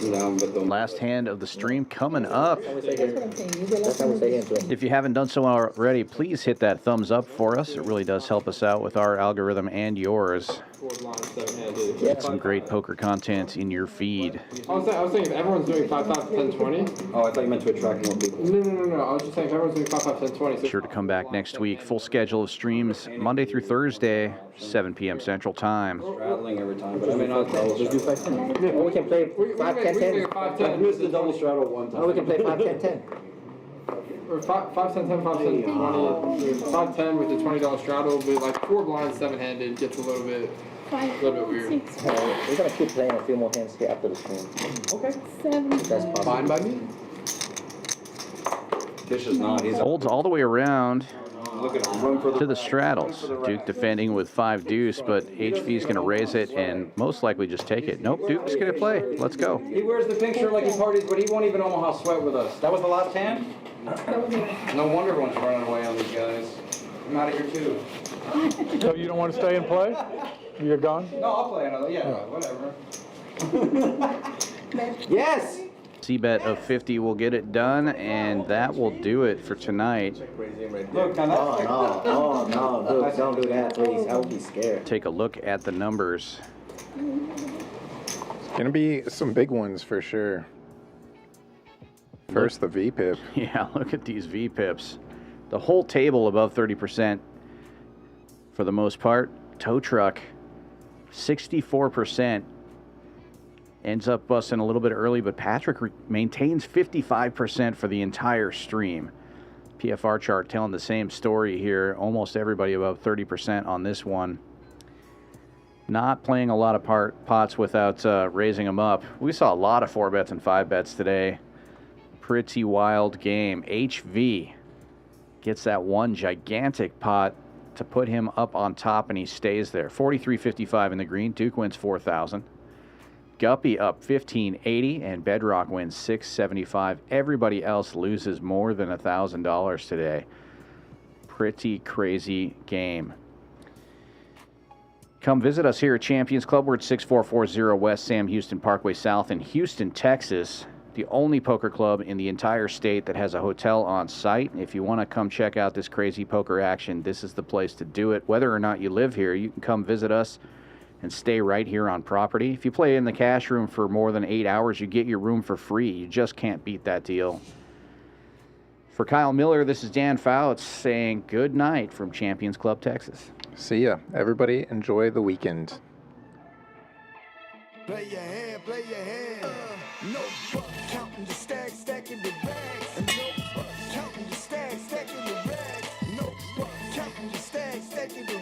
No, but the Last hand of the stream coming up. That's what I'm saying. You go That's last how we hand. say hands. If you haven't done so already, please hit that thumbs up for us. It really does help us out with our algorithm and yours. 4 blind, 7-handed. Get some great poker content in your feed. I was saying if everyone's doing 5, 5, 10, 20. Oh, I thought you meant to attract more people. No. I was just saying if everyone's doing 5, 5, 10, 20. Be sure to come back next week. Full schedule of streams Monday through Thursday, 7 p.m. Central Time. Straddling every time, but I mean, not double Just do 5, 10. Or we can play 5, 10, 10. I missed the double straddle one time. Or we can play 5, 10, 10. Or 5, 10, 10, 5, 10, 20. 5, 10 with the $20 straddle, but like 4 blind, 7-handed gets a little bit weird. 6, We're going to keep playing a few more hands here after the stream. Okay. 7. That's possible. Fine by me. Tisch is not. He's Holds all the way around look at him. Run for to the straddles. Duke defending with 5 deuce, but HV's going to raise it and most likely just take it. Nope, Duke's going to play. Let's go. He wears the pink shirt like he parties, but he won't even Omaha sweat with us. That was the last hand? No wonder everyone's running away on these guys. I'm out of here too. So you don't want to stay and play? You're gone? No, I'll play another. Yeah, whatever. Yes! C-bet of 50 will get it done, and that will do it for tonight. Look, now that's No, dude, don't do that, please. I would be scared. Take a look at the numbers. Gonna be some big ones for sure. First, the VPIP. Yeah, look at these VPIPs. The whole table above 30% for the most part. Tow truck, 64%. Ends up busting a little bit early, but Patrick maintains 55% for the entire stream. PFR chart telling the same story here. Almost everybody above 30% on this one. Not playing a lot of pots without raising them up. We saw a lot of 4 bets and 5 bets today. Pretty wild game. HV gets that one gigantic pot to put him up on top, and he stays there. 43.55 in the green. Duke wins 4,000. Guppy up 15.80, and Bedrock wins 6.75. Everybody else loses more than $1,000 today. Pretty crazy game. Come visit us here at Champions Club. We're at 6440 West Sam Houston Parkway South in Houston, Texas. The only poker club in the entire state that has a hotel on site. If you want to come check out this crazy poker action, this is the place to do it. Whether or not you live here, you can come visit us and stay right here on property. If you play in the cash room for more than 8 hours, you get your room for free. You just can't beat that deal. For Kyle Miller, this is Dan Fouts saying good night from Champions Club, Texas. See ya. Everybody enjoy the weekend. Play your hand, play your hand. No fuck, counting the stacks, stacking the bags. And no fuck, counting the stacks, stacking the rags. No fuck, counting the stacks, stacking the